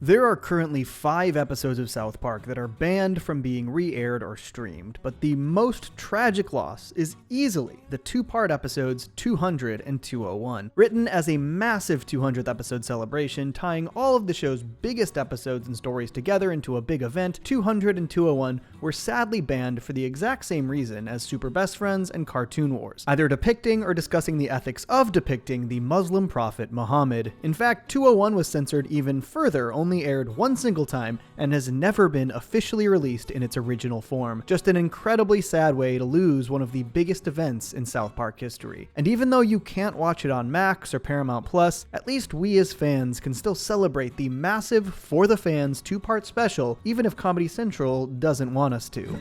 There are currently 5 episodes of South Park that are banned from being re-aired or streamed, but the most tragic loss is easily the 2-part episodes 200 and 201. Written as a massive 200th episode celebration, tying all of the show's biggest episodes and stories together into a big event, 200 and 201 were sadly banned for the exact same reason as Super Best Friends and Cartoon Wars, either depicting or discussing the ethics of depicting the Muslim prophet Muhammad. In fact, 201 was censored even further, only aired one single time and has never been officially released in its original form. Just an incredibly sad way to lose one of the biggest events in South Park history. And even though you can't watch it on Max or Paramount Plus, at least we as fans can still celebrate the massive For the Fans 2-part special, even if Comedy Central doesn't want us to.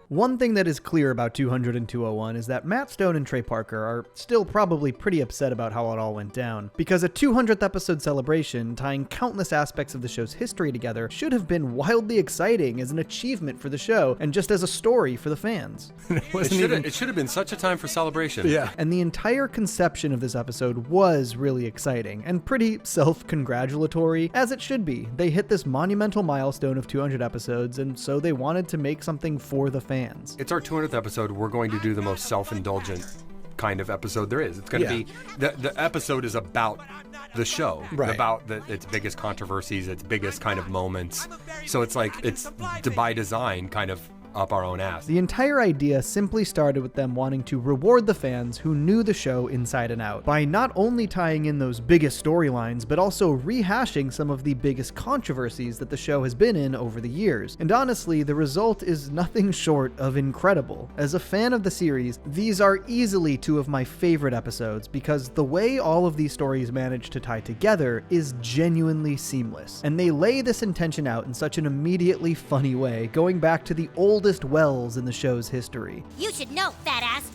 One thing that is clear about 200 and 201 is that Matt Stone and Trey Parker are still probably pretty upset about how it all went down, because a 200th episode celebration tying countless aspects of the show's history together should have been wildly exciting as an achievement for the show and just as a story for the fans. It should have been such a time for celebration. Yeah. And the entire conception of this episode was really exciting and pretty self-congratulatory, as it should be. They hit this monumental milestone of 200 episodes, and so they wanted to make something for the fans. It's our 200th episode. We're going to do the most self-indulgent kind of episode there is. It's going to be, the episode is about the show, right, about its biggest controversies, its biggest kind of moments. So it's like, it's by design kind of up our own ass. The entire idea simply started with them wanting to reward the fans who knew the show inside and out by not only tying in those biggest storylines, but also rehashing some of the biggest controversies that the show has been in over the years. And honestly, the result is nothing short of incredible. As a fan of the series, these are easily 2 of my favorite episodes because the way all of these stories manage to tie together is genuinely seamless. And they lay this intention out in such an immediately funny way, going back to the oldest wells in the show's history. You should know, fat ass.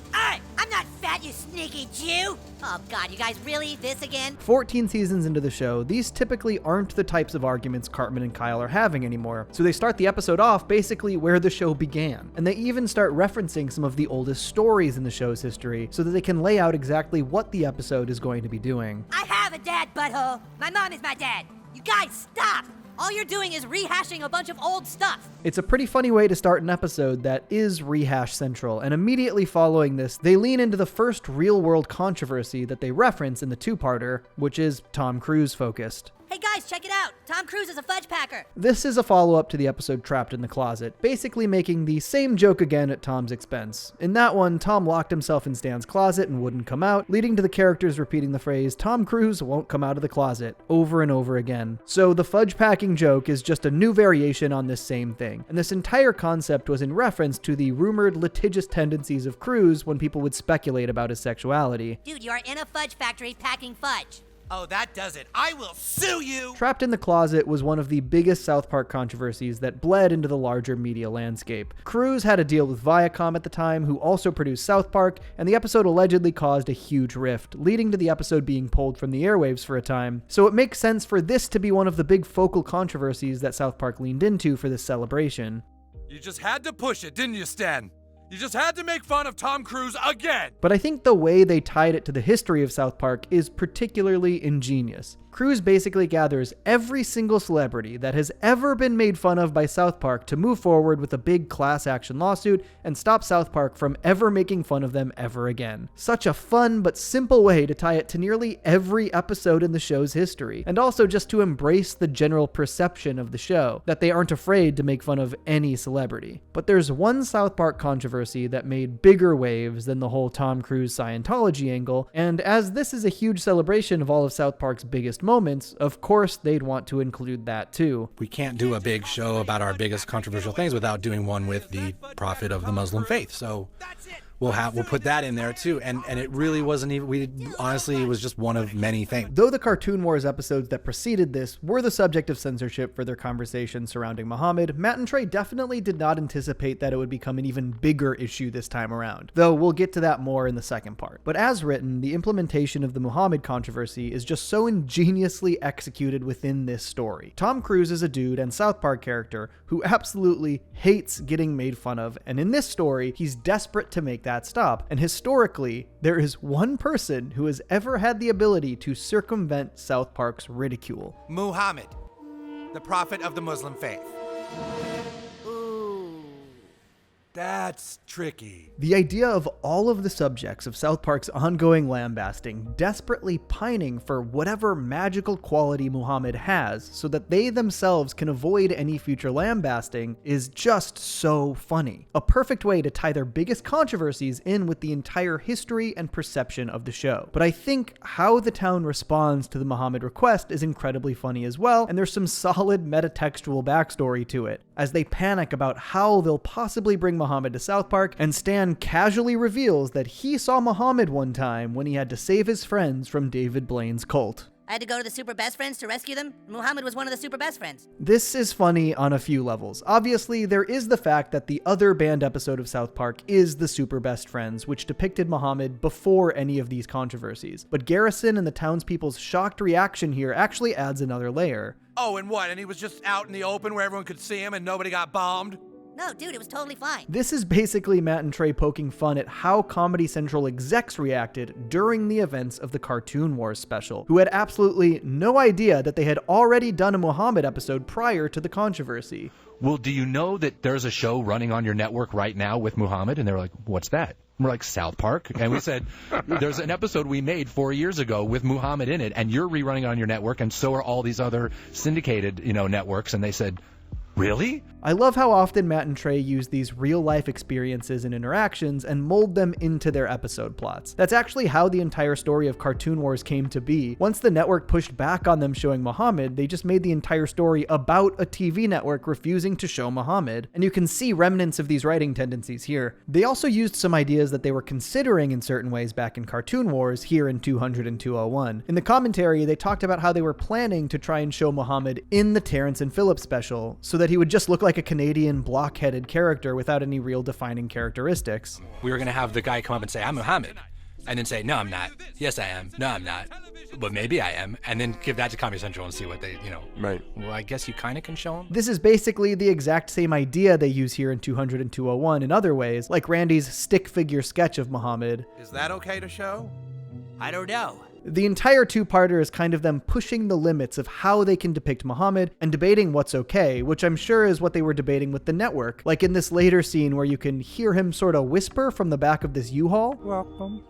I'm not fat, you sneaky Jew. Oh God, you guys really? This again? 14 seasons into the show, these typically aren't the types of arguments Cartman and Kyle are having anymore, so they start the episode off basically where the show began. And they even start referencing some of the oldest stories in the show's history so that they can lay out exactly what the episode is going to be doing. I have a dad, butthole. My mom is my dad. You guys, stop! All you're doing is rehashing a bunch of old stuff. It's a pretty funny way to start an episode that is rehash central, and immediately following this, they lean into the first real-world controversy that they reference in the 2-parter, which is Tom Cruise focused. Hey guys, check it out! Tom Cruise is a fudge packer! This is a follow-up to the episode Trapped in the Closet, basically making the same joke again at Tom's expense. In that one, Tom locked himself in Stan's closet and wouldn't come out, leading to the characters repeating the phrase, "Tom Cruise won't come out of the closet," over and over again. So the fudge packing joke is just a new variation on this same thing, and this entire concept was in reference to the rumored litigious tendencies of Cruise when people would speculate about his sexuality. Dude, you are in a fudge factory packing fudge. Oh, that does it. I will sue you! Trapped in the Closet was one of the biggest South Park controversies that bled into the larger media landscape. Cruise had a deal with Viacom at the time, who also produced South Park, and the episode allegedly caused a huge rift, leading to the episode being pulled from the airwaves for a time. So it makes sense for this to be one of the big focal controversies that South Park leaned into for this celebration. You just had to push it, didn't you, Stan? You just had to make fun of Tom Cruise again! But I think the way they tied it to the history of South Park is particularly ingenious. Cruise basically gathers every single celebrity that has ever been made fun of by South Park to move forward with a big class action lawsuit and stop South Park from ever making fun of them ever again. Such a fun but simple way to tie it to nearly every episode in the show's history, and also just to embrace the general perception of the show, that they aren't afraid to make fun of any celebrity. But there's one South Park controversy that made bigger waves than the whole Tom Cruise Scientology angle, and as this is a huge celebration of all of South Park's biggest moments, of course they'd want to include that too. We can't do a big show about our biggest controversial things without doing one with the prophet of the Muslim faith. So we'll put that in there too. And it really wasn't even, honestly, it was just one of many things. Though the Cartoon Wars episodes that preceded this were the subject of censorship for their conversation surrounding Muhammad, Matt and Trey definitely did not anticipate that it would become an even bigger issue this time around, though we'll get to that more in the second part. But as written, the implementation of the Muhammad controversy is just so ingeniously executed within this story. Tom Cruise is a dude and South Park character who absolutely hates getting made fun of, and in this story, he's desperate to make that stop. And historically, there is one person who has ever had the ability to circumvent South Park's ridicule. Muhammad. the prophet of the Muslim faith. That's tricky. The idea of all of the subjects of South Park's ongoing lambasting desperately pining for whatever magical quality Muhammad has so that they themselves can avoid any future lambasting is just so funny. A perfect way to tie their biggest controversies in with the entire history and perception of the show. But I think how the town responds to the Muhammad request is incredibly funny as well, and there's some solid metatextual backstory to it, as they panic about how they'll possibly bring Muhammad to South Park, and Stan casually reveals that he saw Muhammad one time when he had to save his friends from David Blaine's cult. I had to go to the super best friends to rescue them. Muhammad was one of the super best friends. This is funny on a few levels. Obviously, there is the fact that the other banned episode of South Park is the Super Best Friends, which depicted Muhammad before any of these controversies. But Garrison and the townspeople's shocked reaction here actually adds another layer. Oh, and what? And he was just out in the open where everyone could see him and nobody got bombed? No, dude, it was totally fine. This is basically Matt and Trey poking fun at how Comedy Central execs reacted during the events of the Cartoon Wars special, who had absolutely no idea that they had already done a Muhammad episode prior to the controversy. Well, do you know that there's a show running on your network right now with Muhammad? And they were like, what's that? We're like, South Park. And we said, there's an episode we made 4 years ago with Muhammad in it, and you're rerunning it on your network, and so are all these other syndicated, networks. And they said, really? I love how often Matt and Trey use these real-life experiences and interactions and mold them into their episode plots. That's actually how the entire story of Cartoon Wars came to be. Once the network pushed back on them showing Muhammad, they just made the entire story about a TV network refusing to show Muhammad, and you can see remnants of these writing tendencies here. They also used some ideas that they were considering in certain ways back in Cartoon Wars here in 200 and 201. In the commentary, they talked about how they were planning to try and show Muhammad in the Terrence and Phillips special, so that he would just look like a Canadian block-headed character without any real defining characteristics. We were going to have the guy come up and say, I'm Muhammad. And then say, no, I'm not. Yes, I am. No, I'm not. But maybe I am. And then give that to Comedy Central and see what they, Right. Well, I guess you kind of can show them. This is basically the exact same idea they use here in 200 and 201 in other ways, like Randy's stick figure sketch of Muhammad. Is that okay to show? I don't know. The entire two-parter is kind of them pushing the limits of how they can depict Muhammad and debating what's okay, which I'm sure is what they were debating with the network. Like in this later scene where you can hear him sort of whisper from the back of this U-Haul. Welcome.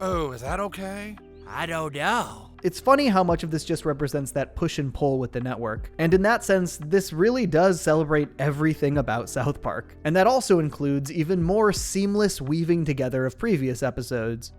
Oh, is that okay? I don't know. It's funny how much of this just represents that push and pull with the network. And in that sense, this really does celebrate everything about South Park. And that also includes even more seamless weaving together of previous episodes.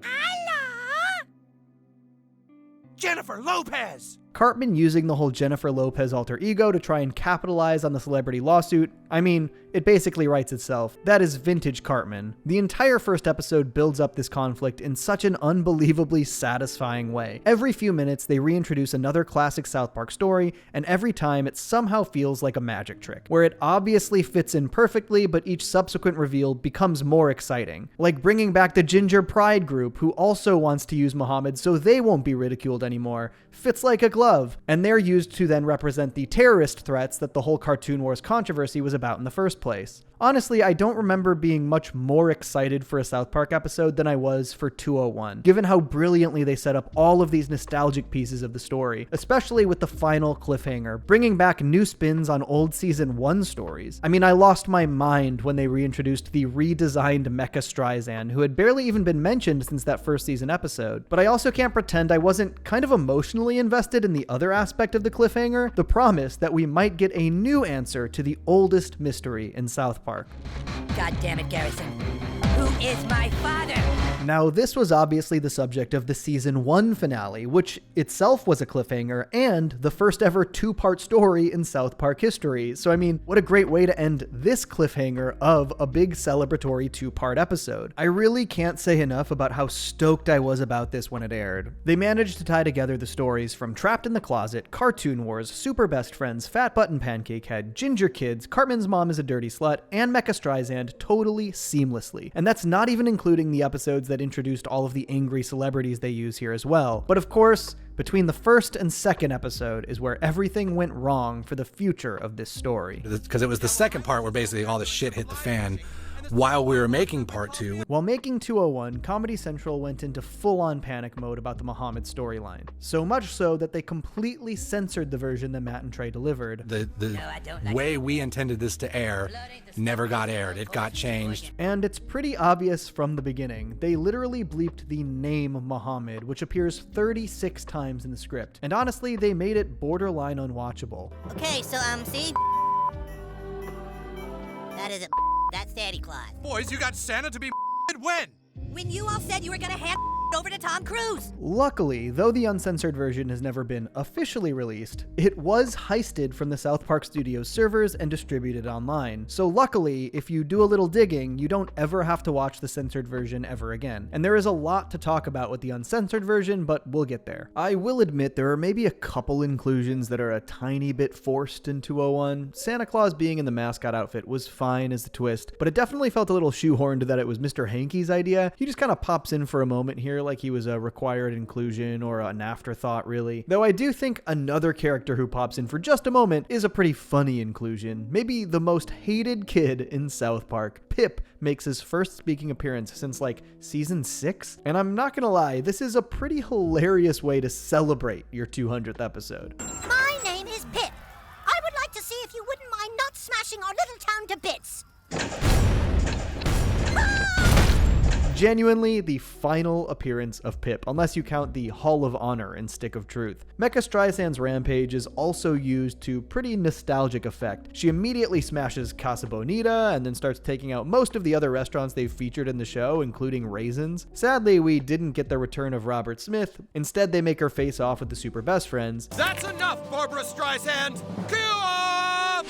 Jennifer Lopez! Cartman using the whole Jennifer Lopez alter ego to try and capitalize on the celebrity lawsuit. I mean, it basically writes itself. That is vintage Cartman. The entire first episode builds up this conflict in such an unbelievably satisfying way. Every few minutes, they reintroduce another classic South Park story, and every time it somehow feels like a magic trick, where it obviously fits in perfectly, but each subsequent reveal becomes more exciting. Like bringing back the Ginger Pride group, who also wants to use Muhammad so they won't be ridiculed anymore. Fits like a glove, and they're used to then represent the terrorist threats that the whole Cartoon Wars controversy was about in the first place. Honestly, I don't remember being much more excited for a South Park episode than I was for 201, given how brilliantly they set up all of these nostalgic pieces of the story, especially with the final cliffhanger, bringing back new spins on old season 1 stories. I mean, I lost my mind when they reintroduced the redesigned Mecha Streisand, who had barely even been mentioned since that first season episode, but I also can't pretend I wasn't kind of emotionally invested in the other aspect of the cliffhanger, the promise that we might get a new answer to the oldest mystery in South Park. God damn it, Garrison. Who is my father? Now, this was obviously the subject of the season 1 finale, which itself was a cliffhanger and the first ever 2-part story in South Park history. So, I mean, what a great way to end this cliffhanger of a big celebratory 2-part episode. I really can't say enough about how stoked I was about this when it aired. They managed to tie together the stories from Trapped in the Closet, Cartoon Wars, Super Best Friends, Fat Button Pancake Head, Ginger Kids, Cartman's Mom is a Dirty Slut, and Mecha Streisand totally seamlessly. And that's not even including the episodes that introduced all of the angry celebrities they use here as well. But of course, between the first and second episode is where everything went wrong for the future of this story. Because it was the second part where basically all the shit hit the fan while we were making part 2. While making 201, Comedy Central went into full-on panic mode about the Muhammad storyline. So much so that they completely censored the version that Matt and Trey delivered. The way we intended this to air never got aired. It got changed. And it's pretty obvious from the beginning. They literally bleeped the name Muhammad, which appears 36 times in the script. And honestly, they made it borderline unwatchable. Okay, so, see? That isn't that's Santa Claus. Boys, you got Santa to be when? When you all said you were gonna hand over to Tom Cruise. Luckily, though the uncensored version has never been officially released, it was heisted from the South Park Studios servers and distributed online. So luckily, if you do a little digging, you don't ever have to watch the censored version ever again. And there is a lot to talk about with the uncensored version, but we'll get there. I will admit there are maybe a couple inclusions that are a tiny bit forced in 201. Santa Claus being in the mascot outfit was fine as the twist, but it definitely felt a little shoehorned that it was Mr. Hankey's idea. He just kind of pops in for a moment here like he was a required inclusion or an afterthought, really. Though I do think another character who pops in for just a moment is a pretty funny inclusion. Maybe the most hated kid in South Park. Pip makes his first speaking appearance since like season 6. And I'm not gonna lie, this is a pretty hilarious way to celebrate your 200th episode. My name is Pip. I would like to see if you wouldn't mind not smashing our little town to bits. Genuinely the final appearance of Pip, unless you count the Hall of Honor in Stick of Truth. Mecha Streisand's rampage is also used to pretty nostalgic effect. She immediately smashes Casa Bonita and then starts taking out most of the other restaurants they've featured in the show, including Raisins. Sadly, we didn't get the return of Robert Smith. Instead, they make her face off with the super best friends. That's enough, Barbara Streisand! Cue up!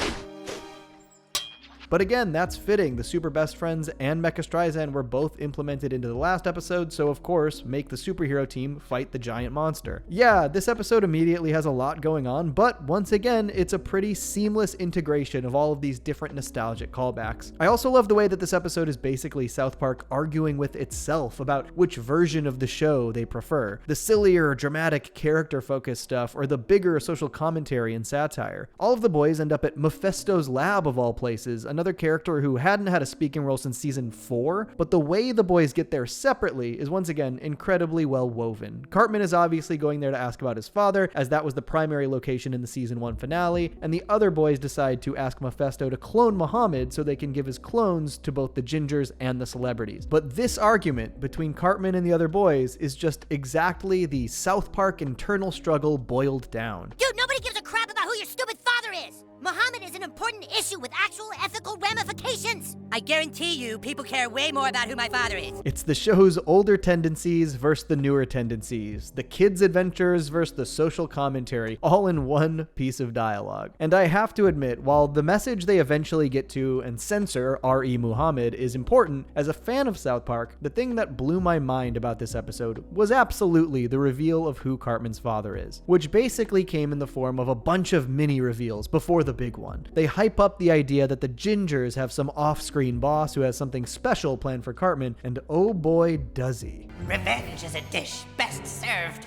But again, that's fitting. The Super Best Friends and Mecha Streisand were both implemented into the last episode, so of course, make the superhero team fight the giant monster. Yeah, this episode immediately has a lot going on, but once again, it's a pretty seamless integration of all of these different nostalgic callbacks. I also love the way that this episode is basically South Park arguing with itself about which version of the show they prefer. The sillier, dramatic, character-focused stuff, or the bigger social commentary and satire. All of the boys end up at Mephisto's lab of all places, another character who hadn't had a speaking role since season 4, but the way the boys get there separately is once again incredibly well woven. Cartman is obviously going there to ask about his father, as that was the primary location in the season 1 finale, and the other boys decide to ask Mephisto to clone Muhammad so they can give his clones to both the Gingers and the celebrities. But this argument between Cartman and the other boys is just exactly the South Park internal struggle boiled down. Dude, nobody gives a crap about who your stupid father is. Muhammad is an important issue with actual ethical ramifications. I guarantee you, people care way more about who my father is. It's the show's older tendencies versus the newer tendencies, the kids' adventures versus the social commentary, all in one piece of dialogue. And I have to admit, while the message they eventually get to and censor, R.E. Muhammad, is important, as a fan of South Park, the thing that blew my mind about this episode was absolutely the reveal of who Cartman's father is, which basically came in the form of a bunch of mini reveals before the big one. They hype up the idea that the Gingers have some off-screen boss who has something special planned for Cartman, and oh boy does he. Revenge is a dish best served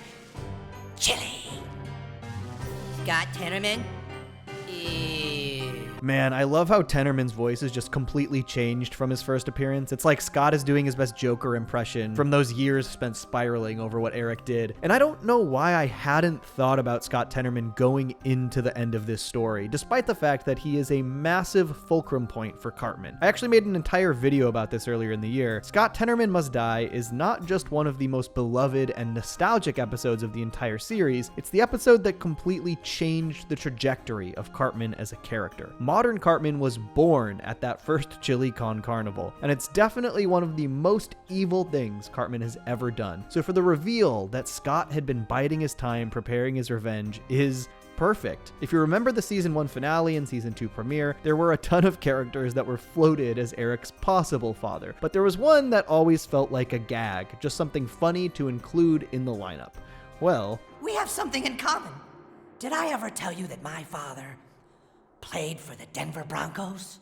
chili. Scott Tenorman? Ew. Man, I love how Tenorman's voice is just completely changed from his first appearance. It's like Scott is doing his best Joker impression from those years spent spiraling over what Eric did. And I don't know why I hadn't thought about Scott Tenorman going into the end of this story, despite the fact that he is a massive fulcrum point for Cartman. I actually made an entire video about this earlier in the year. Scott Tenorman Must Die is not just one of the most beloved and nostalgic episodes of the entire series, it's the episode that completely changed the trajectory of Cartman as a character. Modern Cartman was born at that first ChiliCon carnival, and it's definitely one of the most evil things Cartman has ever done. So for the reveal that Scott had been biding his time preparing his revenge is perfect. If you remember the season 1 finale and season 2 premiere, there were a ton of characters that were floated as Eric's possible father, but there was one that always felt like a gag, just something funny to include in the lineup. Well, we have something in common. Did I ever tell you that my father played for the Denver Broncos?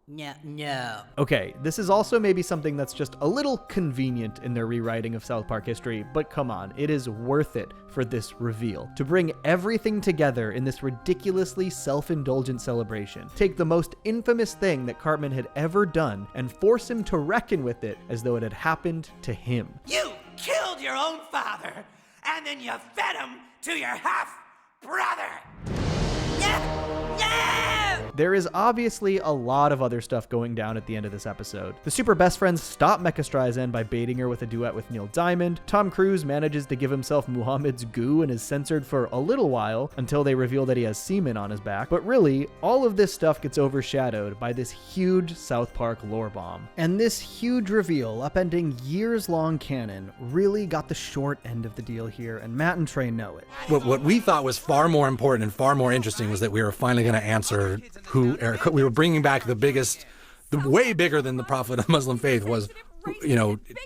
No. Okay, this is also maybe something that's just a little convenient in their rewriting of South Park history, but come on, it is worth it for this reveal. To bring everything together in this ridiculously self-indulgent celebration. Take the most infamous thing that Cartman had ever done and force him to reckon with it as though it had happened to him. You killed your own father, and then you fed him to your half-brother! There is obviously a lot of other stuff going down at the end of this episode. The super best friends stop Mecha Streisand by baiting her with a duet with Neil Diamond. Tom Cruise manages to give himself Muhammad's goo and is censored for a little while until they reveal that he has semen on his back. But really, all of this stuff gets overshadowed by this huge South Park lore bomb. And this huge reveal, upending years-long canon, really got the short end of the deal here, and Matt and Trey know it. What we thought was far more important and far more interesting was that we were finally going to answer who Eric. We were bringing back the way bigger than the Prophet of Muslim Faith was.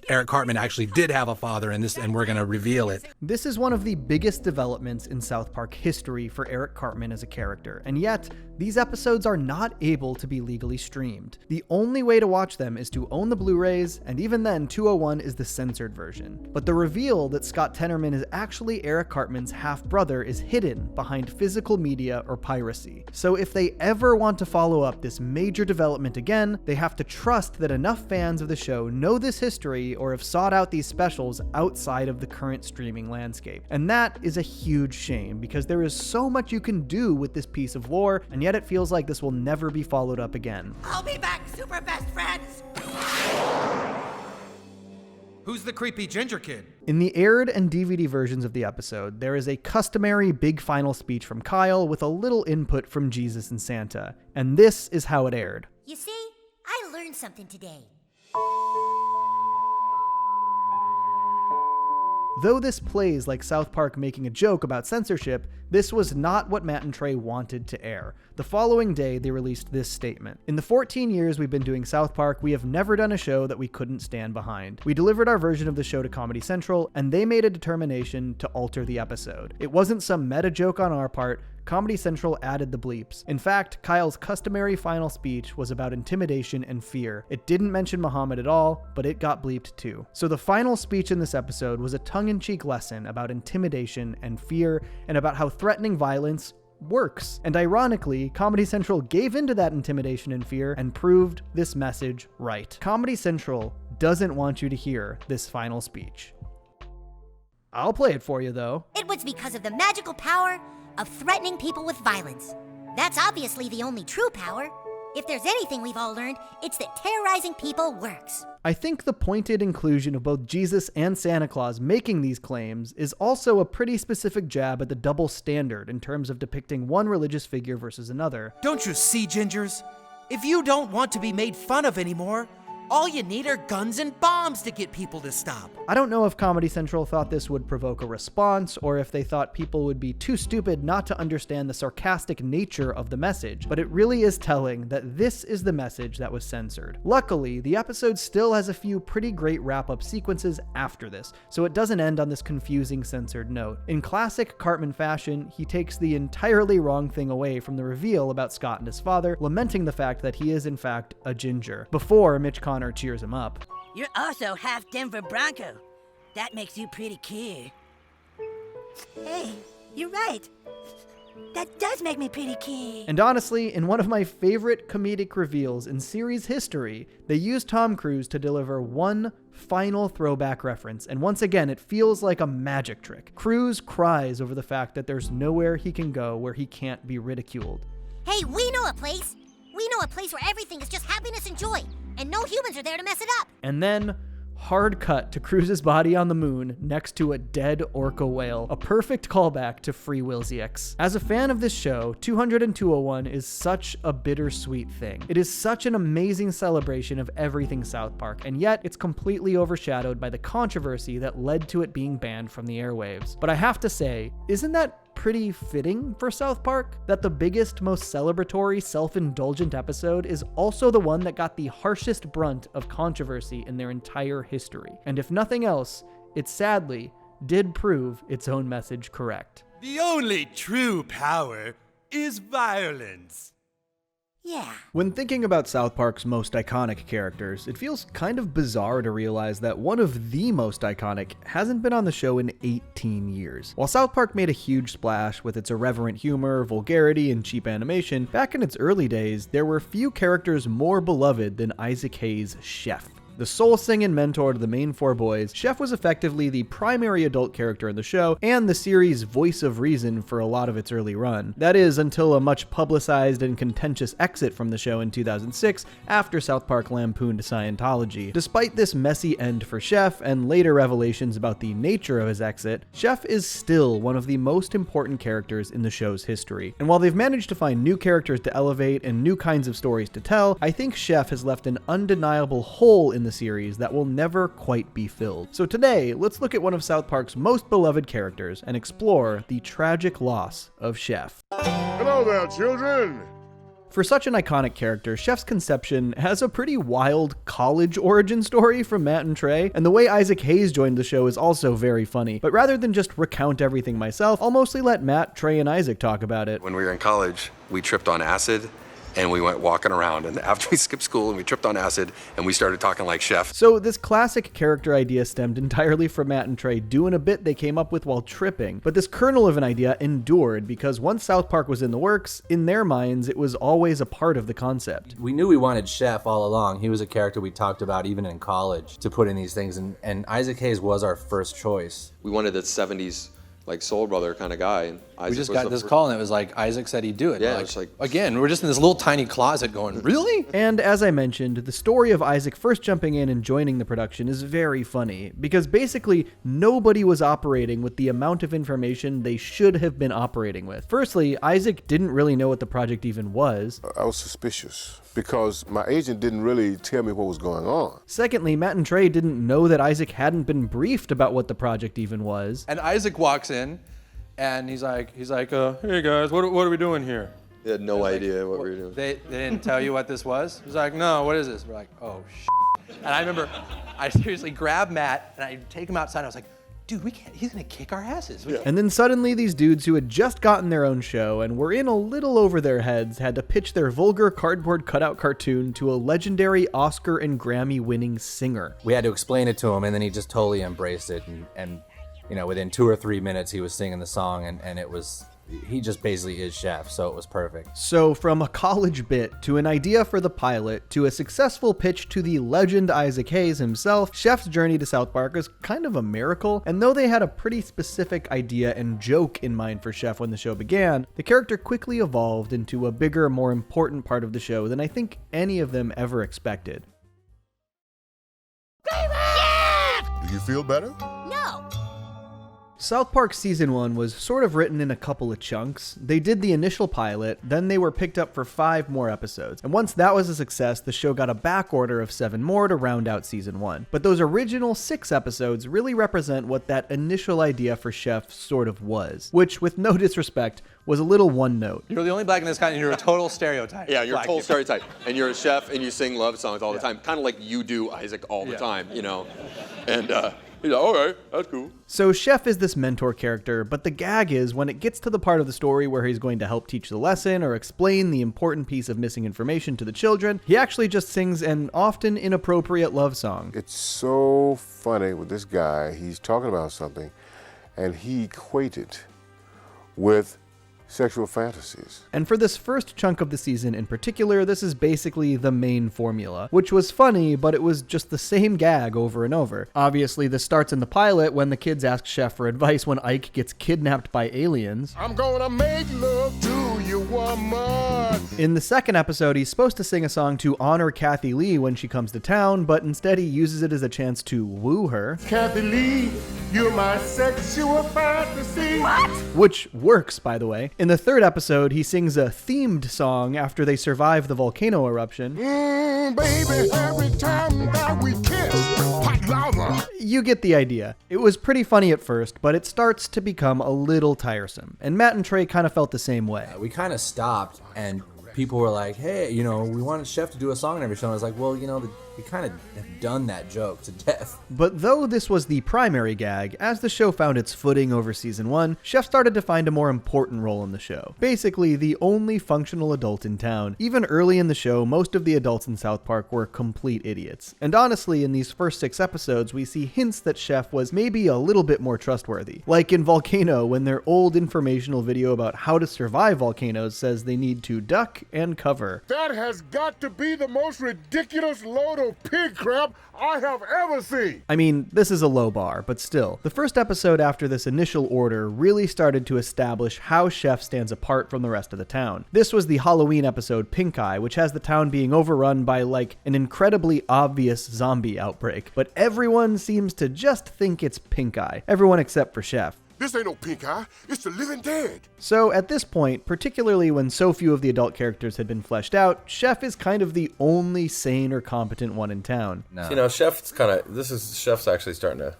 Eric Cartman actually did have a father in this, and we're going to reveal it. This is one of the biggest developments in South Park history for Eric Cartman as a character, and yet these episodes are not able to be legally streamed. The only way to watch them is to own the Blu-rays, and even then 201 is the censored version. But the reveal that Scott Tenorman is actually Eric Cartman's half-brother is hidden behind physical media or piracy. So if they ever want to follow up this major development again, they have to trust that enough fans of the show know this history or have sought out these specials outside of the current streaming landscape. And that is a huge shame, because there is so much you can do with this piece of lore, and yet it feels like this will never be followed up again. I'll be back, super best friends! Who's the creepy ginger kid? In the aired and DVD versions of the episode, there is a customary big final speech from Kyle with a little input from Jesus and Santa, and this is how it aired. You see, I learned something today. Though this plays like South Park making a joke about censorship, this was not what Matt and Trey wanted to air. The following day, they released this statement. In the 14 years we've been doing South Park, we have never done a show that we couldn't stand behind. We delivered our version of the show to Comedy Central, and they made a determination to alter the episode. It wasn't some meta joke on our part. Comedy Central added the bleeps. In fact, Kyle's customary final speech was about intimidation and fear. It didn't mention Muhammad at all, but it got bleeped too. So the final speech in this episode was a tongue-in-cheek lesson about intimidation and fear, and about how threatening violence works. And ironically, Comedy Central gave into that intimidation and fear and proved this message right. Comedy Central doesn't want you to hear this final speech. I'll play it for you though. It was because of the magical power of threatening people with violence. That's obviously the only true power. If there's anything we've all learned, it's that terrorizing people works. I think the pointed inclusion of both Jesus and Santa Claus making these claims is also a pretty specific jab at the double standard in terms of depicting one religious figure versus another. Don't you see, Gingers? If you don't want to be made fun of anymore, all you need are guns and bombs to get people to stop. I don't know if Comedy Central thought this would provoke a response, or if they thought people would be too stupid not to understand the sarcastic nature of the message, but it really is telling that this is the message that was censored. Luckily, the episode still has a few pretty great wrap-up sequences after this, so it doesn't end on this confusing censored note. In classic Cartman fashion, he takes the entirely wrong thing away from the reveal about Scott and his father, lamenting the fact that he is in fact a ginger, before Mitch Connor cheers him up. You're also half Denver Bronco. That makes you pretty cute. Hey, you're right. That does make me pretty cute. And honestly, in one of my favorite comedic reveals in series history, they used Tom Cruise to deliver one final throwback reference, and once again, it feels like a magic trick. Cruise cries over the fact that there's nowhere he can go where he can't be ridiculed. Hey, we know a place. We know a place where everything is just happiness and joy, and no humans are there to mess it up. And then, hard cut to Cruise's body on the moon next to a dead orca whale, a perfect callback to Free Will's EX. As a fan of this show, 200 and 201 is such a bittersweet thing. It is such an amazing celebration of everything South Park, and yet it's completely overshadowed by the controversy that led to it being banned from the airwaves. But I have to say, isn't that pretty fitting for South Park? That the biggest, most celebratory, self-indulgent episode is also the one that got the harshest brunt of controversy in their entire history. And if nothing else, it sadly did prove its own message correct. The only true power is violence. Yeah. When thinking about South Park's most iconic characters, it feels kind of bizarre to realize that one of the most iconic hasn't been on the show in 18 years. While South Park made a huge splash with its irreverent humor, vulgarity, and cheap animation, back in its early days, there were few characters more beloved than Isaac Hayes' Chef. The soul-singing mentor to the main four boys, Chef was effectively the primary adult character in the show and the series' voice of reason for a lot of its early run. That is, until a much publicized and contentious exit from the show in 2006 after South Park lampooned Scientology. Despite this messy end for Chef and later revelations about the nature of his exit, Chef is still one of the most important characters in the show's history. And while they've managed to find new characters to elevate and new kinds of stories to tell, I think Chef has left an undeniable hole in the series that will never quite be filled. So today, let's look at one of South Park's most beloved characters and explore the tragic loss of Chef. Hello there, children! For such an iconic character, Chef's conception has a pretty wild college origin story from Matt and Trey, and the way Isaac Hayes joined the show is also very funny. But rather than just recount everything myself, I'll mostly let Matt, Trey, and Isaac talk about it. When we were in college, we tripped on acid and we went walking around, and after we skipped school and we tripped on acid and we started talking like Chef. So this classic character idea stemmed entirely from Matt and Trey doing a bit they came up with while tripping, but this kernel of an idea endured because once South Park was in the works, in their minds it was always a part of the concept. We knew we wanted Chef all along. He was a character we talked about even in college to put in these things, and Isaac Hayes was our first choice. We wanted that 70s like soul brother kind of guy. And Isaac we just got this call and it was like, Isaac said he'd do it. Yeah, like, it's like, again, we're just in this little tiny closet going, really? And as I mentioned, the story of Isaac first jumping in and joining the production is very funny, because basically nobody was operating with the amount of information they should have been operating with. Firstly, Isaac didn't really know what the project even was. I was suspicious because my agent didn't really tell me what was going on. Secondly, Matt and Trey didn't know that Isaac hadn't been briefed about what the project even was. And Isaac walks in and he's like, hey guys, what are we doing here? They had no idea what we were doing. They didn't tell you what this was? He's like, no, what is this? We're like, oh, shit. And I remember I seriously grabbed Matt and I take him outside. I was like, dude, we can't, he's gonna kick our asses. And then suddenly these dudes who had just gotten their own show and were in a little over their heads had to pitch their vulgar cardboard cutout cartoon to a legendary Oscar and Grammy winning singer. We had to explain it to him and then he just totally embraced it. And you know, within 2 or 3 minutes he was singing the song and it was, he just basically is Chef, so it was perfect. So from a college bit to an idea for the pilot to a successful pitch to the legend Isaac Hayes himself, Chef's journey to South Park is kind of a miracle. And though they had a pretty specific idea and joke in mind for Chef when the show began, the character quickly evolved into a bigger, more important part of the show than I think any of them ever expected. Do you feel better? No. South Park Season 1 was sort of written in a couple of chunks. They did the initial pilot, then they were picked up for 5 more episodes. And once that was a success, the show got a back order of 7 more to round out Season 1. But those original 6 episodes really represent what that initial idea for Chef sort of was, which, with no disrespect, was a little one note. You're the only black in this country and you're a total stereotype. Yeah, you're a total people. stereotype. And you're a chef and you sing love songs all the time. Kind of like you do, Isaac, all the time, you know. And he's like, all right, that's cool. So Chef is this mentor character, but the gag is when it gets to the part of the story where he's going to help teach the lesson or explain the important piece of missing information to the children, he actually just sings an often inappropriate love song. It's so funny with this guy. He's talking about something and he equated with sexual fantasies. And for this first chunk of the season in particular, this is basically the main formula, which was funny, but it was just the same gag over and over. Obviously, this starts in the pilot when the kids ask Chef for advice when Ike gets kidnapped by aliens. I'm gonna make love to you, woman. In the second episode, he's supposed to sing a song to honor Kathy Lee when she comes to town, but instead he uses it as a chance to woo her. Kathy Lee, you're my sexual fantasy. What? Which works, by the way. In the third episode, he sings a themed song after they survive the volcano eruption. Baby, every time that we kiss, hot lava. You get the idea. It was pretty funny at first, but it starts to become a little tiresome. And Matt and Trey kind of felt the same way. We kind of stopped and people were like, hey, you know, we wanted Chef to do a song in every show. And I was like, well, you know, We kind of have done that joke to death. But though this was the primary gag, as the show found its footing over season 1, Chef started to find a more important role in the show. Basically, the only functional adult in town. Even early in the show, most of the adults in South Park were complete idiots. And honestly, in these first 6 episodes, we see hints that Chef was maybe a little bit more trustworthy. Like in Volcano, when their old informational video about how to survive volcanoes says they need to duck and cover. That has got to be the most ridiculous load of pig crap I have ever seen. I mean, this is a low bar, but still. The first episode after this initial order really started to establish how Chef stands apart from the rest of the town. This was the Halloween episode Pink Eye, which has the town being overrun by like an incredibly obvious zombie outbreak, but everyone seems to just think it's Pink Eye. Everyone except for Chef. This ain't no pink eye, it's the living dead. So at this point, particularly when so few of the adult characters had been fleshed out, Chef is kind of the only sane or competent one in town. No. You know, Chef's actually starting to...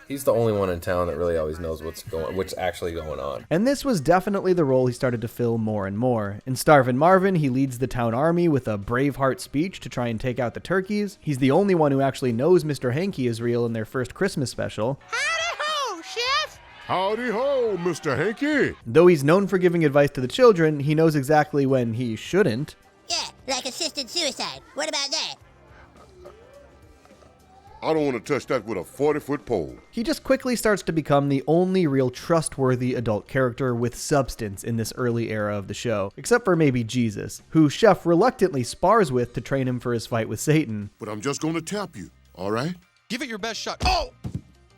He's the only one in town that really always knows what's actually going on. And this was definitely the role he started to fill more and more. In Starvin' Marvin, he leads the town army with a Braveheart speech to try and take out the turkeys. He's the only one who actually knows Mr. Hanky is real in their first Christmas special. Howdy ho, Mr. Hanky. Though he's known for giving advice to the children, he knows exactly when he shouldn't. Yeah, like assisted suicide. What about that? I don't want to touch that with a 40-foot pole. He just quickly starts to become the only real trustworthy adult character with substance in this early era of the show, except for maybe Jesus, who Chef reluctantly spars with to train him for his fight with Satan. But I'm just going to tap you, all right? Give it your best shot.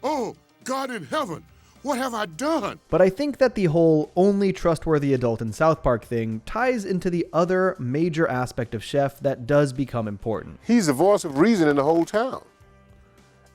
Oh, God in heaven. What have I done? But I think that the whole only trustworthy adult in South Park thing ties into the other major aspect of Chef that does become important. He's the voice of reason in the whole town.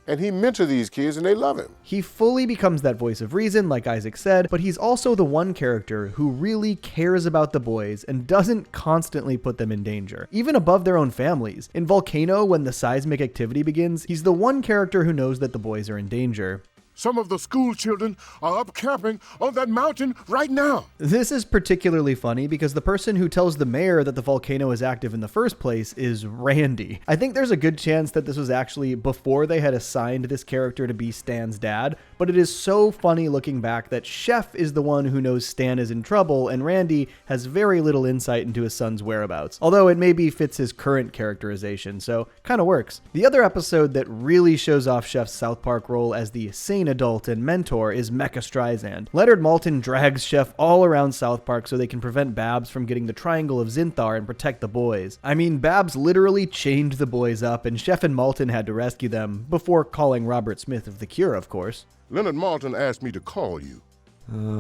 And he mentored these kids and they love him. He fully becomes that voice of reason, like Isaac said, but he's also the one character who really cares about the boys and doesn't constantly put them in danger, even above their own families. In Volcano, when the seismic activity begins, he's the one character who knows that the boys are in danger. Some of the school children are up camping on that mountain right now. This is particularly funny because the person who tells the mayor that the volcano is active in the first place is Randy. I think there's a good chance that this was actually before they had assigned this character to be Stan's dad, but it is so funny looking back that Chef is the one who knows Stan is in trouble and Randy has very little insight into his son's whereabouts, although it maybe fits his current characterization, so kind of works. The other episode that really shows off Chef's South Park role as the sane adult and mentor is Mecha Streisand. Leonard Maltin drags Chef all around South Park so they can prevent Babs from getting the Triangle of Zinthar and protect the boys. I mean, Babs literally chained the boys up and Chef and Maltin had to rescue them, before calling Robert Smith of The Cure, of course. Leonard Maltin asked me to call you.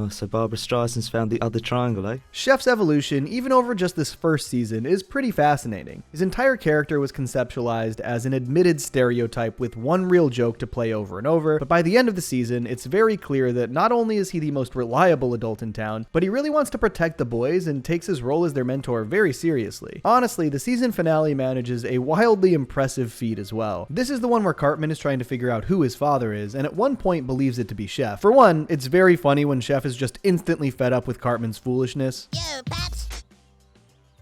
So Barbara Streisand's found the other triangle, eh? Chef's evolution, even over just this first season, is pretty fascinating. His entire character was conceptualized as an admitted stereotype with one real joke to play over and over, but by the end of the season, it's very clear that not only is he the most reliable adult in town, but he really wants to protect the boys and takes his role as their mentor very seriously. Honestly, the season finale manages a wildly impressive feat as well. This is the one where Cartman is trying to figure out who his father is, and at one point believes it to be Chef. For one, it's very funny when Chef is just instantly fed up with Cartman's foolishness. Yo, Pops.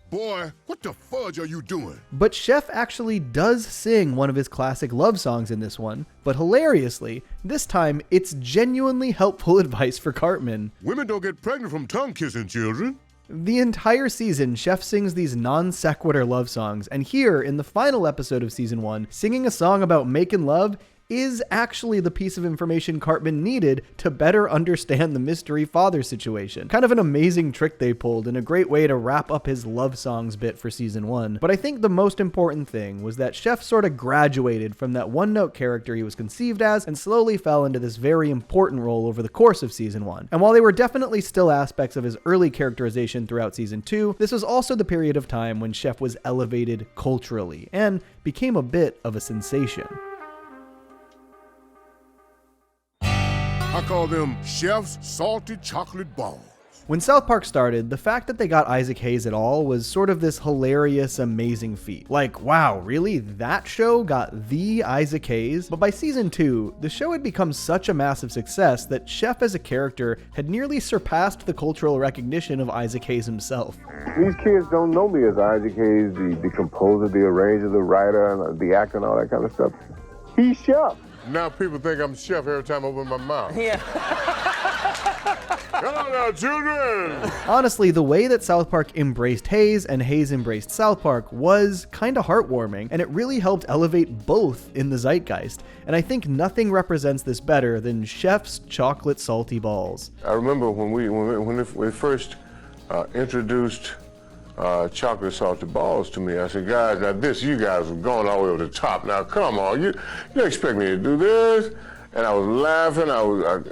Boy, what the fudge are you doing? But Chef actually does sing one of his classic love songs in this one, but hilariously, this time it's genuinely helpful advice for Cartman. Women don't get pregnant from tongue-kissing children. The entire season, Chef sings these non-sequitur love songs, and here, in the final episode of Season 1, singing a song about making love is actually the piece of information Cartman needed to better understand the mystery father situation. Kind of an amazing trick they pulled and a great way to wrap up his love songs bit for Season 1. But I think the most important thing was that Chef sort of graduated from that one-note character he was conceived as and slowly fell into this very important role over the course of Season 1. And while they were definitely still aspects of his early characterization throughout Season 2, this was also the period of time when Chef was elevated culturally and became a bit of a sensation. I call them Chef's salted chocolate balls. When South Park started, the fact that they got Isaac Hayes at all was sort of this hilarious, amazing feat. Like, wow, really? That show got the Isaac Hayes? But by season 2, the show had become such a massive success that Chef as a character had nearly surpassed the cultural recognition of Isaac Hayes himself. These kids don't know me as Isaac Hayes, the composer, the arranger, the writer, and the actor, and all that kind of stuff. He's Chef. Now people think I'm Chef every time I open my mouth. Yeah. Come on now, children! Honestly, the way that South Park embraced Hayes and Hayes embraced South Park was kinda heartwarming, and it really helped elevate both in the zeitgeist. And I think nothing represents this better than Chef's chocolate salty balls. I remember when we first introduced chocolate salted balls to me. I said, guys, now you guys are going all the way over the top. Now, come on, you expect me to do this? And I was laughing.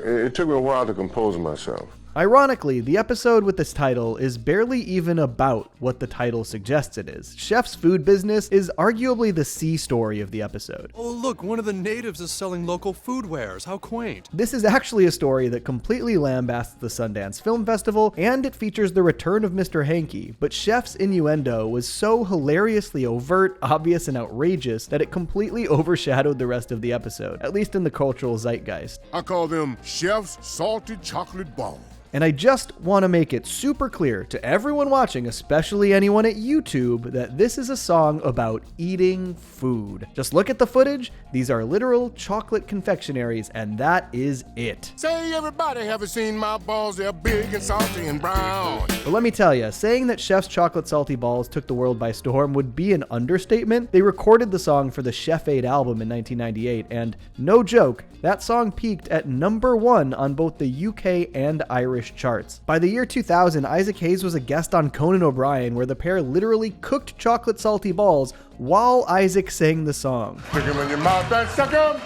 It took me a while to compose myself. Ironically, the episode with this title is barely even about what the title suggests it is. Chef's food business is arguably the C story of the episode. Oh, look, one of the natives is selling local food wares. How quaint. This is actually a story that completely lambasts the Sundance Film Festival, and it features the return of Mr. Hanky, but Chef's innuendo was so hilariously overt, obvious, and outrageous that it completely overshadowed the rest of the episode, at least in the cultural zeitgeist. I call them Chef's salted chocolate balls. And I just want to make it super clear to everyone watching, especially anyone at YouTube, that this is a song about eating food. Just look at the footage. These are literal chocolate confectionaries, and that is it. Say everybody haven't seen my balls. They're big and salty and brown. But let me tell you, saying that Chef's chocolate salty balls took the world by storm would be an understatement. They recorded the song for the Chef Aid album in 1998, and no joke, that song peaked at #1 on both the UK and Irish charts. By the year 2000, Isaac Hayes was a guest on Conan O'Brien, where the pair literally cooked chocolate salty balls while Isaac sang the song. Stick 'em in your mouth and suck 'em.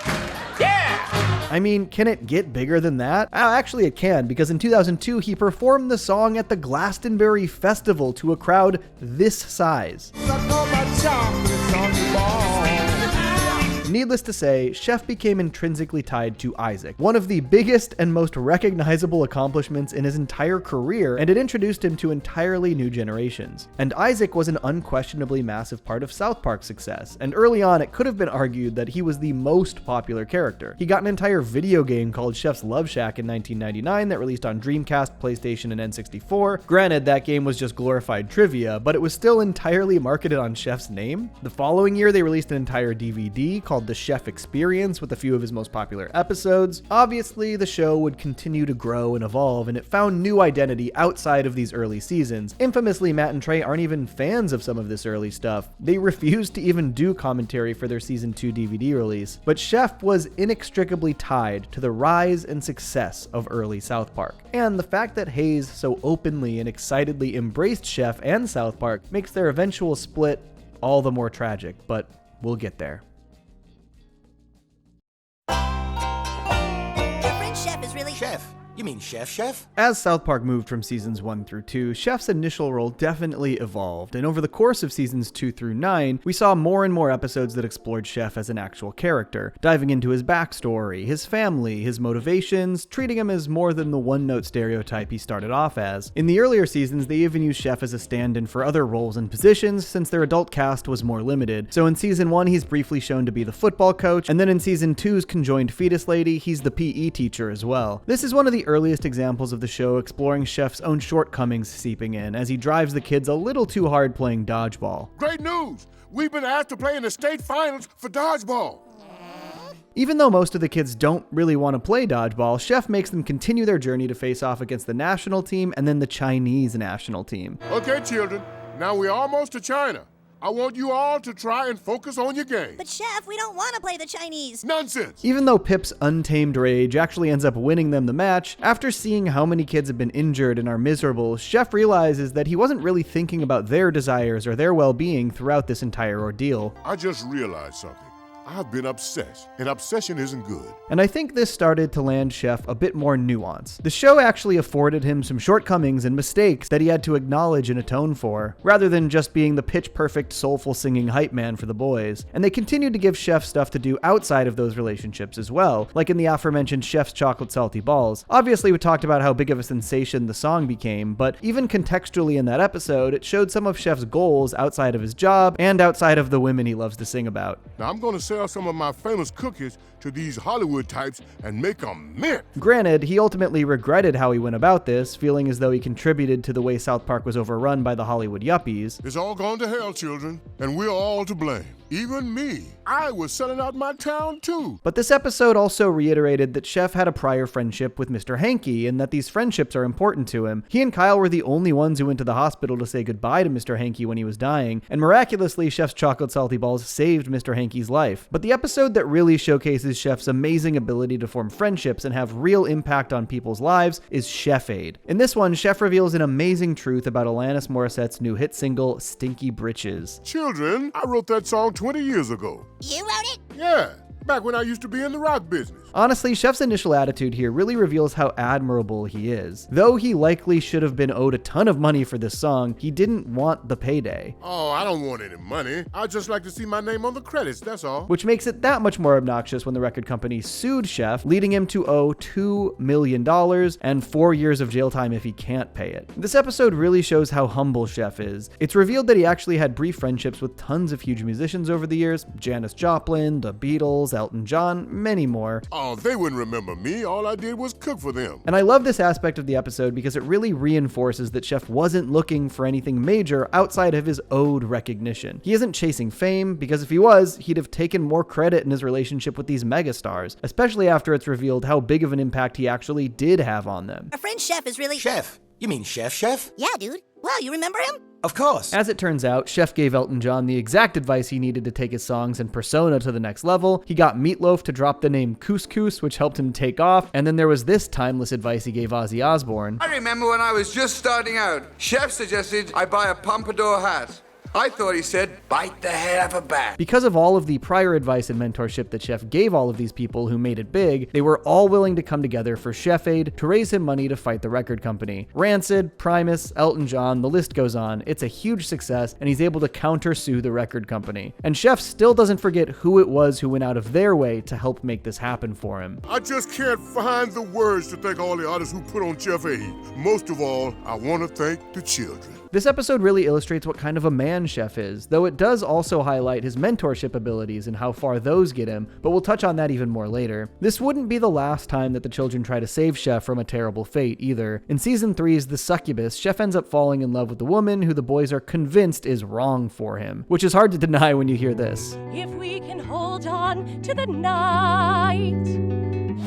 Yeah! I mean, can it get bigger than that? Actually, it can, because in 2002, he performed the song at the Glastonbury Festival to a crowd this size. Needless to say, Chef became intrinsically tied to Isaac, one of the biggest and most recognizable accomplishments in his entire career, and it introduced him to entirely new generations. And Isaac was an unquestionably massive part of South Park's success, and early on it could have been argued that he was the most popular character. He got an entire video game called Chef's Love Shack in 1999 that released on Dreamcast, PlayStation, and N64. Granted, that game was just glorified trivia, but it was still entirely marketed on Chef's name. The following year, they released an entire DVD called The Chef Experience with a few of his most popular episodes. Obviously, the show would continue to grow and evolve, and it found new identity outside of these early seasons. Infamously, Matt and Trey aren't even fans of some of this early stuff. They refused to even do commentary for their season 2 DVD release. But Chef was inextricably tied to the rise and success of early South Park. And the fact that Hayes so openly and excitedly embraced Chef and South Park makes their eventual split all the more tragic, but we'll get there. Chef. You mean Chef? As South Park moved from seasons 1 through 2, Chef's initial role definitely evolved, and over the course of seasons 2 through 9, we saw more and more episodes that explored Chef as an actual character, diving into his backstory, his family, his motivations, treating him as more than the one-note stereotype he started off as. In the earlier seasons, they even used Chef as a stand-in for other roles and positions, since their adult cast was more limited. So in season 1, he's briefly shown to be the football coach, and then in season 2's conjoined fetus lady, he's the PE teacher as well. This is one of the earliest examples of the show exploring Chef's own shortcomings seeping in, as he drives the kids a little too hard playing dodgeball. Great news! We've been asked to play in the state finals for dodgeball. Even though most of the kids don't really want to play dodgeball, Chef makes them continue their journey to face off against the national team and then the Chinese national team. Okay, children, now we're almost to China. I want you all to try and focus on your game. But Chef, we don't want to play the Chinese. Nonsense! Even though Pip's untamed rage actually ends up winning them the match, after seeing how many kids have been injured and are miserable, Chef realizes that he wasn't really thinking about their desires or their well-being throughout this entire ordeal. I just realized something. I've been obsessed, and obsession isn't good. And I think this started to land Chef a bit more nuance. The show actually afforded him some shortcomings and mistakes that he had to acknowledge and atone for, rather than just being the pitch-perfect, soulful singing hype man for the boys. And they continued to give Chef stuff to do outside of those relationships as well, like in the aforementioned Chef's Chocolate Salty Balls. Obviously, we talked about how big of a sensation the song became, but even contextually in that episode, it showed some of Chef's goals outside of his job and outside of the women he loves to sing about. Now I'm gonna sell some of my famous cookies to these Hollywood types and make them mint. Granted, he ultimately regretted how he went about this, feeling as though he contributed to the way South Park was overrun by the Hollywood yuppies. It's all gone to hell, children, and we're all to blame. Even me. I was selling out my town too. But this episode also reiterated that Chef had a prior friendship with Mr. Hanky and that these friendships are important to him. He and Kyle were the only ones who went to the hospital to say goodbye to Mr. Hanky when he was dying, and miraculously Chef's Chocolate Salty Balls saved Mr. Hanky's life. But the episode that really showcases Chef's amazing ability to form friendships and have real impact on people's lives is Chef Aid. In this one, Chef reveals an amazing truth about Alanis Morissette's new hit single, Stinky Britches. Children, I wrote that song 20 years ago. You wrote it? Yeah, back when I used to be in the rock business. Honestly, Chef's initial attitude here really reveals how admirable he is. Though he likely should have been owed a ton of money for this song, he didn't want the payday. Oh, I don't want any money. I'd just like to see my name on the credits, that's all. Which makes it that much more obnoxious when the record company sued Chef, leading him to owe $2 million and 4 years of jail time if he can't pay it. This episode really shows how humble Chef is. It's revealed that he actually had brief friendships with tons of huge musicians over the years: Janis Joplin, the Beatles, Elton John, many more. Oh, they wouldn't remember me. All I did was cook for them. And I love this aspect of the episode because it really reinforces that Chef wasn't looking for anything major outside of his owed recognition. He isn't chasing fame, because if he was, he'd have taken more credit in his relationship with these megastars, especially after it's revealed how big of an impact he actually did have on them. Our friend Chef is really... Chef? You mean Chef? Yeah, dude. Wow, you remember him? Of course. As it turns out, Chef gave Elton John the exact advice he needed to take his songs and persona to the next level. He got Meatloaf to drop the name Couscous, which helped him take off. And then there was this timeless advice he gave Ozzy Osbourne. I remember when I was just starting out, Chef suggested I buy a pompadour hat. I thought he said, bite the head off a bat. Because of all of the prior advice and mentorship that Chef gave all of these people who made it big, they were all willing to come together for Chef Aid to raise him money to fight the record company. Rancid, Primus, Elton John, the list goes on. It's a huge success, and he's able to countersue the record company. And Chef still doesn't forget who it was who went out of their way to help make this happen for him. I just can't find the words to thank all the artists who put on Chef Aid. Most of all, I want to thank the children. This episode really illustrates what kind of a man Chef is, though it does also highlight his mentorship abilities and how far those get him, but we'll touch on that even more later. This wouldn't be the last time that the children try to save Chef from a terrible fate either. In season 3's The Succubus, Chef ends up falling in love with the woman who the boys are convinced is wrong for him, which is hard to deny when you hear this. If we can hold on to the night,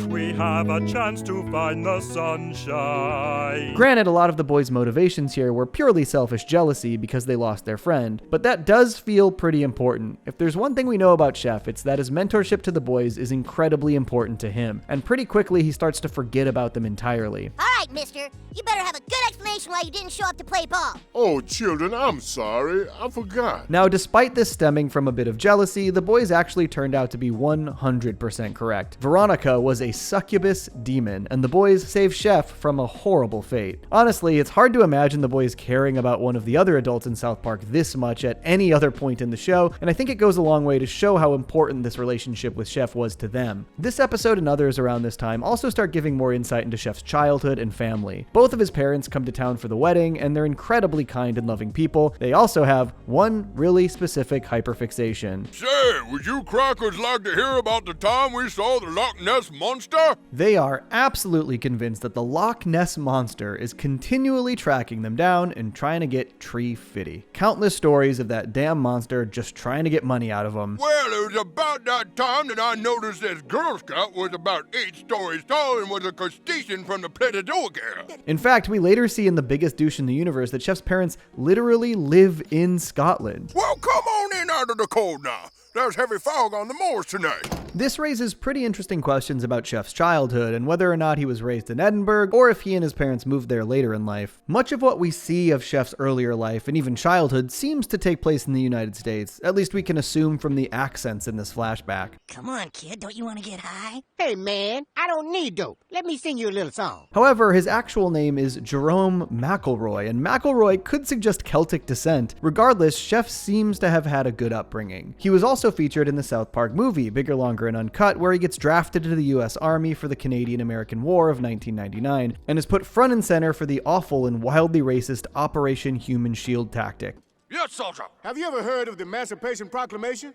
we have a chance to find the sunshine. Granted, a lot of the boys' motivations here were purely selfish jealousy because they lost their friend, but that does feel pretty important. If there's one thing we know about Chef, it's that his mentorship to the boys is incredibly important to him, and pretty quickly he starts to forget about them entirely. All right, mister. You better have a good explanation why you didn't show up to play ball. Oh, children, I'm sorry. I forgot. Now, despite this stemming from a bit of jealousy, the boys actually turned out to be 100% correct. Veronica was a succubus demon, and the boys saved Chef from a horrible fate. Honestly, it's hard to imagine the boys caring about one of the other adults in South Park this much at any other point in the show, and I think it goes a long way to show how important this relationship with Chef was to them. This episode and others around this time also start giving more insight into Chef's childhood and family. Both of his parents come to town for the wedding, and they're incredibly kind and loving people. They also have one really specific hyperfixation. Say, would you crackers like to hear about the time we saw the Loch Ness Monster? They are absolutely convinced that the Loch Ness Monster is continually tracking them down and trying to get tree fitty. Countless stories of that damn monster just trying to get money out of them. Well, it was about that time that I noticed this Girl Scout was about 8 stories tall and was a crustacean from the Platydoga. In fact, we later see in The Biggest Douche in the Universe that Chef's parents literally live in Scotland. Well, come on in out of the cold now. There's heavy fog on the moors tonight. This raises pretty interesting questions about Chef's childhood and whether or not he was raised in Edinburgh or if he and his parents moved there later in life. Much of what we see of Chef's earlier life and even childhood seems to take place in the United States. At least we can assume from the accents in this flashback. Come on, kid, don't you want to get high? Hey, man, I don't need dope. Let me sing you a little song. However, his actual name is Jerome McElroy, and McElroy could suggest Celtic descent. Regardless, Chef seems to have had a good upbringing. He was also featured in the South Park movie, Bigger, Longer, and Uncut, where he gets drafted into the US Army for the Canadian-American War of 1999, and is put front and center for the awful and wildly racist Operation Human Shield tactic. Yes, soldier. Have you ever heard of the Emancipation Proclamation?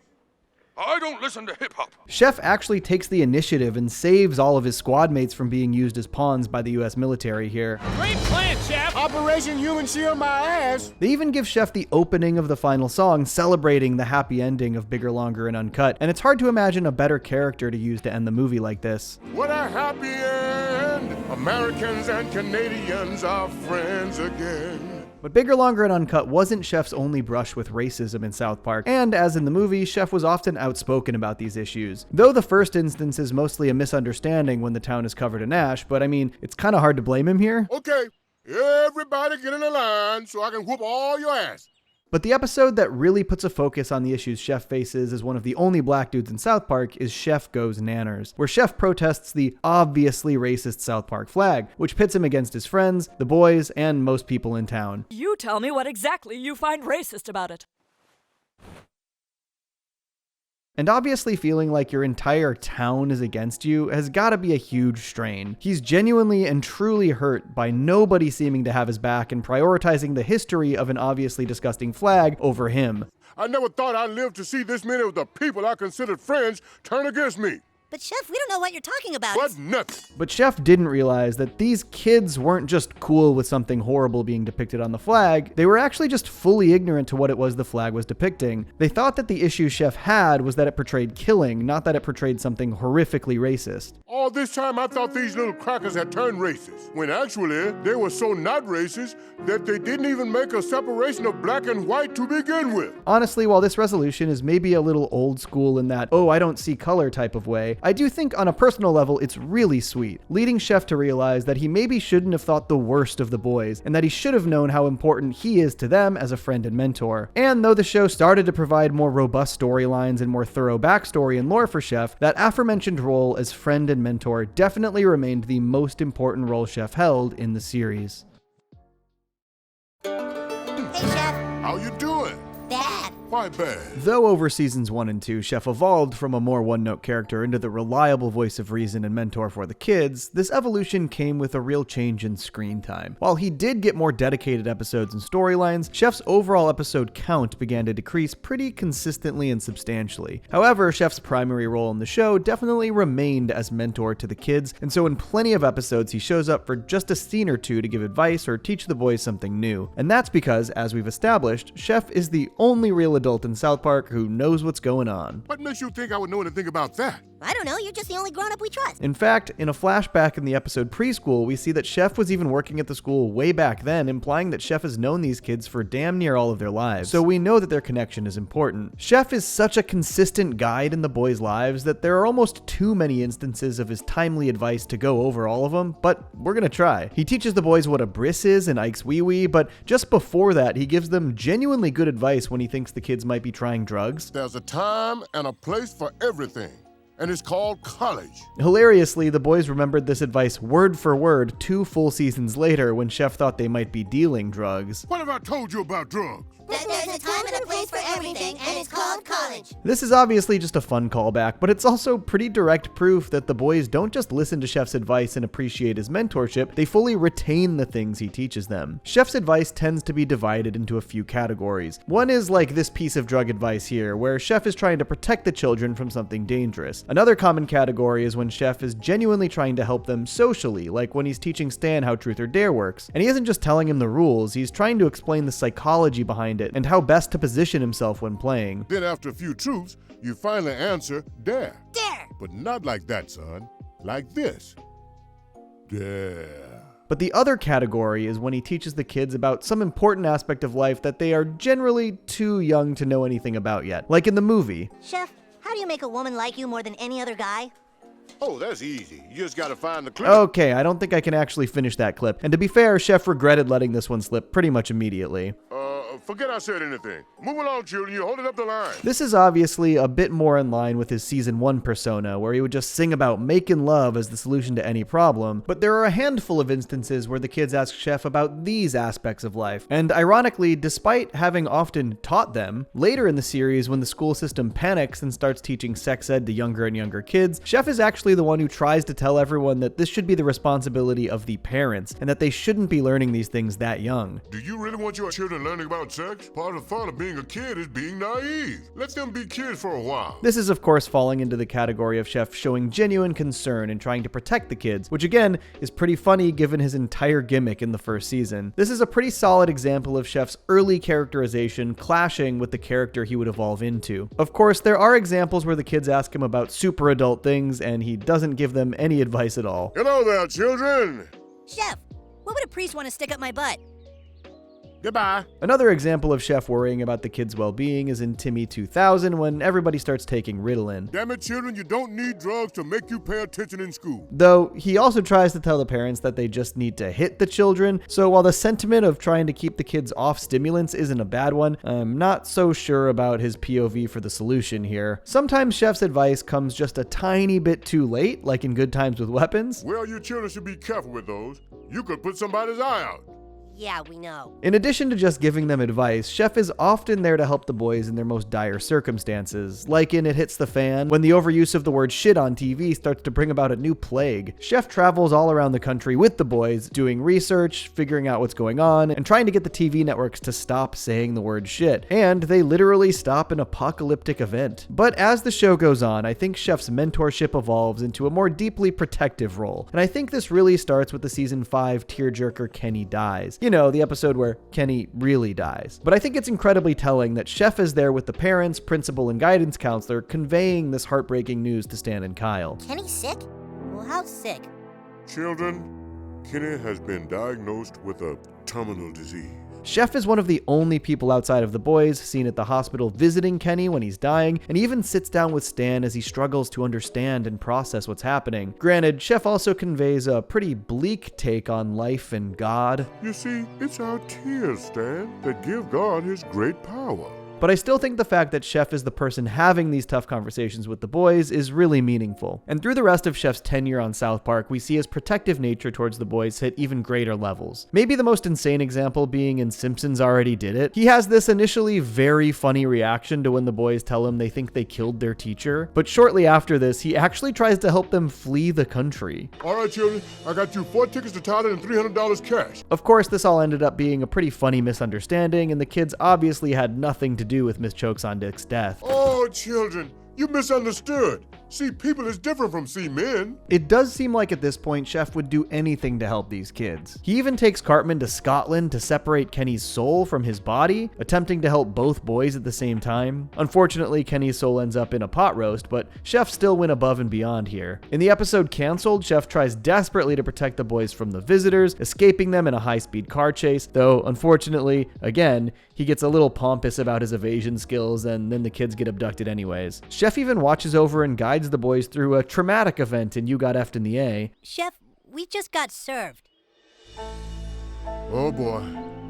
I don't listen to hip-hop. Chef actually takes the initiative and saves all of his squad mates from being used as pawns by the US military here. Great plan, Chef! Operation Human Shield my ass! They even give Chef the opening of the final song celebrating the happy ending of Bigger, Longer, and Uncut, and it's hard to imagine a better character to use to end the movie like this. What a happy end! Americans and Canadians are friends again. But Bigger, Longer, and Uncut wasn't Chef's only brush with racism in South Park, and as in the movie, Chef was often outspoken about these issues. Though the first instance is mostly a misunderstanding when the town is covered in ash, but I mean, it's kind of hard to blame him here. Okay, everybody get in a line so I can whoop all your ass. But the episode that really puts a focus on the issues Chef faces as one of the only black dudes in South Park is Chef Goes Nanners, where Chef protests the obviously racist South Park flag, which pits him against his friends, the boys, and most people in town. You tell me what exactly you find racist about it. And obviously feeling like your entire town is against you has got to be a huge strain. He's genuinely and truly hurt by nobody seeming to have his back and prioritizing the history of an obviously disgusting flag over him. I never thought I'd live to see this many of the people I considered friends turn against me. But Chef, we don't know what you're talking about. But nothing. But Chef didn't realize that these kids weren't just cool with something horrible being depicted on the flag, they were actually just fully ignorant to what it was the flag was depicting. They thought that the issue Chef had was that it portrayed killing, not that it portrayed something horrifically racist. All this time I thought these little crackers had turned racist, when actually they were so not racist that they didn't even make a separation of black and white to begin with. Honestly, while this resolution is maybe a little old school in that, oh, I don't see color type of way, I do think on a personal level it's really sweet, leading Chef to realize that he maybe shouldn't have thought the worst of the boys, and that he should have known how important he is to them as a friend and mentor. And though the show started to provide more robust storylines and more thorough backstory and lore for Chef, that aforementioned role as friend and mentor definitely remained the most important role Chef held in the series. Hey, Chef. How you doing? Bad. Why bad? Though over seasons 1 and 2, Chef evolved from a more one-note character into the reliable voice of reason and mentor for the kids, this evolution came with a real change in screen time. While he did get more dedicated episodes and storylines, Chef's overall episode count began to decrease pretty consistently and substantially. However, Chef's primary role in the show definitely remained as mentor to the kids, and so in plenty of episodes he shows up for just a scene or two to give advice or teach the boys something new. And that's because, as we've established, Chef is the only real adult in South Park who knows what's going on. What makes you think I would know anything about that? I don't know, you're just the only grown-up we trust. In fact, in a flashback in the episode Preschool, we see that Chef was even working at the school way back then, implying that Chef has known these kids for damn near all of their lives. So we know that their connection is important. Chef is such a consistent guide in the boys' lives that there are almost too many instances of his timely advice to go over all of them, but we're gonna try. He teaches the boys what a bris is and Ike's wee wee, but just before that, he gives them genuinely good advice when he thinks the kids might be trying drugs. There's a time and a place for everything, and it's called college. Hilariously, the boys remembered this advice word for word 2 full seasons later when Chef thought they might be dealing drugs. What have I told you about drugs? That there's a time and a place for everything, and it's called college. This is obviously just a fun callback, but it's also pretty direct proof that the boys don't just listen to Chef's advice and appreciate his mentorship, they fully retain the things he teaches them. Chef's advice tends to be divided into a few categories. One is like this piece of drug advice here, where Chef is trying to protect the children from something dangerous. Another common category is when Chef is genuinely trying to help them socially, like when he's teaching Stan how Truth or Dare works. And he isn't just telling him the rules, he's trying to explain the psychology behind it and how best to position himself when playing. Then after a few truths, you finally answer dare. Dare! But not like that, son. Like this. Dare. But the other category is when he teaches the kids about some important aspect of life that they are generally too young to know anything about yet. Like in the movie. Chef, How do you make a woman like you more than any other guy? Oh, that's easy. You just gotta find the clip. Okay, I don't think I can actually finish that clip. And to be fair, Chef regretted letting this one slip pretty much immediately. Forget I said anything. Move along, children. You're holding up the line. This is obviously a bit more in line with his season 1 persona, where he would just sing about making love as the solution to any problem, but there are a handful of instances where the kids ask Chef about these aspects of life. And ironically, despite having often taught them, later in the series when the school system panics and starts teaching sex ed to younger and younger kids, Chef is actually the one who tries to tell everyone that this should be the responsibility of the parents, and that they shouldn't be learning these things that young. Do you really want your children learning about sex? Part of the fun of being a kid is being naive. Let them be kids for a while. This is of course falling into the category of Chef showing genuine concern and trying to protect the kids, which again is pretty funny given his entire gimmick in the first season. This is a pretty solid example of Chef's early characterization clashing with the character he would evolve into. Of course, there are examples where the kids ask him about super adult things and he doesn't give them any advice at all. Hello there, children. Chef, what would a priest want to stick up my butt? Goodbye. Another example of Chef worrying about the kids' well-being is in Timmy 2000 when everybody starts taking Ritalin. Damn it, children, you don't need drugs to make you pay attention in school. Though he also tries to tell the parents that they just need to hit the children, so while the sentiment of trying to keep the kids off stimulants isn't a bad one, I'm not so sure about his POV for the solution here. Sometimes Chef's advice comes just a tiny bit too late, like in Good Times with Weapons. Well, you children should be careful with those. You could put somebody's eye out. Yeah, we know. In addition to just giving them advice, Chef is often there to help the boys in their most dire circumstances, like in It Hits the Fan, when the overuse of the word shit on TV starts to bring about a new plague. Chef travels all around the country with the boys, doing research, figuring out what's going on, and trying to get the TV networks to stop saying the word shit. And they literally stop an apocalyptic event. But as the show goes on, I think Chef's mentorship evolves into a more deeply protective role. And I think this really starts with the season 5 tearjerker Kenny Dies. You know, the episode where Kenny really dies. But I think it's incredibly telling that Chef is there with the parents, principal, and guidance counselor conveying this heartbreaking news to Stan and Kyle. Kenny's sick? Well, how sick? Children, Kenny has been diagnosed with a terminal disease. Chef is one of the only people outside of the boys seen at the hospital visiting Kenny when he's dying, and even sits down with Stan as he struggles to understand and process what's happening. Granted, Chef also conveys a pretty bleak take on life and God. You see, it's our tears, Stan, that give God his great power. But I still think the fact that Chef is the person having these tough conversations with the boys is really meaningful. And through the rest of Chef's tenure on South Park, we see his protective nature towards the boys hit even greater levels. Maybe the most insane example being in Simpsons Already Did It. He has this initially very funny reaction to when the boys tell him they think they killed their teacher. But shortly after this, he actually tries to help them flee the country. All right, children, I got you 4 tickets to Thailand and $300 cash. Of course, this all ended up being a pretty funny misunderstanding, and the kids obviously had nothing to do with Miss Chokes-on-Dick's death. Oh, children, you misunderstood. See people is different from see men. It does seem like at this point, Chef would do anything to help these kids. He even takes Cartman to Scotland to separate Kenny's soul from his body, attempting to help both boys at the same time. Unfortunately, Kenny's soul ends up in a pot roast, but Chef still went above and beyond here. In the episode Cancelled, Chef tries desperately to protect the boys from the visitors, escaping them in a high-speed car chase, though unfortunately, again, he gets a little pompous about his evasion skills, and then the kids get abducted anyways. Chef even watches over and guides the boys through a traumatic event in You Got F'd in the A. Chef, we just got served. Oh boy.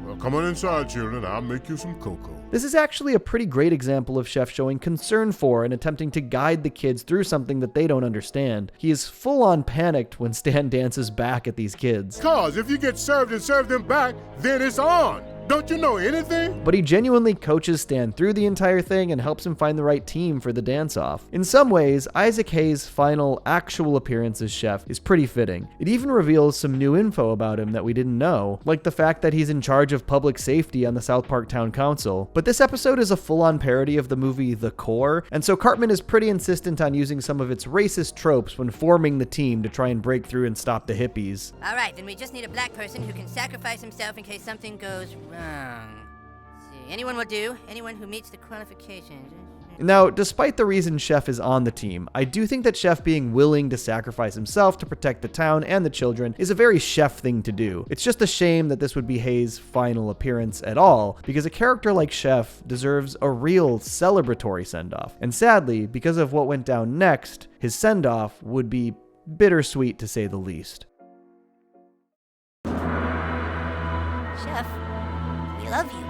Well, come on inside, children. I'll make you some cocoa. This is actually a pretty great example of Chef showing concern for and attempting to guide the kids through something that they don't understand. He is full-on panicked when Stan dances back at these kids. Cause if you get served and serve them back, then it's on. Don't you know anything? But he genuinely coaches Stan through the entire thing and helps him find the right team for the dance-off. In some ways, Isaac Hayes' final actual appearance as Chef is pretty fitting. It even reveals some new info about him that we didn't know, like the fact that he's in charge of public safety on the South Park Town Council. But this episode is a full-on parody of the movie The Core, and so Cartman is pretty insistent on using some of its racist tropes when forming the team to try and break through and stop the hippies. All right, then we just need a black person who can sacrifice himself in case something goes wrong. Let's see, anyone will do. Anyone who meets the qualifications. Now, despite the reason Chef is on the team, I do think that Chef being willing to sacrifice himself to protect the town and the children is a very Chef thing to do. It's just a shame that this would be Hayes' final appearance at all, because a character like Chef deserves a real celebratory send-off. And sadly, because of what went down next, his send-off would be bittersweet to say the least. Chef, we love you.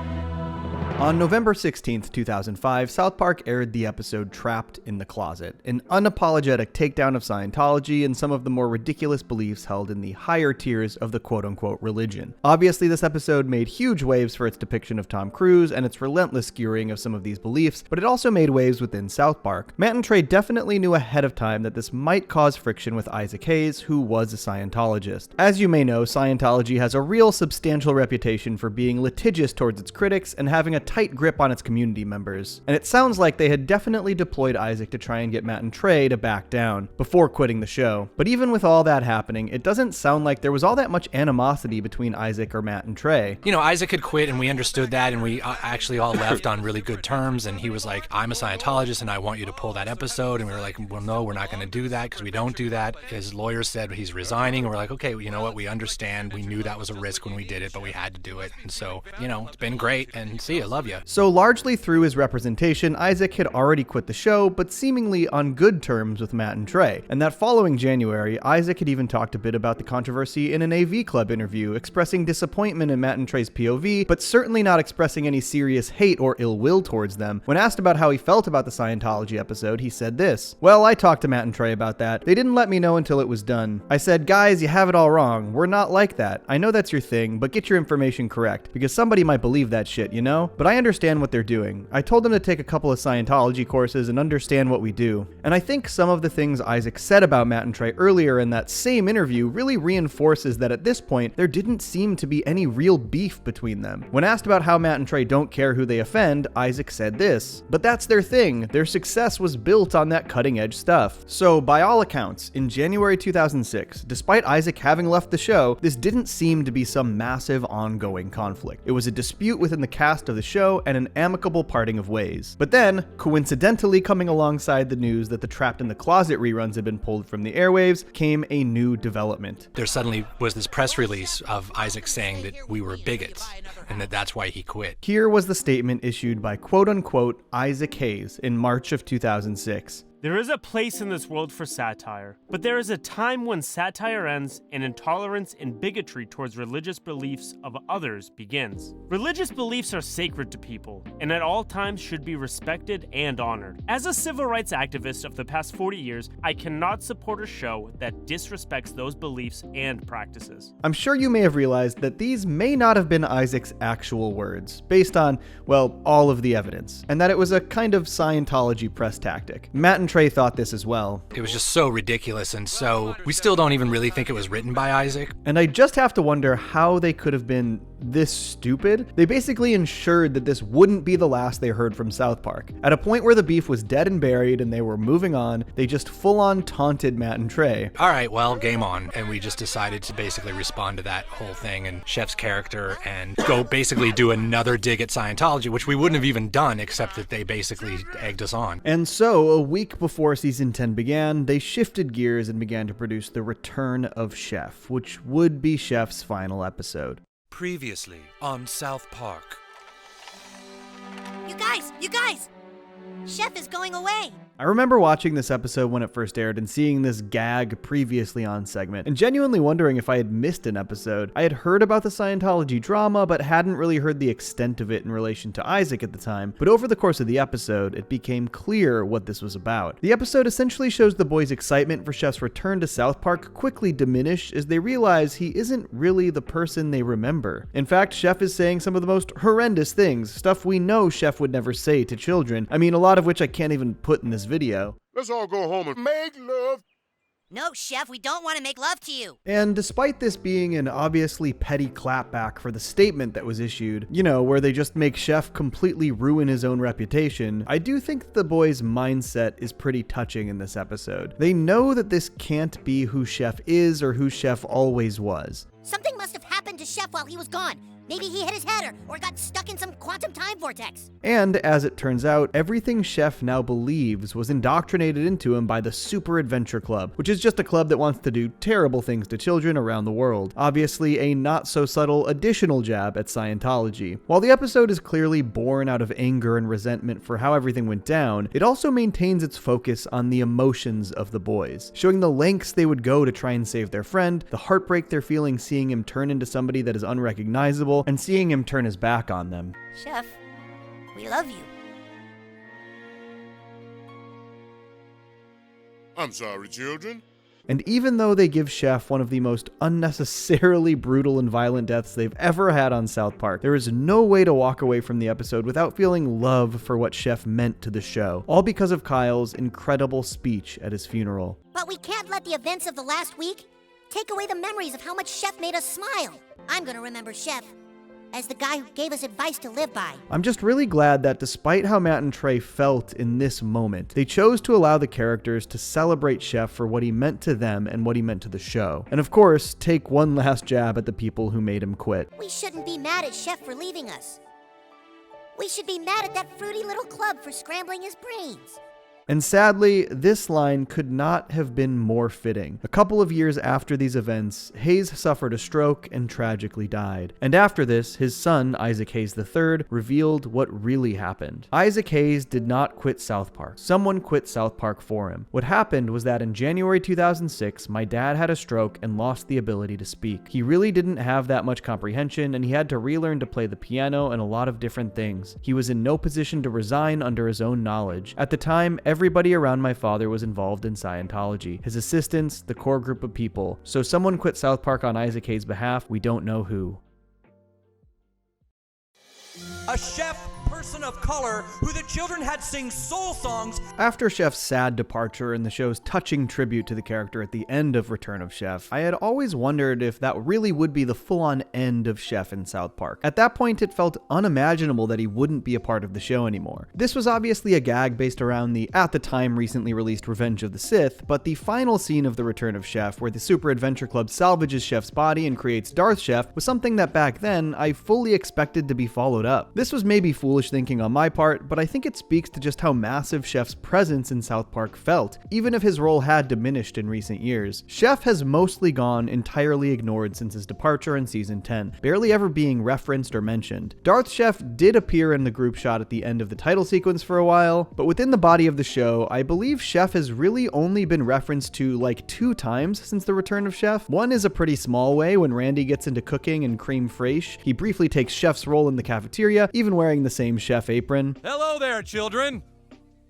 On November 16th, 2005, South Park aired the episode Trapped in the Closet, an unapologetic takedown of Scientology and some of the more ridiculous beliefs held in the higher tiers of the quote-unquote religion. Obviously, this episode made huge waves for its depiction of Tom Cruise and its relentless skewering of some of these beliefs, but it also made waves within South Park. Matt and Trey definitely knew ahead of time that this might cause friction with Isaac Hayes, who was a Scientologist. As you may know, Scientology has a real substantial reputation for being litigious towards its critics and having a tight grip on its community members, and it sounds like they had definitely deployed Isaac to try and get Matt and Trey to back down before quitting the show. But even with all that happening, it doesn't sound like there was all that much animosity between Isaac or Matt and Trey. You know, Isaac had quit and we understood that, and we actually all left on really good terms, and he was like, I'm a Scientologist and I want you to pull that episode, and we were like, well, no, we're not going to do that because we don't do that. His lawyer said he's resigning, and we're like, okay, you know what, we understand. We knew that was a risk when we did it, but we had to do it. And so, you know, it's been great, and see you, love you. So largely through his representation, Isaac had already quit the show, but seemingly on good terms with Matt and Trey. And that following January, Isaac had even talked a bit about the controversy in an AV Club interview, expressing disappointment in Matt and Trey's POV, but certainly not expressing any serious hate or ill will towards them. When asked about how he felt about the Scientology episode, he said this: "Well, I talked to Matt and Trey about that. They didn't let me know until it was done. I said, guys, you have it all wrong. We're not like that. I know that's your thing, but get your information correct, because somebody might believe that shit, you know? But I understand what they're doing. I told them to take a couple of Scientology courses and understand what we do." And I think some of the things Isaac said about Matt and Trey earlier in that same interview really reinforces that at this point, there didn't seem to be any real beef between them. When asked about how Matt and Trey don't care who they offend, Isaac said this: "But that's their thing. Their success was built on that cutting edge stuff." So by all accounts, in January 2006, despite Isaac having left the show, this didn't seem to be some massive ongoing conflict. It was a dispute within the cast of the show and an amicable parting of ways. But then, coincidentally coming alongside the news that the Trapped in the Closet reruns had been pulled from the airwaves, came a new development. There suddenly was this press release of Isaac saying that we were bigots and that that's why he quit. Here was the statement issued by quote-unquote Isaac Hayes in March of 2006. "There is a place in this world for satire, but there is a time when satire ends and intolerance and bigotry towards religious beliefs of others begins. Religious beliefs are sacred to people, and at all times should be respected and honored. As a civil rights activist of the past 40 years, I cannot support a show that disrespects those beliefs and practices." I'm sure you may have realized that these may not have been Isaac's actual words, based on, well, all of the evidence, and that it was a kind of Scientology press tactic. Matt and Trey thought this as well. It was just so ridiculous, and so we still don't even really think it was written by Isaac. And I just have to wonder how they could have been this stupid. They basically ensured that this wouldn't be the last they heard from South Park. At a point where the beef was dead and buried and they were moving on, they just full-on taunted Matt and Trey. All right, well, game on. And we just decided to basically respond to that whole thing and Chef's character and go basically do another dig at Scientology, which we wouldn't have even done except that they basically egged us on. And so, a week before season 10 began, they shifted gears and began to produce The Return of Chef, which would be Chef's final episode. Previously on South Park. You guys! Chef is going away! I remember watching this episode when it first aired and seeing this gag previously on segment, and genuinely wondering if I had missed an episode. I had heard about the Scientology drama, but hadn't really heard the extent of it in relation to Isaac at the time, but over the course of the episode, it became clear what this was about. The episode essentially shows the boys' excitement for Chef's return to South Park quickly diminish as they realize he isn't really the person they remember. In fact, Chef is saying some of the most horrendous things, stuff we know Chef would never say to children. I mean, a lot of which I can't even put in this video. Let's all go home and make love. No, Chef, we don't want to make love to you. And despite this being an obviously petty clapback for the statement that was issued, you know, where they just make Chef completely ruin his own reputation, I do think the boys' mindset is pretty touching in this episode. They know that this can't be who Chef is or who Chef always was. Something must have happened to Chef while he was gone. Maybe he hit his head or got stuck in some quantum time vortex. And as it turns out, everything Chef now believes was indoctrinated into him by the Super Adventure Club, which is just a club that wants to do terrible things to children around the world. Obviously, a not so subtle additional jab at Scientology. While the episode is clearly born out of anger and resentment for how everything went down, it also maintains its focus on the emotions of the boys, showing the lengths they would go to try and save their friend, the heartbreak they're feeling seeing him turn into somebody that is unrecognizable, and seeing him turn his back on them. Chef, we love you. I'm sorry, children. And even though they give Chef one of the most unnecessarily brutal and violent deaths they've ever had on South Park, there is no way to walk away from the episode without feeling love for what Chef meant to the show, all because of Kyle's incredible speech at his funeral. But we can't let the events of the last week take away the memories of how much Chef made us smile. I'm gonna remember Chef as the guy who gave us advice to live by. I'm just really glad that despite how Matt and Trey felt in this moment, they chose to allow the characters to celebrate Chef for what he meant to them and what he meant to the show. And of course, take one last jab at the people who made him quit. We shouldn't be mad at Chef for leaving us. We should be mad at that fruity little club for scrambling his brains. And sadly, this line could not have been more fitting. A couple of years after these events, Hayes suffered a stroke and tragically died. And after this, his son, Isaac Hayes III, revealed what really happened. Isaac Hayes did not quit South Park. Someone quit South Park for him. What happened was that in January 2006, my dad had a stroke and lost the ability to speak. He really didn't have that much comprehension, and he had to relearn to play the piano and a lot of different things. He was in no position to resign under his own knowledge. At the time, everybody around my father was involved in Scientology. His assistants, the core group of people. So someone quit South Park on Isaac Hayes' behalf. We don't know who. A chef person of color who the children had sing soul songs. After Chef's sad departure and the show's touching tribute to the character at the end of Return of Chef, I had always wondered if that really would be the full-on end of Chef in South Park. At that point, it felt unimaginable that he wouldn't be a part of the show anymore. This was obviously a gag based around the, at the time, recently released Revenge of the Sith, but the final scene of the Return of Chef, where the Super Adventure Club salvages Chef's body and creates Darth Chef, was something that back then I fully expected to be followed up. This was maybe foolish thinking on my part, but I think it speaks to just how massive Chef's presence in South Park felt, even if his role had diminished in recent years. Chef has mostly gone entirely ignored since his departure in season 10, barely ever being referenced or mentioned. Darth Chef did appear in the group shot at the end of the title sequence for a while, but within the body of the show, I believe Chef has really only been referenced to like 2 times since the Return of Chef. One is a pretty small way when Randy gets into cooking and creme fraiche. He briefly takes Chef's role in the cafeteria, even wearing the same chef apron. Hello there, children.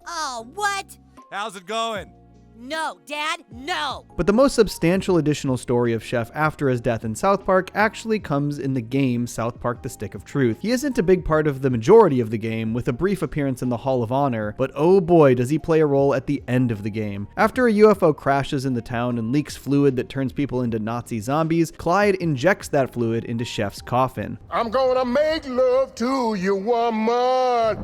Oh, what? How's it going? No, Dad, no! But the most substantial additional story of Chef after his death in South Park actually comes in the game South Park: The Stick of Truth. He isn't a big part of the majority of the game, with a brief appearance in the Hall of Honor, but oh boy does he play a role at the end of the game. After a UFO crashes in the town and leaks fluid that turns people into Nazi zombies, Clyde injects that fluid into Chef's coffin. I'm gonna make love to you, woman.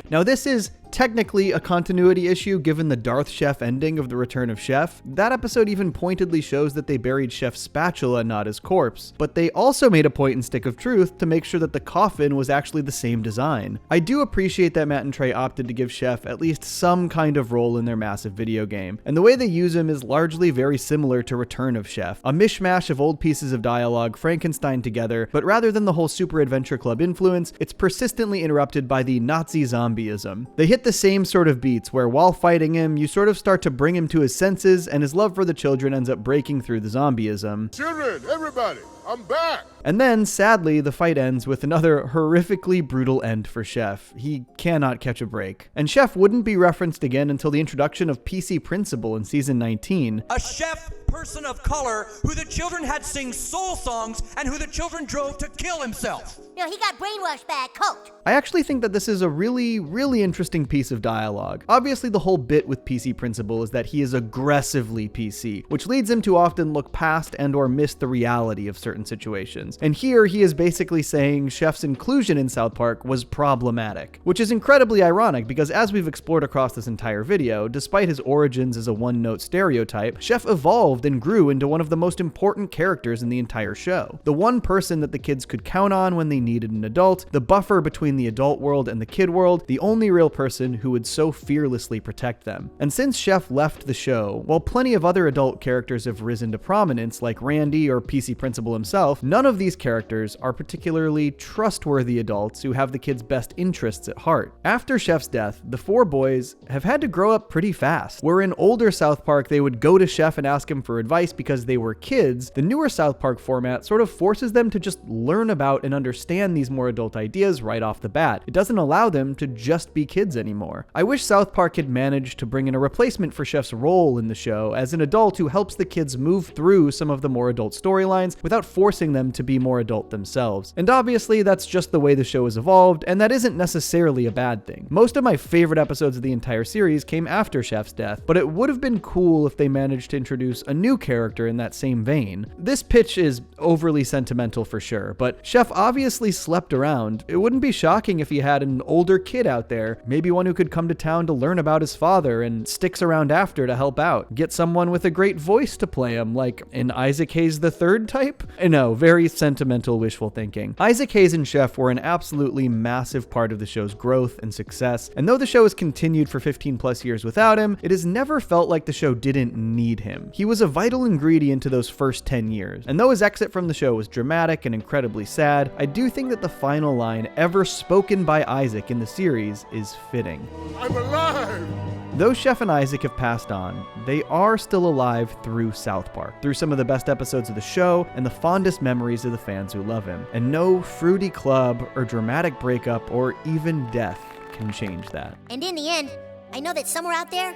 Now this is technically a continuity issue given the Darth Chef ending of The Return of Chef. That episode even pointedly shows that they buried Chef's spatula, not his corpse. But they also made a point in Stick of Truth to make sure that the coffin was actually the same design. I do appreciate that Matt and Trey opted to give Chef at least some kind of role in their massive video game, and the way they use him is largely very similar to Return of Chef, a mishmash of old pieces of dialogue Frankenstein together, but rather than the whole Super Adventure Club influence, it's persistently interrupted by the Nazi zombieism. They hit the same sort of beats where while fighting him, you sort of start to bring him to his senses, and his love for the children ends up breaking through the zombieism. Children, everybody, I'm back. And then, sadly, the fight ends with another horrifically brutal end for Chef. He cannot catch a break. And Chef wouldn't be referenced again until the introduction of PC Principal in season 19. A chef person of color who the children had sing soul songs and who the children drove to kill himself. No, he got brainwashed by a coach. I actually think that this is a really, really interesting piece of dialogue. Obviously, the whole bit with PC Principal is that he is aggressively PC, which leads him to often look past and or miss the reality of certain situations. cartoons. And here he is basically saying Chef's inclusion in South Park was problematic, which is incredibly ironic because as we've explored across this entire video, despite his origins as a one-note stereotype, Chef evolved and grew into one of the most important characters in the entire show. The one person that the kids could count on when they needed an adult, the buffer between the adult world and the kid world, the only real person who would so fearlessly protect them. And since Chef left the show, while plenty of other adult characters have risen to prominence like Randy or PC Principal himself, none of these characters are particularly trustworthy adults who have the kids' best interests at heart. After Chef's death, the four boys have had to grow up pretty fast. Where in older South Park they would go to Chef and ask him for advice because they were kids, the newer South Park format sort of forces them to just learn about and understand these more adult ideas right off the bat. It doesn't allow them to just be kids anymore. I wish South Park had managed to bring in a replacement for Chef's role in the show as an adult who helps the kids move through some of the more adult storylines without forcing them to be more adult themselves. And obviously that's just the way the show has evolved, and that isn't necessarily a bad thing. Most of my favorite episodes of the entire series came after Chef's death, but it would have been cool if they managed to introduce a new character in that same vein. This pitch is overly sentimental for sure, but Chef obviously slept around. It wouldn't be shocking if he had an older kid out there, maybe one who could come to town to learn about his father and sticks around after to help out. Get someone with a great voice to play him, like an Isaac Hayes III type? No, very sentimental wishful thinking. Isaac Hayes and Chef were an absolutely massive part of the show's growth and success, and though the show has continued for 15 plus years without him, it has never felt like the show didn't need him. He was a vital ingredient to those first 10 years, and though his exit from the show was dramatic and incredibly sad, I do think that the final line ever spoken by Isaac in the series is fitting. I'm alive! Though Chef and Isaac have passed on, they are still alive through South Park, through some of the best episodes of the show and the fondest memories of the fans who love him. And no fruity club or dramatic breakup or even death can change that. And in the end, I know that somewhere out there,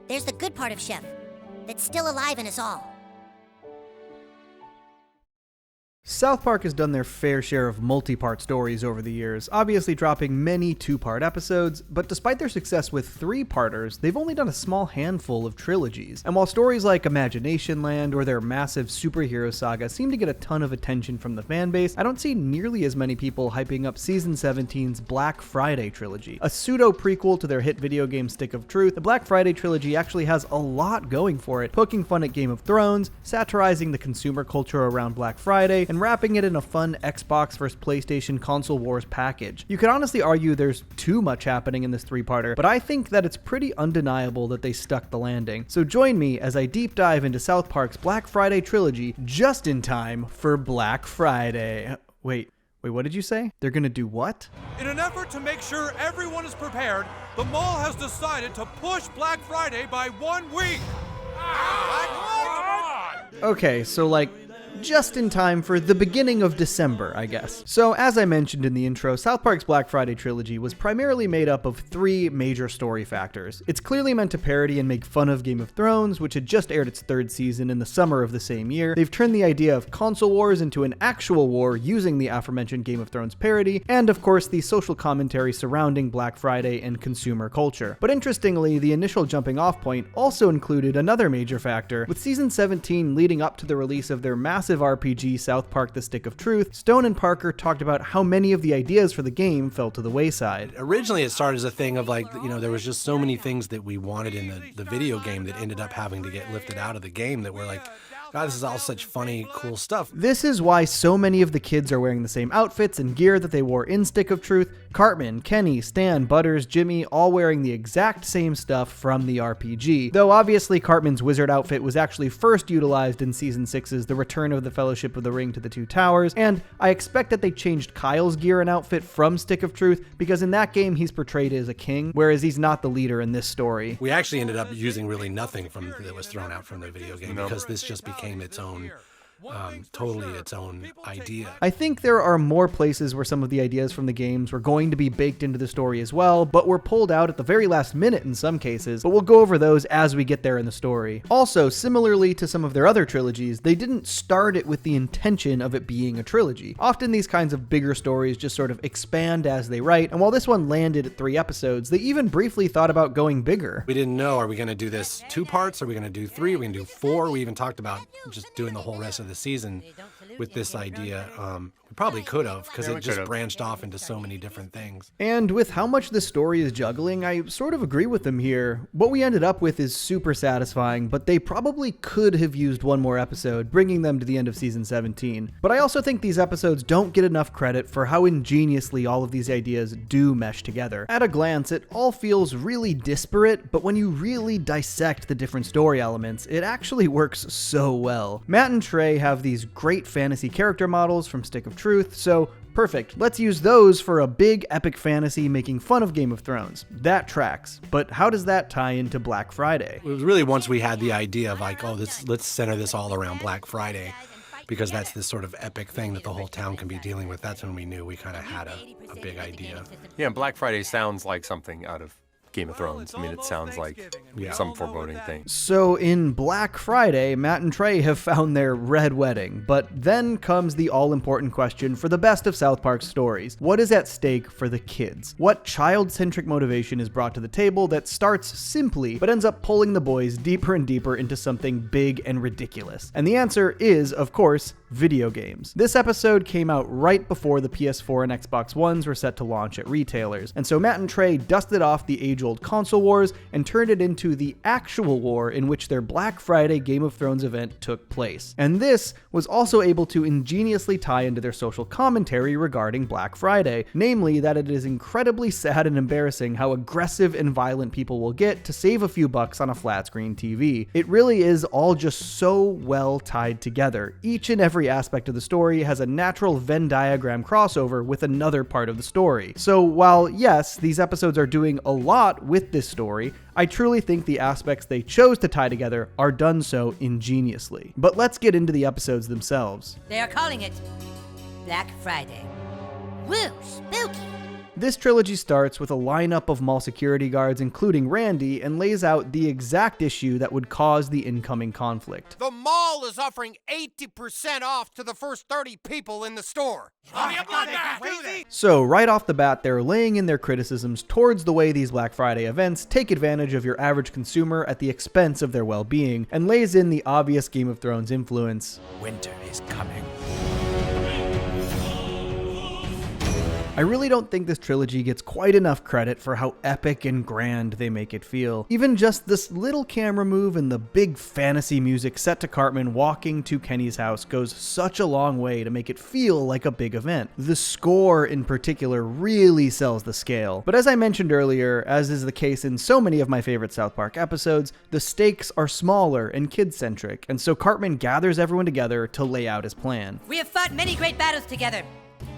there's the good part of Chef that's still alive in us all. South Park has done their fair share of multi-part stories over the years, obviously dropping many two-part episodes, but despite their success with three-parters, they've only done a small handful of trilogies. And while stories like Imagination Land or their massive superhero saga seem to get a ton of attention from the fanbase, I don't see nearly as many people hyping up Season 17's Black Friday Trilogy. A pseudo-prequel to their hit video game Stick of Truth, the Black Friday Trilogy actually has a lot going for it, poking fun at Game of Thrones, satirizing the consumer culture around Black Friday, and wrapping it in a fun Xbox vs PlayStation console wars package. You could honestly argue there's too much happening in this three-parter, but I think that it's pretty undeniable that they stuck the landing. So join me as I deep dive into South Park's Black Friday Trilogy just in time for Black Friday. Wait, what did you say? They're gonna do what? In an effort to make sure everyone is prepared, the mall has decided to push Black Friday by 1 week. Okay, so like, just in time for the beginning of December, I guess. So as I mentioned in the intro, South Park's Black Friday Trilogy was primarily made up of three major story factors. It's clearly meant to parody and make fun of Game of Thrones, which had just aired its third season in the summer of the same year. They've turned the idea of console wars into an actual war using the aforementioned Game of Thrones parody, and of course the social commentary surrounding Black Friday and consumer culture. But interestingly, the initial jumping off point also included another major factor. With Season 17 leading up to the release of their massive RPG South Park The Stick of Truth, Stone and Parker talked about how many of the ideas for the game fell to the wayside. Originally it started as a thing of like, there was just so many things that we wanted in the video game that ended up having to get lifted out of the game that were like, God, this is all such funny, cool stuff. This is why so many of the kids are wearing the same outfits and gear that they wore in Stick of Truth. Cartman, Kenny, Stan, Butters, Jimmy, all wearing the exact same stuff from the RPG. Though obviously Cartman's wizard outfit was actually first utilized in Season 6's The Return of the Fellowship of the Ring to the Two Towers, and I expect that they changed Kyle's gear and outfit from Stick of Truth because in that game he's portrayed as a king, whereas he's not the leader in this story. We actually ended up using really nothing from that was thrown out from the video game because this just became its own totally its own idea. I think there are more places where some of the ideas from the games were going to be baked into the story as well, but were pulled out at the very last minute in some cases, but we'll go over those as we get there in the story. Also, similarly to some of their other trilogies, they didn't start it with the intention of it being a trilogy. Often these kinds of bigger stories just sort of expand as they write, and while this one landed at 3 episodes, they even briefly thought about going bigger. We didn't know, are we going to do this 2 parts? Are we going to do 3? Are we going to do 4? We even talked about just doing the whole rest of the season with this idea. We probably could have, because it just branched off into so many different things. And with how much the story is juggling, I sort of agree with them here. What we ended up with is super satisfying, but they probably could have used one more episode, bringing them to the end of season 17. But I also think these episodes don't get enough credit for how ingeniously all of these ideas do mesh together. At a glance, it all feels really disparate, but when you really dissect the different story elements, it actually works so well. Matt and Trey have these great fantasy character models from Stick of Truth, so perfect. Let's use those for a big epic fantasy making fun of Game of Thrones. That tracks. But how does that tie into Black Friday? It was really once we had the idea of like, oh, let's center this all around Black Friday, because that's this sort of epic thing that the whole town can be dealing with. That's when we knew we kind of had a big idea. Yeah, Black Friday sounds like something out of Game of Thrones. I mean, it sounds like some foreboding thing. So in Black Friday, Matt and Trey have found their red wedding, but then comes the all-important question for the best of South Park's stories. What is at stake for the kids? What child-centric motivation is brought to the table that starts simply, but ends up pulling the boys deeper and deeper into something big and ridiculous? And the answer is, of course, video games. This episode came out right before the PS4 and Xbox Ones were set to launch at retailers, and so Matt and Trey dusted off the age-old console wars and turned it into the actual war in which their Black Friday Game of Thrones event took place. And this was also able to ingeniously tie into their social commentary regarding Black Friday, namely that it is incredibly sad and embarrassing how aggressive and violent people will get to save a few bucks on a flat screen TV. It really is all just so well tied together. Each and every aspect of the story has a natural Venn diagram crossover with another part of the story. So while yes, these episodes are doing a lot with this story, I truly think the aspects they chose to tie together are done so ingeniously. But let's get into the episodes themselves. They are calling it Black Friday. Woo, spooky. This trilogy starts with a lineup of mall security guards, including Randy, and lays out the exact issue that would cause the incoming conflict. The mall is offering 80% off to the first 30 people in the store. So right off the bat, they're laying in their criticisms towards the way these Black Friday events take advantage of your average consumer at the expense of their well-being, and lays in the obvious Game of Thrones influence. Winter is coming. I really don't think this trilogy gets quite enough credit for how epic and grand they make it feel. Even just this little camera move and the big fantasy music set to Cartman walking to Kenny's house goes such a long way to make it feel like a big event. The score in particular really sells the scale. But as I mentioned earlier, as is the case in so many of my favorite South Park episodes, the stakes are smaller and kid-centric, and so Cartman gathers everyone together to lay out his plan. We have fought many great battles together.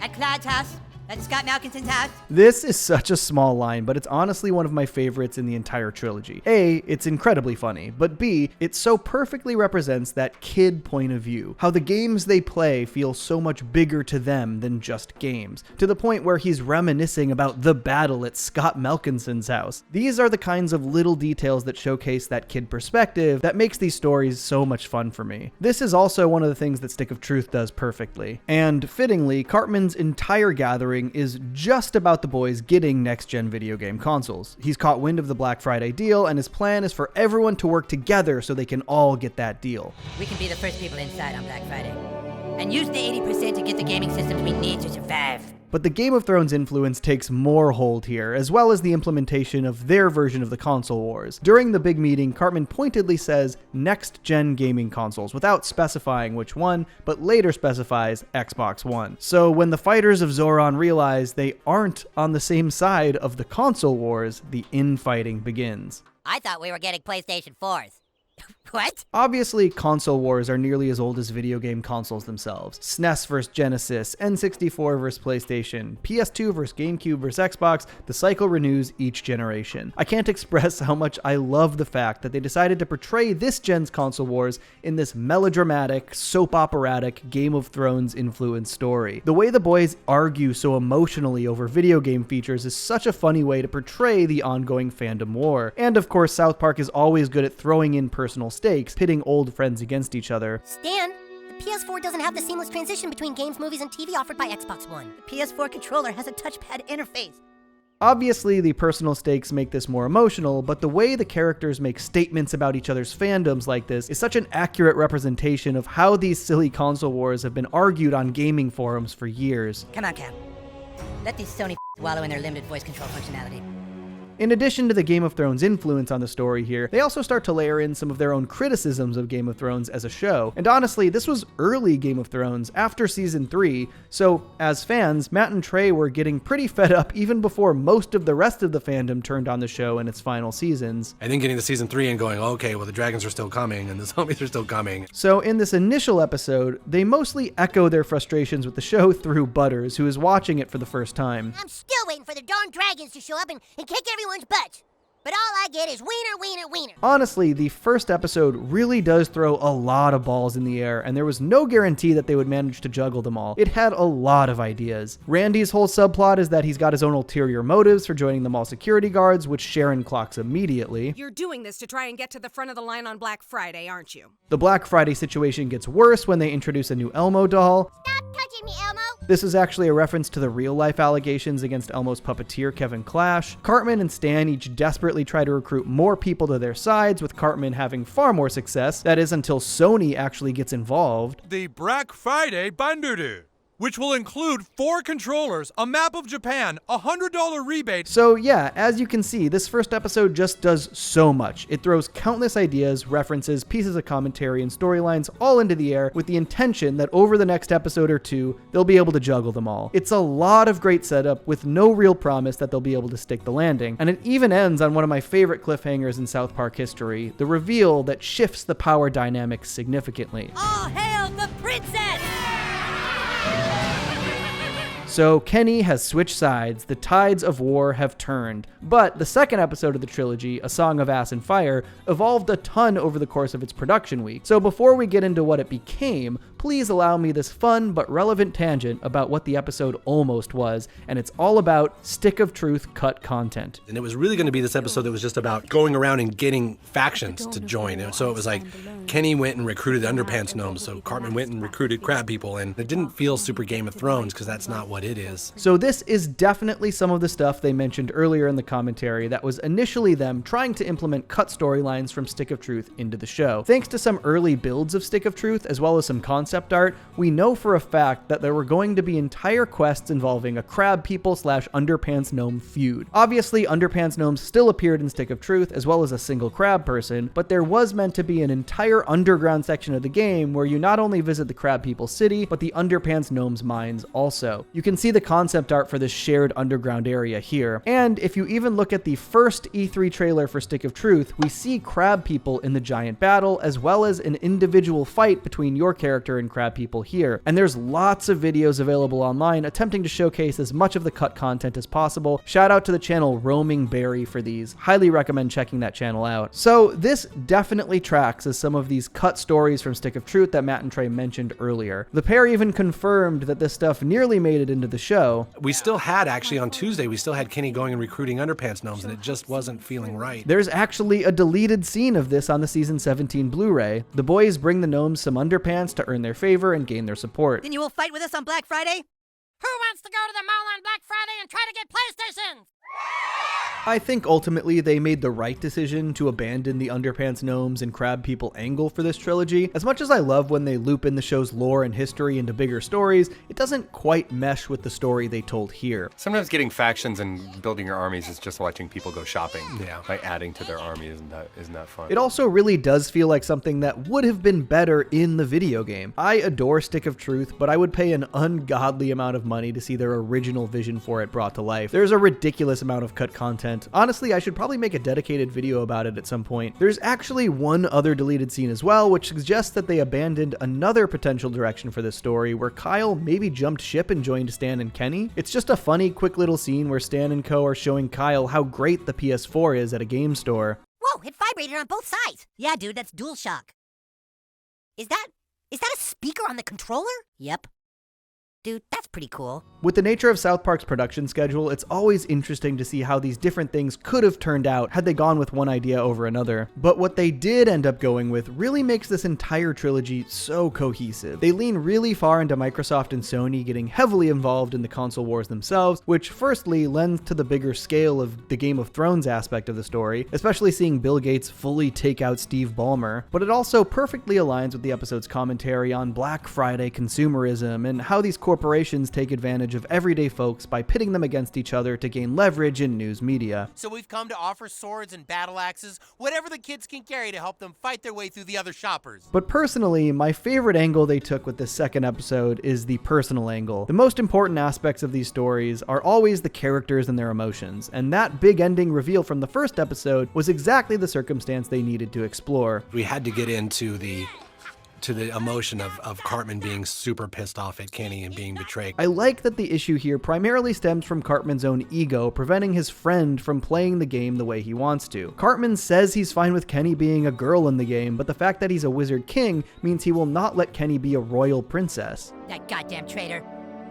At Clyde's house, at Scott Malkinson's house. This is such a small line, but it's honestly one of my favorites in the entire trilogy. A, it's incredibly funny, but B, it so perfectly represents that kid point of view. How the games they play feel so much bigger to them than just games, to the point where he's reminiscing about the battle at Scott Malkinson's house. These are the kinds of little details that showcase that kid perspective that makes these stories so much fun for me. This is also one of the things that Stick of Truth does perfectly. And fittingly, Cartman's entire gathering is just about the boys getting next-gen video game consoles. He's caught wind of the Black Friday deal, and his plan is for everyone to work together so they can all get that deal. We can be the first people inside on Black Friday, and use the 80% to get the gaming systems we need to survive. But the Game of Thrones influence takes more hold here, as well as the implementation of their version of the console wars. During the big meeting, Cartman pointedly says next-gen gaming consoles, without specifying which one, but later specifies Xbox One. So when the fighters of Zoran realize they aren't on the same side of the console wars, the infighting begins. I thought we were getting PlayStation 4s. What? Obviously, console wars are nearly as old as video game consoles themselves. SNES vs. Genesis, N64 vs. PlayStation, PS2 vs. GameCube vs. Xbox, the cycle renews each generation. I can't express how much I love the fact that they decided to portray this gen's console wars in this melodramatic, soap operatic, Game of Thrones influenced story. The way the boys argue so emotionally over video game features is such a funny way to portray the ongoing fandom war. And of course, South Park is always good at throwing in personal stakes, pitting old friends against each other. Stan, the PS4 doesn't have the seamless transition between games, movies, and TV offered by Xbox One. The PS4 controller has a touchpad interface. Obviously, the personal stakes make this more emotional, but the way the characters make statements about each other's fandoms like this is such an accurate representation of how these silly console wars have been argued on gaming forums for years. Come on, Cap. Let these Sony wallow in their limited voice control functionality. In addition to the Game of Thrones influence on the story here, they also start to layer in some of their own criticisms of Game of Thrones as a show. And honestly, this was early Game of Thrones, after season 3, so as fans, Matt and Trey were getting pretty fed up even before most of the rest of the fandom turned on the show in its final seasons. And then getting to season 3 and going, okay, well the dragons are still coming and the zombies are still coming. So in this initial episode, they mostly echo their frustrations with the show through Butters, who is watching it for the first time. I'm still waiting for the darn dragons to show up and kick everyone's butts. But all I get is wiener, wiener, wiener. Honestly, the first episode really does throw a lot of balls in the air, and there was no guarantee that they would manage to juggle them all. It had a lot of ideas. Randy's whole subplot is that he's got his own ulterior motives for joining the mall security guards, which Sharon clocks immediately. You're doing this to try and get to the front of the line on Black Friday, aren't you? The Black Friday situation gets worse when they introduce a new Elmo doll. Stop touching me, Elmo. This is actually a reference to the real-life allegations against Elmo's puppeteer, Kevin Clash. Cartman and Stan each desperately try to recruit more people to their sides, with Cartman having far more success. That is until Sony actually gets involved. The Black Friday Banduru, which will include 4 controllers, a map of Japan, a $100 rebate. So yeah, as you can see, this first episode just does so much. It throws countless ideas, references, pieces of commentary, and storylines all into the air with the intention that over the next episode or two, they'll be able to juggle them all. It's a lot of great setup with no real promise that they'll be able to stick the landing. And it even ends on one of my favorite cliffhangers in South Park history, the reveal that shifts the power dynamics significantly. All hail the princess! So Kenny has switched sides, the tides of war have turned. But the second episode of the trilogy, A Song of Ass and Fire, evolved a ton over the course of its production week. So before we get into what it became, please allow me this fun but relevant tangent about what the episode almost was, and it's all about Stick of Truth cut content. And it was really going to be this episode that was just about going around and getting factions to join. And so it was like Kenny went and recruited the Underpants Gnomes, so Cartman went and recruited Crab People, and it didn't feel super Game of Thrones because that's not what it is. So this is definitely some of the stuff they mentioned earlier in the commentary that was initially them trying to implement cut storylines from Stick of Truth into the show. Thanks to some early builds of Stick of Truth, as well as some concept art, we know for a fact that there were going to be entire quests involving a Crab People / Underpants Gnome feud. Obviously, Underpants Gnomes still appeared in Stick of Truth, as well as a single crab person, but there was meant to be an entire underground section of the game where you not only visit the Crab People city, but the Underpants Gnomes mines also. You can see the concept art for this shared underground area here. And if you even look at the first E3 trailer for Stick of Truth, we see Crab People in the giant battle, as well as an individual fight between your character and Crab People here. And there's lots of videos available online attempting to showcase as much of the cut content as possible. Shout out to the channel Roaming Berry for these. Highly recommend checking that channel out. So this definitely tracks as some of these cut stories from Stick of Truth that Matt and Trey mentioned earlier. The pair even confirmed that this stuff nearly made it into the show. We still had, actually on Tuesday, we still had Kenny going and recruiting Underpants Gnomes, and it just wasn't feeling right. There's actually a deleted scene of this on the Season 17 Blu-ray. The boys bring the gnomes some underpants to earn their favor and gain their support. Then you will fight with us on Black Friday? Who wants to go to the mall on Black Friday and try to get PlayStations? I think ultimately they made the right decision to abandon the Underpants Gnomes and Crab People angle for this trilogy. As much as I love when they loop in the show's lore and history into bigger stories, it doesn't quite mesh with the story they told here. Sometimes getting factions and building your armies is just watching people go shopping. Yeah. By adding to their army, isn't that fun? It also really does feel like something that would have been better in the video game. I adore Stick of Truth, but I would pay an ungodly amount of money to see their original vision for it brought to life. There's a ridiculous amount of cut content. Honestly, I should probably make a dedicated video about it at some point. There's actually one other deleted scene as well, which suggests that they abandoned another potential direction for this story, where Kyle maybe jumped ship and joined Stan and Kenny. It's just a funny, quick little scene where Stan and co are showing Kyle how great the PS4 is at a game store. Whoa, it vibrated on both sides. Yeah, dude, that's DualShock. Is that a speaker on the controller? Yep. dude, that's pretty cool. With the nature of South Park's production schedule, it's always interesting to see how these different things could have turned out had they gone with one idea over another. But what they did end up going with really makes this entire trilogy so cohesive. They lean really far into Microsoft and Sony getting heavily involved in the console wars themselves, which firstly lends to the bigger scale of the Game of Thrones aspect of the story, especially seeing Bill Gates fully take out Steve Ballmer. But it also perfectly aligns with the episode's commentary on Black Friday consumerism and how these corporations take advantage of everyday folks by pitting them against each other to gain leverage in news media. So we've come to offer swords and battle axes, whatever the kids can carry to help them fight their way through the other shoppers. But personally, my favorite angle they took with this second episode is the personal angle. The most important aspects of these stories are always the characters and their emotions, and that big ending reveal from the first episode was exactly the circumstance they needed to explore. We had to get into the emotion of Cartman being super pissed off at Kenny and being betrayed. I like that the issue here primarily stems from Cartman's own ego, preventing his friend from playing the game the way he wants to. Cartman says he's fine with Kenny being a girl in the game, but the fact that he's a wizard king means he will not let Kenny be a royal princess. That goddamn traitor.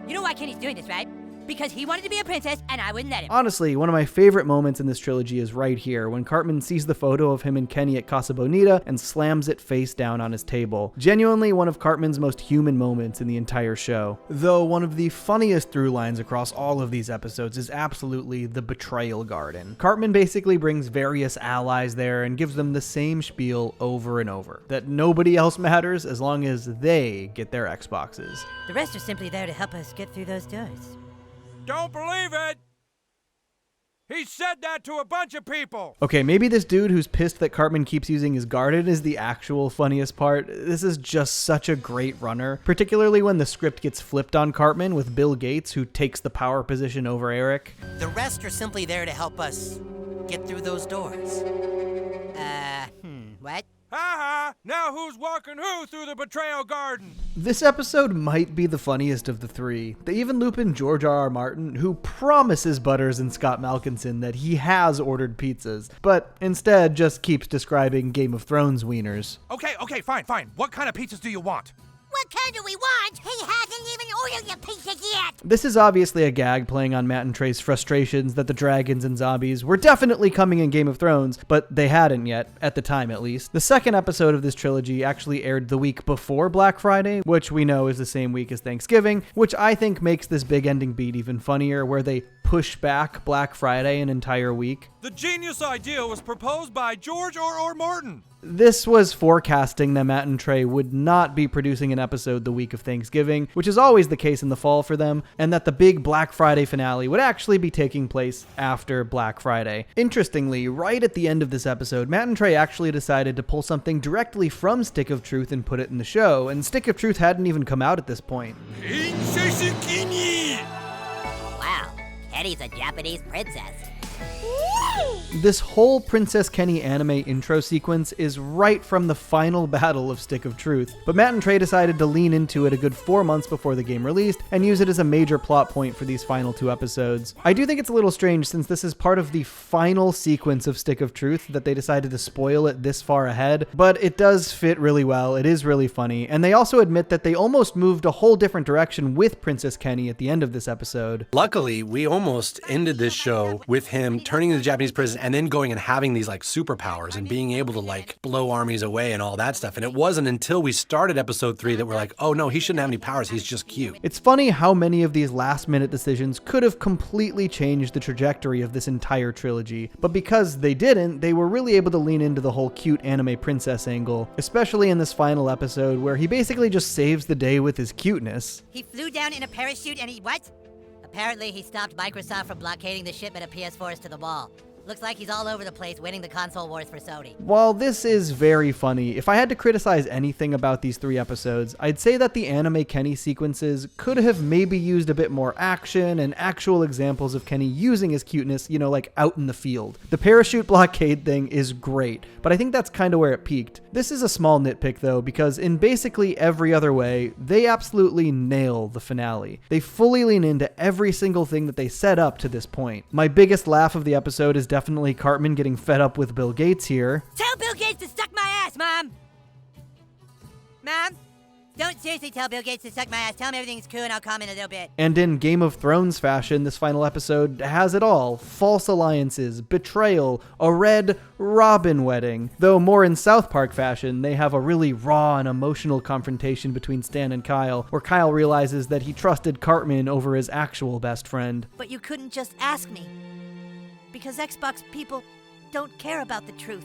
You know why Kenny's doing this, right? Because he wanted to be a princess and I wouldn't let him. Honestly, one of my favorite moments in this trilogy is right here, when Cartman sees the photo of him and Kenny at Casa Bonita and slams it face down on his table. Genuinely one of Cartman's most human moments in the entire show. Though one of the funniest through lines across all of these episodes is absolutely the betrayal garden. Cartman basically brings various allies there and gives them the same spiel over and over, that nobody else matters as long as they get their Xboxes. The rest are simply there to help us get through those doors. Don't believe it! He said that to a bunch of people! Okay, maybe this dude who's pissed that Cartman keeps using his garden is the actual funniest part. This is just such a great runner, particularly when the script gets flipped on Cartman with Bill Gates, who takes the power position over Eric. The rest are simply there to help us get through those doors. What? Ha! Now who's walking who through the betrayal garden? This episode might be the funniest of the three. They even loop in George R.R. Martin, who promises Butters and Scott Malkinson that he has ordered pizzas, but instead just keeps describing Game of Thrones wieners. Okay, fine. What kind of pizzas do you want? What kind do we want? He hasn't even ordered your pizzas yet. This is obviously a gag playing on Matt and Trey's frustrations that the dragons and zombies were definitely coming in Game of Thrones, but they hadn't yet, at the time at least. The second episode of this trilogy actually aired the week before Black Friday, which we know is the same week as Thanksgiving, which I think makes this big ending beat even funnier, where they push back Black Friday an entire week. The genius idea was proposed by George R.R. Martin. This was forecasting that Matt and Trey would not be producing an episode the week of Thanksgiving, which is always the case in the fall for them, and that the big Black Friday finale would actually be taking place after Black Friday. Interestingly, right at the end of this episode, Matt and Trey actually decided to pull something directly from Stick of Truth and put it in the show, and Stick of Truth hadn't even come out at this point. Wow, Kenny's a Japanese princess. This whole Princess Kenny anime intro sequence is right from the final battle of Stick of Truth, but Matt and Trey decided to lean into it a good 4 months before the game released and use it as a major plot point for these final 2 episodes. I do think it's a little strange since this is part of the final sequence of Stick of Truth that they decided to spoil it this far ahead, but it does fit really well, it is really funny, and they also admit that they almost moved a whole different direction with Princess Kenny at the end of this episode. Luckily, we almost ended this show with him turning into the Japanese prison and then going and having these like superpowers and being able to like blow armies away and all that stuff. And it wasn't until we started episode 3 that we're like, oh no, he shouldn't have any powers, he's just cute. It's funny how many of these last minute decisions could have completely changed the trajectory of this entire trilogy, but because they didn't, they were really able to lean into the whole cute anime princess angle, especially in this final episode where he basically just saves the day with his cuteness. He flew down in a parachute and he what? Apparently he stopped Microsoft from blockading the shipment of PS4s to the mall. Looks like he's all over the place winning the console wars for Sony. While this is very funny, if I had to criticize anything about these 3 episodes, I'd say that the anime Kenny sequences could have maybe used a bit more action and actual examples of Kenny using his cuteness, you know, like out in the field. The parachute blockade thing is great, but I think that's kind of where it peaked. This is a small nitpick though, because in basically every other way, they absolutely nail the finale. They fully lean into every single thing that they set up to this point. My biggest laugh of the episode is definitely Cartman getting fed up with Bill Gates here. Tell Bill Gates to suck my ass, Mom! Mom? Don't seriously tell Bill Gates to suck my ass. Tell him everything's cool and I'll comment a little bit. And in Game of Thrones fashion, this final episode has it all. False alliances, betrayal, a red Robin wedding. Though more in South Park fashion, they have a really raw and emotional confrontation between Stan and Kyle, where Kyle realizes that he trusted Cartman over his actual best friend. But you couldn't just ask me. Because Xbox people don't care about the truth.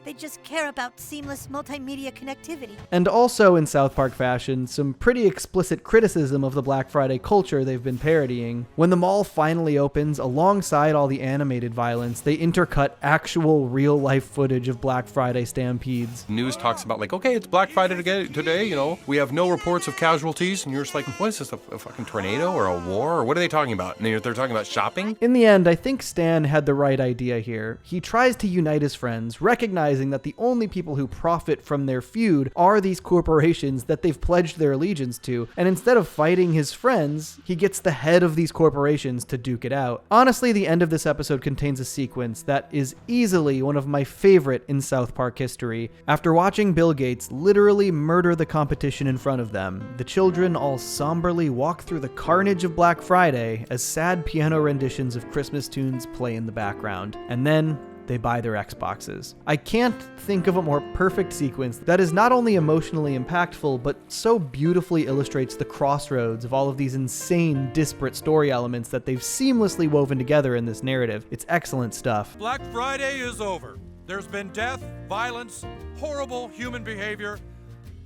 They just care about seamless multimedia connectivity. And also in South Park fashion, some pretty explicit criticism of the Black Friday culture they've been parodying. When the mall finally opens, alongside all the animated violence, they intercut actual real-life footage of Black Friday stampedes. News talks about like, okay, it's Black Friday today, you know, we have no reports of casualties, and you're just like, what is this, a fucking tornado or a war, or what are they talking about? And they're talking about shopping? In the end, I think Stan had the right idea here. He tries to unite his friends, recognizing that the only people who profit from their feud are these corporations that they've pledged their allegiance to, and instead of fighting his friends, he gets the head of these corporations to duke it out. Honestly, the end of this episode contains a sequence that is easily one of my favorite in South Park history. After watching Bill Gates literally murder the competition in front of them, the children all somberly walk through the carnage of Black Friday as sad piano renditions of Christmas tunes play in the background. And then they buy their Xboxes. I can't think of a more perfect sequence that is not only emotionally impactful, but so beautifully illustrates the crossroads of all of these insane, disparate story elements that they've seamlessly woven together in this narrative. It's excellent stuff. Black Friday is over. There's been death, violence, horrible human behavior,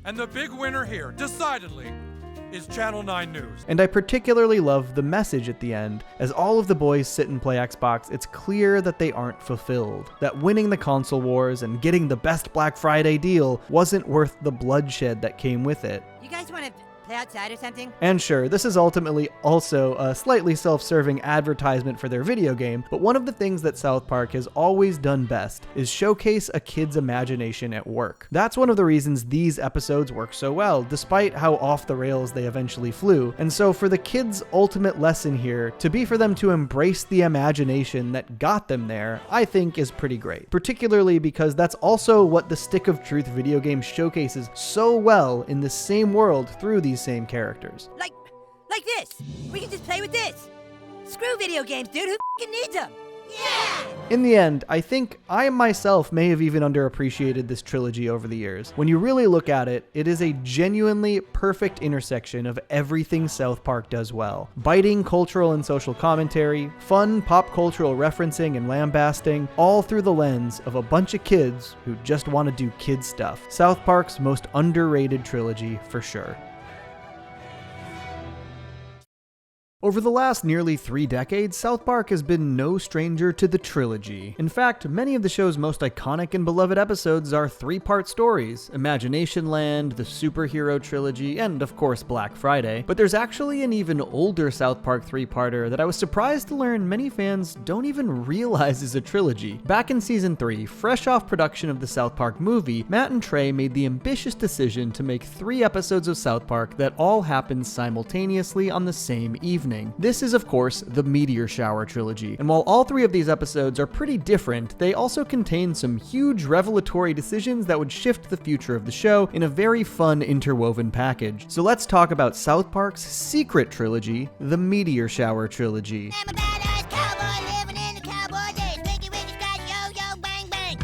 and the big winner here, decidedly, is Channel 9 News. And I particularly love the message at the end. As all of the boys sit and play Xbox, it's clear that they aren't fulfilled. That winning the console wars and getting the best Black Friday deal wasn't worth the bloodshed that came with it. You guys want to play outside or something? And sure, this is ultimately also a slightly self-serving advertisement for their video game, but one of the things that South Park has always done best is showcase a kid's imagination at work. That's one of the reasons these episodes work so well, despite how off the rails they eventually flew. And so for the kids' ultimate lesson here, to be for them to embrace the imagination that got them there, I think is pretty great. Particularly because that's also what the Stick of Truth video game showcases so well in the same world through these same characters. Like this. We can just play with this. Screw video games, dude. Who f***ing needs them? Yeah! In the end, I think I myself may have even underappreciated this trilogy over the years. When you really look at it, it is a genuinely perfect intersection of everything South Park does well. Biting cultural and social commentary, fun pop cultural referencing and lambasting, all through the lens of a bunch of kids who just want to do kid stuff. South Park's most underrated trilogy for sure. Over the last nearly 3 decades, South Park has been no stranger to the trilogy. In fact, many of the show's most iconic and beloved episodes are 3-part stories: Imagination Land, the Superhero Trilogy, and of course Black Friday. But there's actually an even older South Park 3-parter that I was surprised to learn many fans don't even realize is a trilogy. Back in season 3, fresh off production of the South Park movie, Matt and Trey made the ambitious decision to make 3 episodes of South Park that all happened simultaneously on the same evening. This is, of course, the Meteor Shower Trilogy, and while all 3 of these episodes are pretty different, they also contain some huge revelatory decisions that would shift the future of the show in a very fun interwoven package. So let's talk about South Park's secret trilogy, the Meteor Shower Trilogy.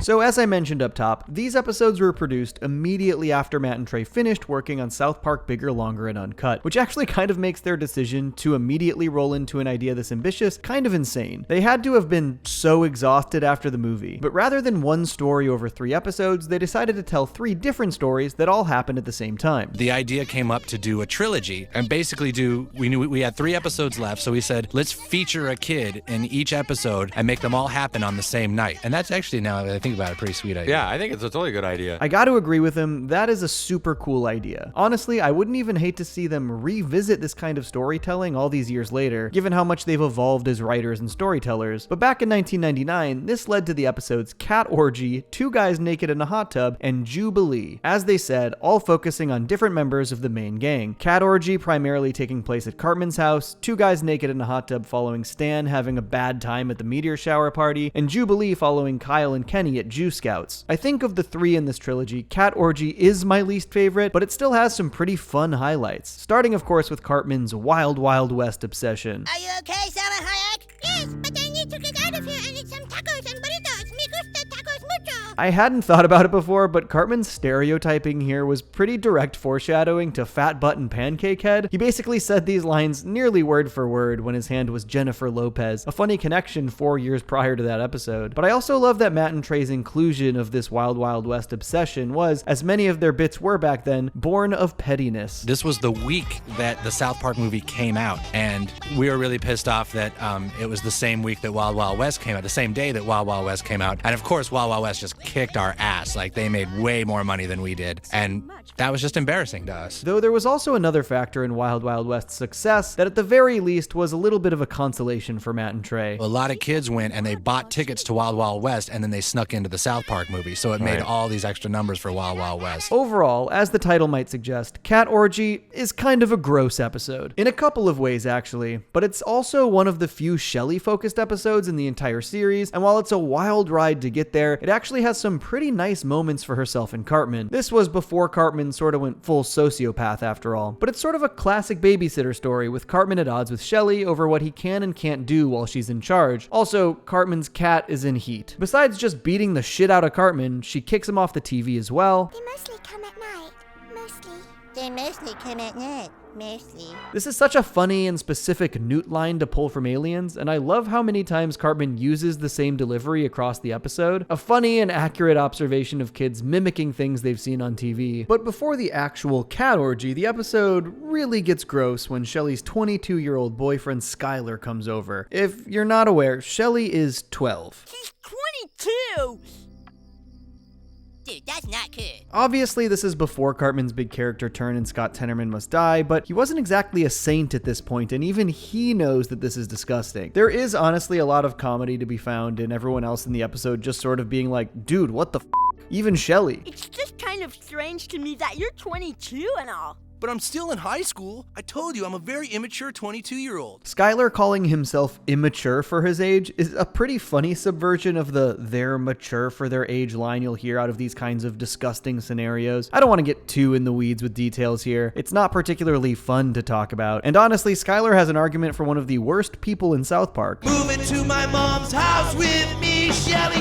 So as I mentioned up top, these episodes were produced immediately after Matt and Trey finished working on South Park Bigger, Longer, and Uncut, which actually kind of makes their decision to immediately roll into an idea this ambitious kind of insane. They had to have been so exhausted after the movie, but rather than one story over 3 episodes, they decided to tell 3 different stories that all happened at the same time. The idea came up to do a trilogy and basically we knew we had 3 episodes left, so we said, let's feature a kid in each episode and make them all happen on the same night. And that's actually, now that I think about it, a pretty sweet idea. Yeah, I think it's a totally good idea. I got to agree with him. That is a super cool idea. Honestly, I wouldn't even hate to see them revisit this kind of storytelling all these years later, given how much they've evolved as writers and storytellers. But back in 1999, this led to the episodes Cat Orgy, 2 Guys Naked in a Hot Tub, and Jubilee. As they said, all focusing on different members of the main gang. Cat Orgy primarily taking place at Cartman's house, 2 Guys Naked in a Hot Tub following Stan having a bad time at the meteor shower party, and Jubilee following Kyle and Kenny at at Jew Scouts. I think of the three in this trilogy, Cat Orgy is my least favorite, but it still has some pretty fun highlights. Starting, of course, with Cartman's Wild Wild West obsession. Are you okay, Salma Hayek? Yes, but I need to get out of here and eat some tacos and burritos. Me gusta tacos mucho. I hadn't thought about it before, but Cartman's stereotyping here was pretty direct foreshadowing to Fat Butt and Pancake Head. He basically said these lines nearly word for word when his hand was Jennifer Lopez, a funny connection 4 years prior to that episode. But I also love that Matt and Trey's inclusion of this Wild Wild West obsession was, as many of their bits were back then, born of pettiness. This was the week that the South Park movie came out, and we were really pissed off that it was the same week that Wild Wild West came out, the same day that Wild Wild West came out. And of course, Wild Wild West just kicked our ass. Like, they made way more money than we did. And that was just embarrassing to us. Though there was also another factor in Wild Wild West's success that at the very least was a little bit of a consolation for Matt and Trey. A lot of kids went and they bought tickets to Wild Wild West, and then they snuck into the South Park movie. So it made all these extra numbers for Wild Wild West. Overall, as the title might suggest, Cat Orgy is kind of a gross episode. In a couple of ways, actually. But it's also one of the few Shelley-focused episodes in the entire series, and while it's a wild ride to get there, it actually has some pretty nice moments for herself and Cartman. This was before Cartman sort of went full sociopath after all. But it's sort of a classic babysitter story with Cartman at odds with Shelley over what he can and can't do while she's in charge. Also, Cartman's cat is in heat. Besides just beating the shit out of Cartman, she kicks him off the TV as well. They mostly come at night. They mostly come at night. Mostly. This is such a funny and specific newt line to pull from Aliens, and I love how many times Cartman uses the same delivery across the episode. A funny and accurate observation of kids mimicking things they've seen on TV. But before the actual cat orgy, the episode really gets gross when Shelley's 22-year-old boyfriend Skylar comes over. If you're not aware, Shelley is 12. He's 22! Dude, that's not good. Obviously, this is before Cartman's big character turn in Scott Tenorman Must Die, but he wasn't exactly a saint at this point, and even he knows that this is disgusting. There is honestly a lot of comedy to be found in everyone else in the episode just sort of being like, dude, what the f***? Even Shelley. It's just kind of strange to me that you're 22 and all. But I'm still in high school. I told you I'm a very immature 22-year-old. Skylar calling himself immature for his age is a pretty funny subversion of the they're mature for their age line you'll hear out of these kinds of disgusting scenarios. I don't want to get too in the weeds with details here. It's not particularly fun to talk about. And honestly, Skylar has an argument for one of the worst people in South Park. Moving to my mom's house with me, Shelly.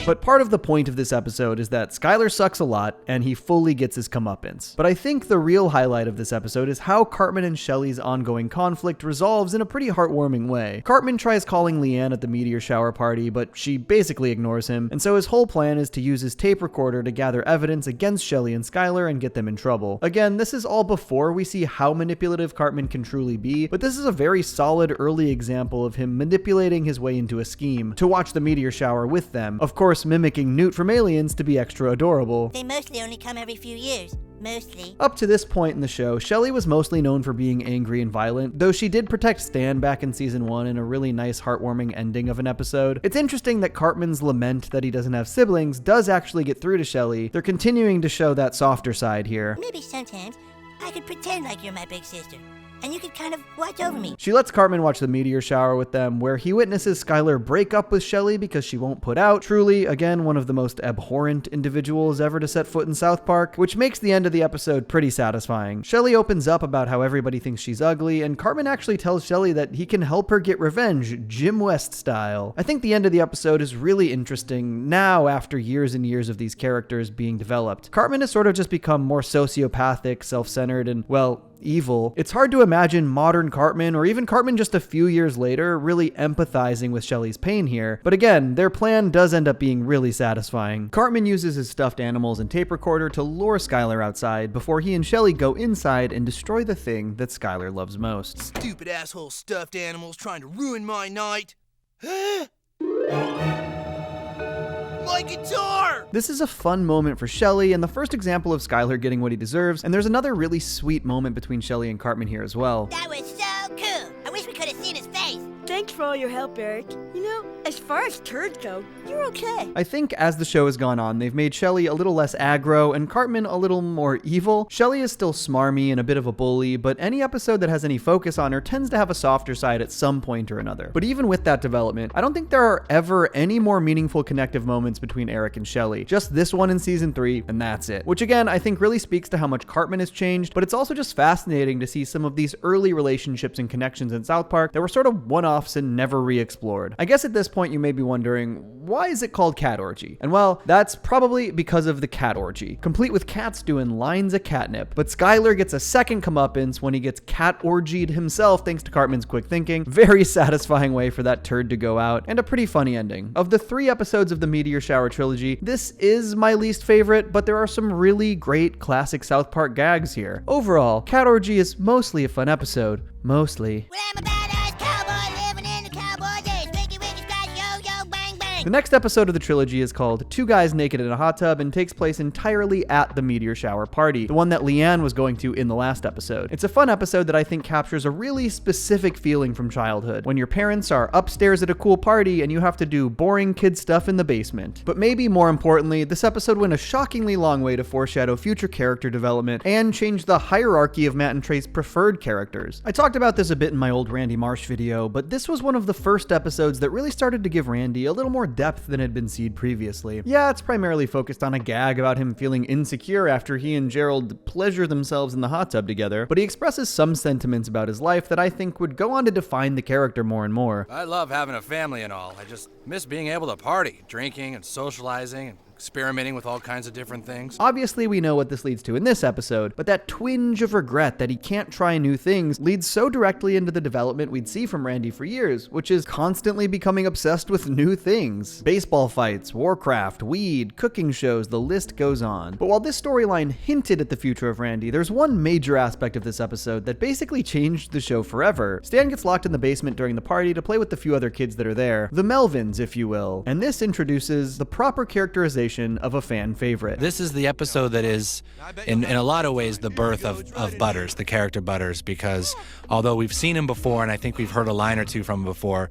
But part of the point of this episode is that Skylar sucks a lot and he fully gets his comeuppance. But I think the real highlight of this episode is how Cartman and Shelley's ongoing conflict resolves in a pretty heartwarming way. Cartman tries calling Leanne at the Meteor shower party, but she basically ignores him, and so his whole plan is to use his tape recorder to gather evidence against Shelley and Skylar and get them in trouble. Again, this is all before we see how manipulative Cartman can truly be, but this is a very solid early example of him manipulating his way into a scheme to watch the Meteor shower with them, of course mimicking Newt from Aliens to be extra adorable. They mostly only come every few years. Mostly. Up to this point in the show, Shelley was mostly known for being angry and violent, though she did protect Stan back in season 1 in a really nice heartwarming ending of an episode. It's interesting that Cartman's lament that he doesn't have siblings does actually get through to Shelley. They're continuing to show that softer side here. Maybe sometimes I could pretend like you're my big sister, and you could kind of watch over me. She lets Cartman watch the Meteor shower with them, where he witnesses Skylar break up with Shelley because she won't put out. Truly, again, one of the most abhorrent individuals ever to set foot in South Park, which makes the end of the episode pretty satisfying. Shelley opens up about how everybody thinks she's ugly, and Cartman actually tells Shelley that he can help her get revenge, Jim West style. I think the end of the episode is really interesting now after years and years of these characters being developed. Cartman has sort of just become more sociopathic, self-centered, and, well, evil. It's hard to imagine modern Cartman, or even Cartman just a few years later, really empathizing with Shelley's pain here. But again, their plan does end up being really satisfying. Cartman uses his stuffed animals and tape recorder to lure Skylar outside before he and Shelley go inside and destroy the thing that Skylar loves most. Stupid asshole stuffed animals trying to ruin my night. My guitar! This is a fun moment for Shelley, and the first example of Skylar getting what he deserves, and there's another really sweet moment between Shelley and Cartman here as well. That was so cool. I wish we could have seen his face. Thanks for all your help, Eric. You know, As far as turds go, you're okay. I think as the show has gone on, they've made Shelley a little less aggro and Cartman a little more evil. Shelley is still smarmy and a bit of a bully, but any episode that has any focus on her tends to have a softer side at some point or another. But even with that development, I don't think there are ever any more meaningful connective moments between Eric and Shelley. Just this one in season 3, and that's it. Which again, I think really speaks to how much Cartman has changed, but it's also just fascinating to see some of these early relationships and connections in South Park that were sort of one-offs and never re-explored. I guess at this point you may be wondering, why is it called Cat Orgy? And well, that's probably because of the cat orgy, complete with cats doing lines of catnip. But Skylar gets a second comeuppance when he gets cat orgied himself thanks to Cartman's quick thinking. Very satisfying way for that turd to go out, and a pretty funny ending. Of the 3 episodes of the Meteor Shower trilogy, this is my least favorite, but there are some really great classic South Park gags here. Overall, Cat Orgy is mostly a fun episode. Mostly. The next episode of the trilogy is called Two Guys Naked in a Hot Tub and takes place entirely at the Meteor Shower party, the one that Leanne was going to in the last episode. It's a fun episode that I think captures a really specific feeling from childhood, when your parents are upstairs at a cool party and you have to do boring kid stuff in the basement. But maybe more importantly, this episode went a shockingly long way to foreshadow future character development and change the hierarchy of Matt and Trey's preferred characters. I talked about this a bit in my old Randy Marsh video, but this was one of the first episodes that really started to give Randy a little more depth than had been seen previously. Yeah, it's primarily focused on a gag about him feeling insecure after he and Gerald pleasure themselves in the hot tub together, but he expresses some sentiments about his life that I think would go on to define the character more and more. I love having a family and all. I just miss being able to party, drinking and socializing and experimenting with all kinds of different things. Obviously, we know what this leads to in this episode, but that twinge of regret that he can't try new things leads so directly into the development we'd see from Randy for years, which is constantly becoming obsessed with new things. Baseball fights, Warcraft, weed, cooking shows, the list goes on. But while this storyline hinted at the future of Randy, there's one major aspect of this episode that basically changed the show forever. Stan gets locked in the basement during the party to play with the few other kids that are there, the Melvins, if you will, and this introduces the proper characterization of a fan favorite. This is the episode that is, in a lot of ways, the birth of Butters, the character Butters, because although we've seen him before, and I think we've heard a line or two from him before,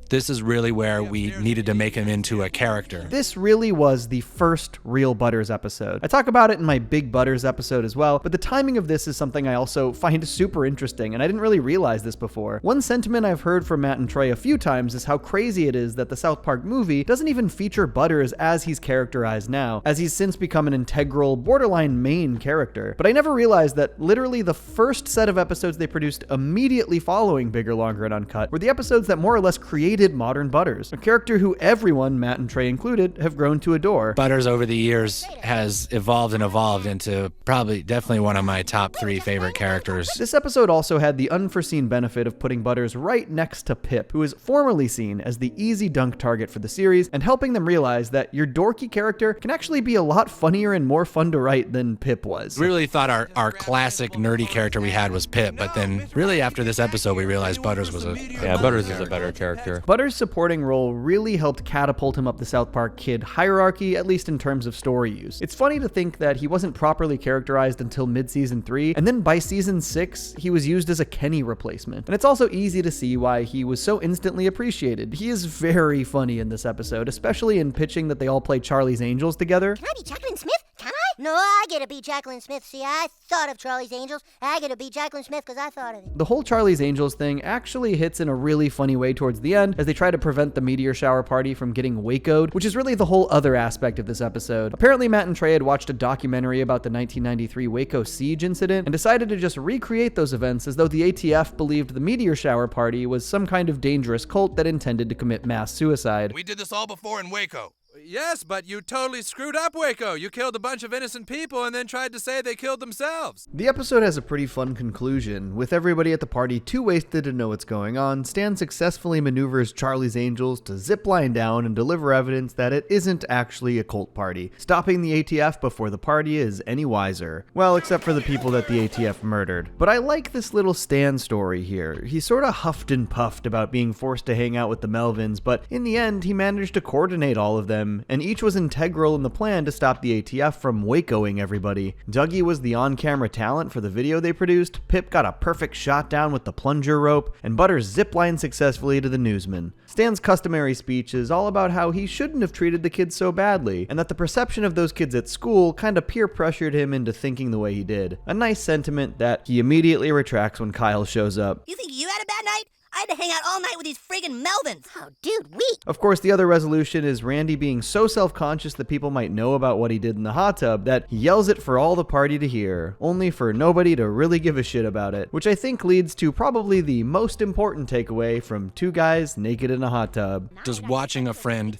this is really where we needed to make him into a character. This really was the first real Butters episode. I talk about it in my Big Butters episode as well, but the timing of this is something I also find super interesting, and I didn't really realize this before. One sentiment I've heard from Matt and Trey a few times is how crazy it is that the South Park movie doesn't even feature Butters as he's characterized now, as he's since become an integral, borderline main character. But I never realized that literally the first set of episodes they produced immediately following Bigger, Longer, and Uncut were the episodes that more or less created modern Butters, a character who everyone, Matt and Trey included, have grown to adore. Butters over the years has evolved into definitely one of my top 3 favorite characters. This episode also had the unforeseen benefit of putting Butters right next to Pip, who is formerly seen as the easy dunk target for the series, and helping them realize that your dorky character can actually be a lot funnier and more fun to write than Pip was. We really thought our classic nerdy character we had was Pip, but then really after this episode we realized Butters was Butters is a better character. Butters' supporting role really helped catapult him up the South Park kid hierarchy, at least in terms of story use. It's funny to think that he wasn't properly characterized until mid-season 3, and then by season 6, he was used as a Kenny replacement. And it's also easy to see why he was so instantly appreciated. He is very funny in this episode, especially in pitching that they all play Charlie's Angels together. Can I be Jacqueline Smith? Can I? No, I get to be Jacqueline Smith. See, I thought of Charlie's Angels. I get to be Jacqueline Smith because I thought of it. The whole Charlie's Angels thing actually hits in a really funny way towards the end as they try to prevent the Meteor Shower party from getting Waco'd, which is really the whole other aspect of this episode. Apparently, Matt and Trey had watched a documentary about the 1993 Waco siege incident and decided to just recreate those events as though the ATF believed the Meteor Shower party was some kind of dangerous cult that intended to commit mass suicide. We did this all before in Waco. Yes, but you totally screwed up, Waco. You killed a bunch of innocent people and then tried to say they killed themselves. The episode has a pretty fun conclusion. With everybody at the party too wasted to know what's going on, Stan successfully maneuvers Charlie's Angels to zipline down and deliver evidence that it isn't actually a cult party, stopping the ATF before the party is any wiser. Well, except for the people that the ATF murdered. But I like this little Stan story here. He sort of huffed and puffed about being forced to hang out with the Melvins, but in the end, he managed to coordinate all of them them, and each was integral in the plan to stop the ATF from Wacoing everybody. Dougie was the on-camera talent for the video they produced, Pip got a perfect shot down with the plunger rope, and Butters ziplined successfully to the newsman. Stan's customary speech is all about how he shouldn't have treated the kids so badly, and that the perception of those kids at school kinda peer pressured him into thinking the way he did. A nice sentiment that he immediately retracts when Kyle shows up. You think you had a bad night? I had to hang out all night with these friggin' Melvins. Oh, dude, weak. Of course, the other resolution is Randy being so self-conscious that people might know about what he did in the hot tub that he yells it for all the party to hear, only for nobody to really give a shit about it, which I think leads to probably the most important takeaway from two guys naked in a hot tub. Does watching a friend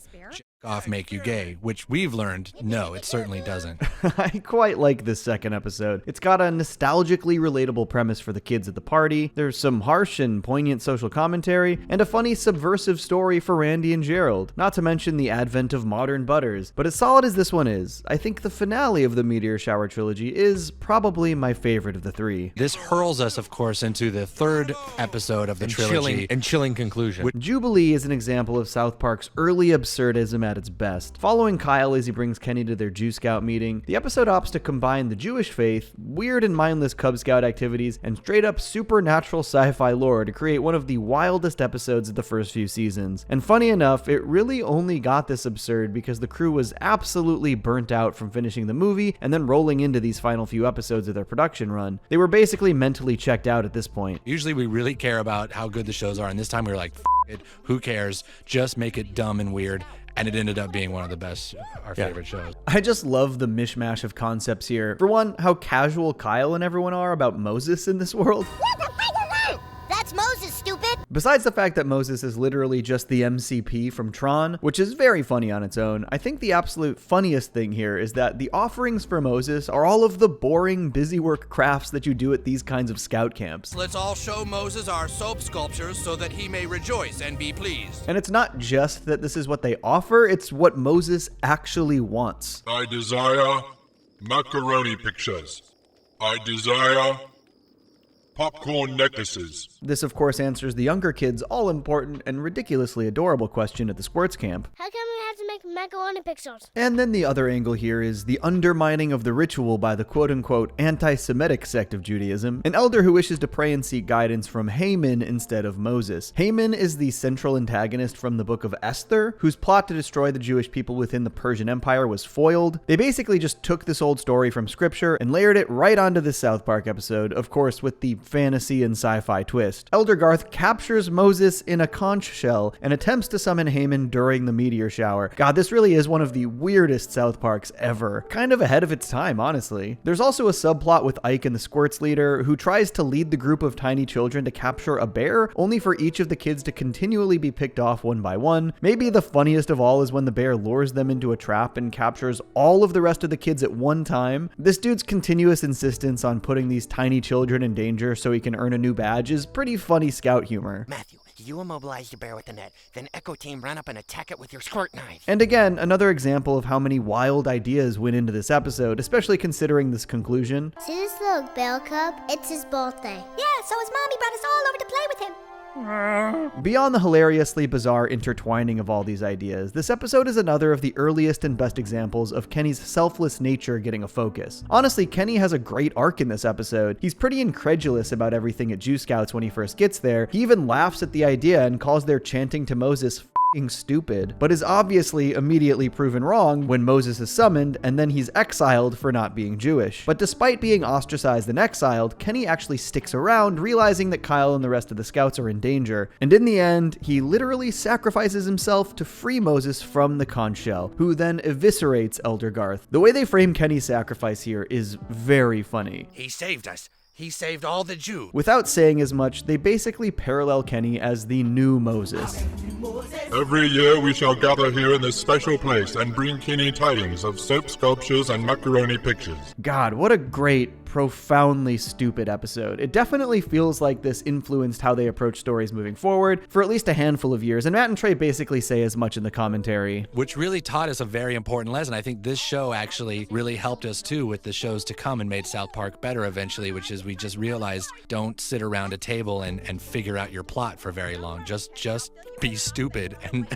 off make you gay? Which we've learned, no, it certainly doesn't. I quite like this second episode. It's got a nostalgically relatable premise for the kids at the party, there's some harsh and poignant social commentary, and a funny subversive story for Randy and Gerald, not to mention the advent of modern Butters. But as solid as this one is, I think the finale of the Meteor Shower trilogy is probably my favorite of the three. This hurls us, of course, into the third episode of the trilogy. Chilling conclusion. Jubilee is an example of South Park's early absurdism at its best. Following Kyle as he brings Kenny to their Jew Scout meeting, the episode opts to combine the Jewish faith, weird and mindless Cub Scout activities, and straight up supernatural sci-fi lore to create one of the wildest episodes of the first few seasons. And funny enough, it really only got this absurd because the crew was absolutely burnt out from finishing the movie and then rolling into these final few episodes of their production run. They were basically mentally checked out at this point. Usually we really care about how good the shows are, and this time we were like, F it, who cares? Just make it dumb and weird. And it ended up being one of the best, our favorite shows. I just love the mishmash of concepts here. For one, how casual Kyle and everyone are about Moses in this world. What the fuck is that? That's Moses, stupid. Besides the fact that Moses is literally just the MCP from Tron, which is very funny on its own, I think the absolute funniest thing here is that the offerings for Moses are all of the boring, busy work crafts that you do at these kinds of scout camps. Let's all show Moses our soap sculptures so that he may rejoice and be pleased. And it's not just that this is what they offer, it's what Moses actually wants. I desire macaroni pictures. I desire popcorn necklaces. This, of course, answers the younger kids' all-important and ridiculously adorable question at the sports camp. How come we have to make macaroni pictures? And then the other angle here is the undermining of the ritual by the quote-unquote anti-Semitic sect of Judaism, an elder who wishes to pray and seek guidance from Haman instead of Moses. Haman is the central antagonist from the book of Esther, whose plot to destroy the Jewish people within the Persian Empire was foiled. They basically just took this old story from scripture and layered it right onto this South Park episode, of course with the fantasy and sci-fi twist. Elder Garth captures Moses in a conch shell and attempts to summon Haman during the meteor shower. God, this really is one of the weirdest South Parks ever. Kind of ahead of its time, honestly. There's also a subplot with Ike and the Squirts leader, who tries to lead the group of tiny children to capture a bear, only for each of the kids to continually be picked off one by one. Maybe the funniest of all is when the bear lures them into a trap and captures all of the rest of the kids at one time. This dude's continuous insistence on putting these tiny children in danger so he can earn a new badge is pretty funny scout humor. Matthew, you immobilize the bear with the net, then Echo Team run up and attack it with your squirt knife. And again, another example of how many wild ideas went into this episode, especially considering this conclusion. See this little bear cub? It's his birthday. Yeah, so his mommy brought us all over to play with him. Beyond the hilariously bizarre intertwining of all these ideas, this episode is another of the earliest and best examples of Kenny's selfless nature getting a focus. Honestly, Kenny has a great arc in this episode. He's pretty incredulous about everything at Jew Scouts when he first gets there. He even laughs at the idea and calls their chanting to Moses stupid, but is obviously immediately proven wrong when Moses is summoned and then he's exiled for not being Jewish. But despite being ostracized and exiled, Kenny actually sticks around, realizing that Kyle and the rest of the scouts are in danger. And in the end, he literally sacrifices himself to free Moses from the conch shell, who then eviscerates Elder Garth. The way they frame Kenny's sacrifice here is very funny. He saved us. He saved all the Jews. Without saying as much, they basically parallel Kenny as the new Moses. Every year we shall gather here in this special place and bring Kenny tidings of soap sculptures and macaroni pictures. God, what a great, profoundly stupid episode. It definitely feels like this influenced how they approach stories moving forward for at least a handful of years, and Matt and Trey basically say as much in the commentary. Which really taught us a very important lesson. I think this show actually really helped us too with the shows to come and made South Park better eventually, which is we just realized don't sit around a table and figure out your plot for very long. Just be stupid and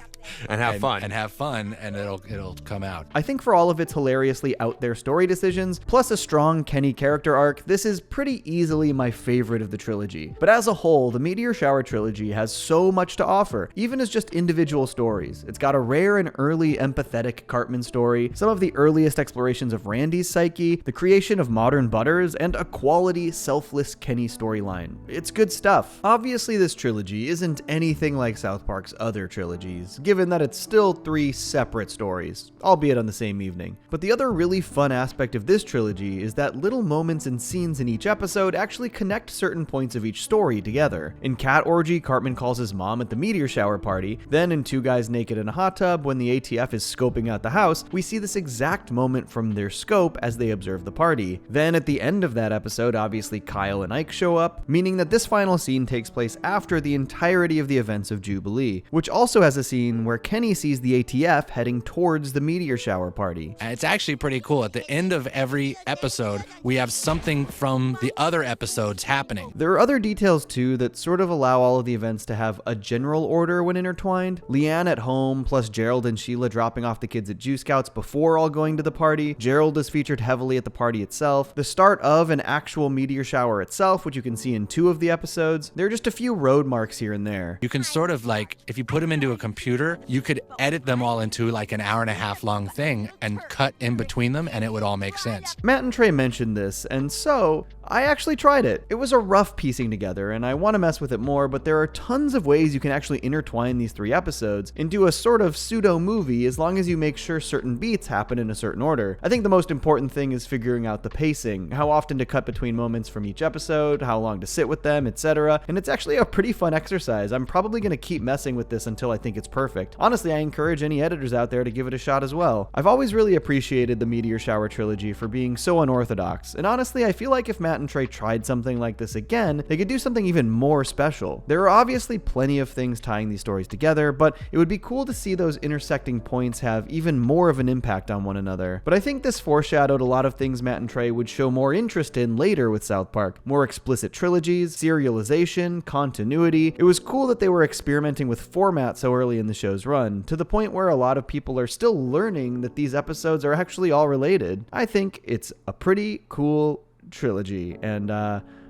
And have fun. And have fun, and it'll come out. I think for all of its hilariously out there story decisions, plus a strong Kenny character arc, this is pretty easily my favorite of the trilogy. But as a whole, the Meteor Shower trilogy has so much to offer, even as just individual stories. It's got a rare and early empathetic Cartman story, some of the earliest explorations of Randy's psyche, the creation of modern Butters, and a quality, selfless Kenny storyline. It's good stuff. Obviously, this trilogy isn't anything like South Park's other trilogies, given that it's still 3 separate stories, albeit on the same evening. But the other really fun aspect of this trilogy is that little moments and scenes in each episode actually connect certain points of each story together. In Cat Orgy, Cartman calls his mom at the Meteor Shower party. Then in Two Guys Naked in a Hot Tub, when the ATF is scoping out the house, we see this exact moment from their scope as they observe the party. Then at the end of that episode, obviously Kyle and Ike show up, meaning that this final scene takes place after the entirety of the events of Jubilee, which also has a scene where Kenny sees the ATF heading towards the Meteor Shower party. And it's actually pretty cool. At the end of every episode, we have something from the other episodes happening. There are other details too that sort of allow all of the events to have a general order when intertwined. Leanne at home, plus Gerald and Sheila dropping off the kids at Jew Scouts before all going to the party. Gerald is featured heavily at the party itself. The start of an actual meteor shower itself, which you can see in 2 of the episodes. There are just a few road marks here and there. You can sort of like, if you put them into a computer, you could edit them all into like an hour-and-a-half long thing and cut in between them, and it would all make sense. Matt and Trey mentioned this, and so I actually tried it. It was a rough piecing together, and I want to mess with it more, but there are tons of ways you can actually intertwine these 3 episodes into a sort of pseudo-movie as long as you make sure certain beats happen in a certain order. I think the most important thing is figuring out the pacing, how often to cut between moments from each episode, how long to sit with them, etc. And it's actually a pretty fun exercise. I'm probably going to keep messing with this until I think it's perfect. Honestly, I encourage any editors out there to give it a shot as well. I've always really appreciated the Meteor Shower trilogy for being so unorthodox, and honestly, I feel like if Matt and Trey tried something like this again, they could do something even more special. There are obviously plenty of things tying these stories together, but it would be cool to see those intersecting points have even more of an impact on one another. But I think this foreshadowed a lot of things Matt and Trey would show more interest in later with South Park. More explicit trilogies, serialization, continuity. It was cool that they were experimenting with format so early in the show's run, to the point where a lot of people are still learning that these episodes are actually all related. I think it's a pretty cool trilogy, and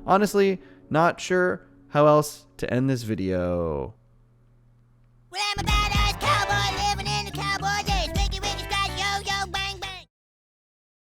honestly, not sure how else to end this video. Well, I'm a badass cowboy living in the cowboy days. Wicky, wicky, scratch, yo, bang, bang.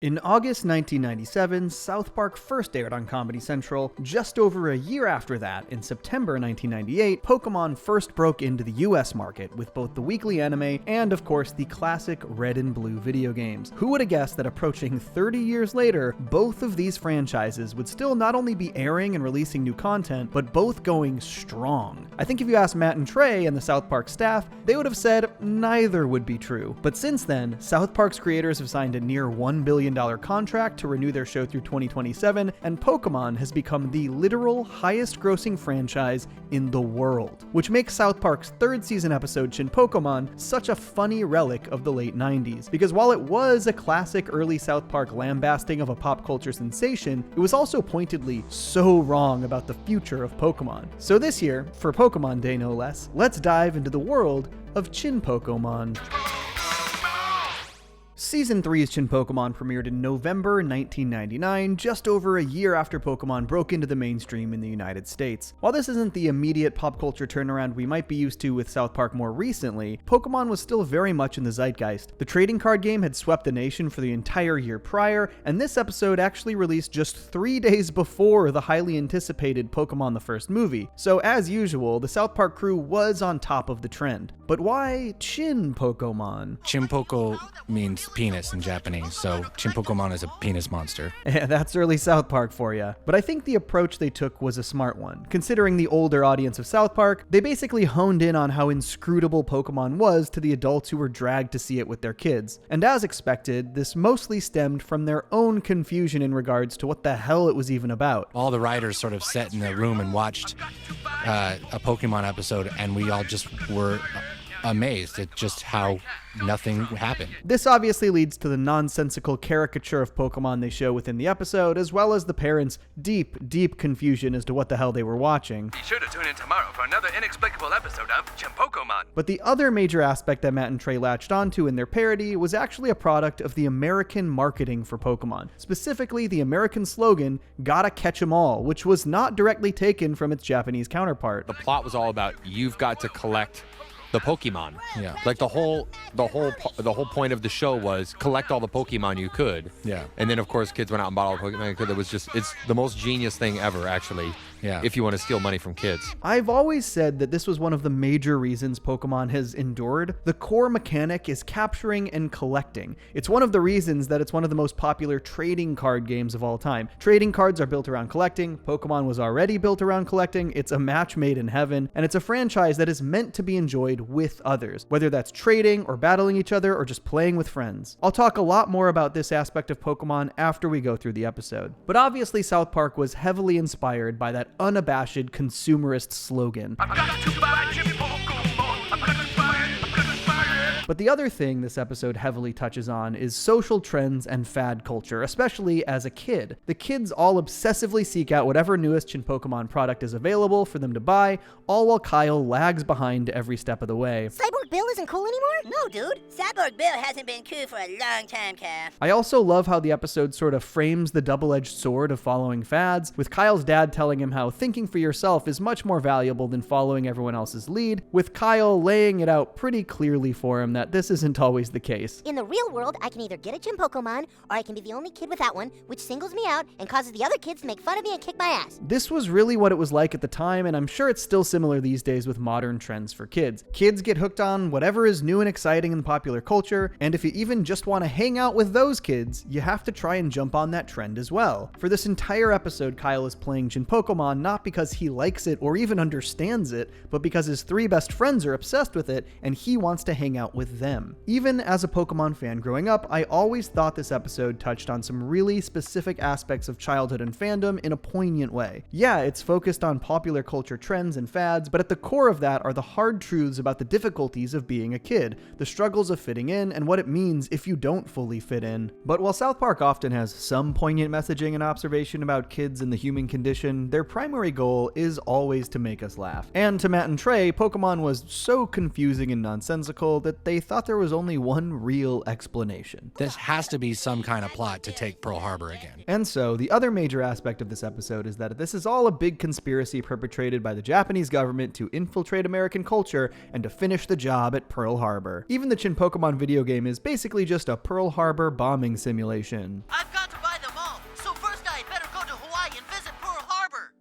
In August 1997, South Park first aired on Comedy Central. Just over a year after that, in September 1998, Pokemon first broke into the US market with both the weekly anime and, of course, the classic red and blue video games. Who would have guessed that approaching 30 years later, both of these franchises would still not only be airing and releasing new content, but both going strong? I think if you asked Matt and Trey and the South Park staff, they would have said neither would be true. But since then, South Park's creators have signed a near $1 billion contract to renew their show through 2027, and Pokemon has become the literal highest grossing franchise in the world, which makes South Park's 3rd season episode Chinpokomon such a funny relic of the late 90s, because while it was a classic early South Park lambasting of a pop culture sensation, it was also pointedly so wrong about the future of Pokemon. So this year, for Pokemon Day no less, let's dive into the world of Chinpokomon. Season 3's Chinpokomon premiered in November 1999, just over a year after Pokemon broke into the mainstream in the United States. While this isn't the immediate pop culture turnaround we might be used to with South Park more recently, Pokemon was still very much in the zeitgeist. The trading card game had swept the nation for the entire year prior, and this episode actually released just 3 days before the highly anticipated Pokemon the First movie. So as usual, the South Park crew was on top of the trend. But why Chinpokomon? Chinpoko means penis in Japanese, so Chinpokomon is a penis monster. Yeah, that's early South Park for you. But I think the approach they took was a smart one. Considering the older audience of South Park, they basically honed in on how inscrutable Pokemon was to the adults who were dragged to see it with their kids. And as expected, this mostly stemmed from their own confusion in regards to what the hell it was even about. All the writers sort of sat in a room and watched a Pokemon episode, and we all just were amazed at just how nothing happened. This obviously leads to the nonsensical caricature of Pokemon they show within the episode, as well as the parents' deep confusion as to what the hell they were watching. Be sure to tune in tomorrow for another inexplicable episode of Chinpokomon. But the other major aspect that Matt and Trey latched onto in their parody was actually a product of the American marketing for Pokemon. Specifically, the American slogan, "Gotta catch 'em all," which was not directly taken from its Japanese counterpart. The plot was all about you've got to collect the Pokemon. Yeah. Like the whole point of the show was collect all the Pokemon you could. Yeah. And then of course kids went out and bought all the Pokemon they could. It's the most genius thing ever, actually. Yeah. If you want to steal money from kids. I've always said that this was one of the major reasons Pokemon has endured. The core mechanic is capturing and collecting. It's one of the reasons that it's one of the most popular trading card games of all time. Trading cards are built around collecting. Pokemon was already built around collecting. It's a match made in heaven, and it's a franchise that is meant to be enjoyed with others, whether that's trading or battling each other or just playing with friends. I'll talk a lot more about this aspect of Pokemon after we go through the episode. But obviously South Park was heavily inspired by that unabashed consumerist slogan. But the other thing this episode heavily touches on is social trends and fad culture, especially as a kid. The kids all obsessively seek out whatever newest Chinpokomon product is available for them to buy, all while Kyle lags behind every step of the way. Cyborg Bill isn't cool anymore? No, dude. Cyborg Bill hasn't been cool for a long time, Kyle. I also love how the episode sort of frames the double-edged sword of following fads, with Kyle's dad telling him how thinking for yourself is much more valuable than following everyone else's lead, with Kyle laying it out pretty clearly for him that this isn't always the case. In the real world, I can either get a Chinpokomon, or I can be the only kid without one, which singles me out and causes the other kids to make fun of me and kick my ass. This was really what it was like at the time, and I'm sure it's still similar these days with modern trends for kids. Kids get hooked on whatever is new and exciting in popular culture, and if you even just want to hang out with those kids, you have to try and jump on that trend as well. For this entire episode, Kyle is playing Chinpokomon not because he likes it or even understands it, but because his 3 best friends are obsessed with it, and he wants to hang out with them. Even as a Pokemon fan growing up, I always thought this episode touched on some really specific aspects of childhood and fandom in a poignant way. Yeah, it's focused on popular culture trends and fads, but at the core of that are the hard truths about the difficulties of being a kid, the struggles of fitting in, and what it means if you don't fully fit in. But while South Park often has some poignant messaging and observation about kids and the human condition, their primary goal is always to make us laugh. And to Matt and Trey, Pokemon was so confusing and nonsensical that they thought there was only one real explanation. This has to be some kind of plot to take Pearl Harbor again. And so, the other major aspect of this episode is that this is all a big conspiracy perpetrated by the Japanese government to infiltrate American culture and to finish the job at Pearl Harbor. Even the Chinpokomon video game is basically just a Pearl Harbor bombing simulation. I've got to buy them all, so first I better go to Hawaii and visit Pearl Harbor.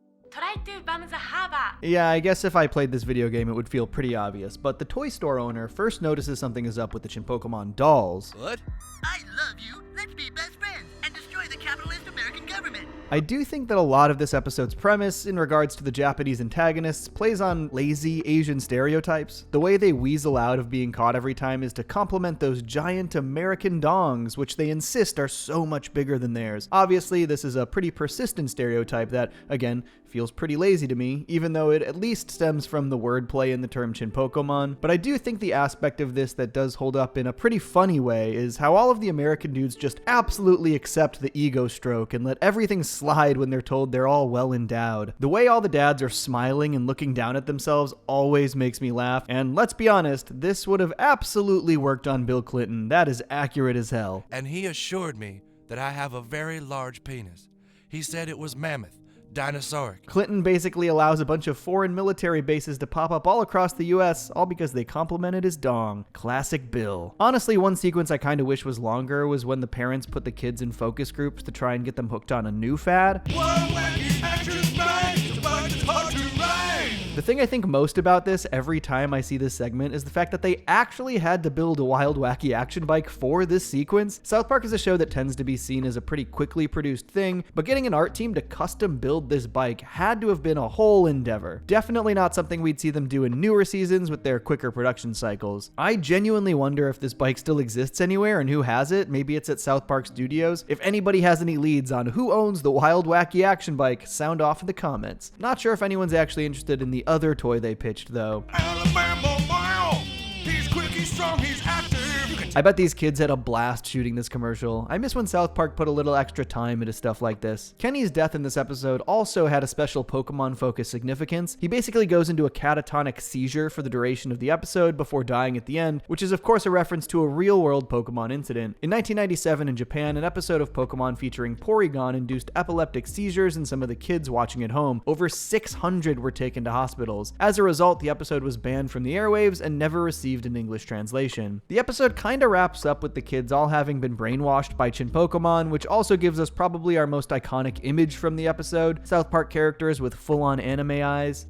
Yeah, I guess if I played this video game, it would feel pretty obvious, but the toy store owner first notices something is up with the Chinpokomon dolls. What? I love you. Let's be best friends and destroy the capitalist American government. I do think that a lot of this episode's premise in regards to the Japanese antagonists plays on lazy Asian stereotypes. The way they weasel out of being caught every time is to compliment those giant American dongs, which they insist are so much bigger than theirs. Obviously, this is a pretty persistent stereotype that, again, feels pretty lazy to me, even though it at least stems from the wordplay in the term Chinpokomon. But I do think the aspect of this that does hold up in a pretty funny way is how all of the American dudes just absolutely accept the ego stroke and let everything slide when they're told they're all well endowed. The way all the dads are smiling and looking down at themselves always makes me laugh, and let's be honest, this would have absolutely worked on Bill Clinton. That is accurate as hell. And he assured me that I have a very large penis. He said it was mammoth. Dinosauric. Clinton basically allows a bunch of foreign military bases to pop up all across the US, all because they complimented his dong. Classic Bill. Honestly, one sequence I kinda wish was longer was when the parents put the kids in focus groups to try and get them hooked on a new fad. The thing I think most about this every time I see this segment is the fact that they actually had to build a wild, wacky action bike for this sequence. South Park is a show that tends to be seen as a pretty quickly produced thing, but getting an art team to custom build this bike had to have been a whole endeavor. Definitely not something we'd see them do in newer seasons with their quicker production cycles. I genuinely wonder if this bike still exists anywhere and who has it. Maybe it's at South Park Studios. If anybody has any leads on who owns the wild, wacky action bike, sound off in the comments. Not sure if anyone's actually interested in the other toy they pitched, though. Alabama Mile, he he's strong, he's active. I bet these kids had a blast shooting this commercial. I miss when South Park put a little extra time into stuff like this. Kenny's death in this episode also had a special Pokemon-focused significance. He basically goes into a catatonic seizure for the duration of the episode before dying at the end, which is of course a reference to a real-world Pokemon incident. In 1997 in Japan, an episode of Pokemon featuring Porygon induced epileptic seizures in some of the kids watching at home. Over 600 were taken to hospitals. As a result, the episode was banned from the airwaves and never received an English translation. The episode kinda wraps up with the kids all having been brainwashed by Chinpokomon, which also gives us probably our most iconic image from the episode, South Park characters with full-on anime eyes.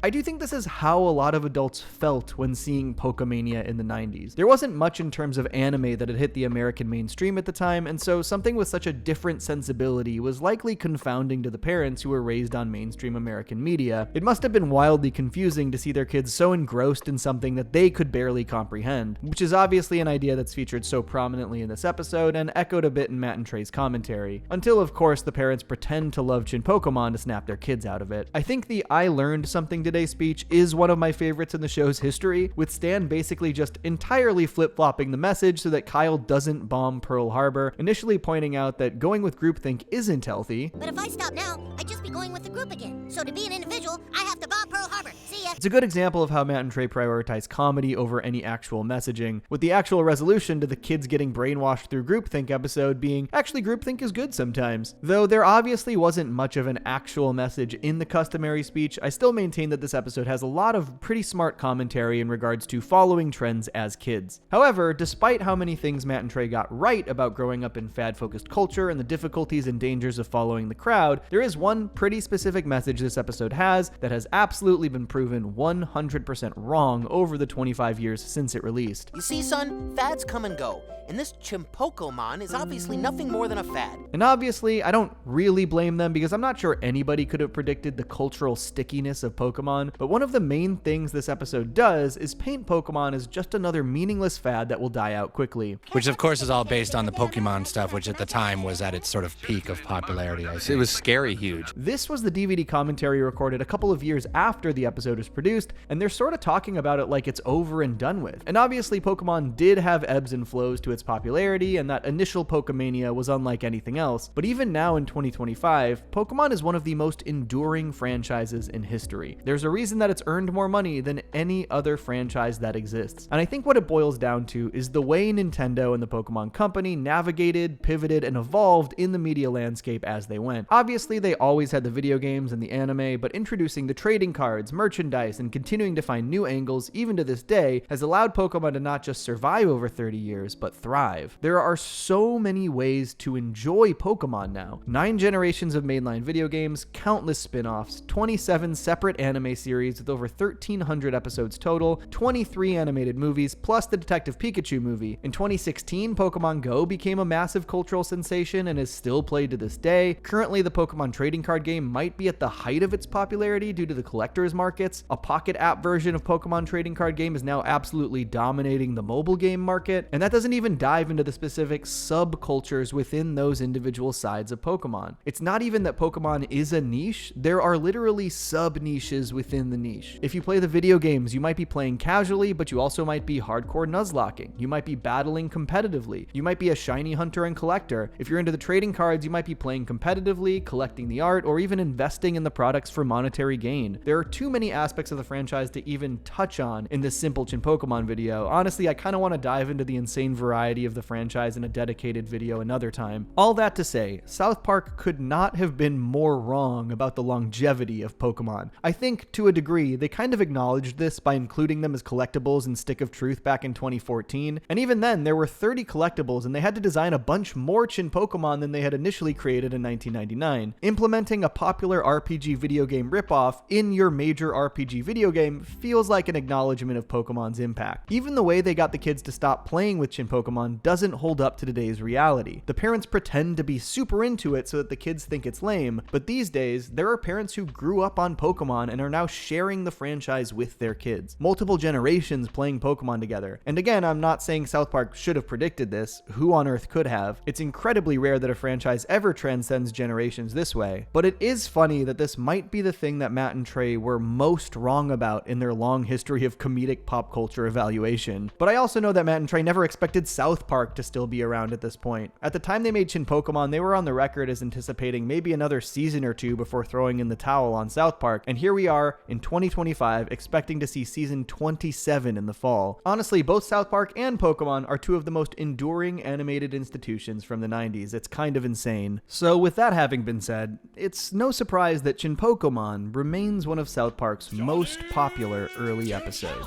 I do think this is how a lot of adults felt when seeing Pokemania in the 90s. There wasn't much in terms of anime that had hit the American mainstream at the time, and so something with such a different sensibility was likely confounding to the parents who were raised on mainstream American media. It must have been wildly confusing to see their kids so engrossed in something that they could barely comprehend, which is obviously an idea that's featured so prominently in this episode and echoed a bit in Matt and Trey's commentary, until of course the parents pretend to love Chinpokomon to snap their kids out of it. I think the "I learned something today" speech is one of my favorites in the show's history, with Stan basically just entirely flip-flopping the message so that Kyle doesn't bomb Pearl Harbor, initially pointing out that going with groupthink isn't healthy. But if I stop now, I'd just be going with the group again. So to be an individual, I have to bomb Pearl Harbor. See ya. It's a good example of how Matt and Trey prioritize comedy over any actual messaging, with the actual resolution to the kids getting brainwashed through groupthink episode being, actually groupthink is good sometimes. Though there obviously wasn't much of an actual message in the customary speech, I still maintain that this episode has a lot of pretty smart commentary in regards to following trends as kids. However, despite how many things Matt and Trey got right about growing up in fad-focused culture and the difficulties and dangers of following the crowd, there is one pretty specific message this episode has that has absolutely been proven 100% wrong over the 25 years since it released. You see, son, fads come and go, and this Chinpokomon is obviously nothing more than a fad. And obviously, I don't really blame them because I'm not sure anybody could have predicted the cultural stickiness of Pokemon, but one of the main things this episode does is paint Pokemon as just another meaningless fad that will die out quickly. Which of course is all based on the Pokemon stuff, which at the time was at its sort of peak of popularity. It was scary huge. This was the DVD commentary recorded a couple of years after the episode was produced, and they're sort of talking about it like it's over and done with. And obviously Pokemon did have ebbs and flows to its popularity, and that initial Pokemania was unlike anything else, but even now in 2025, Pokemon is one of the most enduring franchises in history. There's a reason that it's earned more money than any other franchise that exists. And I think what it boils down to is the way Nintendo and the Pokemon Company navigated, pivoted, and evolved in the media landscape as they went. Obviously, they always had the video games and the anime, but introducing the trading cards, merchandise, and continuing to find new angles, even to this day, has allowed Pokemon to not just survive over 30 years, but thrive. There are so many ways to enjoy Pokemon now. 9 generations of mainline video games, countless spin-offs, 27 separate anime series with over 1,300 episodes total, 23 animated movies, plus the Detective Pikachu movie. In 2016, Pokemon Go became a massive cultural sensation and is still played to this day. Currently, the Pokemon trading card game might be at the height of its popularity due to the collector's markets. A Pocket app version of Pokemon trading card game is now absolutely dominating the mobile game market, and that doesn't even dive into the specific subcultures within those individual sides of Pokemon. It's not even that Pokemon is a niche, there are literally sub-niches within the niche. If you play the video games, you might be playing casually, but you also might be hardcore nuzlocking. You might be battling competitively. You might be a shiny hunter and collector. If you're into the trading cards, you might be playing competitively, collecting the art, or even investing in the products for monetary gain. There are too many aspects of the franchise to even touch on in this simple Chinpokomon video. Honestly, I kind of want to dive into the insane variety of the franchise in a dedicated video another time. All that to say, South Park could not have been more wrong about the longevity of Pokemon. I think, to a degree, they kind of acknowledged this by including them as collectibles in Stick of Truth back in 2014, and even then, there were 30 collectibles and they had to design a bunch more Chinpokomon than they had initially created in 1999. Implementing a popular RPG video game ripoff in your major RPG video game feels like an acknowledgement of Pokemon's impact. Even the way they got the kids to stop playing with Chinpokomon doesn't hold up to today's reality. The parents pretend to be super into it so that the kids think it's lame, but these days, there are parents who grew up on Pokemon and are now sharing the franchise with their kids. Multiple generations playing Pokemon together. And again, I'm not saying South Park should have predicted this. Who on earth could have? It's incredibly rare that a franchise ever transcends generations this way. But it is funny that this might be the thing that Matt and Trey were most wrong about in their long history of comedic pop culture evaluation. But I also know that Matt and Trey never expected South Park to still be around at this point. At the time they made Chinpokomon, they were on the record as anticipating maybe another season or two before throwing in the towel on South Park, and here we are in 2025 expecting to see season 27 in the fall. Honestly, both South Park and Pokemon are two of the most enduring animated institutions from the 90s. It's kind of insane. So with that having been said, it's no surprise that Chinpokomon remains one of South Park's most popular early episodes.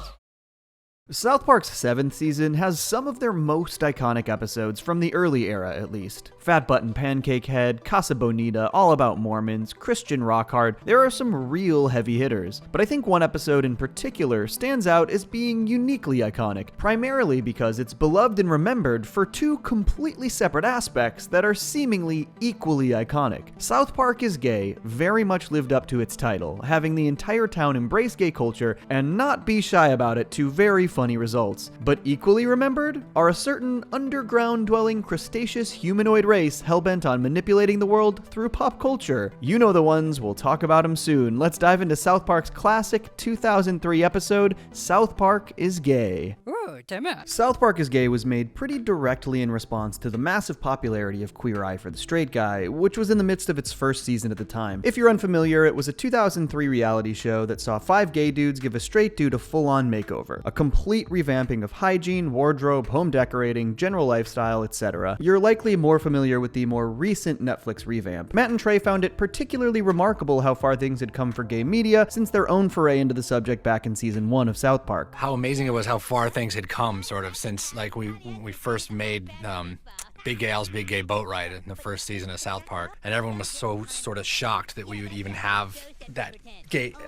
South Park's 7th season has some of their most iconic episodes from the early era, at least. Fat Button Pancake Head, Casa Bonita, All About Mormons, Christian Rock Hard, there are some real heavy hitters. But I think one episode in particular stands out as being uniquely iconic, primarily because it's beloved and remembered for two completely separate aspects that are seemingly equally iconic. South Park is Gay very much lived up to its title, having the entire town embrace gay culture and not be shy about it to very funny results. But equally remembered are a certain underground-dwelling crustaceous humanoid race hellbent on manipulating the world through pop culture. You know the ones, we'll talk about them soon. Let's dive into South Park's classic 2003 episode, South Park is Gay. South Park is Gay was made pretty directly in response to the massive popularity of Queer Eye for the Straight Guy, which was in the midst of its first season at the time. If you're unfamiliar, it was a 2003 reality show that saw 5 gay dudes give a straight dude a full-on makeover. A complete revamping of hygiene, wardrobe, home decorating, general lifestyle, etc. You're likely more familiar with the more recent Netflix revamp. Matt and Trey found it particularly remarkable how far things had come for gay media since their own foray into the subject back in season 1 of South Park. How amazing it was how far things had come sort of since like we first made Big Gay Al's Big Gay Boat Ride in the first season of South Park, and everyone was so sort of shocked that we would even have that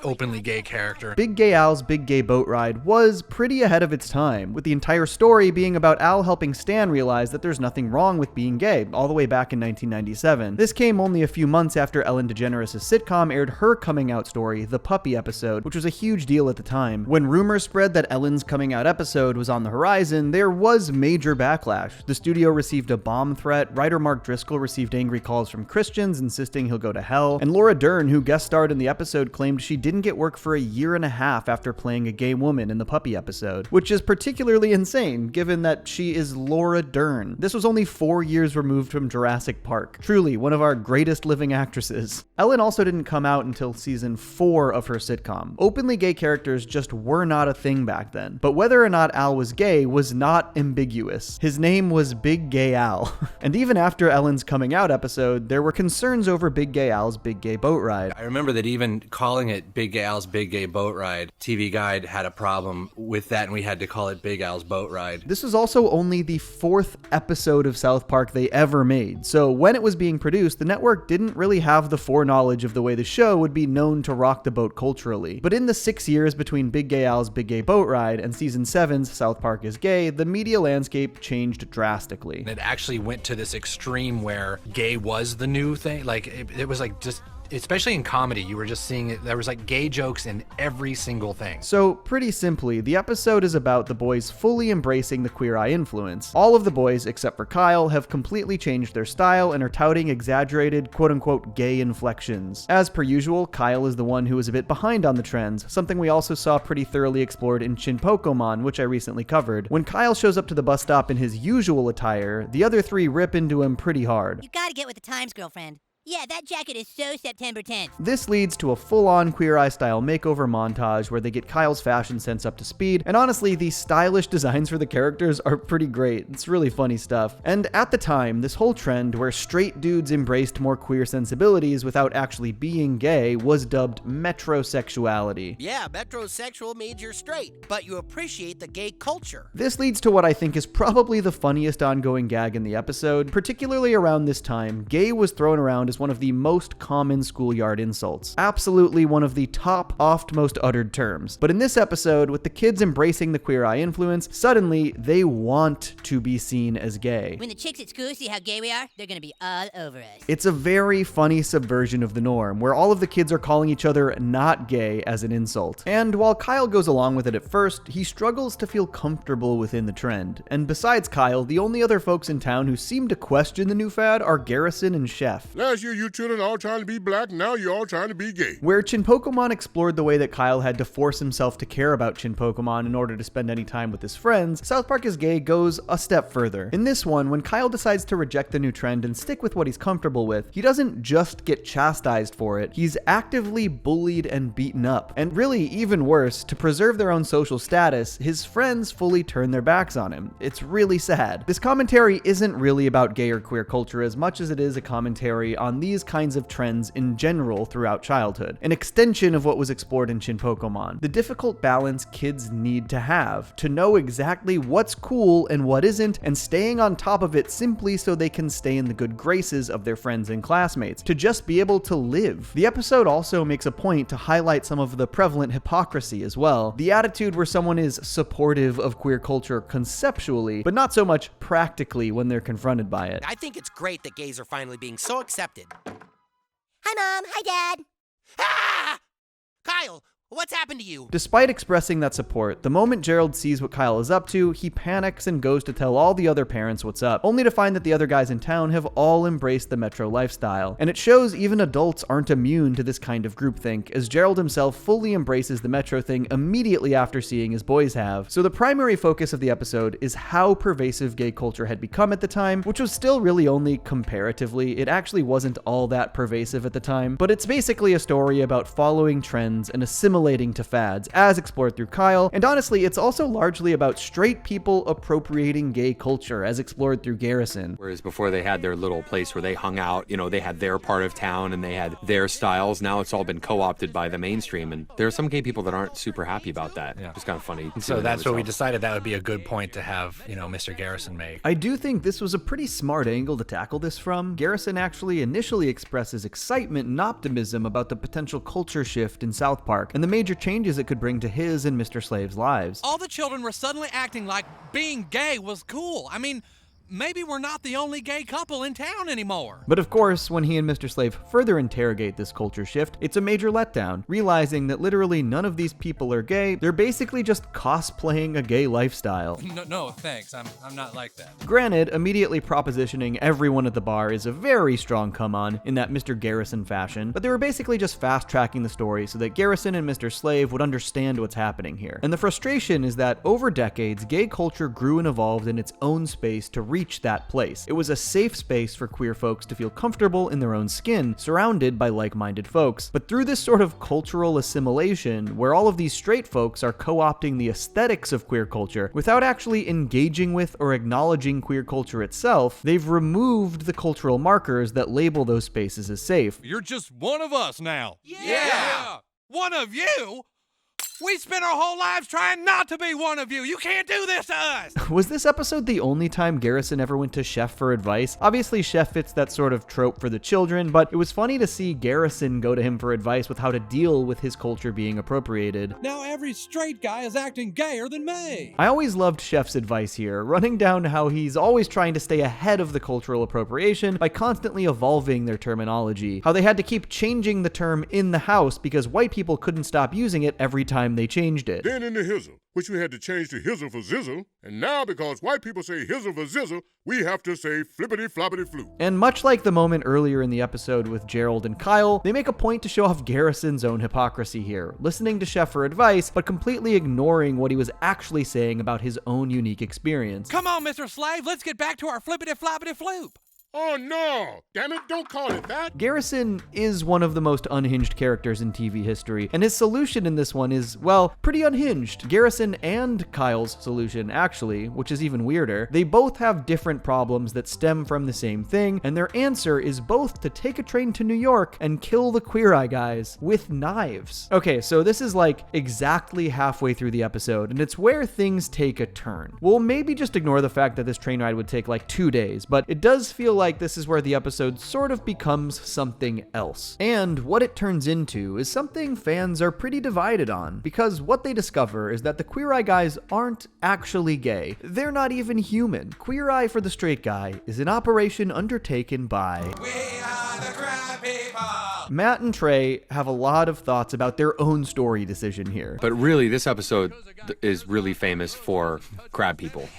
openly gay character. Big Gay Al's Big Gay Boat Ride was pretty ahead of its time, with the entire story being about Al helping Stan realize that there's nothing wrong with being gay, all the way back in 1997. This came only a few months after Ellen DeGeneres' sitcom aired her coming out story, The Puppy Episode, which was a huge deal at the time. When rumors spread that Ellen's coming out episode was on the horizon, there was major backlash. The studio received a bomb threat, writer Mark Driscoll received angry calls from Christians insisting he'll go to hell, and Laura Dern, who guest starred in the episode, claimed she didn't get work for a year and a half after playing a gay woman in the Puppy Episode, which is particularly insane given that she is Laura Dern. This was only 4 years removed from Jurassic Park. Truly, one of our greatest living actresses. Ellen also didn't come out until season 4 of her sitcom. Openly gay characters just were not a thing back then, but whether or not Al was gay was not ambiguous. His name was Big Gay Al. And even after Ellen's coming out episode, there were concerns over Big Gay Al's Big Gay Boat Ride. I remember that even calling it Big Gay Al's Big Gay Boat Ride, TV Guide had a problem with that and we had to call it Big Al's Boat Ride. This was also only the 4th episode of South Park they ever made, so when it was being produced, the network didn't really have the foreknowledge of the way the show would be known to rock the boat culturally. But in the 6 years between Big Gay Al's Big Gay Boat Ride and season 7's South Park is Gay, the media landscape changed drastically. It actually went to this extreme where gay was the new thing. Like it was like just, especially in comedy, you were just seeing it. There was like gay jokes in every single thing. So pretty simply, the episode is about the boys fully embracing the Queer Eye influence. All of the boys, except for Kyle, have completely changed their style and are touting exaggerated quote-unquote gay inflections. As per usual, Kyle is the one who is a bit behind on the trends, something we also saw pretty thoroughly explored in Chinpokomon, which I recently covered. When Kyle shows up to the bus stop in his usual attire, the other three rip into him pretty hard. You gotta get with the times, girlfriend. Yeah, that jacket is so September 10th. This leads to a full-on Queer Eye style makeover montage where they get Kyle's fashion sense up to speed, and honestly, the stylish designs for the characters are pretty great. It's really funny stuff. And at the time, this whole trend where straight dudes embraced more queer sensibilities without actually being gay was dubbed metrosexuality. Yeah, metrosexual means you're straight, but you appreciate the gay culture. This leads to what I think is probably the funniest ongoing gag in the episode. Particularly around this time, gay was thrown around as is one of the most common schoolyard insults. Absolutely one of the top, oft most uttered terms. But in this episode, with the kids embracing the Queer Eye influence, suddenly they want to be seen as gay. When the chicks at school see how gay we are, they're gonna be all over us. It's a very funny subversion of the norm, where all of the kids are calling each other not gay as an insult. And while Kyle goes along with it at first, he struggles to feel comfortable within the trend. And besides Kyle, the only other folks in town who seem to question the new fad are Garrison and Chef. Last year you children all trying to be black, now you're all trying to be gay. Where Chinpokomon explored the way that Kyle had to force himself to care about Chinpokomon in order to spend any time with his friends, South Park is Gay goes a step further. In this one, when Kyle decides to reject the new trend and stick with what he's comfortable with, he doesn't just get chastised for it, he's actively bullied and beaten up. And really, even worse, to preserve their own social status, his friends fully turn their backs on him. It's really sad. This commentary isn't really about gay or queer culture as much as it is a commentary on these kinds of trends in general throughout childhood, an extension of what was explored in Chinpokomon. The difficult balance kids need to have, to know exactly what's cool and what isn't, and staying on top of it simply so they can stay in the good graces of their friends and classmates, to just be able to live. The episode also makes a point to highlight some of the prevalent hypocrisy as well. The attitude where someone is supportive of queer culture conceptually, but not so much practically when they're confronted by it. I think it's great that gays are finally being so accepted. Hi, Mom. Hi, Dad. Ah! Kyle, what's happened to you? Despite expressing that support, the moment Gerald sees what Kyle is up to, he panics and goes to tell all the other parents what's up, only to find that the other guys in town have all embraced the metro lifestyle. And it shows even adults aren't immune to this kind of groupthink, as Gerald himself fully embraces the metro thing immediately after seeing his boys have. So the primary focus of the episode is how pervasive gay culture had become at the time, which was still really only comparatively. It actually wasn't all that pervasive at the time, but it's basically a story about following trends and assimilating to fads, as explored through Kyle, and honestly, it's also largely about straight people appropriating gay culture, as explored through Garrison. Whereas before they had their little place where they hung out, you know, they had their part of town and they had their styles. Now it's all been co-opted by the mainstream, and there are some gay people that aren't super happy about that. Yeah. It's kind of funny. So that's what we decided that would be a good point to have, you know, Mr. Garrison make. I do think this was a pretty smart angle to tackle this from. Garrison actually initially expresses excitement and optimism about the potential culture shift in South Park, and the major changes it could bring to his and Mr. Slave's lives. All the children were suddenly acting like being gay was cool. I mean, maybe we're not the only gay couple in town anymore. But of course, when he and Mr. Slave further interrogate this culture shift, it's a major letdown, realizing that literally none of these people are gay. They're basically just cosplaying a gay lifestyle. No, thanks. I'm not like that. Granted, immediately propositioning everyone at the bar is a very strong come-on in that Mr. Garrison fashion, but they were basically just fast-tracking the story so that Garrison and Mr. Slave would understand what's happening here. And the frustration is that over decades, gay culture grew and evolved in its own space to reach that place. It was a safe space for queer folks to feel comfortable in their own skin, surrounded by like-minded folks. But through this sort of cultural assimilation, where all of these straight folks are co-opting the aesthetics of queer culture without actually engaging with or acknowledging queer culture itself, they've removed the cultural markers that label those spaces as safe. You're just one of us now. Yeah! One of you? We spent our whole lives trying not to be one of you. You can't do this to us. Was this episode the only time Garrison ever went to Chef for advice? Obviously, Chef fits that sort of trope for the children, but it was funny to see Garrison go to him for advice with how to deal with his culture being appropriated. Now every straight guy is acting gayer than me. I always loved Chef's advice here, running down how he's always trying to stay ahead of the cultural appropriation by constantly evolving their terminology. How they had to keep changing the term in the house because white people couldn't stop using it every time they changed it. Then in the hizzle, which we had to change to hizzle for zizzle, and now because white people say hizzle for zizzle, we have to say flippity floppity flute. And much like the moment earlier in the episode with Gerald and Kyle, they make a point to show off Garrison's own hypocrisy here, listening to Chef for advice, but completely ignoring what he was actually saying about his own unique experience. Come on, Mr. Slave, let's get back to our flippity floppity floop. Oh no! Damn it, don't call it that! Garrison is one of the most unhinged characters in TV history, and his solution in this one is, well, pretty unhinged. Garrison and Kyle's solution, actually, which is even weirder, they both have different problems that stem from the same thing, and their answer is both to take a train to New York and kill the Queer Eye guys with knives. Okay, so this is like exactly halfway through the episode, and it's where things take a turn. We'll maybe just ignore the fact that this train ride would take like 2 days, but it does feel like like this is where the episode sort of becomes something else. And what it turns into is something fans are pretty divided on, because what they discover is that the Queer Eye guys aren't actually gay. They're not even human. Queer Eye for the straight guy is an operation undertaken by... We are the crab people! Matt and Trey have a lot of thoughts about their own story decision here. But really, this episode is really famous for crab people,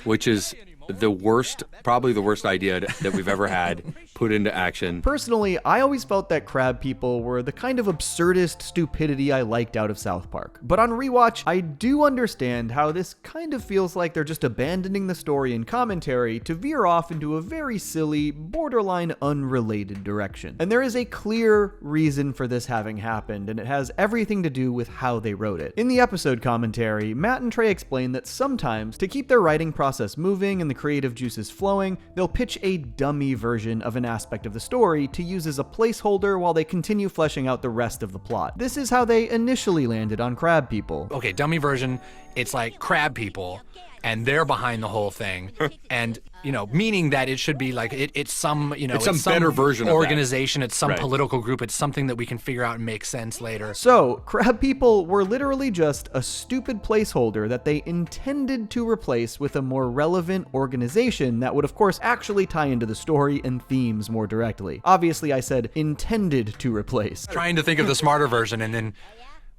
which is the worst, probably the worst idea that we've ever had put into action. Personally, I always felt that crab people were the kind of absurdist stupidity I liked out of South Park. But on rewatch, I do understand how this kind of feels like they're just abandoning the story and commentary to veer off into a very silly, borderline unrelated direction. And there is a clear reason for this having happened, and it has everything to do with how they wrote it. In the episode commentary, Matt and Trey explain that sometimes, to keep their writing process moving and the creative juices flowing, they'll pitch a dummy version of an aspect of the story to use as a placeholder while they continue fleshing out the rest of the plot. This is how they initially landed on crab people. Okay, dummy version, it's like crab people, and they're behind the whole thing, and meaning that it should be like it's some it's some better version organization, of that. It's some right. political group, it's something that we can figure out and make sense later. So crab people were literally just a stupid placeholder that they intended to replace with a more relevant organization that would of course actually tie into the story and themes more directly. Obviously I said intended to replace. Trying to think of the smarter version, and then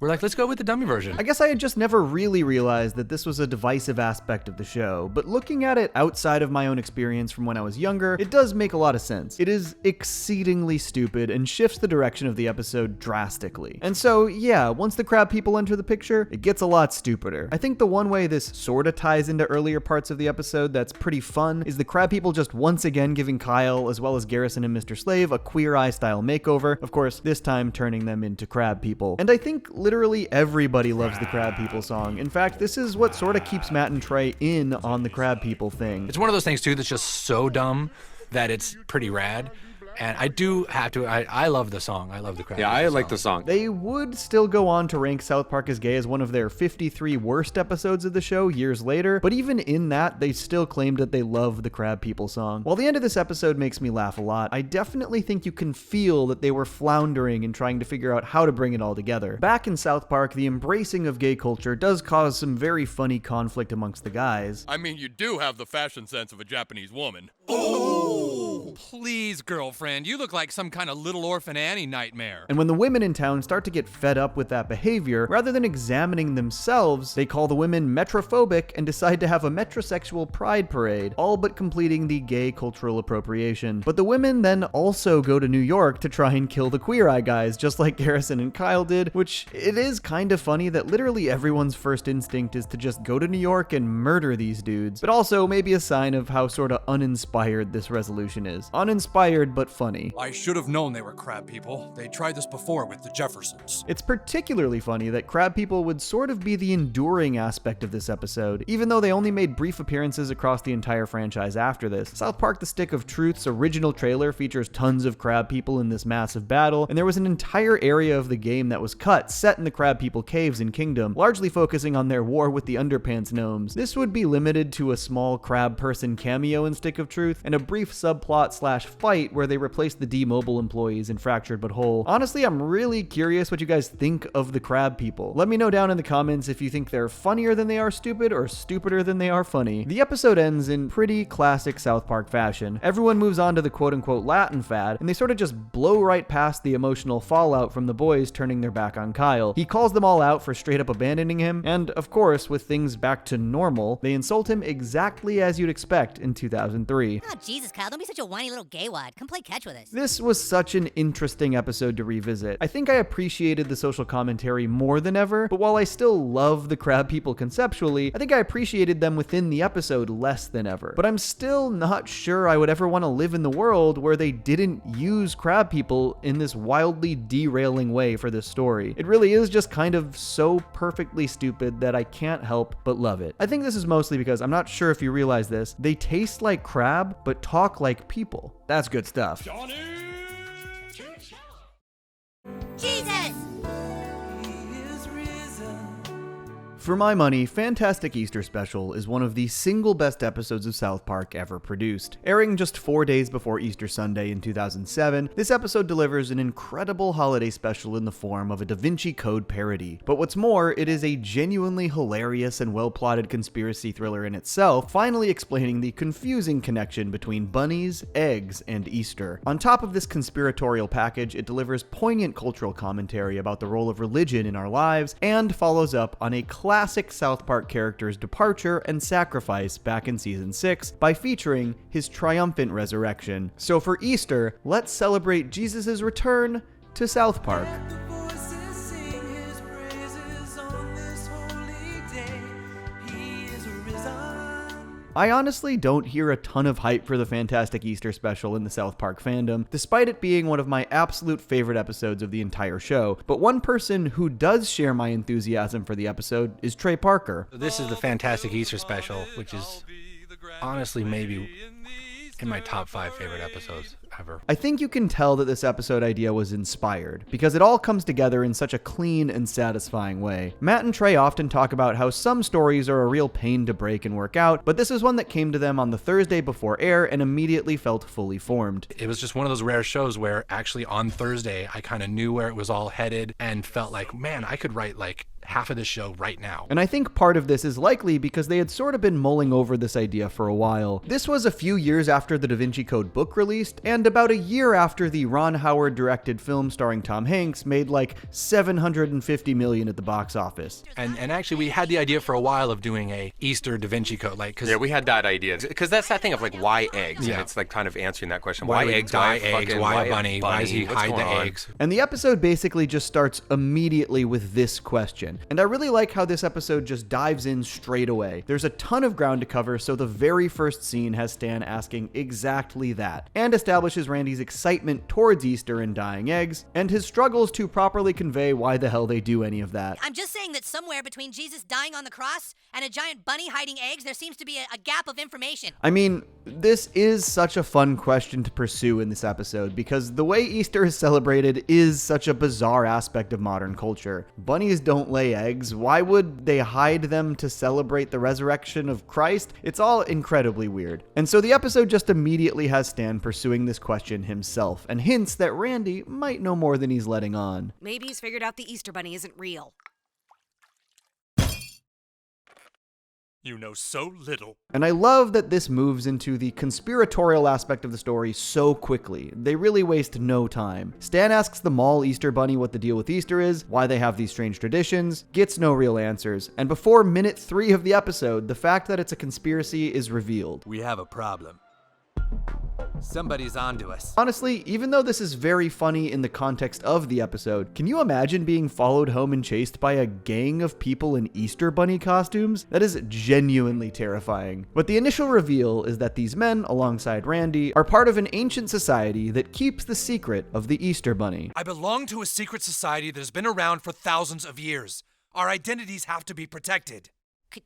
we're like, let's go with the dummy version. I guess I had just never really realized that this was a divisive aspect of the show, but looking at it outside of my own experience from when I was younger, it does make a lot of sense. It is exceedingly stupid and shifts the direction of the episode drastically. And so, yeah, once the crab people enter the picture, it gets a lot stupider. I think the one way this sorta ties into earlier parts of the episode that's pretty fun is the crab people just once again giving Kyle, as well as Garrison and Mr. Slave, a Queer Eye style makeover, of course, this time turning them into crab people. And I think literally everybody loves the Crab People song. In fact, this is what sort of keeps Matt and Trey in on the Crab People thing. It's one of those things too that's just so dumb that it's pretty rad. And I do have to, I love the song. I love the Crab. Yeah, I like the song. They would still go on to rank South Park as Gay as one of their 53 worst episodes of the show years later, but even in that, they still claimed that they love the Crab People song. While the end of this episode makes me laugh a lot, I definitely think you can feel that they were floundering in trying to figure out how to bring it all together. Back in South Park, the embracing of gay culture does cause some very funny conflict amongst the guys. I mean, you do have the fashion sense of a Japanese woman. Oh, please, girlfriend. You look like some kind of Little Orphan Annie nightmare. And when the women in town start to get fed up with that behavior, rather than examining themselves, they call the women metrophobic and decide to have a metrosexual pride parade, all but completing the gay cultural appropriation. But the women then also go to New York to try and kill the Queer Eye guys, just like Garrison and Kyle did, which it is kind of funny that literally everyone's first instinct is to just go to New York and murder these dudes, but also maybe a sign of how sort of uninspired this resolution is. Uninspired, but funny. I should have known they were crab people. They tried this before with the Jeffersons. It's particularly funny that crab people would sort of be the enduring aspect of this episode, even though they only made brief appearances across the entire franchise after this. South Park: The Stick of Truth's original trailer features tons of crab people in this massive battle, and there was an entire area of the game that was cut, set in the crab people caves in Kingdom, largely focusing on their war with the Underpants Gnomes. This would be limited to a small crab person cameo in Stick of Truth, and a brief subplot/fight where they replaced the D-Mobile employees in Fractured But Whole. Honestly, I'm really curious what you guys think of the crab people. Let me know down in the comments if you think they're funnier than they are stupid or stupider than they are funny. The episode ends in pretty classic South Park fashion. Everyone moves on to the quote-unquote Latin fad, and they sort of just blow right past the emotional fallout from the boys turning their back on Kyle. He calls them all out for straight up abandoning him, and of course, with things back to normal, they insult him exactly as you'd expect in 2003. Oh, Jesus, Kyle, don't be such a whiny little gay wad. Come play catch with us. This was such an interesting episode to revisit. I think I appreciated the social commentary more than ever, but while I still love the crab people conceptually, I think I appreciated them within the episode less than ever. But I'm still not sure I would ever want to live in the world where they didn't use crab people in this wildly derailing way for this story. It really is just kind of so perfectly stupid that I can't help but love it. I think this is mostly because, I'm not sure if you realize this, they taste like crab, but talk like people. That's good stuff. Jesus! For my money, Fantastic Easter Special is one of the single best episodes of South Park ever produced. Airing just 4 days before Easter Sunday in 2007, this episode delivers an incredible holiday special in the form of a Da Vinci Code parody. But what's more, it is a genuinely hilarious and well-plotted conspiracy thriller in itself, finally explaining the confusing connection between bunnies, eggs, and Easter. On top of this conspiratorial package, it delivers poignant cultural commentary about the role of religion in our lives, and follows up on a classic South Park character's departure and sacrifice back in season 6 by featuring his triumphant resurrection. So for Easter, let's celebrate Jesus' return to South Park. I honestly don't hear a ton of hype for the Fantastic Easter Special in the South Park fandom, despite it being one of my absolute favorite episodes of the entire show, but one person who does share my enthusiasm for the episode is Trey Parker. This is the Fantastic Easter Special, which is honestly maybe in my top 5 favorite episodes ever. I think you can tell that this episode idea was inspired, because it all comes together in such a clean and satisfying way. Matt and Trey often talk about how some stories are a real pain to break and work out, but this is one that came to them on the Thursday before air and immediately felt fully formed. It was just one of those rare shows where actually on Thursday I kind of knew where it was all headed and felt like, man, I could write like half of this show right now. And I think part of this is likely because they had sort of been mulling over this idea for a while. This was a few years after the Da Vinci Code book released, and about a year after the Ron Howard directed film starring Tom Hanks made like $750 million at the box office. And actually we had the idea for a while of doing a Easter Da Vinci Code, like, cause yeah, we had that idea because that's that thing of like why eggs, yeah. And it's like kind of answering that question. Why eggs? Why a bunny? Why does he hide the eggs? And the episode basically just starts immediately with this question. And I really like how this episode just dives in straight away. There's a ton of ground to cover, so the very first scene has Stan asking exactly that, and establishes Randy's excitement towards Easter and dying eggs, and his struggles to properly convey why the hell they do any of that. I'm just saying that somewhere between Jesus dying on the cross and a giant bunny hiding eggs, there seems to be a gap of information. I mean, this is such a fun question to pursue in this episode, because the way Easter is celebrated is such a bizarre aspect of modern culture. Bunnies don't lay eggs. Why would they hide them to celebrate the resurrection of Christ? It's all incredibly weird. And so the episode just immediately has Stan pursuing this question himself, and hints that Randy might know more than he's letting on. Maybe he's figured out the Easter Bunny isn't real. You know so little. And I love that this moves into the conspiratorial aspect of the story so quickly. They really waste no time. Stan asks the mall Easter Bunny what the deal with Easter is, why they have these strange traditions, gets no real answers, and before minute 3 of the episode, the fact that it's a conspiracy is revealed. We have a problem. Somebody's onto us. Honestly, even though this is very funny in the context of the episode, can you imagine being followed home and chased by a gang of people in Easter Bunny costumes? That is genuinely terrifying. But the initial reveal is that these men, alongside Randy, are part of an ancient society that keeps the secret of the Easter Bunny. I belong to a secret society that has been around for thousands of years. Our identities have to be protected.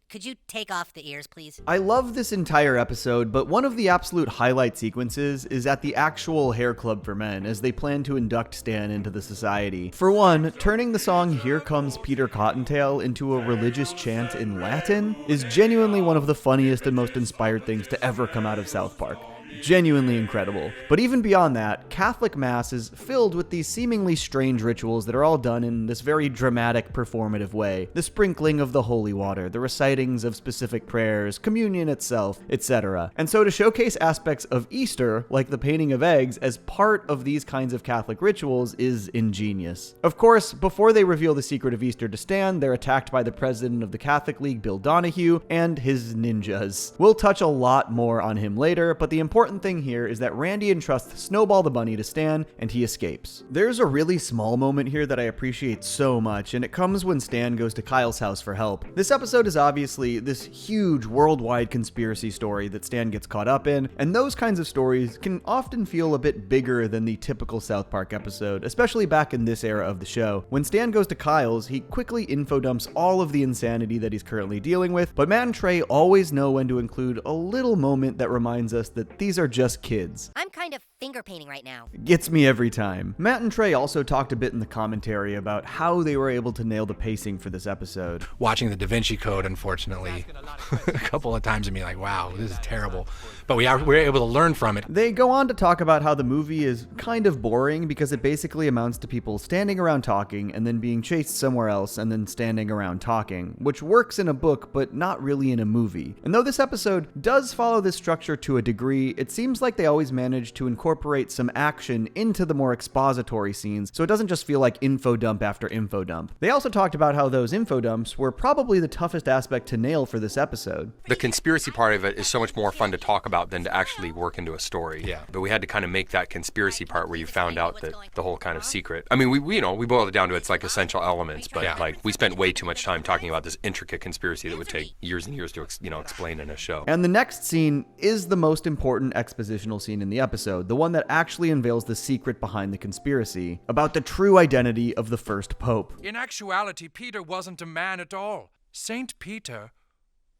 Could you take off the ears, please? I love this entire episode, but one of the absolute highlight sequences is at the actual hair club for men as they plan to induct Stan into the society. For one, turning the song Here Comes Peter Cottontail into a religious chant in Latin is genuinely one of the funniest and most inspired things to ever come out of South Park. Genuinely incredible. But even beyond that, Catholic Mass is filled with these seemingly strange rituals that are all done in this very dramatic, performative way. The sprinkling of the holy water, the recitings of specific prayers, communion itself, etc. And so to showcase aspects of Easter, like the painting of eggs, as part of these kinds of Catholic rituals is ingenious. Of course, before they reveal the secret of Easter to Stan, they're attacked by the president of the Catholic League, Bill Donahue, and his ninjas. We'll touch a lot more on him later, but the important thing here is that Randy entrusts Snowball the Bunny to Stan, and he escapes. There's a really small moment here that I appreciate so much, and it comes when Stan goes to Kyle's house for help. This episode is obviously this huge worldwide conspiracy story that Stan gets caught up in, and those kinds of stories can often feel a bit bigger than the typical South Park episode, especially back in this era of the show. When Stan goes to Kyle's, he quickly infodumps all of the insanity that he's currently dealing with, but Matt and Trey always know when to include a little moment that reminds us that these are just kids. I'm kind of finger painting right now. Gets me every time. Matt and Trey also talked a bit in the commentary about how they were able to nail the pacing for this episode. Watching the Da Vinci Code, unfortunately, a couple of times and being like, wow, this is terrible. But we were able to learn from it. They go on to talk about how the movie is kind of boring because it basically amounts to people standing around talking and then being chased somewhere else and then standing around talking, which works in a book but not really in a movie. And though this episode does follow this structure to a degree, it seems like they always manage to incorporate some action into the more expository scenes, so it doesn't just feel like info dump after info dump. They also talked about how those info dumps were probably the toughest aspect to nail for this episode. The conspiracy part of it is so much more fun to talk about than to actually work into a story. Yeah. But we had to kind of make that conspiracy part where you found out that the whole kind of secret. I mean, we boiled it down to its like essential elements, but like we spent way too much time talking about this intricate conspiracy that would take years and years to explain in a show. And the next scene is the most important expositional scene in the episode, the one that actually unveils the secret behind the conspiracy, about the true identity of the first pope. In actuality, Peter wasn't a man at all. Saint Peter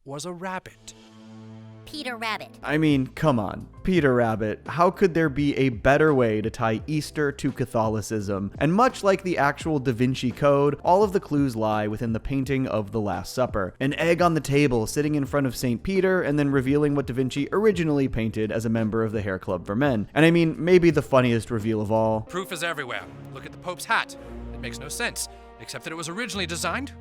was a rabbit. Peter Rabbit. I mean, come on. Peter Rabbit, how could there be a better way to tie Easter to Catholicism? And much like the actual Da Vinci Code, all of the clues lie within the painting of the Last Supper. An egg on the table sitting in front of St. Peter and then revealing what Da Vinci originally painted as a member of the Hair Club for Men. And I mean, maybe the funniest reveal of all. Proof is everywhere. Look at the Pope's hat. It makes no sense, except that it was originally designed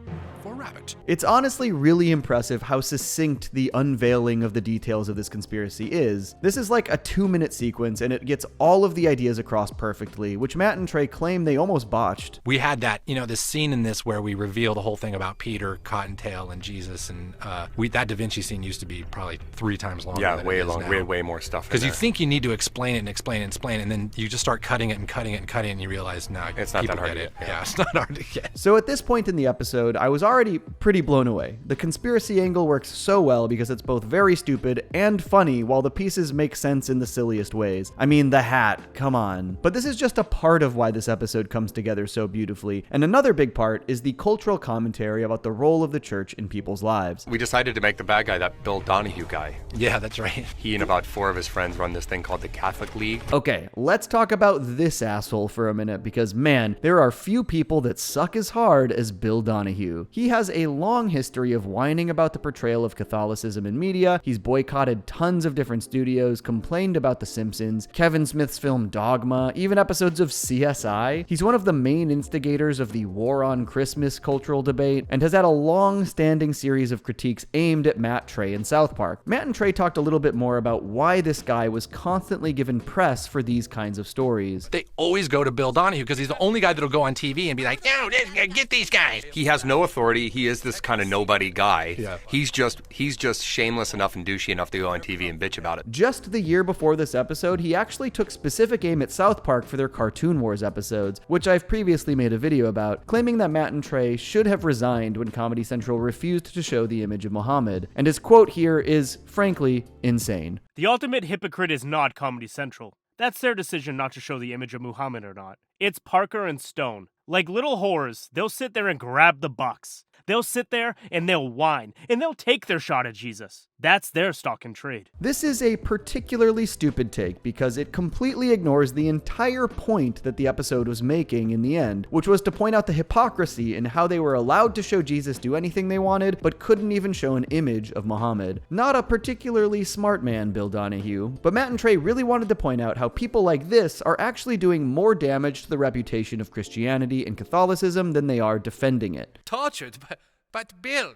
for a rabbit. It's honestly really impressive how succinct the unveiling of the details of this conspiracy is. This is like a 2-minute sequence and it gets all of the ideas across perfectly, which Matt and Trey claim they almost botched. We had that, this scene in this where we reveal the whole thing about Peter, Cottontail, and Jesus, and that Da Vinci scene used to be probably 3 times longer. Yeah, than way it is long, now. way more stuff. Because you think you need to explain it and explain it and explain it, and then you just start cutting it and cutting it and cutting it, and you realize, no, it's not that hard to get it. get. Yeah, it's not hard to get. So at this point in the episode, I was already pretty blown away. The conspiracy angle works so well because it's both very stupid and funny, while the pieces make sense in the silliest ways. I mean, the hat, come on. But this is just a part of why this episode comes together so beautifully. And another big part is the cultural commentary about the role of the church in people's lives. We decided to make the bad guy that Bill Donahue guy. Yeah, that's right. He and about 4 of his friends run this thing called the Catholic League. Okay, let's talk about this asshole for a minute because, man, there are few people that suck as hard as Bill Donahue. He has a long history of whining about the portrayal of Catholicism in media. He's boycotted tons of different studios, complained about The Simpsons, Kevin Smith's film Dogma, even episodes of CSI. He's one of the main instigators of the War on Christmas cultural debate and has had a long-standing series of critiques aimed at Matt, Trey, and South Park. Matt and Trey talked a little bit more about why this guy was constantly given press for these kinds of stories. They always go to Bill Donahue because he's the only guy that'll go on TV and be like, "Yo, get these guys." He has no authority. He is this kind of nobody guy. Yeah. He's just shameless enough and douchey enough to go on TV and bitch about it. Just the year before this episode, he actually took specific aim at South Park for their Cartoon Wars episodes, which I've previously made a video about, claiming that Matt and Trey should have resigned when Comedy Central refused to show the image of Muhammad. And his quote here is, frankly, insane. The ultimate hypocrite is not Comedy Central. That's their decision not to show the image of Muhammad or not. It's Parker and Stone. Like little whores, they'll sit there and grab the bucks. They'll sit there and they'll whine, and they'll take their shot at Jesus. That's their stock and trade. This is a particularly stupid take because it completely ignores the entire point that the episode was making in the end, which was to point out the hypocrisy in how they were allowed to show Jesus do anything they wanted, but couldn't even show an image of Muhammad. Not a particularly smart man, Bill Donahue, but Matt and Trey really wanted to point out how people like this are actually doing more damage to the reputation of Christianity and Catholicism than they are defending it. Tortured? But Bill,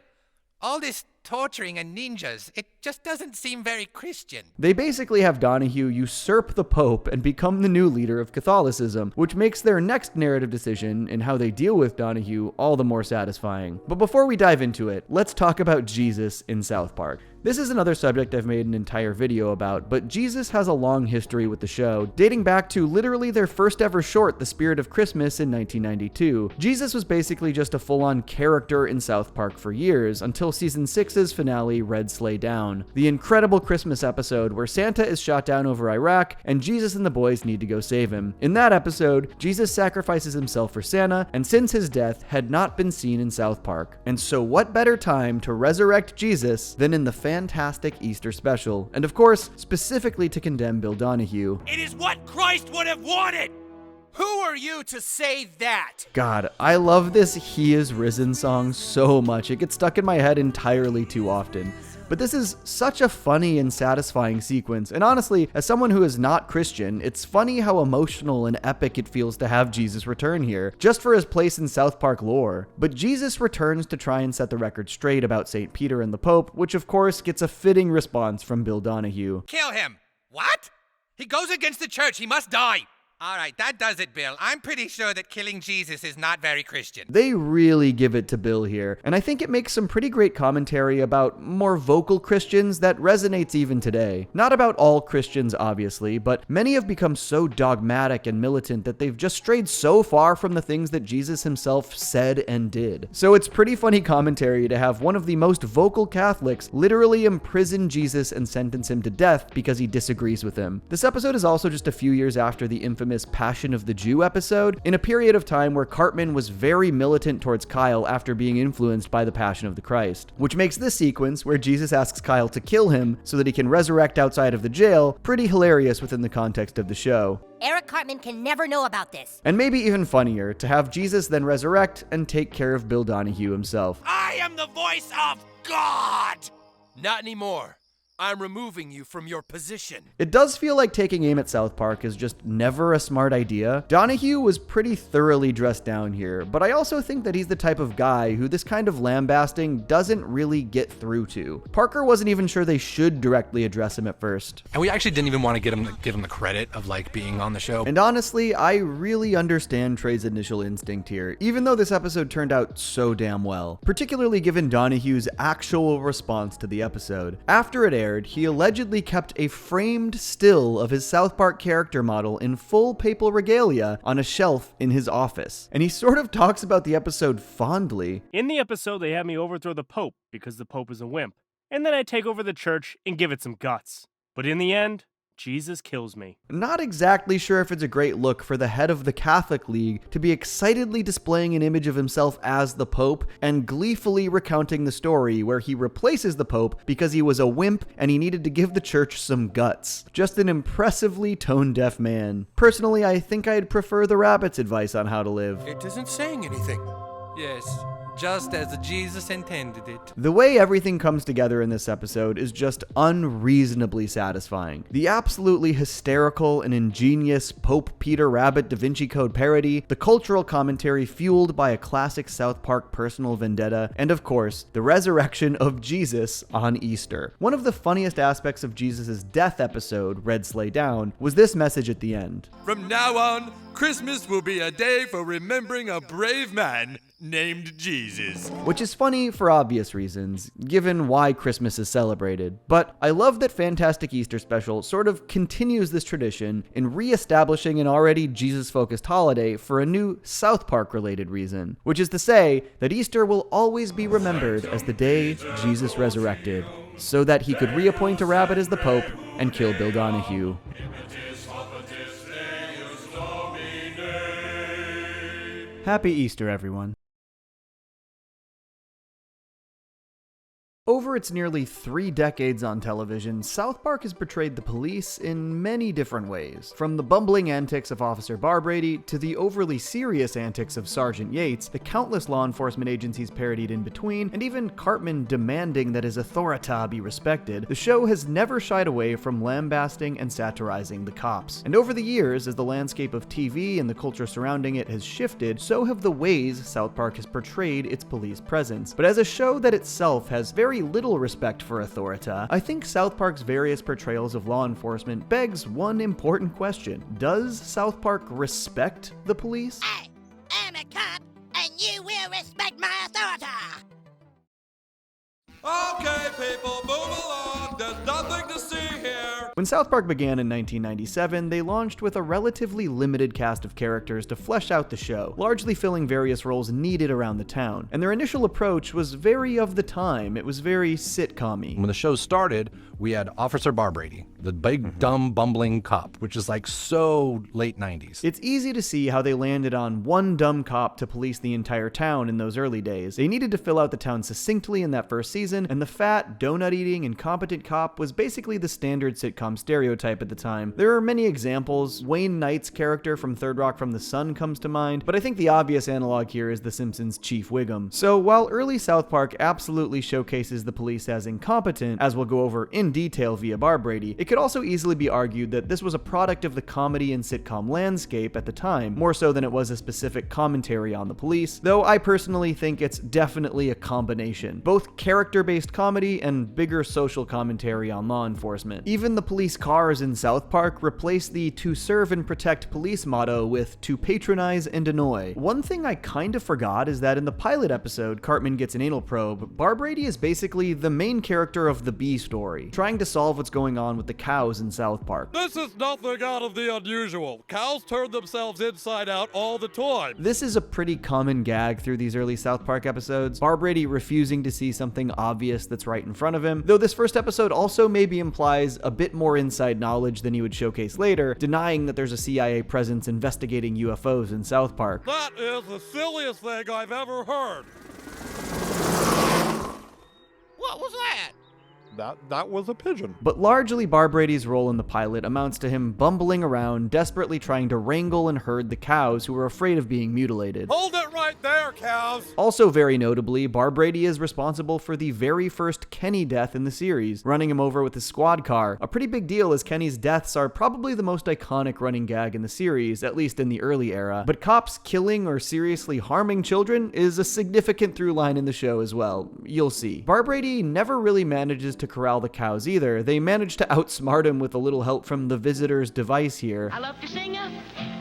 all this torturing and ninjas, it just doesn't seem very Christian. They basically have Donahue usurp the Pope and become the new leader of Catholicism, which makes their next narrative decision in how they deal with Donahue all the more satisfying. But before we dive into it, let's talk about Jesus in South Park. This is another subject I've made an entire video about, but Jesus has a long history with the show, dating back to literally their first ever short, The Spirit of Christmas, in 1992. Jesus was basically just a full-on character in South Park for years, until season 6's finale, Red Sleigh Down, the incredible Christmas episode where Santa is shot down over Iraq, and Jesus and the boys need to go save him. In that episode, Jesus sacrifices himself for Santa, and since his death had not been seen in South Park. And so what better time to resurrect Jesus than in the fan fantastic Easter special, and of course, specifically to condemn Bill Donahue. It is what Christ would have wanted! Who are you to say that? God, I love this He Is Risen song so much. It gets stuck in my head entirely too often. But this is such a funny and satisfying sequence, and honestly, as someone who is not Christian, it's funny how emotional and epic it feels to have Jesus return here, just for his place in South Park lore. But Jesus returns to try and set the record straight about St. Peter and the Pope, which of course gets a fitting response from Bill Donahue. Kill him. What? He goes against the church. He must die. All right, that does it, Bill. I'm pretty sure that killing Jesus is not very Christian. They really give it to Bill here, and I think it makes some pretty great commentary about more vocal Christians that resonates even today. Not about all Christians, obviously, but many have become so dogmatic and militant that they've just strayed so far from the things that Jesus himself said and did. So it's pretty funny commentary to have one of the most vocal Catholics literally imprison Jesus and sentence him to death because he disagrees with him. This episode is also just a few years after the infamous Passion of the Jew episode, in a period of time where Cartman was very militant towards Kyle after being influenced by the Passion of the Christ, which makes this sequence where Jesus asks Kyle to kill him so that he can resurrect outside of the jail pretty hilarious within the context of the show. Eric Cartman can never know about this. And maybe even funnier, to have Jesus then resurrect and take care of Bill Donahue himself. I am the voice of God! Not anymore. I'm removing you from your position. It does feel like taking aim at South Park is just never a smart idea. Donahue was pretty thoroughly dressed down here, but I also think that he's the type of guy who this kind of lambasting doesn't really get through to. Parker wasn't even sure they should directly address him at first. And we actually didn't even want to give him the credit of like being on the show. And honestly, I really understand Trey's initial instinct here, even though this episode turned out so damn well, particularly given Donahue's actual response to the episode. After it aired, he allegedly kept a framed still of his South Park character model in full papal regalia on a shelf in his office. And he sort of talks about the episode fondly. In the episode, they have me overthrow the Pope because the Pope is a wimp. And then I take over the church and give it some guts. But in the end, Jesus kills me. Not exactly sure if it's a great look for the head of the Catholic League to be excitedly displaying an image of himself as the Pope and gleefully recounting the story where he replaces the Pope because he was a wimp and he needed to give the church some guts. Just an impressively tone-deaf man. Personally, I think I'd prefer the rabbit's advice on how to live. It isn't saying anything. Yes, just as Jesus intended it. The way everything comes together in this episode is just unreasonably satisfying. The absolutely hysterical and ingenious Pope Peter Rabbit Da Vinci Code parody, the cultural commentary fueled by a classic South Park personal vendetta, and of course, the resurrection of Jesus on Easter. One of the funniest aspects of Jesus' death episode, Red Sleigh Down, was this message at the end. From now on, Christmas will be a day for remembering a brave man named Jesus. Which is funny for obvious reasons, given why Christmas is celebrated. But I love that Fantastic Easter Special sort of continues this tradition in re-establishing an already Jesus-focused holiday for a new South Park-related reason, which is to say that Easter will always be remembered as the day Jesus resurrected, so that he could reappoint a rabbit as the Pope and kill Bill Donahue. Happy Easter, everyone. Over its nearly 3 decades on television, South Park has portrayed the police in many different ways. From the bumbling antics of Officer Barbrady to the overly serious antics of Sergeant Yates, the countless law enforcement agencies parodied in between, and even Cartman demanding that his authority be respected, the show has never shied away from lambasting and satirizing the cops. And over the years, as the landscape of TV and the culture surrounding it has shifted, so have the ways South Park has portrayed its police presence. But as a show that itself has very little respect for authority, I think South Park's various portrayals of law enforcement begs one important question. Does South Park respect the police? I'm a cop, and you will respect my authority. Okay, people, move along. There's nothing to see here. When South Park began in 1997, they launched with a relatively limited cast of characters to flesh out the show, largely filling various roles needed around the town. And their initial approach was very of the time. It was very sitcom-y. When the show started, we had Officer Barbrady, the big, dumb, bumbling cop, which is like so late 90s. It's easy to see how they landed on one dumb cop to police the entire town in those early days. They needed to fill out the town succinctly in that first season, and the fat, donut-eating, incompetent cop was basically the standard sitcom stereotype at the time. There are many examples. Wayne Knight's character from Third Rock from the Sun comes to mind, but I think the obvious analog here is The Simpsons' Chief Wiggum. So while early South Park absolutely showcases the police as incompetent, as we'll go over in detail via Barbrady, it could also easily be argued that this was a product of the comedy and sitcom landscape at the time, more so than it was a specific commentary on the police, though I personally think it's definitely a combination. Both character-based comedy and bigger social commentary on law enforcement. Even the police cars in South Park replace the "to serve and protect police" motto with "to patronize and annoy." One thing I kind of forgot is that in the pilot episode, Cartman gets an anal probe, Barbrady is basically the main character of the B story, trying to solve what's going on with the cows in South Park. This is nothing out of the unusual. Cows turn themselves inside out all the time. This is a pretty common gag through these early South Park episodes, Barbrady refusing to see something obvious that's right in front of him, though this first episode also maybe implies a bit more inside knowledge than he would showcase later, denying that there's a CIA presence investigating UFOs in South Park. That is the silliest thing I've ever heard. What was that? That was a pigeon. But largely, Barbrady's role in the pilot amounts to him bumbling around, desperately trying to wrangle and herd the cows who are afraid of being mutilated. Hold it right there, cows! Also very notably, Barbrady is responsible for the very first Kenny death in the series, running him over with his squad car. A pretty big deal, as Kenny's deaths are probably the most iconic running gag in the series, at least in the early era. But cops killing or seriously harming children is a significant through line in the show as well. You'll see. Barbrady never really manages to corral the cows either. They manage to outsmart him with a little help from the visitor's device here. I love to sing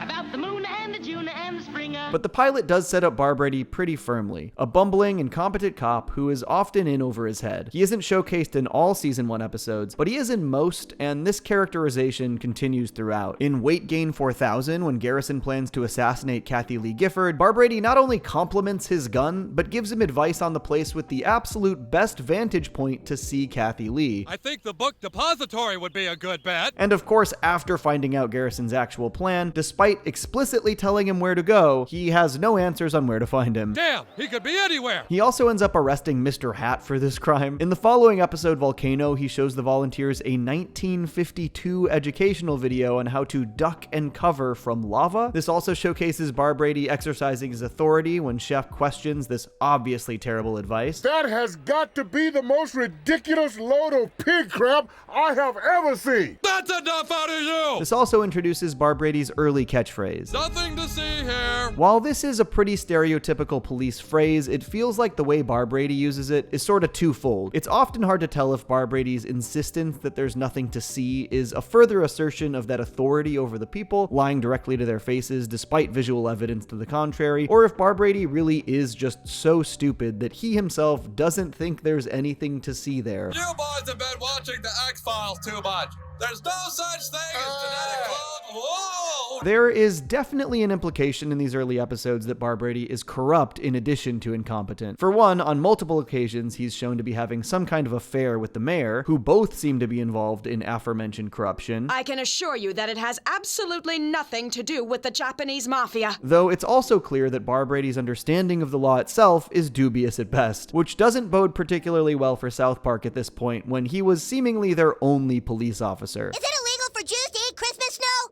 about the moon and the June and the spring. But the pilot does set up Barbrady pretty firmly. A bumbling, incompetent cop who is often in over his head. He isn't showcased in all season 1 episodes, but he is in most, and this characterization continues throughout. In Weight Gain 4000, when Garrison plans to assassinate Kathy Lee Gifford, Barbrady not only compliments his gun, but gives him advice on the place with the absolute best vantage point to see Kathy Lee. I think the book depository would be a good bet. And of course, after finding out Garrison's actual plan, despite explicitly telling him where to go, he has no answers on where to find him. Damn, he could be anywhere. He also ends up arresting Mr. Hat for this crime. In the following episode, Volcano, he shows the volunteers a 1952 educational video on how to duck and cover from lava. This also showcases Barbrady exercising his authority when Chef questions this obviously terrible advice. That has got to be the most ridiculous load of pig crap I have ever seen. That's enough out of you! This also introduces Barbrady's early catchphrase. Nothing to see here. While this is a pretty stereotypical police phrase, it feels like the way Barbrady uses it is sort of twofold. It's often hard to tell if Barbrady's insistence that there's nothing to see is a further assertion of that authority over the people, lying directly to their faces despite visual evidence to the contrary, or if Barbrady really is just so stupid that he himself doesn't think there's anything to see there. You boys have been watching the X-Files too much. There's no such thing as genetic code. Whoa! There is definitely an implication in these early episodes that Barbrady is corrupt in addition to incompetent. For one, on multiple occasions, he's shown to be having some kind of affair with the mayor, who both seem to be involved in aforementioned corruption. I can assure you that it has absolutely nothing to do with the Japanese mafia. Though it's also clear that Barbrady's understanding of the law itself is dubious at best, which doesn't bode particularly well for South Park at this point when he was seemingly their only police officer. Is it illegal for Jews to eat Christmas snow?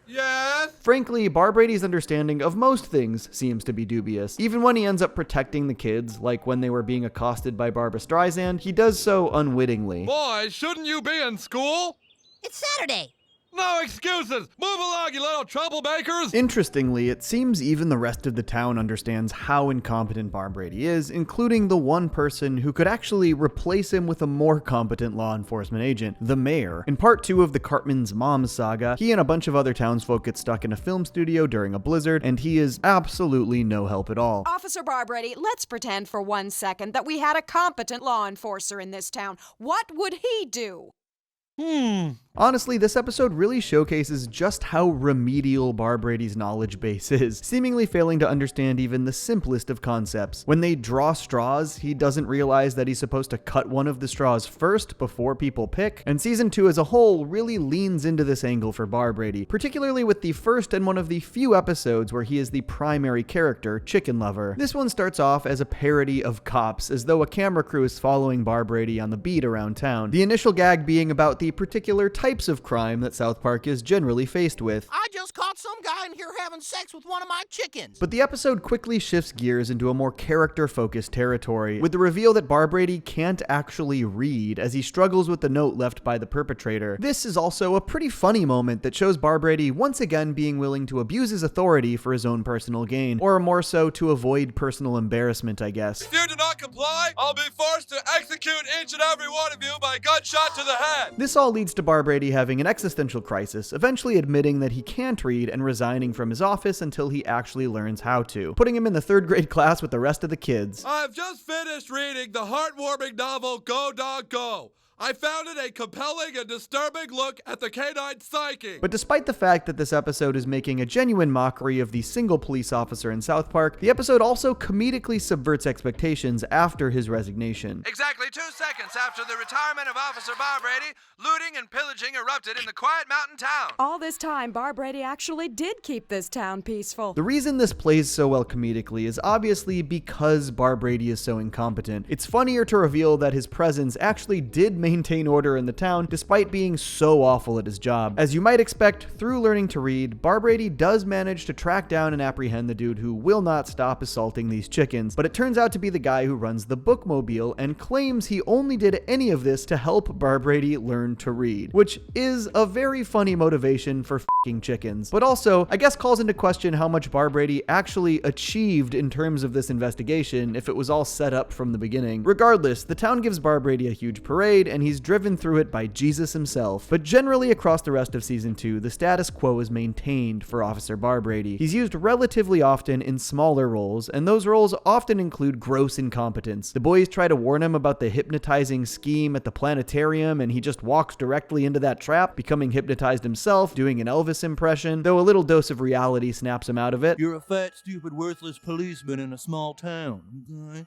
Yes? Frankly, Barbrady's understanding of most things seems to be dubious. Even when he ends up protecting the kids, like when they were being accosted by Barbra Streisand, he does so unwittingly. Boys, shouldn't you be in school? It's Saturday. No excuses! Move along, you little troublemakers! Interestingly, it seems even the rest of the town understands how incompetent Barbrady is, including the one person who could actually replace him with a more competent law enforcement agent, the mayor. In part 2 of the Cartman's Mom saga, he and a bunch of other townsfolk get stuck in a film studio during a blizzard, and he is absolutely no help at all. Officer Barbrady, let's pretend for 1 second that we had a competent law enforcer in this town. What would he do? Honestly, this episode really showcases just how remedial Barbrady's knowledge base is, seemingly failing to understand even the simplest of concepts. When they draw straws, he doesn't realize that he's supposed to cut one of the straws first before people pick, and Season 2 as a whole really leans into this angle for Barbrady, particularly with the first and one of the few episodes where he is the primary character, Chicken Lover. This one starts off as a parody of Cops, as though a camera crew is following Barbrady on the beat around town, the initial gag being about the particular types of crime that South Park is generally faced with. I just caught some guy in here having sex with one of my chickens. But the episode quickly shifts gears into a more character-focused territory, with the reveal that Barbrady can't actually read as he struggles with the note left by the perpetrator. This is also a pretty funny moment that shows Barbrady once again being willing to abuse his authority for his own personal gain, or more so to avoid personal embarrassment, I guess. If you do not comply, I'll be forced to execute each and every one of you by gunshot to the head. This all leads to Barbrady having an existential crisis, eventually admitting that he can't read and resigning from his office until he actually learns how to, putting him in the 3rd grade class with the rest of the kids. I've just finished reading the heartwarming novel Go Dog Go. I found it a compelling and disturbing look at the canine psyche. But despite the fact that this episode is making a genuine mockery of the single police officer in South Park, the episode also comedically subverts expectations after his resignation. Exactly 2 seconds after the retirement of Officer Barbrady, looting and pillaging erupted in the quiet mountain town. All this time, Barbrady actually did keep this town peaceful. The reason this plays so well comedically is obviously because Barbrady is so incompetent. It's funnier to reveal that his presence actually did maintain order in the town despite being so awful at his job. As you might expect, through learning to read, Barbrady does manage to track down and apprehend the dude who will not stop assaulting these chickens, but it turns out to be the guy who runs the bookmobile and claims he only did any of this to help Barbrady learn to read, which is a very funny motivation for f***ing chickens, but also I guess calls into question how much Barbrady actually achieved in terms of this investigation if it was all set up from the beginning. Regardless, the town gives Barbrady a huge parade and he's driven through it by Jesus himself. But generally across the rest of Season 2, the status quo is maintained for Officer Barbrady. He's used relatively often in smaller roles, and those roles often include gross incompetence. The boys try to warn him about the hypnotizing scheme at the planetarium, and he just walks directly into that trap, becoming hypnotized himself, doing an Elvis impression, though a little dose of reality snaps him out of it. You're a fat, stupid, worthless policeman in a small town, okay?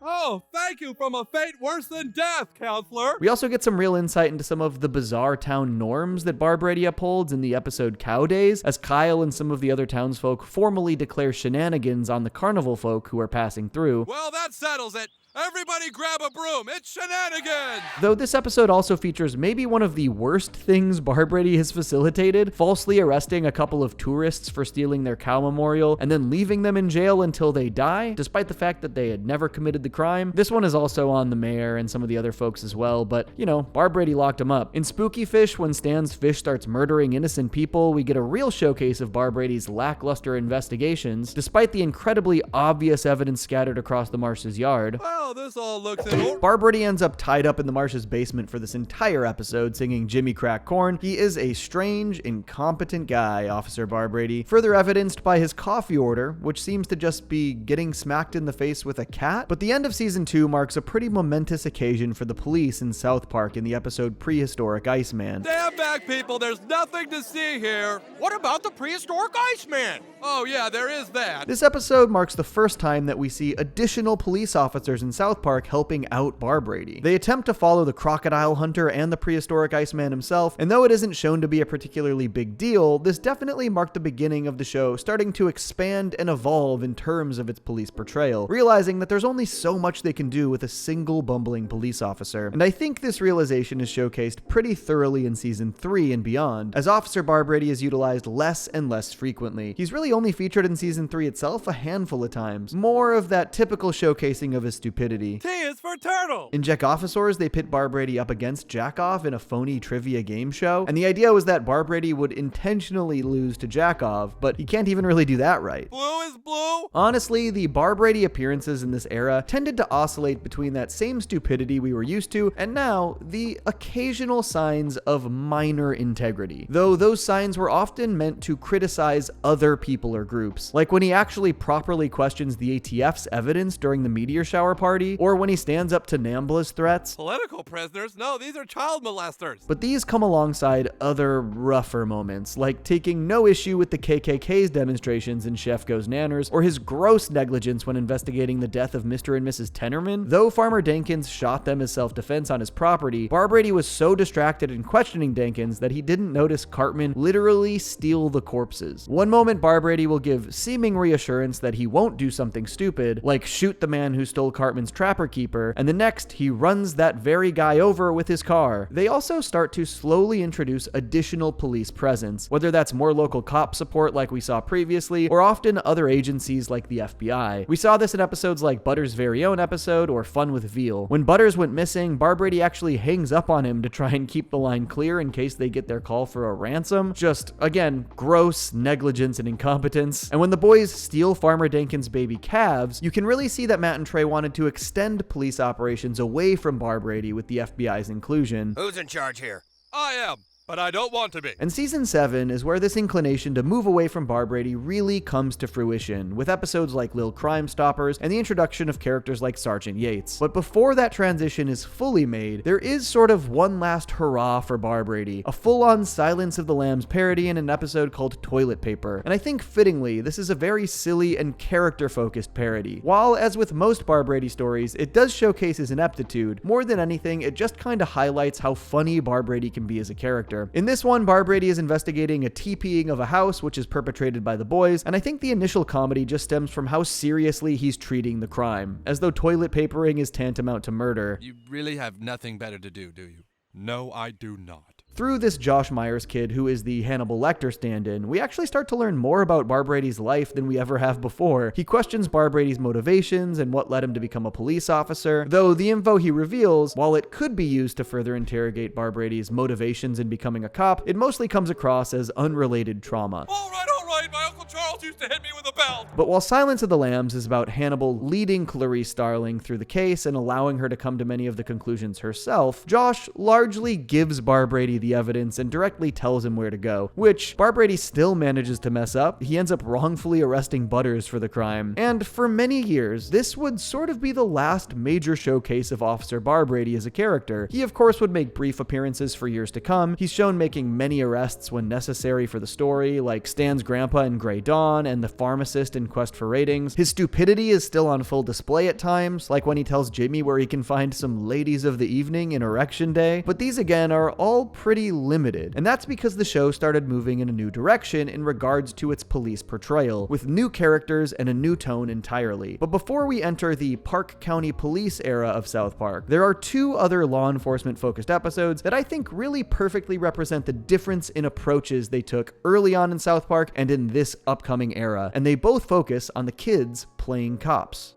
Oh, thank you from a fate worse than death, counselor. We also get some real insight into some of the bizarre town norms that Barbrady upholds in the episode Cow Days, as Kyle and some of the other townsfolk formally declare shenanigans on the carnival folk who are passing through. Well, that settles it. Everybody grab a broom, it's shenanigans! Though this episode also features maybe one of the worst things Barbrady has facilitated, falsely arresting a couple of tourists for stealing their cow memorial and then leaving them in jail until they die, despite the fact that they had never committed the crime. This one is also on the mayor and some of the other folks as well, but, you know, Barbrady locked him up. In Spooky Fish, when Stan's fish starts murdering innocent people, we get a real showcase of Barbrady's lackluster investigations, despite the incredibly obvious evidence scattered across the Marsh's yard. Well, this all looks in order. Barbrady ends up tied up in the Marsh's basement for this entire episode, singing Jimmy Crack Corn. He is a strange, incompetent guy, Officer Barbrady, further evidenced by his coffee order, which seems to just be getting smacked in the face with a cat. But the end of Season 2 marks a pretty momentous occasion for the police in South Park in the episode Prehistoric Iceman. Stand back, people, there's nothing to see here. What about the prehistoric Iceman? Oh yeah, there is that. This episode marks the first time that we see additional police officers in South Park helping out Barbrady. They attempt to follow the crocodile hunter and the prehistoric Iceman himself, and though it isn't shown to be a particularly big deal, this definitely marked the beginning of the show starting to expand and evolve in terms of its police portrayal, realizing that there's only so much they can do with a single bumbling police officer. And I think this realization is showcased pretty thoroughly in Season 3 and beyond, as Officer Barbrady is utilized less and less frequently. He's really only featured in Season 3 itself a handful of times, more of that typical showcasing of his stupidity. T is for turtle! In Jack Officers, they pit Barbrady up against Jackoff in a phony trivia game show, and the idea was that Barbrady would intentionally lose to Jackoff, but he can't even really do that right. Blue is blue? Honestly, the Barbrady appearances in this era tended to oscillate between that same stupidity we were used to, and now the occasional signs of minor integrity, though those signs were often meant to criticize other people or groups, like when he actually properly questions the ATF's evidence during the meteor shower party, party, or when he stands up to Nambla's threats. Political prisoners? No, these are child molesters. But these come alongside other rougher moments, like taking no issue with the KKK's demonstrations in Chef Goes Nanners, or his gross negligence when investigating the death of Mr. and Mrs. Tennerman. Though Farmer Dankins shot them as self-defense on his property, Barbrady was so distracted in questioning Dankins that he didn't notice Cartman literally steal the corpses. One moment, Barbrady will give seeming reassurance that he won't do something stupid, like shoot the man who stole Cartman's trapper keeper, and the next, he runs that very guy over with his car. They also start to slowly introduce additional police presence, whether that's more local cop support like we saw previously, or often other agencies like the FBI. We saw this in episodes like Butters' very own episode, or Fun with Veal. When Butters went missing, Barbrady actually hangs up on him to try and keep the line clear in case they get their call for a ransom. Just, again, gross negligence and incompetence. And when the boys steal Farmer Dankins' baby calves, you can really see that Matt and Trey wanted to extend police operations away from Barbrady with the FBI's inclusion. Who's in charge here? I am, but I don't want to be. And season 7 is where this inclination to move away from Barbrady really comes to fruition, with episodes like Lil Crime Stoppers and the introduction of characters like Sergeant Yates. But before that transition is fully made, there is sort of one last hurrah for Barbrady, a full-on Silence of the Lambs parody in an episode called Toilet Paper. And I think fittingly, this is a very silly and character-focused parody. While, as with most Barbrady stories, it does showcase his ineptitude, more than anything, it just kinda highlights how funny Barbrady can be as a character. In this one, Barbrady is investigating a TPing of a house, which is perpetrated by the boys, and I think the initial comedy just stems from how seriously he's treating the crime, as though toilet papering is tantamount to murder. You really have nothing better to do you? No, I do not. Through this Josh Myers kid, who is the Hannibal Lecter stand-in, we actually start to learn more about Barbrady's life than we ever have before. He questions Barbrady's motivations and what led him to become a police officer, though the info he reveals, while it could be used to further interrogate Barbrady's motivations in becoming a cop, it mostly comes across as unrelated trauma. All right, my Uncle Charles used to hit me with a belt. But while Silence of the Lambs is about Hannibal leading Clarice Starling through the case and allowing her to come to many of the conclusions herself, Josh largely gives Barbrady the evidence and directly tells him where to go, which Barbrady still manages to mess up. He ends up wrongfully arresting Butters for the crime. And for many years, this would sort of be the last major showcase of Officer Barbrady as a character. He of course would make brief appearances for years to come. He's shown making many arrests when necessary for the story, like Stan's grandpa in Grey Dawn and the pharmacist in Quest for Ratings. His stupidity is still on full display at times, like when he tells Jimmy where he can find some ladies of the evening in Erection Day. But these again are all pretty limited, and that's because the show started moving in a new direction in regards to its police portrayal, with new characters and a new tone entirely. But before we enter the Park County Police era of South Park, there are two other law enforcement focused episodes that I think really perfectly represent the difference in approaches they took early on in South Park and in this upcoming era, and they both focus on the kids playing cops.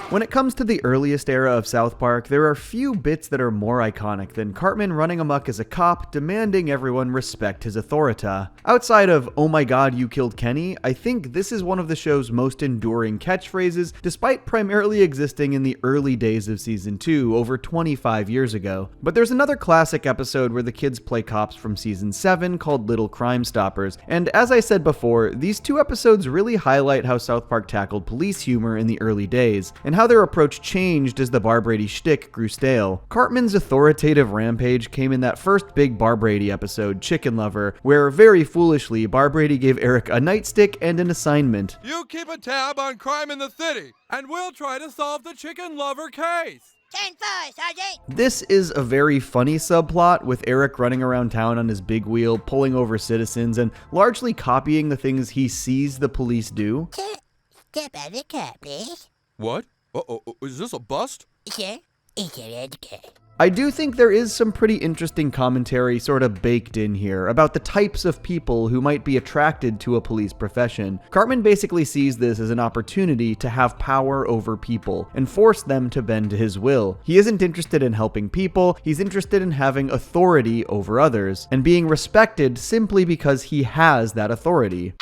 When it comes to the earliest era of South Park, there are few bits that are more iconic than Cartman running amok as a cop, demanding everyone respect his authority. Outside of, "Oh my god, you killed Kenny," I think this is one of the show's most enduring catchphrases, despite primarily existing in the early days of Season 2, over 25 years ago. But there's another classic episode where the kids play cops from Season 7 called Little Crime Stoppers, and as I said before, these two episodes really highlight how South Park tackled police humor in the early days, and how their approach changed as the Barbrady shtick grew stale. Cartman's authoritative rampage came in that first big Barbrady episode, Chicken Lover, where very foolishly Barbrady gave Eric a nightstick and an assignment. You keep a tab on crime in the city, and we'll try to solve the Chicken Lover case. 10-4, Sergeant! This is a very funny subplot, with Eric running around town on his big wheel, pulling over citizens, and largely copying the things he sees the police do. Step out of the car, please. What? Uh-oh, is this a bust? Sir, it's a red car. I do think there is some pretty interesting commentary sort of baked in here about the types of people who might be attracted to a police profession. Cartman basically sees this as an opportunity to have power over people and force them to bend to his will. He isn't interested in helping people, he's interested in having authority over others and being respected simply because he has that authority.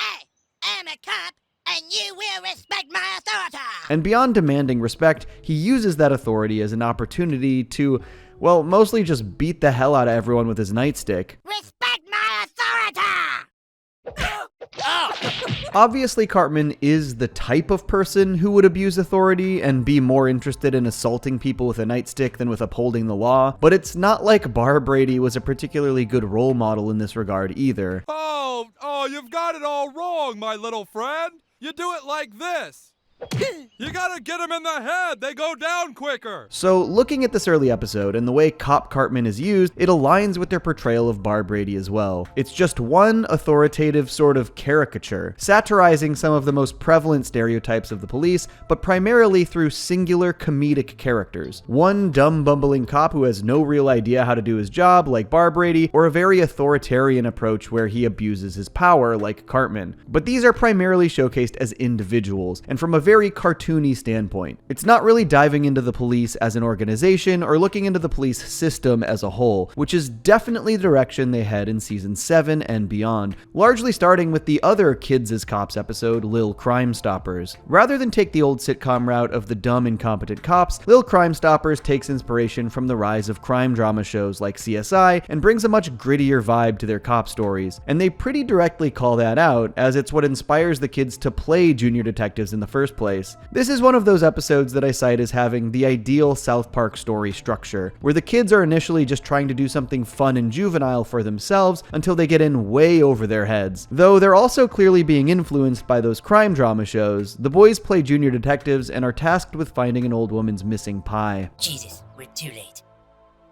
I'm a cop, and you will respect my authority! And beyond demanding respect, he uses that authority as an opportunity to, well, mostly just beat the hell out of everyone with his nightstick. Respect my authority! Obviously, Cartman is the type of person who would abuse authority and be more interested in assaulting people with a nightstick than with upholding the law, but it's not like Bar Brady was a particularly good role model in this regard either. Oh, you've got it all wrong, my little friend. You do it like this. You gotta get them in the head. They go down quicker. So looking at this early episode and the way Cop Cartman is used, it aligns with their portrayal of Bar Brady as well. It's just one authoritative sort of caricature, satirizing some of the most prevalent stereotypes of the police, but primarily through singular comedic characters. One dumb bumbling cop who has no real idea how to do his job, like Bar Brady, or a very authoritarian approach where he abuses his power, like Cartman. But these are primarily showcased as individuals, and from a very cartoony standpoint. It's not really diving into the police as an organization or looking into the police system as a whole, which is definitely the direction they head in season 7 and beyond, largely starting with the other Kids as Cops episode, Lil Crime Stoppers. Rather than take the old sitcom route of the dumb, incompetent cops, Lil Crime Stoppers takes inspiration from the rise of crime drama shows like CSI and brings a much grittier vibe to their cop stories. And they pretty directly call that out, as it's what inspires the kids to play junior detectives in the first place. This is one of those episodes that I cite as having the ideal South Park story structure, where the kids are initially just trying to do something fun and juvenile for themselves until they get in way over their heads. Though they're also clearly being influenced by those crime drama shows, the boys play junior detectives and are tasked with finding an old woman's missing pie. Jesus, we're too late.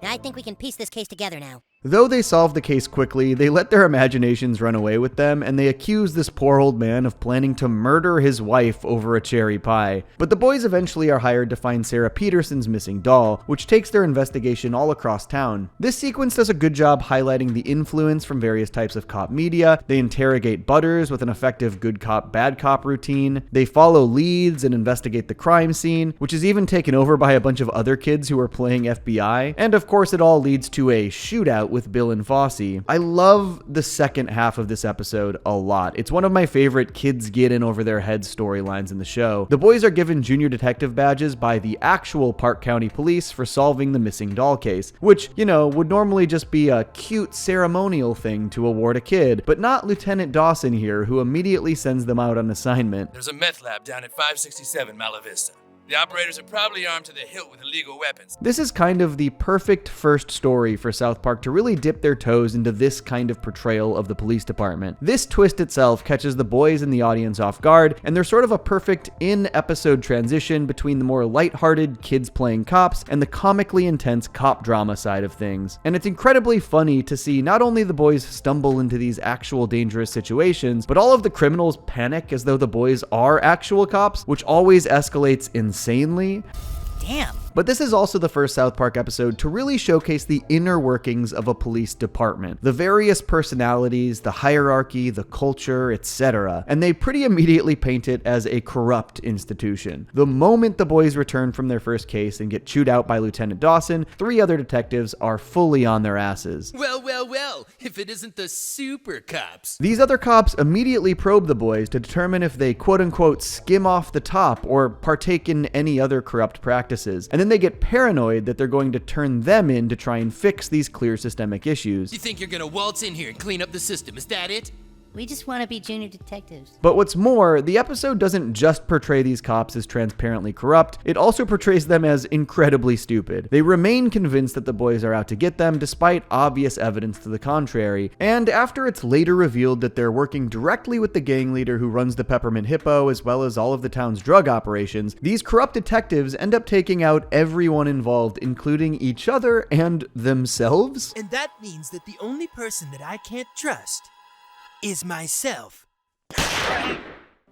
I think we can piece this case together now. Though they solve the case quickly, they let their imaginations run away with them, and they accuse this poor old man of planning to murder his wife over a cherry pie. But the boys eventually are hired to find Sarah Peterson's missing doll, which takes their investigation all across town. This sequence does a good job highlighting the influence from various types of cop media. They interrogate Butters with an effective good cop, bad cop routine. They follow leads and investigate the crime scene, which is even taken over by a bunch of other kids who are playing FBI. And of course, it all leads to a shootout with Bill and Fosse. I love the second half of this episode a lot. It's one of my favorite kids get in over their heads storylines in the show. The boys are given junior detective badges by the actual Park County Police for solving the missing doll case, which, you know, would normally just be a cute ceremonial thing to award a kid, but not Lieutenant Dawson here, who immediately sends them out on assignment. There's a meth lab down at 567 Mala Vista. The operators are probably armed to the hilt with illegal weapons. This is kind of the perfect first story for South Park to really dip their toes into this kind of portrayal of the police department. This twist itself catches the boys and the audience off guard, and they're sort of a perfect in-episode transition between the more lighthearted kids playing cops and the comically intense cop drama side of things. And it's incredibly funny to see not only the boys stumble into these actual dangerous situations, but all of the criminals panic as though the boys are actual cops, which always escalates insanely. Damn. But this is also the first South Park episode to really showcase the inner workings of a police department, the various personalities, the hierarchy, the culture, etc. And they pretty immediately paint it as a corrupt institution. The moment the boys return from their first case and get chewed out by Lieutenant Dawson, 3 other detectives are fully on their asses. Well, if it isn't the super cops. These other cops immediately probe the boys to determine if they quote-unquote skim off the top or partake in any other corrupt practices. And then they get paranoid that they're going to turn them in to try and fix these clear systemic issues. You think you're gonna waltz in here and clean up the system, is that it? We just want to be junior detectives. But what's more, the episode doesn't just portray these cops as transparently corrupt, it also portrays them as incredibly stupid. They remain convinced that the boys are out to get them despite obvious evidence to the contrary, and after it's later revealed that they're working directly with the gang leader who runs the Peppermint Hippo as well as all of the town's drug operations, these corrupt detectives end up taking out everyone involved, including each other and themselves. And that means that the only person that I can't trust is myself.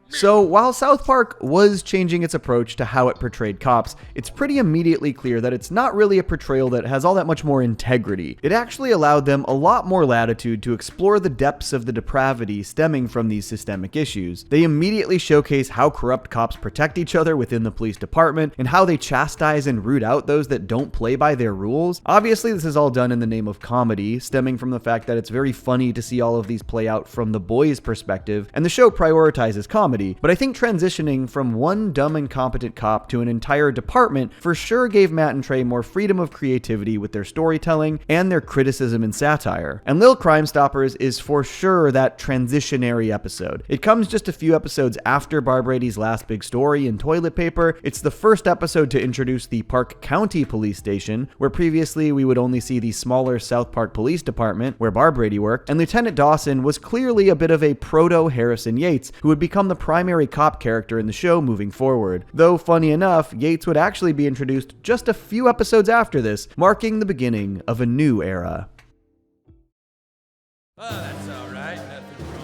So while South Park was changing its approach to how it portrayed cops, it's pretty immediately clear that it's not really a portrayal that has all that much more integrity. It actually allowed them a lot more latitude to explore the depths of the depravity stemming from these systemic issues. They immediately showcase how corrupt cops protect each other within the police department and how they chastise and root out those that don't play by their rules. Obviously, this is all done in the name of comedy, stemming from the fact that it's very funny to see all of these play out from the boys' perspective, and the show prioritizes comedy. comedy, but I think transitioning from one dumb incompetent cop to an entire department for sure gave Matt and Trey more freedom of creativity with their storytelling and their criticism and satire. And Lil Crime Stoppers is for sure that transitionary episode. It comes just a few episodes after Barbrady's last big story in Toilet Paper. It's the first episode to introduce the Park County Police Station, where previously we would only see the smaller South Park Police Department, where Barbrady worked, and Lieutenant Dawson was clearly a bit of a proto-Harrison Yates, who would become the primary cop character in the show moving forward. Though, funny enough, Yates would actually be introduced just a few episodes after this, marking the beginning of a new era. Oh, that's all right.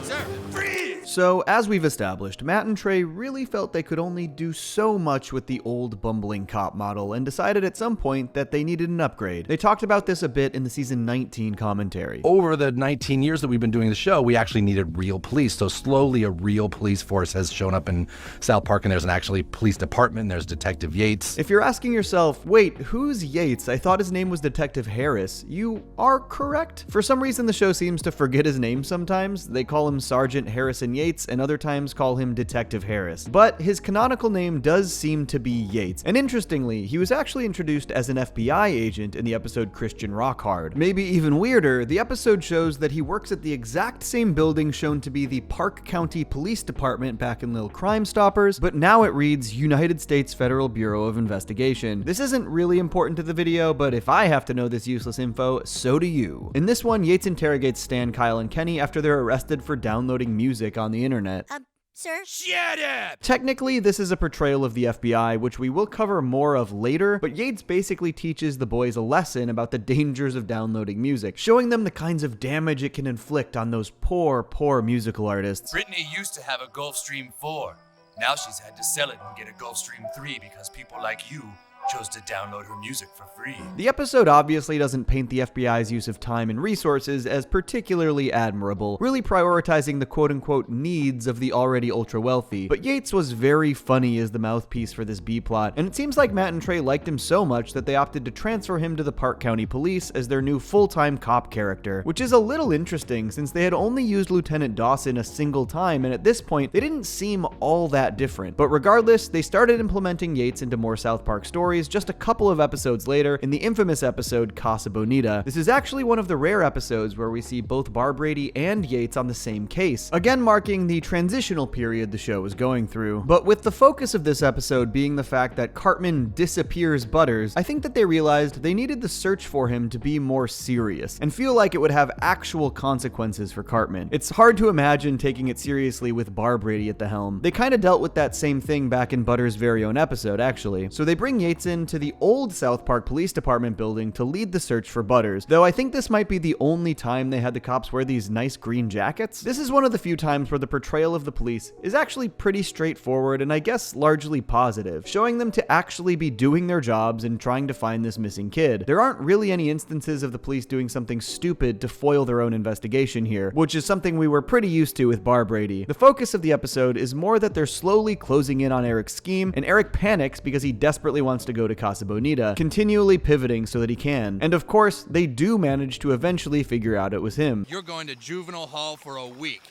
Sir, freeze! So, as we've established, Matt and Trey really felt they could only do so much with the old bumbling cop model and decided at some point that they needed an upgrade. They talked about this a bit in the season 19 commentary. Over the 19 years that we've been doing the show, we actually needed real police. So slowly a real police force has shown up in South Park, and there's an actually police department, and there's Detective Yates. If you're asking yourself, wait, who's Yates? I thought his name was Detective Harris. You are correct. For some reason, the show seems to forget his name sometimes. They call him Sergeant Harrison Yates, and other times call him Detective Harris. But his canonical name does seem to be Yates. And interestingly, he was actually introduced as an FBI agent in the episode Christian Rock Hard. Maybe even weirder, the episode shows that he works at the exact same building shown to be the Park County Police Department back in Lil Crime Stoppers, but now it reads United States Federal Bureau of Investigation. This isn't really important to the video, but if I have to know this useless info, so do you. In this one, Yates interrogates Stan, Kyle, and Kenny after they're arrested for downloading music on the internet. Sir? Shut up! Technically, this is a portrayal of the FBI, which we will cover more of later, but Yates basically teaches the boys a lesson about the dangers of downloading music, showing them the kinds of damage it can inflict on those poor musical artists. Brittany used to have a Gulfstream 4. Now she's had to sell it and get a Gulfstream 3 because people like you chose to download her music for free. The episode obviously doesn't paint the FBI's use of time and resources as particularly admirable, really prioritizing the quote-unquote needs of the already ultra-wealthy, but Yates was very funny as the mouthpiece for this B-plot, and it seems like Matt and Trey liked him so much that they opted to transfer him to the Park County Police as their new full-time cop character, which is a little interesting since they had only used Lieutenant Dawson a single time, and at this point, they didn't seem all that different. But regardless, they started implementing Yates into more South Park stories just a couple of episodes later in the infamous episode Casa Bonita. This is actually one of the rare episodes where we see both Barbrady and Yates on the same case, again marking the transitional period the show is going through. But with the focus of this episode being the fact that Cartman disappears Butters, I think that they realized they needed the search for him to be more serious and feel like it would have actual consequences for Cartman. It's hard to imagine taking it seriously with Barbrady at the helm. They kind of dealt with that same thing back in Butters' very own episode, actually. So they bring Yates into the old South Park Police Department building to lead the search for Butters, though I think this might be the only time they had the cops wear these nice green jackets. This is one of the few times where the portrayal of the police is actually pretty straightforward and I guess largely positive, showing them to actually be doing their jobs and trying to find this missing kid. There aren't really any instances of the police doing something stupid to foil their own investigation here, which is something we were pretty used to with Barbrady. The focus of the episode is more that they're slowly closing in on Eric's scheme, and Eric panics because he desperately wants to go to Casa Bonita, continually pivoting so that he can. And of course, they do manage to eventually figure out it was him. You're going to juvenile hall for a week.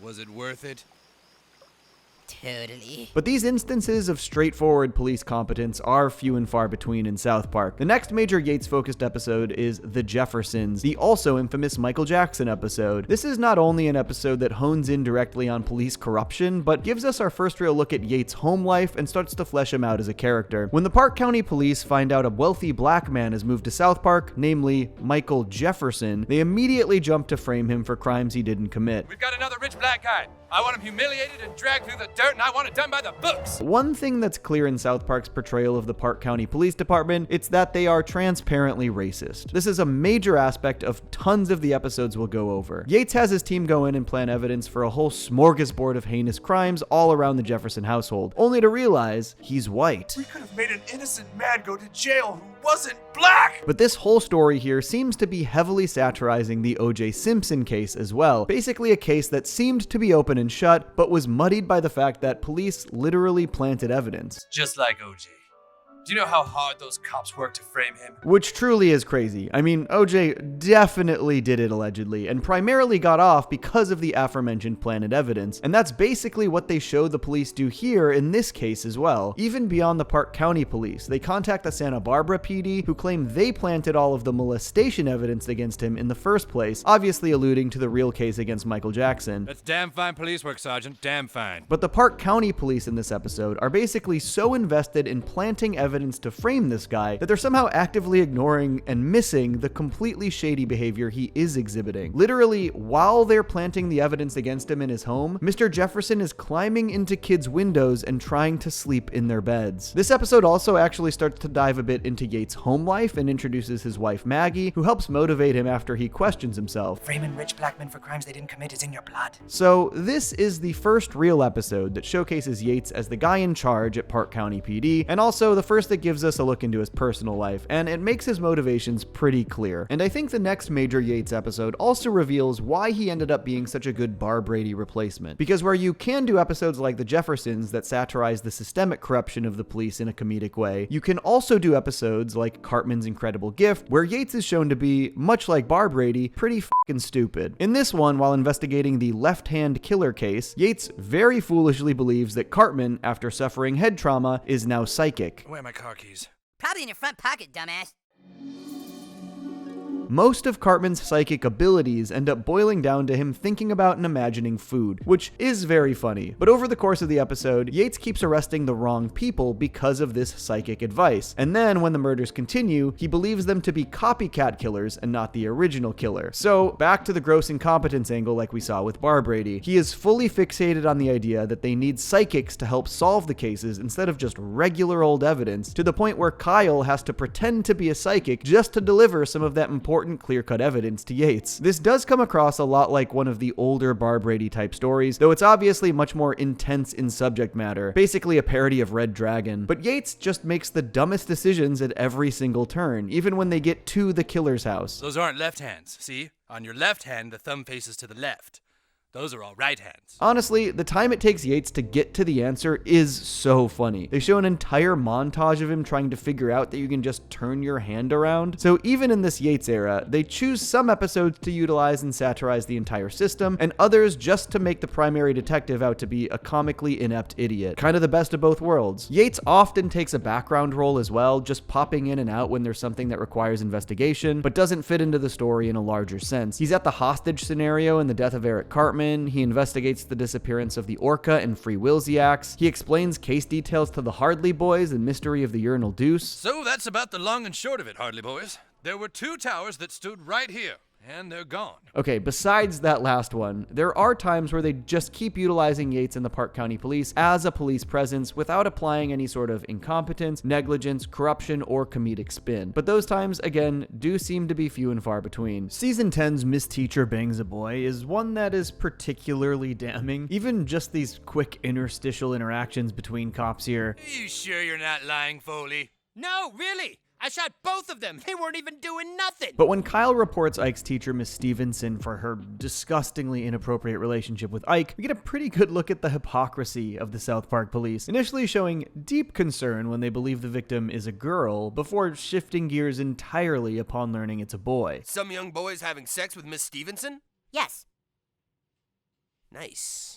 Was it worth it? Totally. But these instances of straightforward police competence are few and far between in South Park. The next major Yates-focused episode is The Jeffersons, the also infamous Michael Jackson episode. This is not only an episode that hones in directly on police corruption, but gives us our first real look at Yates' home life and starts to flesh him out as a character. When the Park County Police find out a wealthy black man has moved to South Park, namely Michael Jefferson, they immediately jump to frame him for crimes he didn't commit. We've got another rich black guy. I want him humiliated and dragged through the dirt, and I want it done by the books. One thing that's clear in South Park's portrayal of the Park County Police Department, it's that they are transparently racist. This is a major aspect of tons of the episodes we'll go over. Yates has his team go in and plan evidence for a whole smorgasbord of heinous crimes all around the Jefferson household, only to realize he's white. We could have made an innocent man go to jail who wasn't black! But this whole story here seems to be heavily satirizing the O.J. Simpson case as well. Basically a case that seemed to be open and shut, but was muddied by the fact that police literally planted evidence. Just like O.J. Do you know how hard those cops worked to frame him? Which truly is crazy. I mean, OJ definitely did it allegedly, and primarily got off because of the aforementioned planted evidence, and that's basically what they show the police do here in this case as well. Even beyond the Park County Police, they contact the Santa Barbara PD, who claim they planted all of the molestation evidence against him in the first place, obviously alluding to the real case against Michael Jackson. That's damn fine police work, Sergeant. Damn fine. But the Park County Police in this episode are basically so invested in planting evidence to frame this guy that they're somehow actively ignoring and missing the completely shady behavior he is exhibiting. Literally, while they're planting the evidence against him in his home, Mr. Jefferson is climbing into kids' windows and trying to sleep in their beds. This episode also actually starts to dive a bit into Yates' home life and introduces his wife Maggie, who helps motivate him after he questions himself. Framing rich black men for crimes they didn't commit is in your blood. So this is the first real episode that showcases Yates as the guy in charge at Park County PD, and also the first that gives us a look into his personal life, and it makes his motivations pretty clear. And I think the next major Yates episode also reveals why he ended up being such a good Bar Brady replacement. Because where you can do episodes like The Jeffersons that satirize the systemic corruption of the police in a comedic way, you can also do episodes like Cartman's Incredible Gift, where Yates is shown to be, much like Bar Brady, pretty fucking stupid. In this one, while investigating the left-hand killer case, Yates very foolishly believes that Cartman, after suffering head trauma, is now psychic. Where are my car keys? Probably in your front pocket, dumbass. Most of Cartman's psychic abilities end up boiling down to him thinking about and imagining food, which is very funny. But over the course of the episode, Yates keeps arresting the wrong people because of this psychic advice. And then when the murders continue, he believes them to be copycat killers and not the original killer. So back to the gross incompetence angle like we saw with Bar Brady. He is fully fixated on the idea that they need psychics to help solve the cases instead of just regular old evidence, to the point where Kyle has to pretend to be a psychic just to deliver some of that important clear-cut evidence to Yates. This does come across a lot like one of the older Bar Brady type stories, though it's obviously much more intense in subject matter, basically a parody of Red Dragon. But Yates just makes the dumbest decisions at every single turn, even when they get to the killer's house. Those aren't left hands, see? On your left hand, the thumb faces to the left. Those are all right hands. Honestly, the time it takes Yates to get to the answer is so funny. They show an entire montage of him trying to figure out that you can just turn your hand around. So even in this Yates era, they choose some episodes to utilize and satirize the entire system, and others just to make the primary detective out to be a comically inept idiot. Kind of the best of both worlds. Yates often takes a background role as well, just popping in and out when there's something that requires investigation, but doesn't fit into the story in a larger sense. He's at the hostage scenario in the death of Eric Cartman. He investigates the disappearance of the Orca and Free Willsiacs. He explains case details to the Hardley Boys and Mystery of the Urinal Deuce. So that's about the long and short of it, Hardley Boys. There were 2 towers that stood right here, and they're gone. Okay, besides that last one, there are times where they just keep utilizing Yates and the Park County Police as a police presence without applying any sort of incompetence, negligence, corruption, or comedic spin. But those times, again, do seem to be few and far between. Season 10's Miss Teacher Bangs a Boy is one that is particularly damning. Even just these quick interstitial interactions between cops here. Are you sure you're not lying, Foley? No, really! I shot both of them. They weren't even doing nothing. But when Kyle reports Ike's teacher, Miss Stevenson, for her disgustingly inappropriate relationship with Ike, we get a pretty good look at the hypocrisy of the South Park police, initially showing deep concern when they believe the victim is a girl, before shifting gears entirely upon learning it's a boy. Some young boys having sex with Miss Stevenson? Yes. Nice.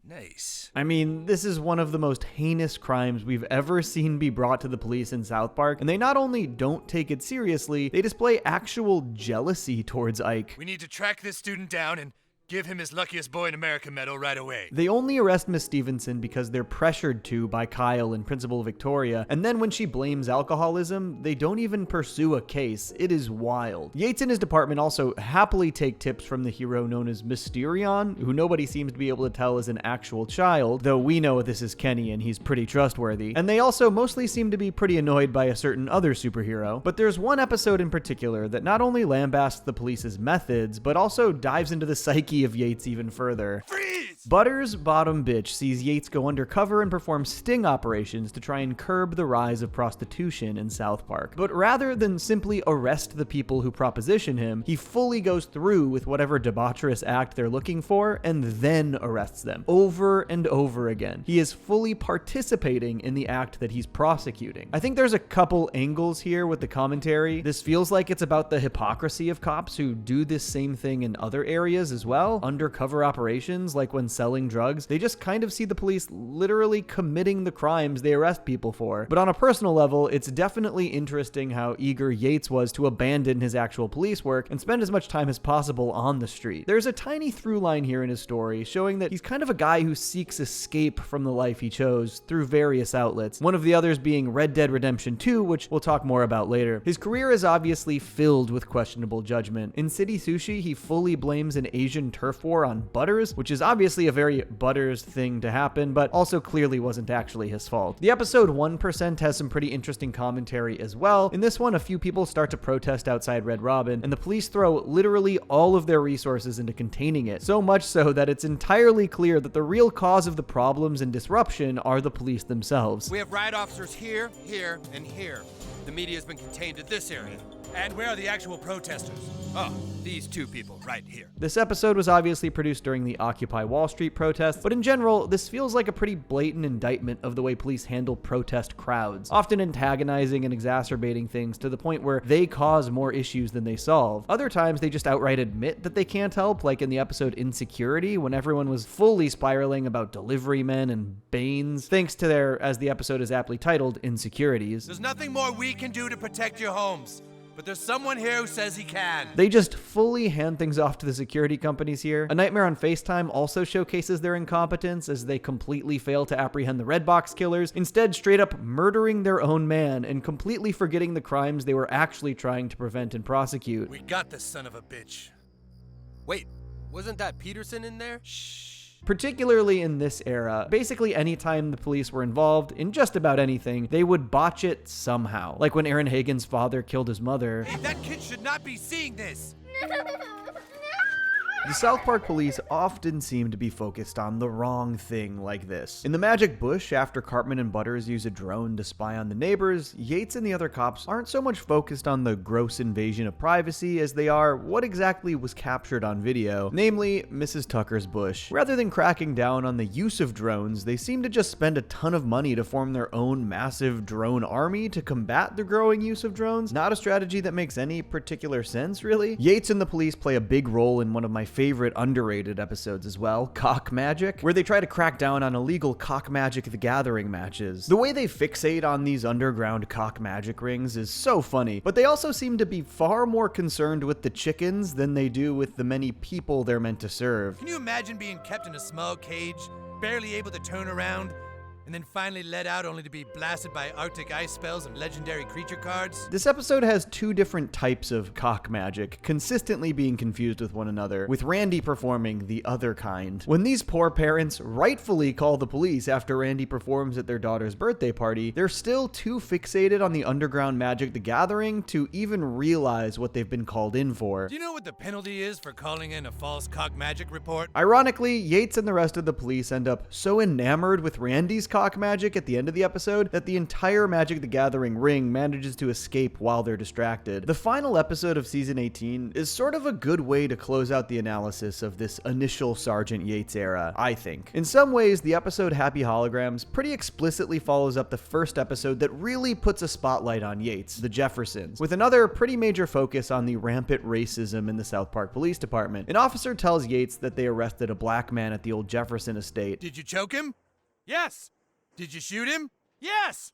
Nice. I mean, this is one of the most heinous crimes we've ever seen be brought to the police in South Park, and they not only don't take it seriously, they display actual jealousy towards Ike. We need to track this student down and give him his Luckiest Boy in America medal right away. They only arrest Miss Stevenson because they're pressured to by Kyle and Principal Victoria, and then when she blames alcoholism, they don't even pursue a case. It is wild. Yates and his department also happily take tips from the hero known as Mysterion, who nobody seems to be able to tell is an actual child, though we know this is Kenny and he's pretty trustworthy. And they also mostly seem to be pretty annoyed by a certain other superhero. But there's one episode in particular that not only lambasts the police's methods, but also dives into the psyche of Yates even further. Freeze! Butters' bottom bitch sees Yates go undercover and perform sting operations to try and curb the rise of prostitution in South Park. But rather than simply arrest the people who proposition him, he fully goes through with whatever debaucherous act they're looking for and then arrests them over and over again. He is fully participating in the act that he's prosecuting. I think there's a couple angles here with the commentary. This feels like it's about the hypocrisy of cops who do this same thing in other areas as well. Undercover operations, like when selling drugs, they just kind of see the police literally committing the crimes they arrest people for. But on a personal level, it's definitely interesting how eager Yates was to abandon his actual police work and spend as much time as possible on the street. There's a tiny through line here in his story showing that he's kind of a guy who seeks escape from the life he chose through various outlets, one of the others being Red Dead Redemption 2, which we'll talk more about later. His career is obviously filled with questionable judgment. In City Sushi, he fully blames an Asian turf war on Butters, which is obviously a very Butters thing to happen, but also clearly wasn't actually his fault. The episode 1% has some pretty interesting commentary as well. In this one, a few people start to protest outside Red Robin, and the police throw literally all of their resources into containing it, so much so that it's entirely clear that the real cause of the problems and disruption are the police themselves. We have riot officers here, here, and here. The media has been contained to this area. And where are the actual protesters? Oh, these two people right here. This episode was obviously produced during the Occupy Wall Street protests, but in general, this feels like a pretty blatant indictment of the way police handle protest crowds, often antagonizing and exacerbating things to the point where they cause more issues than they solve. Other times, they just outright admit that they can't help, like in the episode Insecurity, when everyone was fully spiraling about delivery men and Banes, thanks to their, as the episode is aptly titled, insecurities. There's nothing more we can do to protect your homes. But there's someone here who says he can. They just fully hand things off to the security companies here. A Nightmare on FaceTime also showcases their incompetence as they completely fail to apprehend the Red Box killers, instead straight up murdering their own man and completely forgetting the crimes they were actually trying to prevent and prosecute. We got this son of a bitch. Wait, wasn't that Peterson in there? Shh. Particularly in this era, basically anytime the police were involved in just about anything, they would botch it somehow. Like when Aaron Hagen's father killed his mother. Hey, that kid should not be seeing this! The South Park police often seem to be focused on the wrong thing like this. In the Magic Bush, after Cartman and Butters use a drone to spy on the neighbors, Yates and the other cops aren't so much focused on the gross invasion of privacy as they are what exactly was captured on video, namely Mrs. Tucker's bush. Rather than cracking down on the use of drones, they seem to just spend a ton of money to form their own massive drone army to combat the growing use of drones. Not a strategy that makes any particular sense, really. Yates and the police play a big role in one of my favorite underrated episodes as well, Cock Magic, where they try to crack down on illegal Cock Magic the Gathering matches. The way they fixate on these underground Cock Magic rings is so funny, but they also seem to be far more concerned with the chickens than they do with the many people they're meant to serve. Can you imagine being kept in a small cage, barely able to turn around, and then finally let out only to be blasted by Arctic ice spells and legendary creature cards? This episode has two different types of cock magic, consistently being confused with one another, with Randy performing the other kind. When these poor parents rightfully call the police after Randy performs at their daughter's birthday party, they're still too fixated on the underground Magic the Gathering to even realize what they've been called in for. Do you know what the penalty is for calling in a false cock magic report? Ironically, Yates and the rest of the police end up so enamored with Randy's cock magic at the end of the episode that the entire Magic the Gathering ring manages to escape while they're distracted. The final episode of season 18 is sort of a good way to close out the analysis of this initial Sergeant Yates era, I think. In some ways, the episode Happy Holograms pretty explicitly follows up the first episode that really puts a spotlight on Yates, the Jeffersons, with another pretty major focus on the rampant racism in the South Park Police Department. An officer tells Yates that they arrested a black man at the old Jefferson estate. Did you choke him? Yes. Did you shoot him? Yes!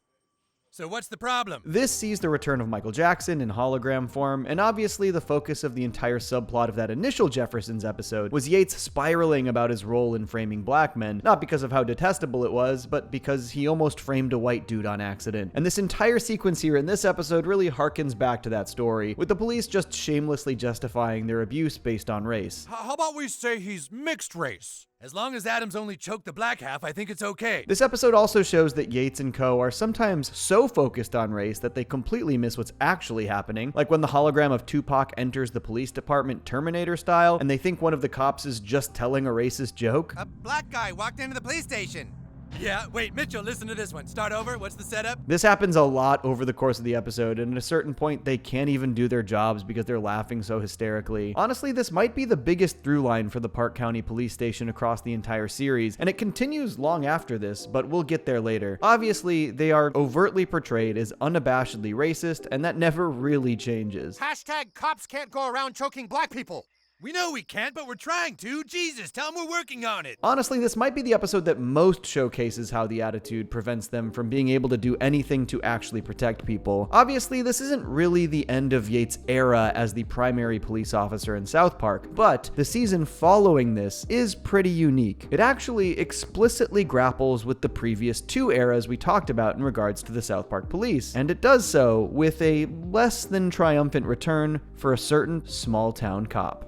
So what's the problem? This sees the return of Michael Jackson in hologram form, and obviously the focus of the entire subplot of that initial Jeffersons episode was Yates spiraling about his role in framing black men, not because of how detestable it was, but because he almost framed a white dude on accident. And this entire sequence here in this episode really harkens back to that story, with the police just shamelessly justifying their abuse based on race. How about we say he's mixed race? As long as Adams only choked the black half, I think it's okay. This episode also shows that Yates and co. are sometimes so focused on race that they completely miss what's actually happening, like when the hologram of Tupac enters the police department Terminator style, and they think one of the cops is just telling a racist joke. A black guy walked into the police station. Yeah, wait, Mitchell, listen to this one. Start over. What's the setup? This happens a lot over the course of the episode, and at a certain point, they can't even do their jobs because they're laughing so hysterically. Honestly, this might be the biggest through line for the Park County Police Station across the entire series, and it continues long after this, but we'll get there later. Obviously, they are overtly portrayed as unabashedly racist, and that never really changes. Hashtag cops can't go around choking black people. We know we can't, but we're trying to. Jesus, tell them we're working on it. Honestly, this might be the episode that most showcases how the attitude prevents them from being able to do anything to actually protect people. Obviously, this isn't really the end of Yates' era as the primary police officer in South Park, but the season following this is pretty unique. It actually explicitly grapples with the previous two eras we talked about in regards to the South Park police, and it does so with a less than triumphant return for a certain small-town cop.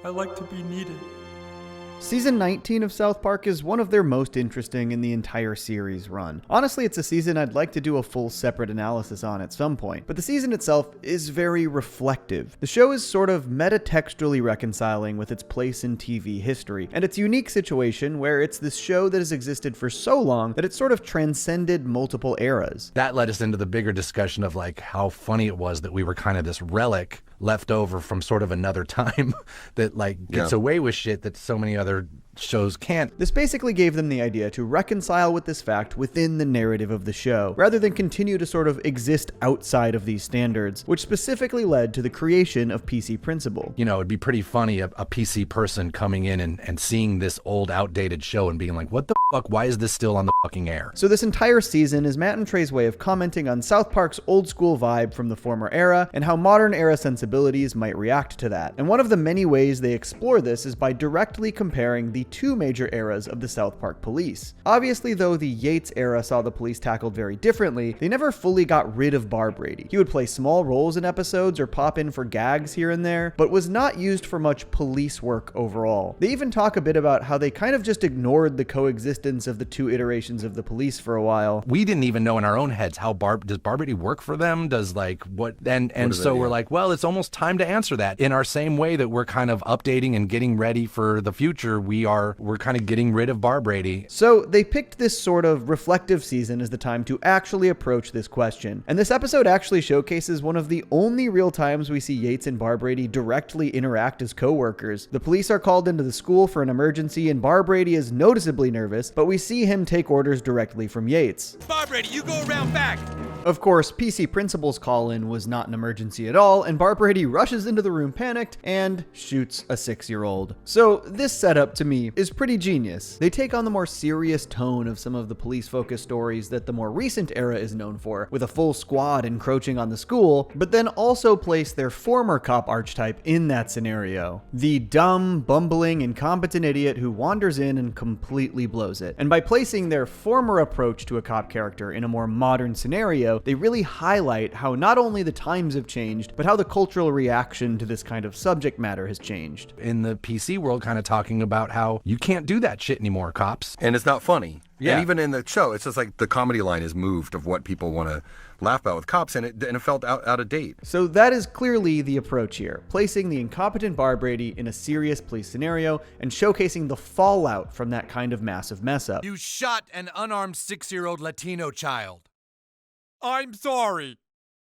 I like to be needed. Season 19 of South Park is one of their most interesting in the entire series run. Honestly, it's a season I'd like to do a full separate analysis on at some point, but the season itself is very reflective. The show is sort of metatextually reconciling with its place in TV history, and its unique situation where it's this show that has existed for so long that it sort of transcended multiple eras. That led us into the bigger discussion of like how funny it was that we were kind of this relic left over from sort of another time that like gets away with shit that so many other shows can't. This basically gave them the idea to reconcile with this fact within the narrative of the show, rather than continue to sort of exist outside of these standards, which specifically led to the creation of PC Principle. You know, it'd be pretty funny a PC person coming in and seeing this old outdated show and being like, what the fuck, why is this still on the fucking air? So this entire season is Matt and Trey's way of commenting on South Park's old school vibe from the former era and how modern era sensibilities might react to that. And one of the many ways they explore this is by directly comparing the two major eras of the South Park police. Obviously, though the Yates era saw the police tackled very differently, they never fully got rid of Bar Brady. He would play small roles in episodes or pop in for gags here and there, but was not used for much police work overall. They even talk a bit about how they kind of just ignored the coexistence of the two iterations of the police for a while. We didn't even know in our own heads how does Bar Brady work for them? Does like what? And so we're like, well, it's almost time to answer that. In our same way that we're kind of updating and getting ready for the future, we're kind of getting rid of Bar Brady. So they picked this sort of reflective season as the time to actually approach this question. And this episode actually showcases one of the only real times we see Yates and Bar Brady directly interact as co-workers. The police are called into the school for an emergency and Bar Brady is noticeably nervous, but we see him take orders directly from Yates. Bar Brady, you go around back. Of course, PC Principal's call-in was not an emergency at all, and Bar Brady rushes into the room panicked and shoots a 6-year-old. So this setup, to me, is pretty genius. They take on the more serious tone of some of the police-focused stories that the more recent era is known for, with a full squad encroaching on the school, but then also place their former cop archetype in that scenario. The dumb, bumbling, incompetent idiot who wanders in and completely blows it. And by placing their former approach to a cop character in a more modern scenario, they really highlight how not only the times have changed, but how the cultural reaction to this kind of subject matter has changed. In the PC world, kind of talking about how you can't do that shit anymore, cops. And it's not funny. Yeah. And even in the show, it's just like the comedy line is moved of what people want to laugh about with cops, and it felt out of date. So that is clearly the approach here, placing the incompetent Bar Brady in a serious police scenario and showcasing the fallout from that kind of massive mess up. You shot an unarmed 6-year-old Latino child. I'm sorry.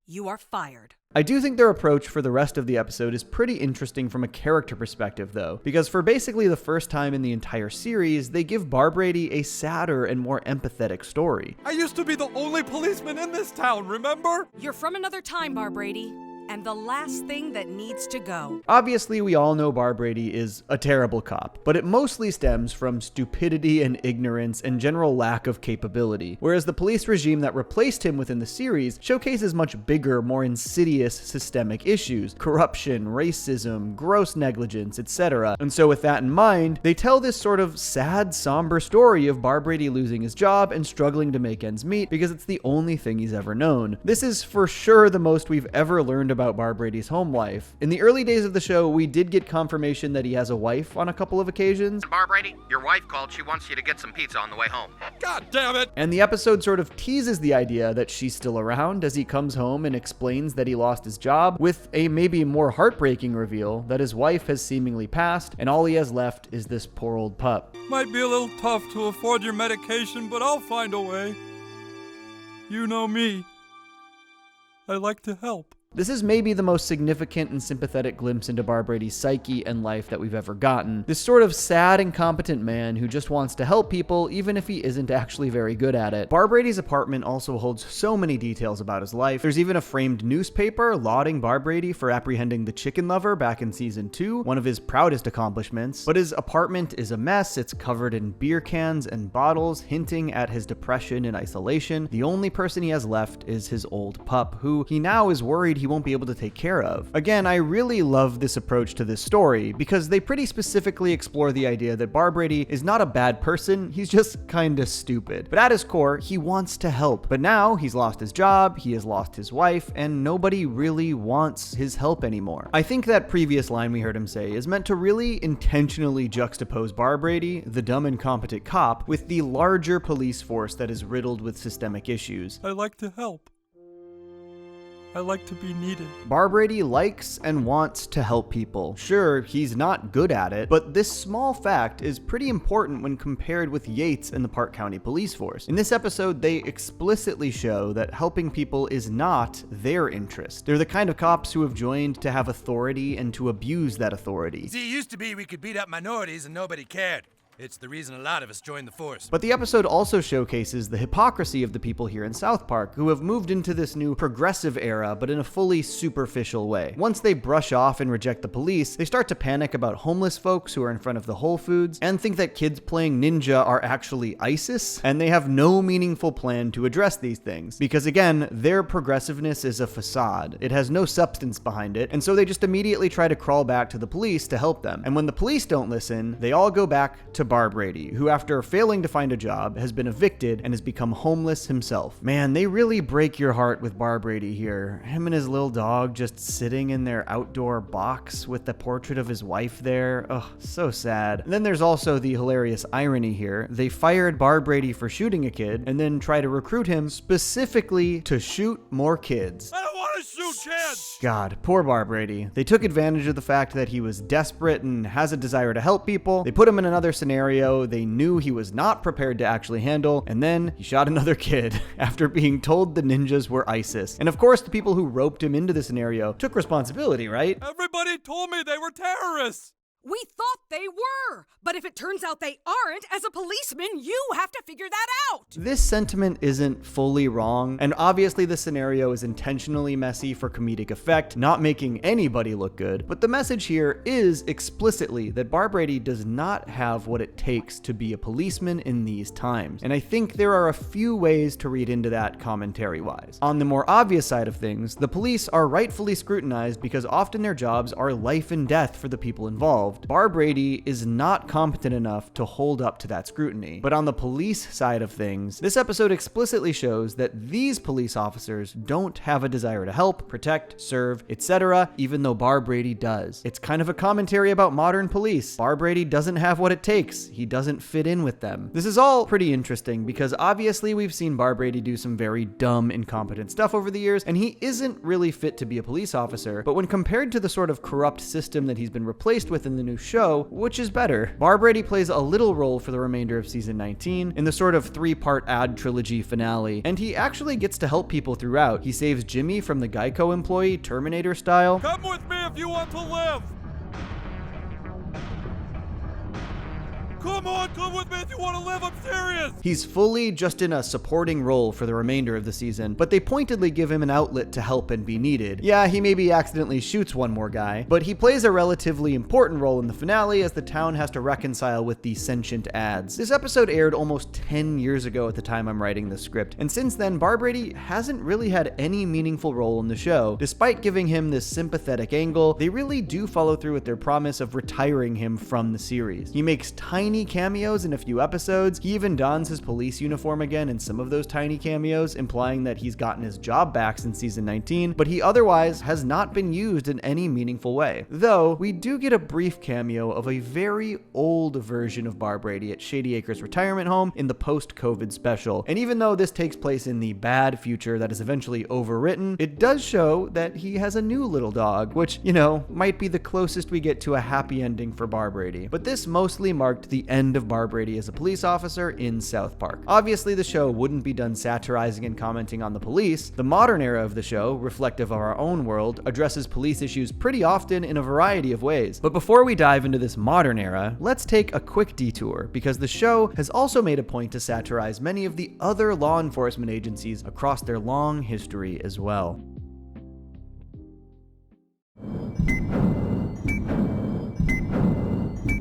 You are fired. I do think their approach for the rest of the episode is pretty interesting from a character perspective though, because for basically the first time in the entire series, they give Bar Brady a sadder and more empathetic story. I used to be the only policeman in this town, remember? You're from another time, Bar Brady. And the last thing that needs to go. Obviously, we all know Bar Brady is a terrible cop, but it mostly stems from stupidity and ignorance and general lack of capability, whereas the police regime that replaced him within the series showcases much bigger, more insidious systemic issues: corruption, racism, gross negligence, etc. And so with that in mind, they tell this sort of sad, somber story of Bar Brady losing his job and struggling to make ends meet because it's the only thing he's ever known. This is for sure the most we've ever learned about Barbrady's home life. In the early days of the show, we did get confirmation that he has a wife on a couple of occasions. Barbrady, your wife called. She wants you to get some pizza on the way home. God damn it! And the episode sort of teases the idea that she's still around as he comes home and explains that he lost his job, with a maybe more heartbreaking reveal that his wife has seemingly passed and all he has left is this poor old pup. Might be a little tough to afford your medication, but I'll find a way. You know me. I like to help. This is maybe the most significant and sympathetic glimpse into Barbrady's psyche and life that we've ever gotten. This sort of sad, incompetent man who just wants to help people even if he isn't actually very good at it. Barbrady's apartment also holds so many details about his life. There's even a framed newspaper lauding Barbrady for apprehending the chicken lover back in season 2, one of his proudest accomplishments. But his apartment is a mess. It's covered in beer cans and bottles, hinting at his depression and isolation. The only person he has left is his old pup, who he now is worried he won't be able to take care of. Again, I really love this approach to this story because they pretty specifically explore the idea that Barbrady is not a bad person, he's just kinda stupid. But at his core, he wants to help. But now he's lost his job, he has lost his wife, and nobody really wants his help anymore. I think that previous line we heard him say is meant to really intentionally juxtapose Barbrady, the dumb incompetent cop, with the larger police force that is riddled with systemic issues. I like to help. I like to be needed. Barbrady likes and wants to help people. Sure, he's not good at it, but this small fact is pretty important when compared with Yates and the Park County Police Force. In this episode, they explicitly show that helping people is not their interest. They're the kind of cops who have joined to have authority and to abuse that authority. See, it used to be we could beat up minorities and nobody cared. It's the reason a lot of us joined the force. But the episode also showcases the hypocrisy of the people here in South Park who have moved into this new progressive era, but in a fully superficial way. Once they brush off and reject the police, they start to panic about homeless folks who are in front of the Whole Foods and think that kids playing ninja are actually ISIS, and they have no meaningful plan to address these things. Because again, their progressiveness is a facade. It has no substance behind it, and so they just immediately try to crawl back to the police to help them. And when the police don't listen, they all go back to Barbrady, who after failing to find a job has been evicted and has become homeless himself. Man, they really break your heart with Barbrady here. Him and his little dog just sitting in their outdoor box with the portrait of his wife there. Ugh, so sad. And then there's also the hilarious irony here. They fired Barbrady for shooting a kid and then try to recruit him specifically to shoot more kids. I don't want to shoot kids! God, poor Barbrady. They took advantage of the fact that he was desperate and has a desire to help people. They put him in another scenario they knew he was not prepared to actually handle, and then he shot another kid after being told the ninjas were ISIS. And of course, the people who roped him into the scenario took responsibility, right? Everybody told me they were terrorists! We thought they were, but if it turns out they aren't, as a policeman, you have to figure that out. This sentiment isn't fully wrong, and obviously the scenario is intentionally messy for comedic effect, not making anybody look good, but the message here is explicitly that Barbrady does not have what it takes to be a policeman in these times, and I think there are a few ways to read into that commentary-wise. On the more obvious side of things, the police are rightfully scrutinized because often their jobs are life and death for the people involved. Barbrady is not competent enough to hold up to that scrutiny. But on the police side of things, this episode explicitly shows that these police officers don't have a desire to help, protect, serve, etc., even though Barbrady does. It's kind of a commentary about modern police. Barbrady doesn't have what it takes. He doesn't fit in with them. This is all pretty interesting because obviously we've seen Barbrady do some very dumb, incompetent stuff over the years, and he isn't really fit to be a police officer, but when compared to the sort of corrupt system that he's been replaced with in the new show, which is better? Barbrady plays a little role for the remainder of season 19 in the sort of 3-part ad trilogy finale, and he actually gets to help people throughout. He saves Jimmy from the Geico employee, Terminator style. Come with me if you want to live! Come on, come with me if you want to live, I'm serious! He's fully just in a supporting role for the remainder of the season, but they pointedly give him an outlet to help and be needed. Yeah, he maybe accidentally shoots one more guy, but he plays a relatively important role in the finale as the town has to reconcile with the sentient ads. This episode aired almost 10 years ago at the time I'm writing the script, and since then, Barbrady hasn't really had any meaningful role in the show. Despite giving him this sympathetic angle, they really do follow through with their promise of retiring him from the series. He makes tiny tiny cameos in a few episodes. He even dons his police uniform again in some of those tiny cameos, implying that he's gotten his job back since season 19, but he otherwise has not been used in any meaningful way. Though, we do get a brief cameo of a very old version of Bar Brady at Shady Acres retirement home in the post-COVID special. And even though this takes place in the bad future that is eventually overwritten, it does show that he has a new little dog, which, you know, might be the closest we get to a happy ending for Bar Brady. But this mostly marked the end of Bar Brady as a police officer in South Park. Obviously, the show wouldn't be done satirizing and commenting on the police. The modern era of the show, reflective of our own world, addresses police issues pretty often in a variety of ways. But before we dive into this modern era, let's take a quick detour, because the show has also made a point to satirize many of the other law enforcement agencies across their long history as well.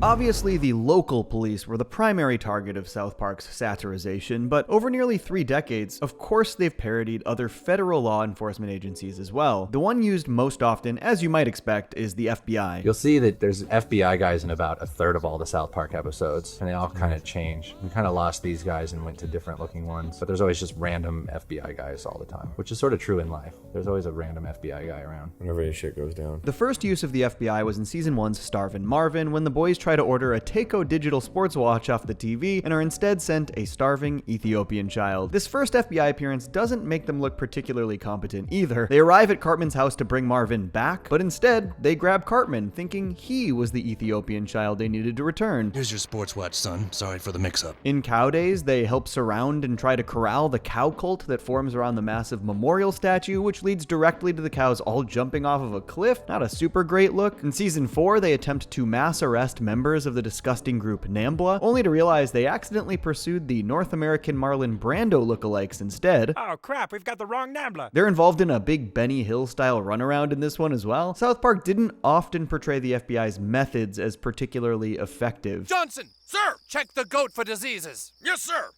Obviously, the local police were the primary target of South Park's satirization, but over nearly 3 decades, of course they've parodied other federal law enforcement agencies as well. The one used most often, as you might expect, is the FBI. You'll see that there's FBI guys in about a third of all the South Park episodes, and they all kind of change. We kind of lost these guys and went to different looking ones, but there's always just random FBI guys all the time, which is sort of true in life. There's always a random FBI guy around. Whenever any shit goes down. The first use of the FBI was in season 1's Starvin' Marvin, when the boys try to order a Tissot digital sports watch off the TV and are instead sent a starving Ethiopian child. This first FBI appearance doesn't make them look particularly competent either. They arrive at Cartman's house to bring Marvin back, but instead they grab Cartman, thinking he was the Ethiopian child they needed to return. Here's your sports watch, son. Sorry for the mix-up. In Cow Days, they help surround and try to corral the cow cult that forms around the massive memorial statue, which leads directly to the cows all jumping off of a cliff. Not a super great look. In season 4, they attempt to mass arrest members of the disgusting group Nambla, only to realize they accidentally pursued the North American Marlon Brando lookalikes instead. Oh crap, we've got the wrong Nambla. They're involved in a big Benny Hill style runaround in this one as well. South Park didn't often portray the FBI's methods as particularly effective. Johnson, sir, check the goat for diseases. Yes, sir.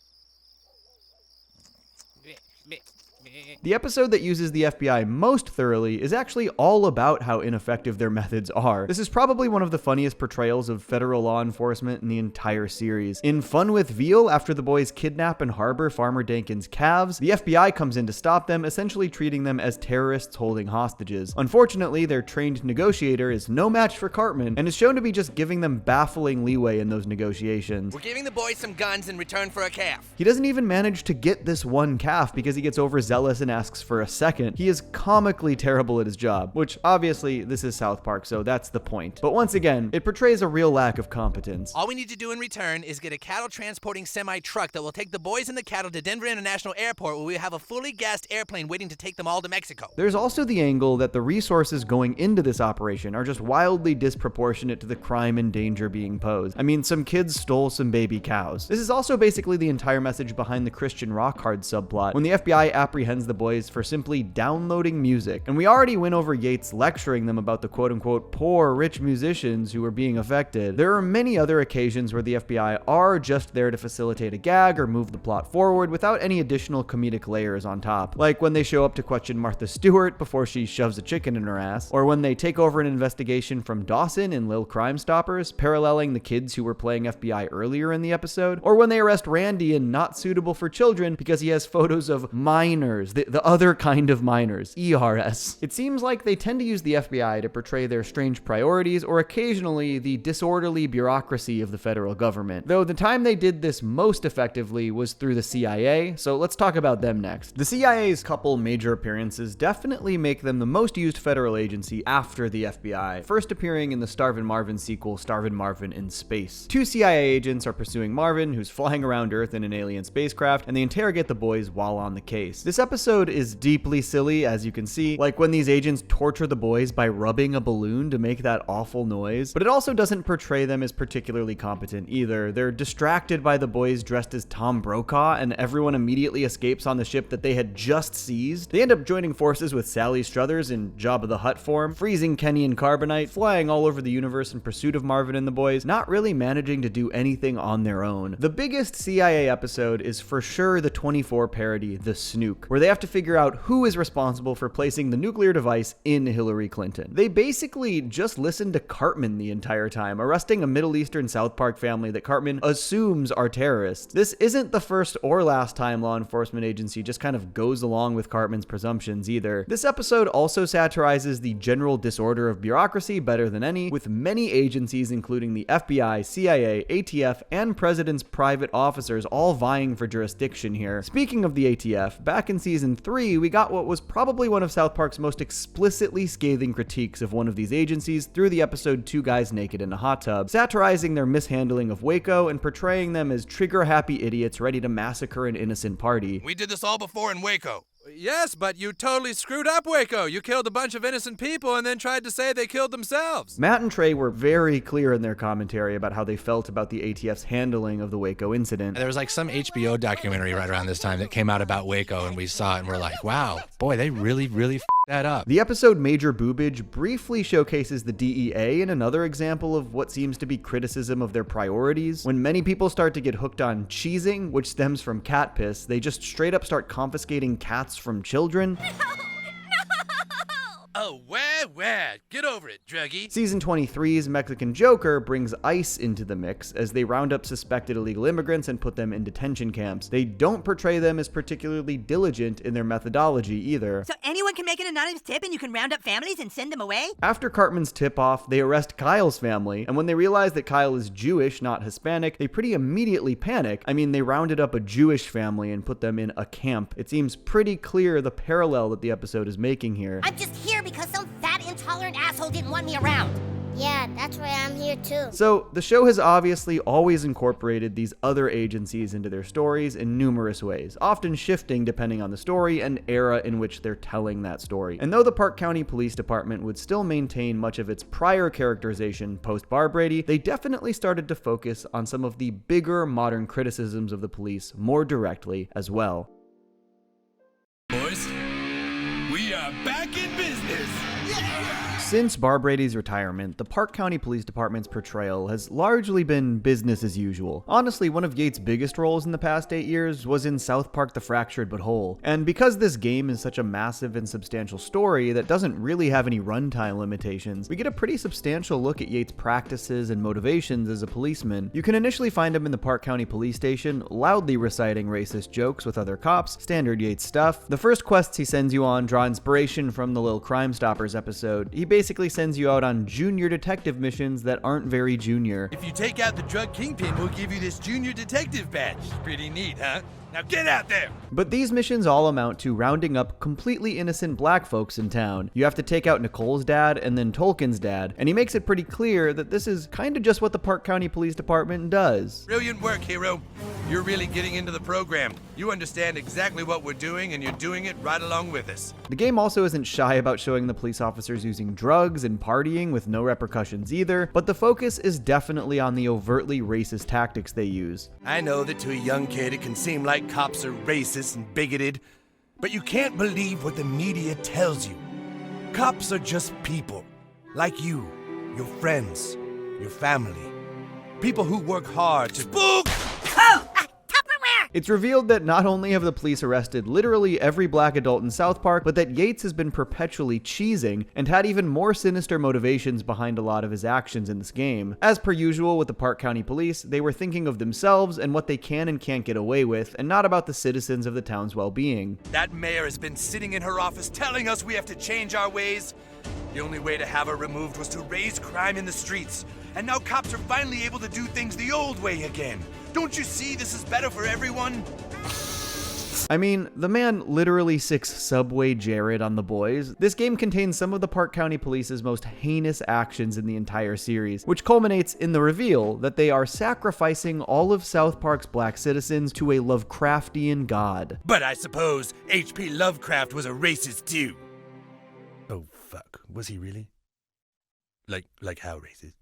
The episode that uses the FBI most thoroughly is actually all about how ineffective their methods are. This is probably one of the funniest portrayals of federal law enforcement in the entire series. In Fun with Veal, after the boys kidnap and harbor Farmer Dankin's calves, the FBI comes in to stop them, essentially treating them as terrorists holding hostages. Unfortunately, their trained negotiator is no match for Cartman and is shown to be just giving them baffling leeway in those negotiations. We're giving the boys some guns in return for a calf. He doesn't even manage to get this one calf because he gets overzealous and asks for a second. He is comically terrible at his job, which obviously this is South Park, so that's the point. But once again, it portrays a real lack of competence. All we need to do in return is get a cattle transporting semi-truck that will take the boys and the cattle to Denver International Airport, where we have a fully gassed airplane waiting to take them all to Mexico. There's also the angle that the resources going into this operation are just wildly disproportionate to the crime and danger being posed. I mean, some kids stole some baby cows. This is also basically the entire message behind the Christian rock hard subplot, when the FBI apprehends the boys for simply downloading music. And we already went over Yates lecturing them about the quote-unquote poor rich musicians who were being affected. There are many other occasions where the FBI are just there to facilitate a gag or move the plot forward without any additional comedic layers on top. Like when they show up to question Martha Stewart before she shoves a chicken in her ass, or when they take over an investigation from Dawson in Lil Crime Stoppers, paralleling the kids who were playing FBI earlier in the episode, or when they arrest Randy in Not Suitable for Children because he has photos of minors, the other kind of minors, ERS. It seems like they tend to use the FBI to portray their strange priorities or occasionally the disorderly bureaucracy of the federal government. Though the time they did this most effectively was through the CIA, so let's talk about them next. The CIA's couple major appearances definitely make them the most used federal agency after the FBI, first appearing in the Starvin' Marvin sequel, Starvin' Marvin in Space. 2 CIA agents are pursuing Marvin, who's flying around Earth in an alien spacecraft, and they interrogate the boys while on the case. This episode is deeply silly, as you can see, like when these agents torture the boys by rubbing a balloon to make that awful noise, but it also doesn't portray them as particularly competent either. They're distracted by the boys dressed as Tom Brokaw, and everyone immediately escapes on the ship that they had just seized. They end up joining forces with Sally Struthers in Jabba the Hutt form, freezing Kenny and Carbonite, flying all over the universe in pursuit of Marvin and the boys, not really managing to do anything on their own. The biggest CIA episode is for sure the 24 parody, The Snook. where they have to figure out who is responsible for placing the nuclear device in Hillary Clinton. They basically just listened to Cartman the entire time, arresting a Middle Eastern South Park family that Cartman assumes are terrorists. This isn't the first or last time law enforcement agency just kind of goes along with Cartman's presumptions either. This episode also satirizes the general disorder of bureaucracy better than any, with many agencies including the FBI, CIA, ATF, and President's private officers all vying for jurisdiction here. Speaking of the ATF, back in season 3, we got what was probably one of South Park's most explicitly scathing critiques of one of these agencies through the episode Two Guys Naked in a Hot Tub, satirizing their mishandling of Waco and portraying them as trigger-happy idiots ready to massacre an innocent party. We did this all before in Waco. Yes, but you totally screwed up Waco. You killed a bunch of innocent people and then tried to say they killed themselves. Matt and Trey were very clear in their commentary about how they felt about the ATF's handling of the Waco incident. There was like some HBO documentary right around this time that came out about Waco, and we saw it and we're like, wow, boy, they really f***ed that up. The episode Major Boobage briefly showcases the DEA in another example of what seems to be criticism of their priorities. When many people start to get hooked on cheesing, which stems from cat piss, they just straight up start confiscating cats from children. Oh, where? Get over it, druggie. Season 23's Mexican Joker brings ICE into the mix as they round up suspected illegal immigrants and put them in detention camps. They don't portray them as particularly diligent in their methodology either. So anyone can make an anonymous tip and you can round up families and send them away? After Cartman's tip-off, they arrest Kyle's family, and when they realize that Kyle is Jewish, not Hispanic, they pretty immediately panic. I mean, they rounded up a Jewish family and put them in a camp. It seems pretty clear the parallel that the episode is making here. I'm just here because some fat, intolerant asshole didn't want me around. Yeah, that's why I'm here too. So, the show has obviously always incorporated these other agencies into their stories in numerous ways, often shifting depending on the story and era in which they're telling that story. And though the Park County Police Department would still maintain much of its prior characterization post-Bar Brady, they definitely started to focus on some of the bigger modern criticisms of the police more directly as well. Boys, we are back in business. Since Bar Brady's retirement, the Park County Police Department's portrayal has largely been business as usual. Honestly, one of Yates' biggest roles in the past 8 years was in South Park: The Fractured But Whole. And because this game is such a massive and substantial story that doesn't really have any runtime limitations, we get a pretty substantial look at Yates' practices and motivations as a policeman. You can initially find him in the Park County Police Station, loudly reciting racist jokes with other cops, standard Yates stuff. The first quests he sends you on draw inspiration from the Lil Crime Stoppers episode. He basically sends you out on junior detective missions that aren't very junior. If you take out the drug kingpin, we'll give you this junior detective badge. Pretty neat, huh? Now get out there! But these missions all amount to rounding up completely innocent black folks in town. You have to take out Nicole's dad and then Tolkien's dad, and he makes it pretty clear that this is kind of just what the Park County Police Department does. Brilliant work, hero. You're really getting into the program. You understand exactly what we're doing, and you're doing it right along with us. The game also isn't shy about showing the police officers using drugs and partying with no repercussions either, but the focus is definitely on the overtly racist tactics they use. I know that to a young kid it can seem like cops are racist and bigoted, but you can't believe what the media tells you. Cops are just people, like you, your friends, your family. People who work hard to— Spook! Oh! Tupperware! It's revealed that not only have the police arrested literally every black adult in South Park, but that Yates has been perpetually cheesing and had even more sinister motivations behind a lot of his actions in this game. As per usual with the Park County Police, they were thinking of themselves and what they can and can't get away with, and not about the citizens of the town's well-being. That mayor has been sitting in her office telling us we have to change our ways. The only way to have her removed was to raise crime in the streets. And now cops are finally able to do things the old way again. Don't you see this is better for everyone? I mean, the man literally sicks Subway Jared on the boys. This game contains some of the Park County Police's most heinous actions in the entire series, which culminates in the reveal that they are sacrificing all of South Park's black citizens to a Lovecraftian god. But I suppose H.P. Lovecraft was a racist too. Oh, fuck. Was he really? Like how racist?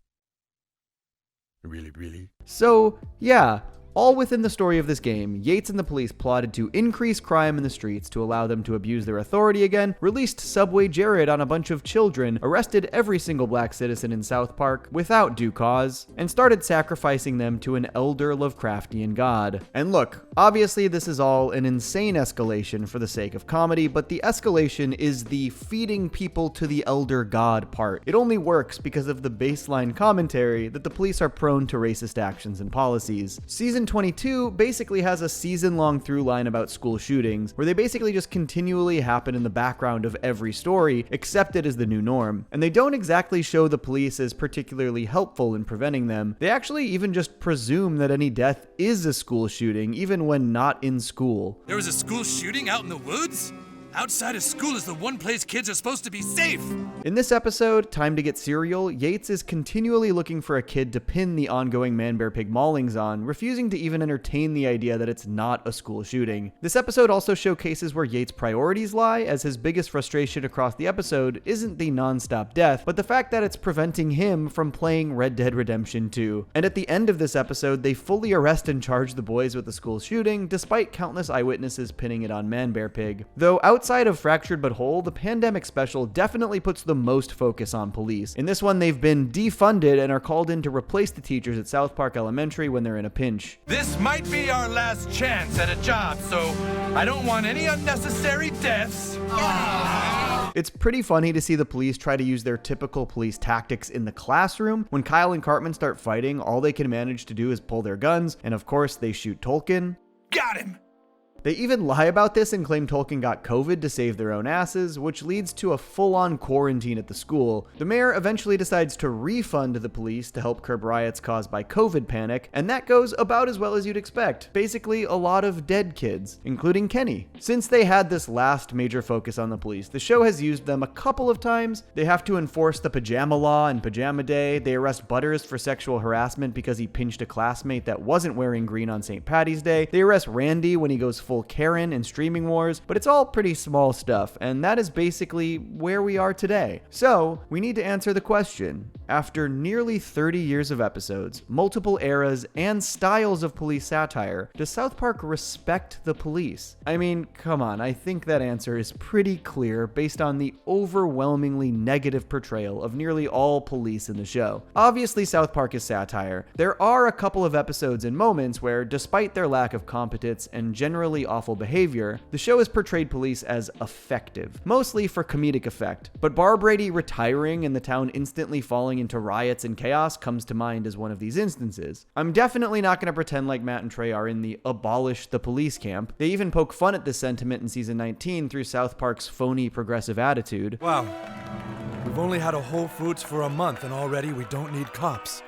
Really? So, yeah, All within the story of this game, Yates and the police plotted to increase crime in the streets to allow them to abuse their authority again, released Subway Jared on a bunch of children, arrested every single black citizen in South Park without due cause, and started sacrificing them to an elder Lovecraftian god. And look, obviously this is all an insane escalation for the sake of comedy, but the escalation is the feeding people to the elder god part. It only works because of the baseline commentary that the police are prone to racist actions and policies. Season 22 basically has a season-long through line about school shootings, where they basically just continually happen in the background of every story, accepted as the new norm. And they don't exactly show the police as particularly helpful in preventing them. They actually even just presume that any death is a school shooting, even when not in school. There was a school shooting out in the woods? Outside of school is the one place kids are supposed to be safe. In this episode, Time to Get Cereal, Yates is continually looking for a kid to pin the ongoing Man-Bear-Pig maulings on, refusing to even entertain the idea that it's not a school shooting. This episode also showcases where Yates' priorities lie, as his biggest frustration across the episode isn't the non-stop death, but the fact that it's preventing him from playing Red Dead Redemption 2. And at the end of this episode, they fully arrest and charge the boys with the school shooting, despite countless eyewitnesses pinning it on Man-Bear-Pig. Though outside of Fractured But Whole, the pandemic special definitely puts the most focus on police. In this one, they've been defunded and are called in to replace the teachers at South Park Elementary when they're in a pinch. This might be our last chance at a job, so I don't want any unnecessary deaths. It's pretty funny to see the police try to use their typical police tactics in the classroom. When Kyle and Cartman start fighting, all they can manage to do is pull their guns, and of course they shoot Tolkien. Got him! They even lie about this and claim Tolkien got COVID to save their own asses, which leads to a full-on quarantine at the school. The mayor eventually decides to refund the police to help curb riots caused by COVID panic, and that goes about as well as you'd expect. Basically, a lot of dead kids, including Kenny. Since they had this last major focus on the police, the show has used them a couple of times. They have to enforce the pajama law and pajama day. They arrest Butters for sexual harassment because he pinched a classmate that wasn't wearing green on St. Patty's Day. They arrest Randy when he goes full Karen in Streaming Wars, but it's all pretty small stuff, and that is basically where we are today. So, we need to answer the question. After nearly 30 years of episodes, multiple eras, and styles of police satire, does South Park respect the police? I mean, come on, I think that answer is pretty clear based on the overwhelmingly negative portrayal of nearly all police in the show. Obviously, South Park is satire. There are a couple of episodes and moments where, despite their lack of competence and generally awful behavior, the show has portrayed police as effective, mostly for comedic effect. But Bar Brady retiring and the town instantly falling into riots and chaos comes to mind as one of these instances. I'm definitely not going to pretend like Matt and Trey are in the abolish the police camp. They even poke fun at this sentiment in season 19 through South Park's phony progressive attitude. Wow, we've only had a Whole Foods for a month and already we don't need cops.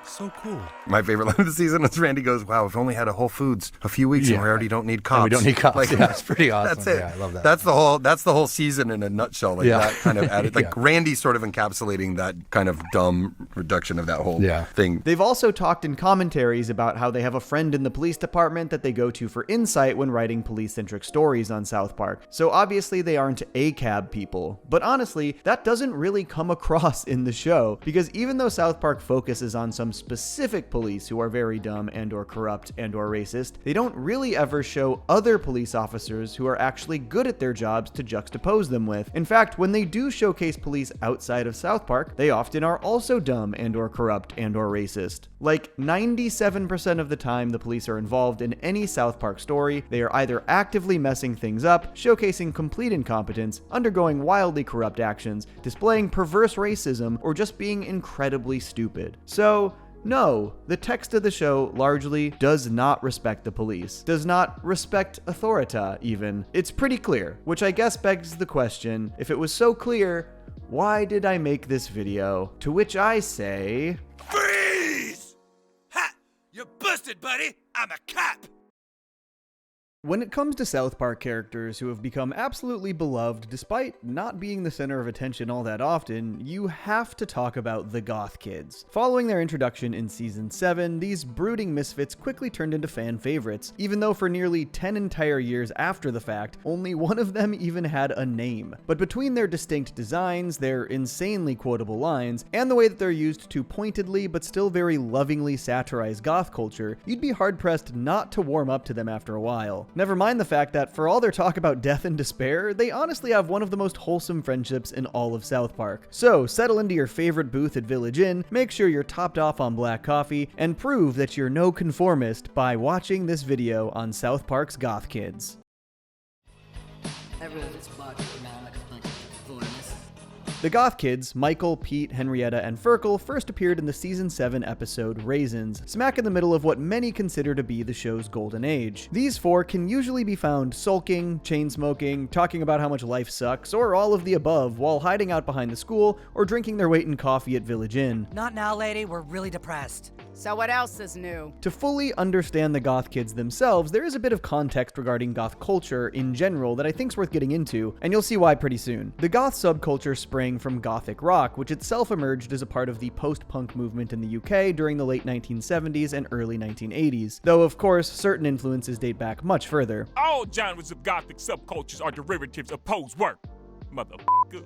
So cool. My favorite line of the season is Randy goes, wow, we've only had a Whole Foods a few weeks and we already don't need cops. And we don't need cops. Like, yeah, it's pretty awesome. That's it. Yeah, I love that. That's the whole season in a nutshell. Like that kind of added, like Randy sort of encapsulating that kind of dumb reduction of that whole thing. They've also talked in commentaries about how they have a friend in the police department that they go to for insight when writing police-centric stories on South Park. So obviously they aren't ACAB people. But honestly, that doesn't really come across in the show, because even though South Park focuses on some specific police who are very dumb and or corrupt and or racist, they don't really ever show other police officers who are actually good at their jobs to juxtapose them with. In fact, when they do showcase police outside of South Park, they often are also dumb and or corrupt and or racist. Like 97% of the time the police are involved in any South Park story, they are either actively messing things up, showcasing complete incompetence, undergoing wildly corrupt actions, displaying perverse racism, or just being incredibly stupid. So, no, the text of the show largely does not respect the police, does not respect authorita even. It's pretty clear, which I guess begs the question, if it was so clear, why did I make this video? To which I say... Freeze! Ha! You're busted, buddy! I'm a cop! When it comes to South Park characters who have become absolutely beloved despite not being the center of attention all that often, you have to talk about the Goth Kids. Following their introduction in Season 7, these brooding misfits quickly turned into fan favorites, even though for nearly 10 entire years after the fact, only one of them even had a name. But between their distinct designs, their insanely quotable lines, and the way that they're used to pointedly but still very lovingly satirize goth culture, you'd be hard-pressed not to warm up to them after a while. Never mind the fact that, for all their talk about death and despair, they honestly have one of the most wholesome friendships in all of South Park. So, settle into your favorite booth at Village Inn, make sure you're topped off on black coffee, and prove that you're no conformist by watching this video on South Park's Goth Kids. Everyone's just walking around like a bunch of conformists. The Goth Kids, Michael, Pete, Henrietta, and Ferkel, first appeared in the Season 7 episode Raisins, smack in the middle of what many consider to be the show's golden age. These four can usually be found sulking, chain-smoking, talking about how much life sucks, or all of the above while hiding out behind the school or drinking their weight in coffee at Village Inn. Not now, lady. We're really depressed. So what else is new? To fully understand the Goth Kids themselves, there is a bit of context regarding goth culture in general that I think's worth getting into, and you'll see why pretty soon. The goth subculture sprang from gothic rock, which itself emerged as a part of the post-punk movement in the UK during the late 1970s and early 1980s, though of course certain influences date back much further. All genres of gothic subcultures are derivatives of Poe's work.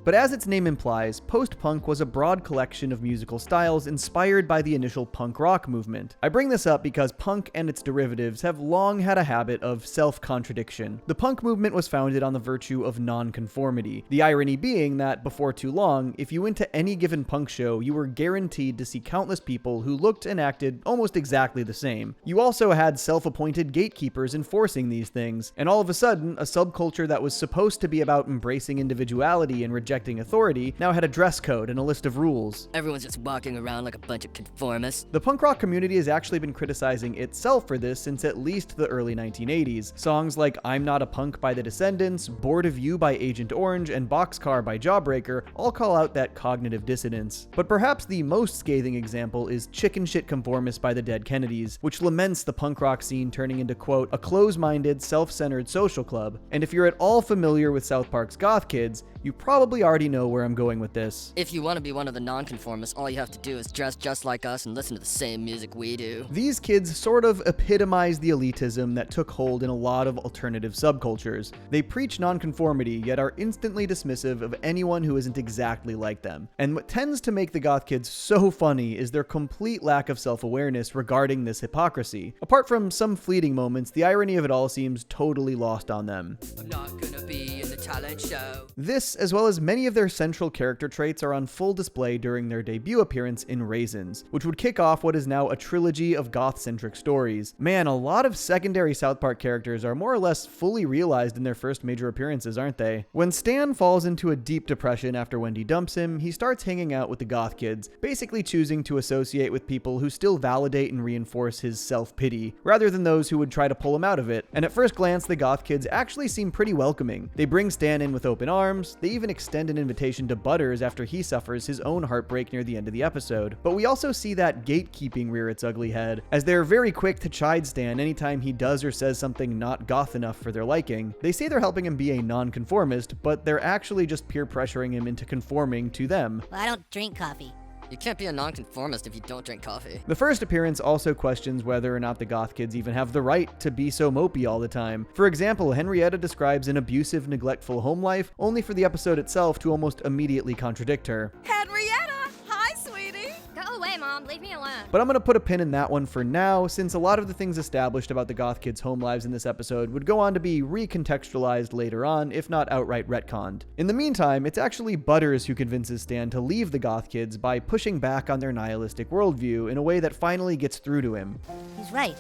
But as its name implies, post-punk was a broad collection of musical styles inspired by the initial punk rock movement. I bring this up because punk and its derivatives have long had a habit of self-contradiction. The punk movement was founded on the virtue of non-conformity, the irony being that, before too long, if you went to any given punk show, you were guaranteed to see countless people who looked and acted almost exactly the same. You also had self-appointed gatekeepers enforcing these things, and all of a sudden, a subculture that was supposed to be about embracing individuality and rejecting authority now had a dress code and a list of rules. Everyone's just walking around like a bunch of conformists. The punk rock community has actually been criticizing itself for this since at least the early 1980s. Songs like I'm Not a Punk by the Descendants, Bored of You by Agent Orange, and Boxcar by Jawbreaker all call out that cognitive dissonance. But perhaps the most scathing example is Chicken Shit Conformist by the Dead Kennedys, which laments the punk rock scene turning into, quote, a close-minded, self-centered social club. And if you're at all familiar with South Park's Goth Kids, you probably already know where I'm going with this. If you want to be one of the nonconformists, all you have to do is dress just like us and listen to the same music we do. These kids sort of epitomize the elitism that took hold in a lot of alternative subcultures. They preach nonconformity, yet are instantly dismissive of anyone who isn't exactly like them. And what tends to make the Goth Kids so funny is their complete lack of self-awareness regarding this hypocrisy. Apart from some fleeting moments, the irony of it all seems totally lost on them. I'm not gonna be in the talent show. This, as well as many of their central character traits, are on full display during their debut appearance in Raisins, which would kick off what is now a trilogy of goth-centric stories. Man, a lot of secondary South Park characters are more or less fully realized in their first major appearances, aren't they? When Stan falls into a deep depression after Wendy dumps him, he starts hanging out with the Goth Kids, basically choosing to associate with people who still validate and reinforce his self-pity, rather than those who would try to pull him out of it. And at first glance, the Goth Kids actually seem pretty welcoming. They bring Stan in with open arms, they even extend an invitation to Butters after he suffers his own heartbreak near the end of the episode. But we also see that gatekeeping rear its ugly head, as they're very quick to chide Stan anytime he does or says something not goth enough for their liking. They say they're helping him be a nonconformist, but they're actually just peer pressuring him into conforming to them. Well, I don't drink coffee. You can't be a nonconformist if you don't drink coffee. The first appearance also questions whether or not the Goth Kids even have the right to be so mopey all the time. For example, Henrietta describes an abusive, neglectful home life, only for the episode itself to almost immediately contradict her. Henrietta! Hi, sweetie! Go away, Mom. Leave me alone. But I'm going to put a pin in that one for now, since a lot of the things established about the Goth Kids' home lives in this episode would go on to be recontextualized later on, if not outright retconned. In the meantime, it's actually Butters who convinces Stan to leave the Goth Kids by pushing back on their nihilistic worldview in a way that finally gets through to him. He's right.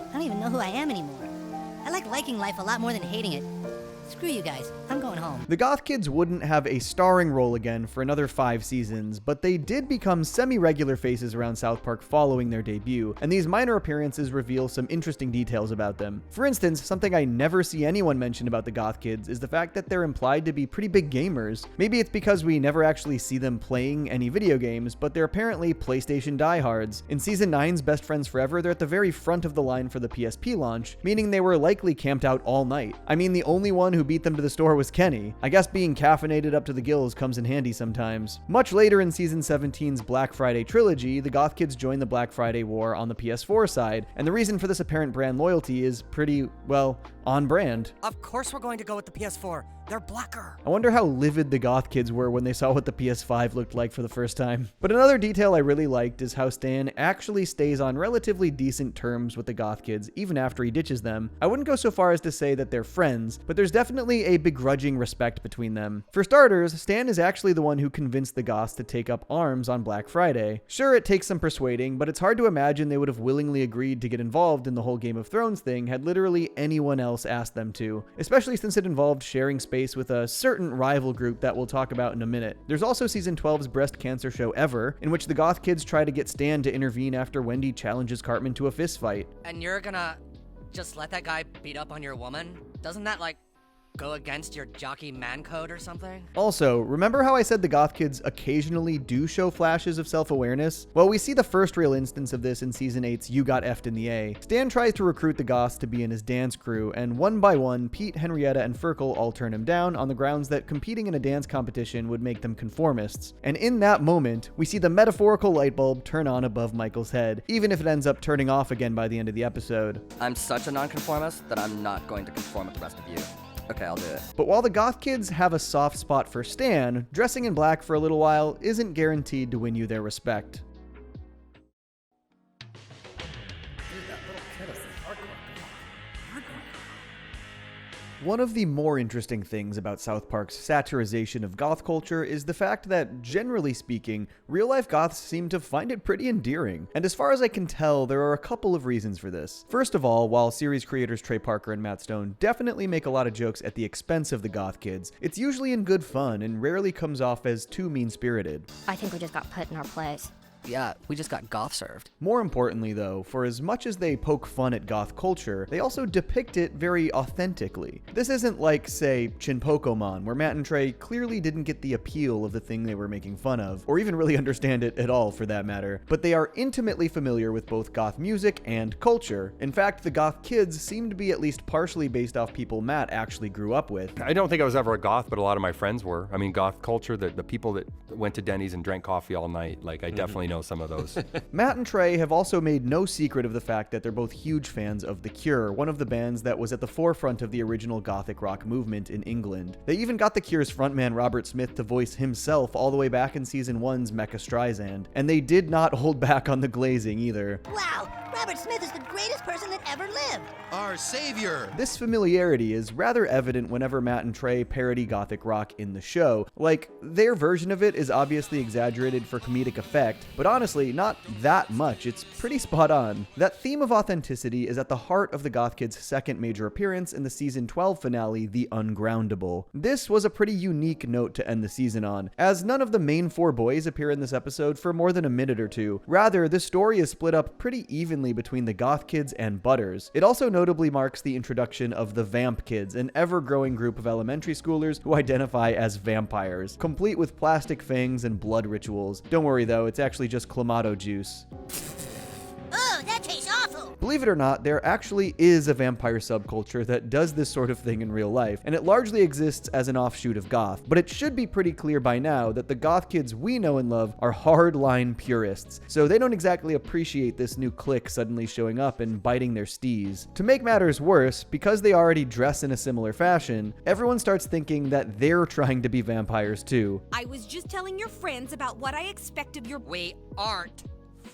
I don't even know who I am anymore. I like liking life a lot more than hating it. Screw you guys. I'm going home. The Goth Kids wouldn't have a starring role again for another 5 seasons, but they did become semi-regular faces around South Park following their debut, and these minor appearances reveal some interesting details about them. For instance, something I never see anyone mention about the Goth Kids is the fact that they're implied to be pretty big gamers. Maybe it's because we never actually see them playing any video games, but they're apparently PlayStation diehards. In Season 9's Best Friends Forever, they're at the very front of the line for the PSP launch, meaning they were likely camped out all night. I mean, the only one who beat them to the store was Kenny. I guess being caffeinated up to the gills comes in handy sometimes. Much later in Season 17's Black Friday Trilogy, the Goth Kids join the Black Friday war on the PS4 side, and the reason for this apparent brand loyalty is pretty, well, on brand. Of course we're going to go with the PS4. They're blacker. I wonder how livid the Goth Kids were when they saw what the PS5 looked like for the first time. But another detail I really liked is how Stan actually stays on relatively decent terms with the Goth Kids even after he ditches them. I wouldn't go so far as to say that they're friends, but there's definitely a begrudging respect between them. For starters, Stan is actually the one who convinced the Goths to take up arms on Black Friday. Sure, it takes some persuading, but it's hard to imagine they would have willingly agreed to get involved in the whole Game of Thrones thing had literally anyone else asked them to, especially since it involved sharing space with a certain rival group that we'll talk about in a minute. There's also Season 12's breast cancer show Ever, in which the Goth Kids try to get Stan to intervene after Wendy challenges Cartman to a fist fight. And you're gonna just let that guy beat up on your woman? Doesn't that, like, go against your jockey man code or something? Also, remember how I said the Goth Kids occasionally do show flashes of self-awareness? Well, we see the first real instance of this in Season 8's You Got F'd in the A. Stan tries to recruit the Goths to be in his dance crew, and one by one, Pete, Henrietta, and Ferkel all turn him down on the grounds that competing in a dance competition would make them conformists. And in that moment, we see the metaphorical light bulb turn on above Michael's head, even if it ends up turning off again by the end of the episode. I'm such a nonconformist that I'm not going to conform with the rest of you. Okay, I'll do it. But while the Goth Kids have a soft spot for Stan, dressing in black for a little while isn't guaranteed to win you their respect. One of the more interesting things about South Park's satirization of goth culture is the fact that, generally speaking, real-life goths seem to find it pretty endearing. And as far as I can tell, there are a couple of reasons for this. First of all, while series creators Trey Parker and Matt Stone definitely make a lot of jokes at the expense of the Goth Kids, it's usually in good fun and rarely comes off as too mean-spirited. I think we just got put in our place. Yeah, we just got goth served. More importantly, though, for as much as they poke fun at goth culture, they also depict it very authentically. This isn't like, say, Chinpokomon, where Matt and Trey clearly didn't get the appeal of the thing they were making fun of, or even really understand it at all for that matter, but they are intimately familiar with both goth music and culture. In fact, the Goth Kids seem to be at least partially based off people Matt actually grew up with. I don't think I was ever a goth, but a lot of my friends were. I mean, goth culture, the people that went to Denny's and drank coffee all night, like, I definitely know some of those. Matt and Trey have also made no secret of the fact that they're both huge fans of The Cure, one of the bands that was at the forefront of the original gothic rock movement in England. They even got The Cure's frontman Robert Smith to voice himself all the way back in Season 1's Mecha Streisand, and they did not hold back on the glazing either. Wow, Robert Smith is the greatest person that ever lived. Our savior. This familiarity is rather evident whenever Matt and Trey parody gothic rock in the show. Like, their version of it is obviously exaggerated for comedic effect, but honestly, not that much. It's pretty spot on. That theme of authenticity is at the heart of the Goth Kids' second major appearance in the Season 12 finale, The Ungroundable. This was a pretty unique note to end the season on, as none of the main 4 boys appear in this episode for more than a minute or two. Rather, this story is split up pretty evenly between the Goth Kids and Butters. It also notably marks the introduction of the Vamp Kids, an ever-growing group of elementary schoolers who identify as vampires, complete with plastic fangs and blood rituals. Don't worry though, it's actually just Clamato juice. Oh, that tastes awful! Believe it or not, there actually is a vampire subculture that does this sort of thing in real life, and it largely exists as an offshoot of goth. But it should be pretty clear by now that the Goth Kids we know and love are hardline purists, so they don't exactly appreciate this new clique suddenly showing up and biting their stees. To make matters worse, because they already dress in a similar fashion, everyone starts thinking that they're trying to be vampires too. I was just telling your friends about what I expect of your... We aren't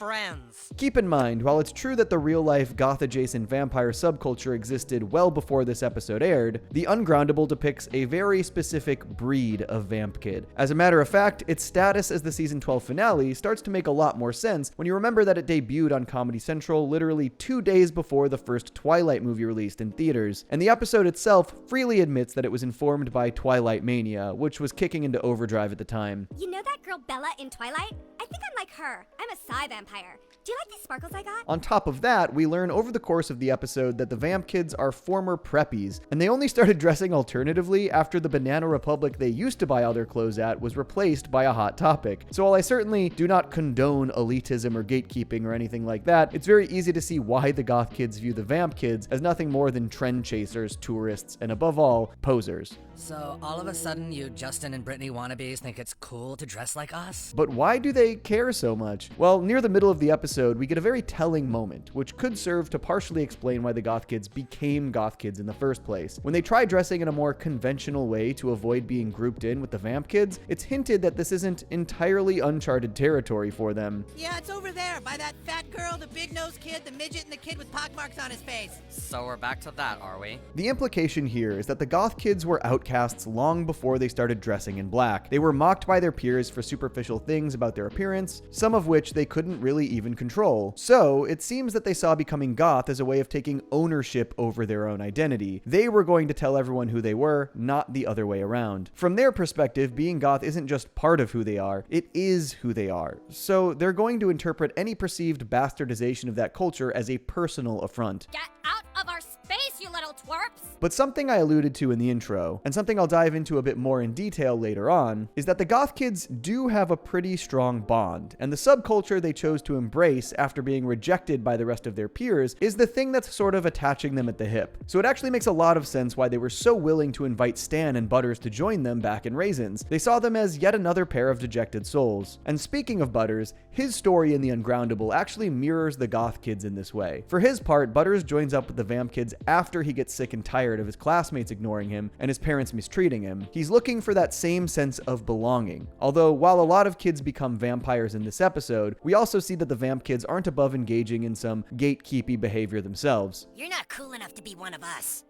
friends. Keep in mind, while it's true that the real-life goth-adjacent vampire subculture existed well before this episode aired, The Ungroundable depicts a very specific breed of vamp kid. As a matter of fact, its status as the season 12 finale starts to make a lot more sense when you remember that it debuted on Comedy Central literally 2 days before the first Twilight movie released in theaters, and the episode itself freely admits that it was informed by Twilight Mania, which was kicking into overdrive at the time. You know that girl Bella in Twilight? I think I'm like her. I'm a Psy vampire. Do you like these sparkles I got? On top of that, we learn over the course of the episode that the vamp kids are former preppies, and they only started dressing alternatively after the Banana Republic they used to buy all their clothes at was replaced by a Hot Topic. So while I certainly do not condone elitism or gatekeeping or anything like that, it's very easy to see why the goth kids view the vamp kids as nothing more than trend chasers, tourists, and above all, posers. So all of a sudden you Justin and Brittany wannabes think it's cool to dress like us? But why do they care so much? Well, near the middle of the episode, we get a very telling moment, which could serve to partially explain why the goth kids became goth kids in the first place. When they try dressing in a more conventional way to avoid being grouped in with the vamp kids, it's hinted that this isn't entirely uncharted territory for them. Yeah, it's over there by that fat girl, the big-nosed kid, the midget, and the kid with pockmarks on his face. So we're back to that, are we? The implication here is that the goth kids were outcasts long before they started dressing in black. They were mocked by their peers for superficial things about their appearance, some of which they couldn't really even control. So it seems that they saw becoming goth as a way of taking ownership over their own identity. They were going to tell everyone who they were, not the other way around. From their perspective, being goth isn't just part of who they are, it is who they are. So they're going to interpret any perceived bastardization of that culture as a personal affront. Get out of our space, you little twerps! But something I alluded to in the intro, and something I'll dive into a bit more in detail later on, is that the goth kids do have a pretty strong bond, and the subculture they chose to embrace after being rejected by the rest of their peers is the thing that's sort of attaching them at the hip. So it actually makes a lot of sense why they were so willing to invite Stan and Butters to join them back in Raisins. They saw them as yet another pair of dejected souls. And speaking of Butters, his story in The Ungroundable actually mirrors the goth kids in this way. For his part, Butters joins up with the vamp kids after he gets sick and tired of his classmates ignoring him and his parents mistreating him. He's looking for that same sense of belonging. Although, while a lot of kids become vampires in this episode, we also see that the vamp kids aren't above engaging in some gatekeepy behavior themselves. You're not cool enough to be one of us.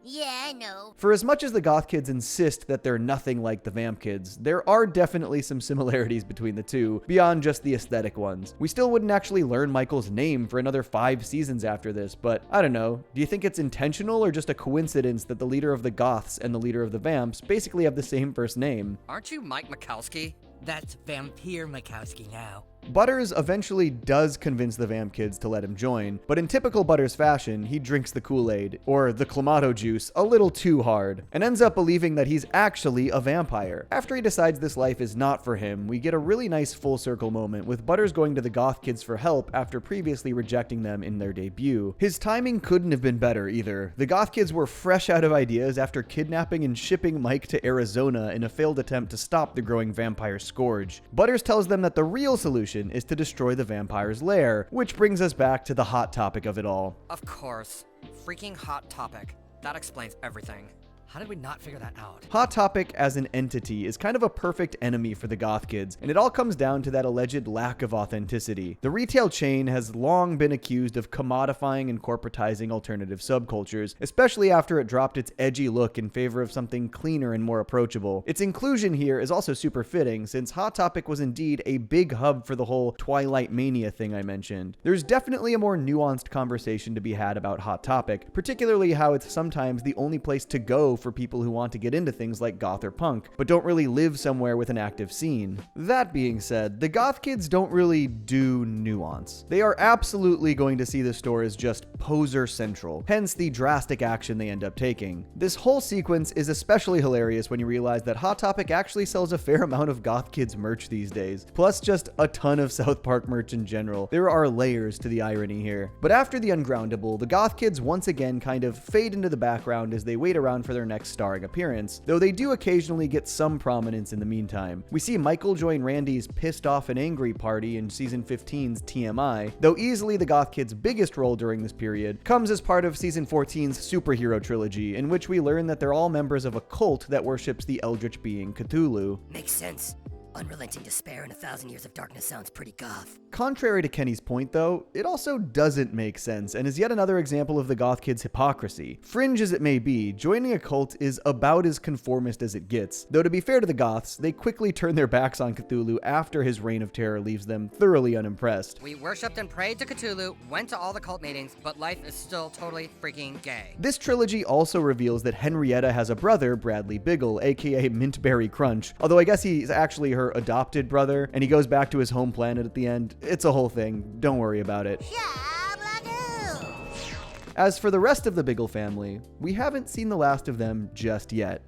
Yeah, I know. For as much as the goth kids insist that they're nothing like the vamp kids, there are definitely some similarities between the two, beyond just the aesthetic ones. We still wouldn't actually learn Michael's name for another 5 seasons after this, but I don't know. Do you think it's intentional or just a coincidence that the leader of the goths and the leader of the vamps basically have the same first name? Aren't you Mike Mikowski? That's Vampire Mikowski now. Butters eventually does convince the vamp kids to let him join, but in typical Butters fashion, he drinks the Kool-Aid, or the Clamato juice, a little too hard, and ends up believing that he's actually a vampire. After he decides this life is not for him, we get a really nice full circle moment with Butters going to the goth kids for help after previously rejecting them in their debut. His timing couldn't have been better either. The goth kids were fresh out of ideas after kidnapping and shipping Mike to Arizona in a failed attempt to stop the growing vampire scourge. Butters tells them that the real solution is to destroy the vampire's lair, which brings us back to the hot topic of it all. Of course. Freaking Hot Topic. That explains everything. How did we not figure that out? Hot Topic as an entity is kind of a perfect enemy for the goth kids, and it all comes down to that alleged lack of authenticity. The retail chain has long been accused of commodifying and corporatizing alternative subcultures, especially after it dropped its edgy look in favor of something cleaner and more approachable. Its inclusion here is also super fitting, since Hot Topic was indeed a big hub for the whole Twilight Mania thing I mentioned. There's definitely a more nuanced conversation to be had about Hot Topic, particularly how it's sometimes the only place to go for people who want to get into things like goth or punk, but don't really live somewhere with an active scene. That being said, the goth kids don't really do nuance. They are absolutely going to see the store as just poser central, hence the drastic action they end up taking. This whole sequence is especially hilarious when you realize that Hot Topic actually sells a fair amount of goth kids merch these days, plus just a ton of South Park merch in general. There are layers to the irony here. But after The Ungroundable, the goth kids once again kind of fade into the background as they wait around for their next starring appearance, though they do occasionally get some prominence in the meantime. We see Michael join Randy's Pissed Off and Angry party in season 15's TMI, though easily the goth kids' biggest role during this period comes as part of season 14's Superhero Trilogy, in which we learn that they're all members of a cult that worships the eldritch being Cthulhu. Makes sense. Unrelenting despair and 1,000 years of darkness sounds pretty goth. Contrary to Kenny's point, though, it also doesn't make sense and is yet another example of the Goth Kids' hypocrisy. Fringe as it may be, joining a cult is about as conformist as it gets, though to be fair to the Goths, they quickly turn their backs on Cthulhu after his reign of terror leaves them thoroughly unimpressed. We worshipped and prayed to Cthulhu, went to all the cult meetings, but life is still totally freaking gay. This trilogy also reveals that Henrietta has a brother, Bradley Biggle, aka Mintberry Crunch, although I guess he's actually her adopted brother, and he goes back to his home planet at the end. It's a whole thing. Don't worry about it. As for the rest of the Biggle family, we haven't seen the last of them just yet.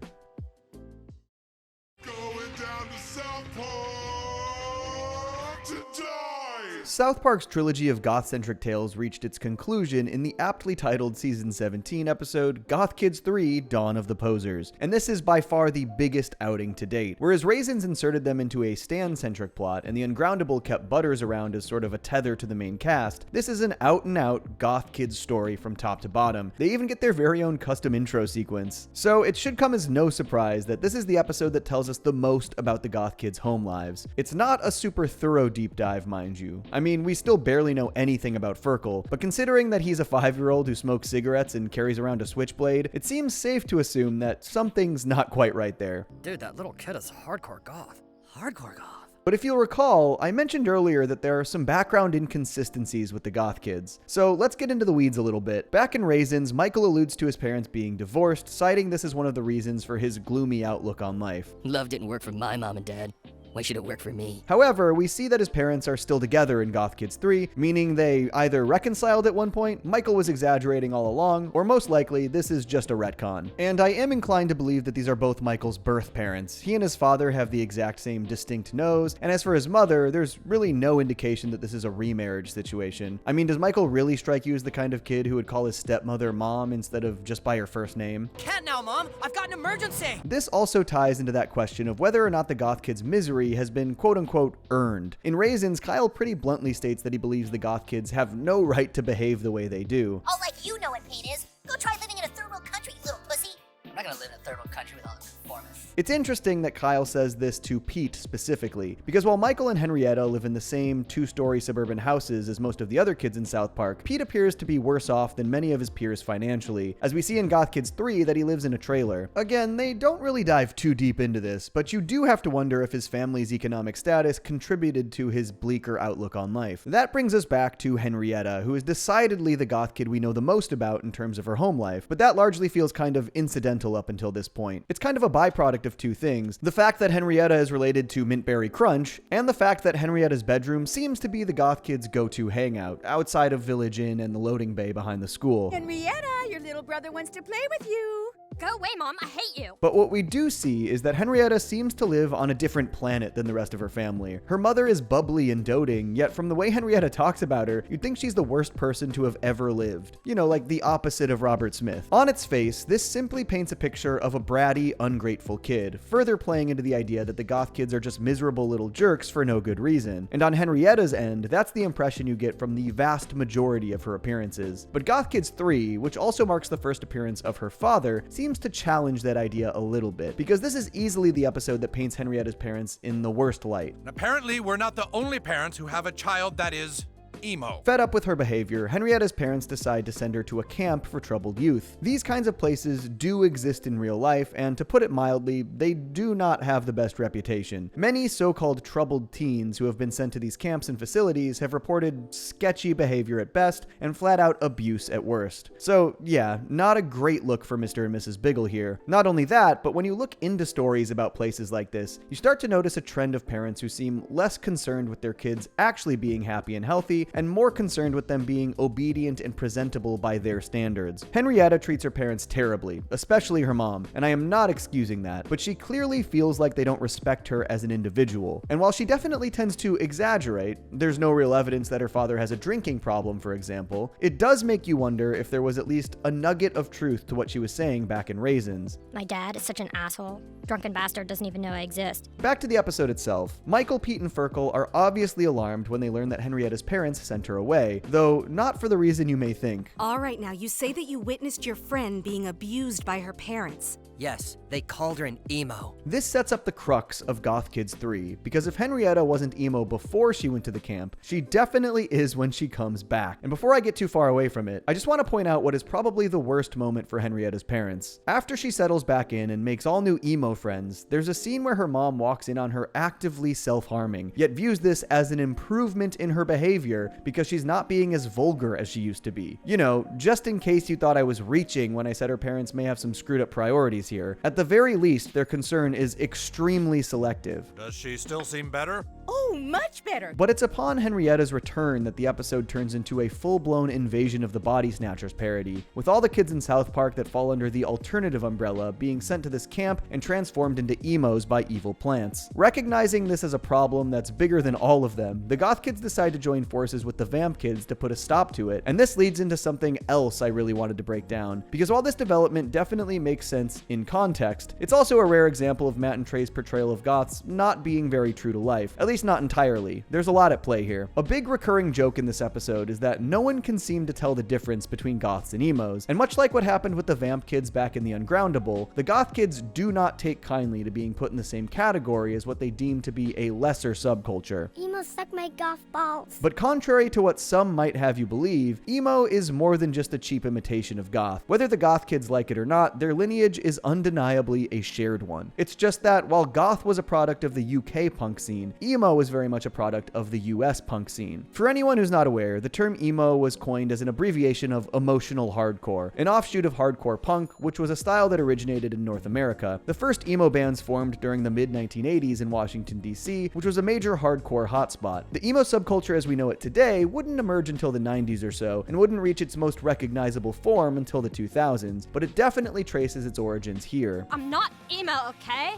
South Park's trilogy of goth-centric tales reached its conclusion in the aptly titled Season 17 episode, Goth Kids 3: Dawn of the Posers, and this is by far the biggest outing to date. Whereas Raisins inserted them into a Stan-centric plot, and the Ungroundable kept Butters around as sort of a tether to the main cast, this is an out-and-out Goth Kids story from top to bottom. They even get their very own custom intro sequence. So it should come as no surprise that this is the episode that tells us the most about the Goth Kids' home lives. It's not a super thorough deep dive, mind you. I mean, we still barely know anything about Furkel, but considering that he's a 5-year-old who smokes cigarettes and carries around a switchblade, it seems safe to assume that something's not quite right there. Dude, that little kid is hardcore goth. Hardcore goth. But if you'll recall, I mentioned earlier that there are some background inconsistencies with the Goth Kids. So let's get into the weeds a little bit. Back in Raisins, Michael alludes to his parents being divorced, citing this as one of the reasons for his gloomy outlook on life. Love didn't work for my mom and dad. Why should it work for me? However, we see that his parents are still together in Goth Kids 3, meaning they either reconciled at one point, Michael was exaggerating all along, or most likely, this is just a retcon. And I am inclined to believe that these are both Michael's birth parents. He and his father have the exact same distinct nose, and as for his mother, there's really no indication that this is a remarriage situation. I mean, does Michael really strike you as the kind of kid who would call his stepmother Mom instead of just by her first name? Can't now, Mom! I've got an emergency! This also ties into that question of whether or not the Goth Kids' misery has been quote-unquote earned. In Raisins, Kyle pretty bluntly states that he believes the Goth Kids have no right to behave the way they do. Oh, like you know what pain is. Go try living in a third world country, little pussy. I'm not gonna live in a third world country with all the conformists. It's interesting that Kyle says this to Pete specifically, because while Michael and Henrietta live in the same 2-story suburban houses as most of the other kids in South Park, Pete appears to be worse off than many of his peers financially, as we see in Goth Kids 3 that he lives in a trailer. Again, they don't really dive too deep into this, but you do have to wonder if his family's economic status contributed to his bleaker outlook on life. That brings us back to Henrietta, who is decidedly the Goth Kid we know the most about in terms of her home life, but that largely feels kind of incidental up until this point. It's kind of a byproduct of two things: the fact that Henrietta is related to Mintberry Crunch, and the fact that Henrietta's bedroom seems to be the Goth Kids' go-to hangout, outside of Village Inn and the loading bay behind the school. Henrietta, your little brother wants to play with you. Go away, Mom. I hate you. But what we do see is that Henrietta seems to live on a different planet than the rest of her family. Her mother is bubbly and doting, yet from the way Henrietta talks about her, you'd think she's the worst person to have ever lived. You know, like the opposite of Robert Smith. On its face, this simply paints a picture of a bratty, ungrateful kid, further playing into the idea that the Goth Kids are just miserable little jerks for no good reason. And on Henrietta's end, that's the impression you get from the vast majority of her appearances. But Goth Kids 3, which also marks the first appearance of her father, seems to challenge that idea a little bit, because this is easily the episode that paints Henrietta's parents in the worst light. And apparently, we're not the only parents who have a child that is emo. Fed up with her behavior, Henrietta's parents decide to send her to a camp for troubled youth. These kinds of places do exist in real life, and to put it mildly, they do not have the best reputation. Many so-called troubled teens who have been sent to these camps and facilities have reported sketchy behavior at best and flat-out abuse at worst. So yeah, not a great look for Mr. and Mrs. Biggle here. Not only that, but when you look into stories about places like this, you start to notice a trend of parents who seem less concerned with their kids actually being happy and healthy, and more concerned with them being obedient and presentable by their standards. Henrietta treats her parents terribly, especially her mom, and I am not excusing that, but she clearly feels like they don't respect her as an individual. And while she definitely tends to exaggerate, there's no real evidence that her father has a drinking problem, for example, it does make you wonder if there was at least a nugget of truth to what she was saying back in Raisins. My dad is such an asshole. Drunken bastard doesn't even know I exist. Back to the episode itself. Michael, Pete, and Furkel are obviously alarmed when they learn that Henrietta's parents parents sent her away, though not for the reason you may think. All right, now, you say that you witnessed your friend being abused by her parents. Yes, they called her an emo. This sets up the crux of Goth Kids 3, because if Henrietta wasn't emo before she went to the camp, she definitely is when she comes back. And before I get too far away from it, I just want to point out what is probably the worst moment for Henrietta's parents. After she settles back in and makes all new emo friends, there's a scene where her mom walks in on her actively self-harming, yet views this as an improvement in her behavior because she's not being as vulgar as she used to be. You know, just in case you thought I was reaching when I said her parents may have some screwed up priorities here, at the very least, their concern is extremely selective. Does she still seem better? Oh, much better. But it's upon Henrietta's return that the episode turns into a full-blown Invasion of the Body Snatchers parody, with all the kids in South Park that fall under the alternative umbrella being sent to this camp and transformed into emos by evil plants. Recognizing this as a problem that's bigger than all of them, the Goth Kids decide to join forces with the Vamp Kids to put a stop to it, and this leads into something else I really wanted to break down, because while this development definitely makes sense in context, it's also a rare example of Matt and Trey's portrayal of goths not being very true to life, at least not entirely. There's a lot at play here. A big recurring joke in this episode is that no one can seem to tell the difference between goths and emos, and much like what happened with the Vamp Kids back in the Ungroundable, the Goth Kids do not take kindly to being put in the same category as what they deem to be a lesser subculture. Emo suck my goth balls. But contrary to what some might have you believe, emo is more than just a cheap imitation of goth. Whether the Goth Kids like it or not, their lineage is undeniably a shared one. It's just that while goth was a product of the UK punk scene, emo was very much a product of the US punk scene. For anyone who's not aware, the term emo was coined as an abbreviation of emotional hardcore, an offshoot of hardcore punk, which was a style that originated in North America. The first emo bands formed during the mid-1980s in Washington, D.C., which was a major hardcore hotspot. The emo subculture as we know it today wouldn't emerge until the 90s or so, and wouldn't reach its most recognizable form until the 2000s, but it definitely traces its origins here. I'm not emo, okay?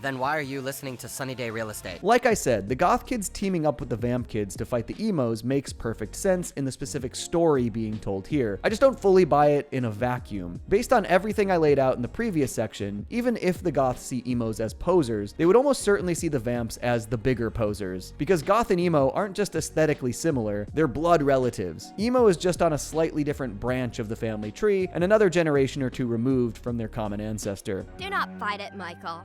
Then why are you listening to Sunny Day Real Estate? Like I said, the Goth Kids teaming up with the Vamp Kids to fight the emos makes perfect sense in the specific story being told here. I just don't fully buy it in a vacuum. Based on everything I laid out in the previous section, even if the Goths see emos as posers, they would almost certainly see the Vamps as the bigger posers. Because Goth and emo aren't just aesthetically similar, they're blood relatives. Emo is just on a slightly different branch of the family tree, and another generation or two removed from their common ancestor. Do not fight it, Michael.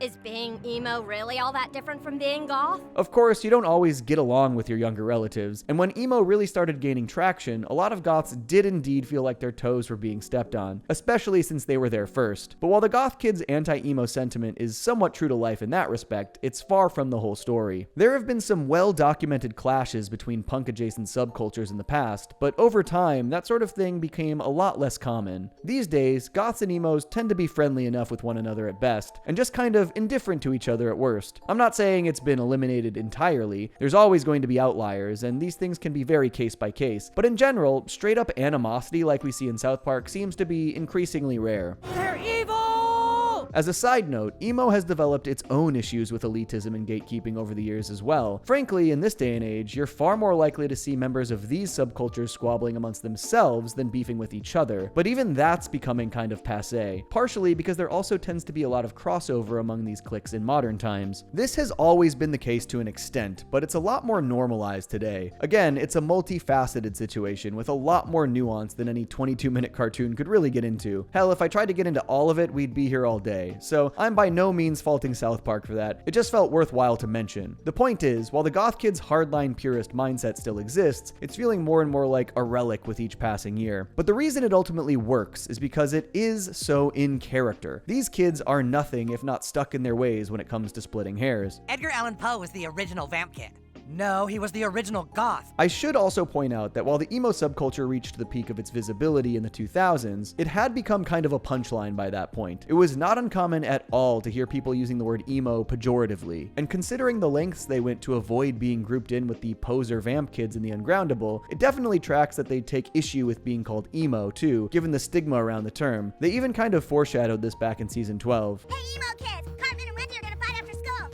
Is being emo really all that different from being goth? Of course, you don't always get along with your younger relatives, and when emo really started gaining traction, a lot of goths did indeed feel like their toes were being stepped on, especially since they were there first. But while the Goth Kids' anti-emo sentiment is somewhat true to life in that respect, it's far from the whole story. There have been some well-documented clashes between punk-adjacent subcultures in the past, but over time, that sort of thing became a lot less common. These days, goths and emos tend to be friendly enough with one another at best, and just kind of indifferent to each other at worst. I'm not saying it's been eliminated entirely. There's always going to be outliers, and these things can be very case by case. But in general, straight up animosity like we see in South Park seems to be increasingly rare. They're evil! As a side note, emo has developed its own issues with elitism and gatekeeping over the years as well. Frankly, in this day and age, you're far more likely to see members of these subcultures squabbling amongst themselves than beefing with each other. But even that's becoming kind of passé, partially because there also tends to be a lot of crossover among these cliques in modern times. This has always been the case to an extent, but it's a lot more normalized today. Again, it's a multifaceted situation with a lot more nuance than any 22-minute cartoon could really get into. Hell, if I tried to get into all of it, we'd be here all day. So I'm by no means faulting South Park for that. It just felt worthwhile to mention. The point is, while the Goth Kids' hardline purist mindset still exists, it's feeling more and more like a relic with each passing year. But the reason it ultimately works is because it is so in character. These kids are nothing if not stuck in their ways when it comes to splitting hairs. Edgar Allan Poe was the original Vamp Kid. No, he was the original goth. I should also point out that while the emo subculture reached the peak of its visibility in the 2000s, it had become kind of a punchline by that point. It was not uncommon at all to hear people using the word emo pejoratively, and considering the lengths they went to avoid being grouped in with the poser Vamp Kids in the Ungroundable, it definitely tracks that they take issue with being called emo too, given the stigma around the term. They even kind of foreshadowed this back in season 12. Hey, emo kids! Cartman and Wendy are gonna fight after school!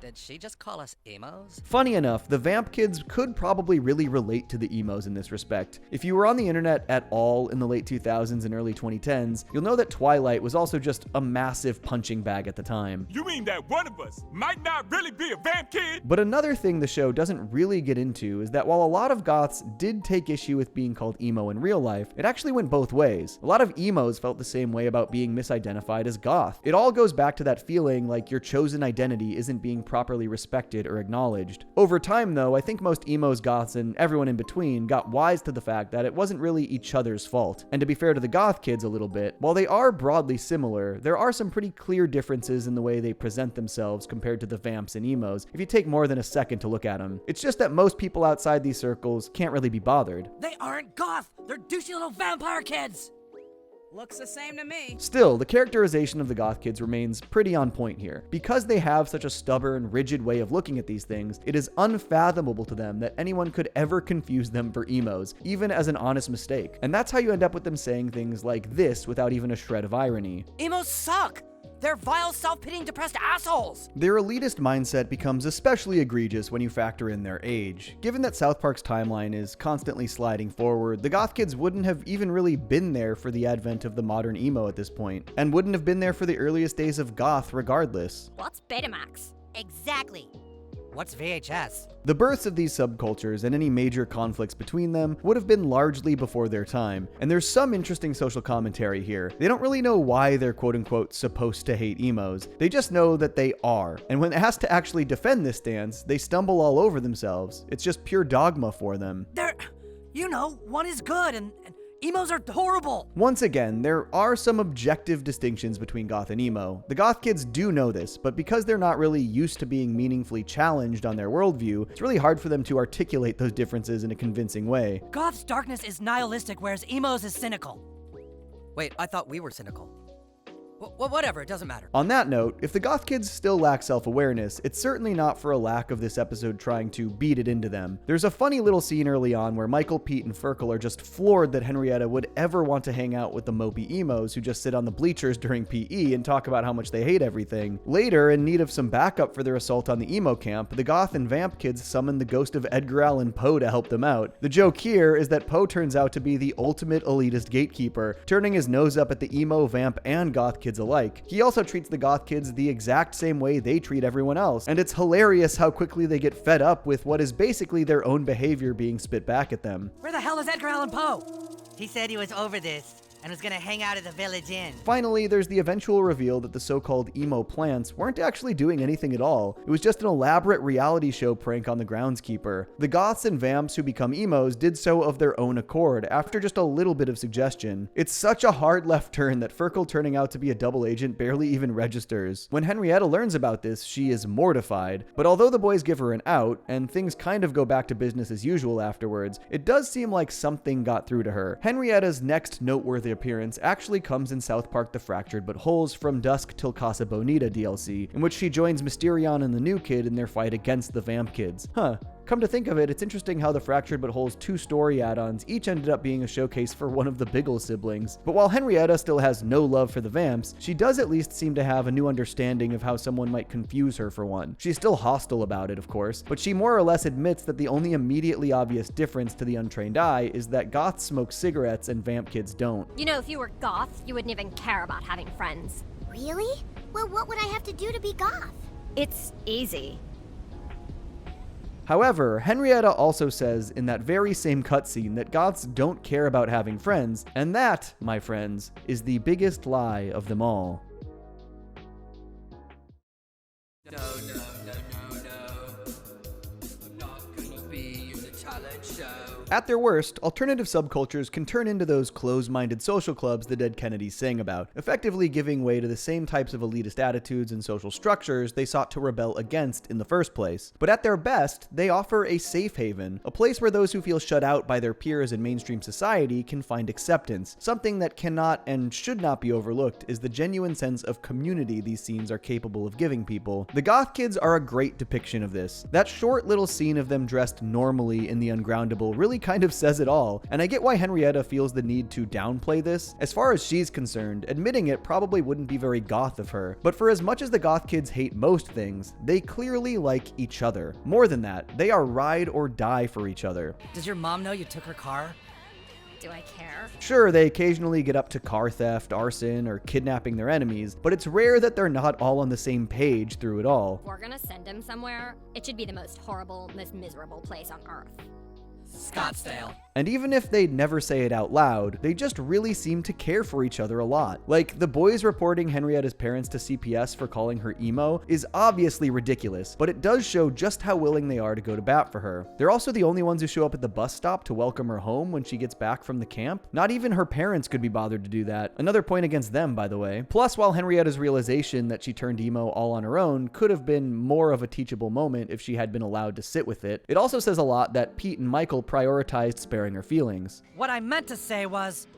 Did she just call us emos? Funny enough, the Vamp Kids could probably really relate to the emos in this respect. If you were on the internet at all in the late 2000s and early 2010s, you'll know that Twilight was also just a massive punching bag at the time. You mean that one of us might not really be a Vamp Kid? But another thing the show doesn't really get into is that while a lot of goths did take issue with being called emo in real life, it actually went both ways. A lot of emos felt the same way about being misidentified as goth. It all goes back to that feeling like your chosen identity isn't being properly respected or acknowledged. Over time though, I think most emos, goths, and everyone in between got wise to the fact that it wasn't really each other's fault. And to be fair to the Goth Kids a little bit, while they are broadly similar, there are some pretty clear differences in the way they present themselves compared to the Vamps and emos, if you take more than a second to look at them. It's just that most people outside these circles can't really be bothered. They aren't goth! They're douchey little vampire kids! Looks the same to me. Still, the characterization of the Goth Kids remains pretty on point here. Because they have such a stubborn, rigid way of looking at these things, it is unfathomable to them that anyone could ever confuse them for emos, even as an honest mistake. And that's how you end up with them saying things like this without even a shred of irony. Emos suck! They're vile, self-pitying, depressed assholes! Their elitist mindset becomes especially egregious when you factor in their age. Given that South Park's timeline is constantly sliding forward, the Goth Kids wouldn't have even really been there for the advent of the modern emo at this point, and wouldn't have been there for the earliest days of goth regardless. What's Betamax? Exactly. What's VHS? The births of these subcultures and any major conflicts between them would have been largely before their time, and there's some interesting social commentary here. They don't really know why they're quote-unquote supposed to hate emos, they just know that they are, and when asked to actually defend this stance, they stumble all over themselves. It's just pure dogma for them. One is good and emos are horrible. Once again, there are some objective distinctions between goth and emo. The Goth Kids do know this, but because they're not really used to being meaningfully challenged on their worldview, it's really hard for them to articulate those differences in a convincing way. Goth's darkness is nihilistic, whereas emo's is cynical. Wait, I thought we were cynical. Well, whatever, it doesn't matter. On that note, if the Goth Kids still lack self-awareness, it's certainly not for a lack of this episode trying to beat it into them. There's a funny little scene early on where Michael, Pete, and Ferkel are just floored that Henrietta would ever want to hang out with the mopey emos who just sit on the bleachers during PE and talk about how much they hate everything. Later, in need of some backup for their assault on the emo camp, the Goth and Vamp Kids summon the ghost of Edgar Allan Poe to help them out. The joke here is that Poe turns out to be the ultimate elitist gatekeeper, turning his nose up at the emo, Vamp, and Goth Kids alike. He also treats the Goth Kids the exact same way they treat everyone else, and it's hilarious how quickly they get fed up with what is basically their own behavior being spit back at them. Where the hell is Edgar Allan Poe? He said he was over this and was gonna hang out at the Village Inn. Finally, there's the eventual reveal that the so-called emo plants weren't actually doing anything at all. It was just an elaborate reality show prank on the groundskeeper. The Goths and Vamps who become emos did so of their own accord, after just a little bit of suggestion. It's such a hard left turn that Ferkel turning out to be a double agent barely even registers. When Henrietta learns about this, she is mortified, but although the boys give her an out, and things kind of go back to business as usual afterwards, it does seem like something got through to her. Henrietta's next noteworthy appearance actually comes in South Park The Fractured But Whole's From Dusk Till Casa Bonita DLC, in which she joins Mysterion and the New Kid in their fight against the Vamp Kids. Come to think of it, it's interesting how the Fractured But Whole's two story add-ons each ended up being a showcase for one of the Biggle siblings. But while Henrietta still has no love for the Vamps, she does at least seem to have a new understanding of how someone might confuse her for one. She's still hostile about it, of course, but she more or less admits that the only immediately obvious difference to the untrained eye is that goths smoke cigarettes and Vamp Kids don't. You know, if you were goth, you wouldn't even care about having friends. Really? Well, what would I have to do to be goth? It's easy. However, Henrietta also says in that very same cutscene that goths don't care about having friends, and that, my friends, is the biggest lie of them all. No, I'm not gonna be in the talent show. At their worst, alternative subcultures can turn into those closed-minded social clubs the Dead Kennedys sang about, effectively giving way to the same types of elitist attitudes and social structures they sought to rebel against in the first place. But at their best, they offer a safe haven, a place where those who feel shut out by their peers in mainstream society can find acceptance. Something that cannot and should not be overlooked is the genuine sense of community these scenes are capable of giving people. The Goth Kids are a great depiction of this. That short little scene of them dressed normally in the Ungroundable really really kind of says it all, and I get why Henrietta feels the need to downplay this. As far as she's concerned, admitting it probably wouldn't be very goth of her, but for as much as the Goth Kids hate most things, they clearly like each other. More than that, they are ride or die for each other. Does your mom know you took her car? Do I care? Sure, they occasionally get up to car theft, arson, or kidnapping their enemies, but it's rare that they're not all on the same page through it all. We're gonna send him somewhere. It should be the most horrible, most miserable place on Earth. Scottsdale. And even if they'd never say it out loud, they just really seem to care for each other a lot. Like, the boys reporting Henrietta's parents to CPS for calling her emo is obviously ridiculous, but it does show just how willing they are to go to bat for her. They're also the only ones who show up at the bus stop to welcome her home when she gets back from the camp. Not even her parents could be bothered to do that. Another point against them, by the way. Plus, while Henrietta's realization that she turned emo all on her own could have been more of a teachable moment if she had been allowed to sit with it, it also says a lot that Pete and Michael prioritized sparing her feelings. What I meant to say was,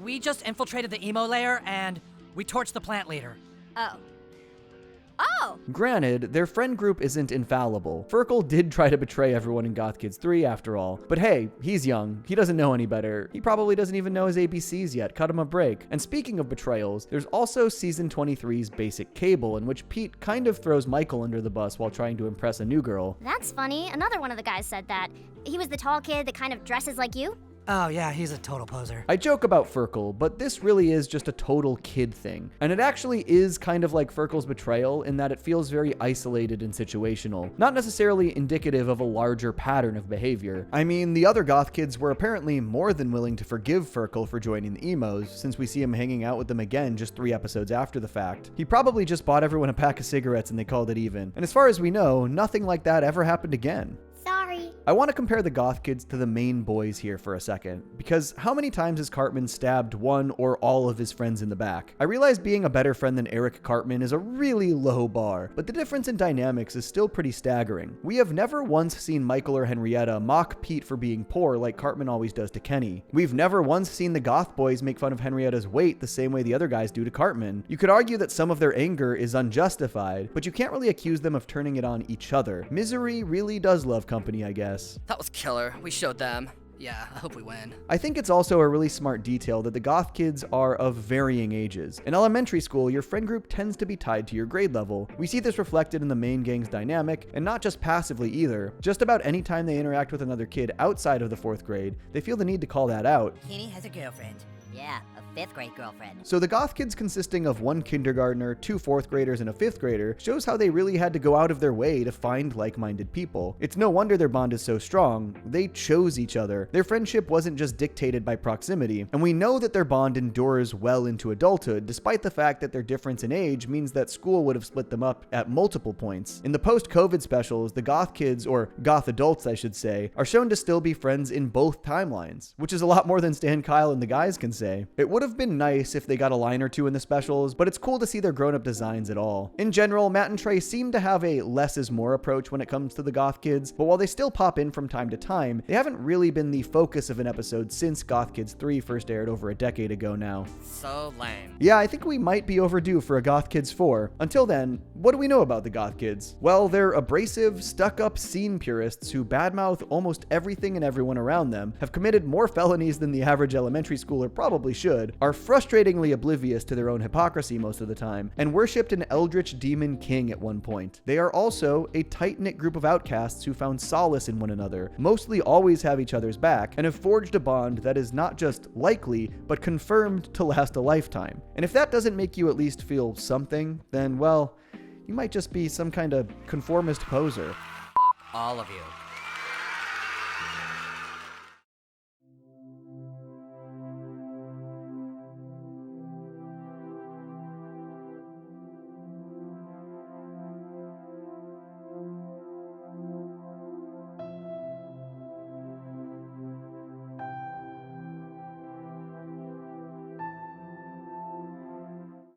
we just infiltrated the emo lair and we torched the plant leader. Oh. Granted, their friend group isn't infallible. Firkle did try to betray everyone in Goth Kids 3 after all. But hey, he's young. He doesn't know any better. He probably doesn't even know his ABCs yet. Cut him a break. And speaking of betrayals, there's also season 23's Basic Cable, in which Pete kind of throws Michael under the bus while trying to impress a new girl. That's funny. Another one of the guys said that. He was the tall kid that kind of dresses like you? Oh yeah, he's a total poser. I joke about Firkle, but this really is just a total kid thing. And it actually is kind of like Firkle's betrayal in that it feels very isolated and situational, not necessarily indicative of a larger pattern of behavior. I mean, the other Goth Kids were apparently more than willing to forgive Firkle for joining the emos, since we see him hanging out with them again just 3 episodes after the fact. He probably just bought everyone a pack of cigarettes and they called it even. And as far as we know, nothing like that ever happened again. Sorry. I want to compare the Goth Kids to the main boys here for a second, because how many times has Cartman stabbed one or all of his friends in the back? I realize being a better friend than Eric Cartman is a really low bar, but the difference in dynamics is still pretty staggering. We have never once seen Michael or Henrietta mock Pete for being poor like Cartman always does to Kenny. We've never once seen the Goth boys make fun of Henrietta's weight the same way the other guys do to Cartman. You could argue that some of their anger is unjustified, but you can't really accuse them of turning it on each other. Misery really does love company, I guess. That was killer. We showed them. Yeah, I hope we win. I think it's also a really smart detail that the Goth Kids are of varying ages. In elementary school, your friend group tends to be tied to your grade level. We see this reflected in the main gang's dynamic, and not just passively either. Just about any time they interact with another kid outside of the 4th grade, they feel the need to call that out. Kenny has a girlfriend. Yeah, a 5th grade girlfriend. So the Goth Kids consisting of 1 kindergartner, 2 4th graders, and a 5th grader shows how they really had to go out of their way to find like-minded people. It's no wonder their bond is so strong. They chose each other. Their friendship wasn't just dictated by proximity, and we know that their bond endures well into adulthood, despite the fact that their difference in age means that school would have split them up at multiple points. In the post-COVID specials, the Goth Kids, or Goth adults I should say, are shown to still be friends in both timelines, which is a lot more than Stan, Kyle, and the guys can say. It would have been nice if they got a line or 2 in the specials, but it's cool to see their grown-up designs at all. In general, Matt and Trey seem to have a less is more approach when it comes to the Goth Kids, but while they still pop in from time to time, they haven't really been the focus of an episode since Goth Kids 3 first aired over a decade ago now. So lame. Yeah, I think we might be overdue for a Goth Kids 4. Until then, what do we know about the Goth Kids? Well, they're abrasive, stuck-up scene purists who badmouth almost everything and everyone around them, have committed more felonies than the average elementary schooler probably should, are frustratingly oblivious to their own hypocrisy most of the time, and worshipped an eldritch demon king at one point. They are also a tight-knit group of outcasts who found solace in one another, mostly always have each other's back, and have forged a bond that is not just likely, but confirmed to last a lifetime. And if that doesn't make you at least feel something, then, well, you might just be some kind of conformist poser. All of you.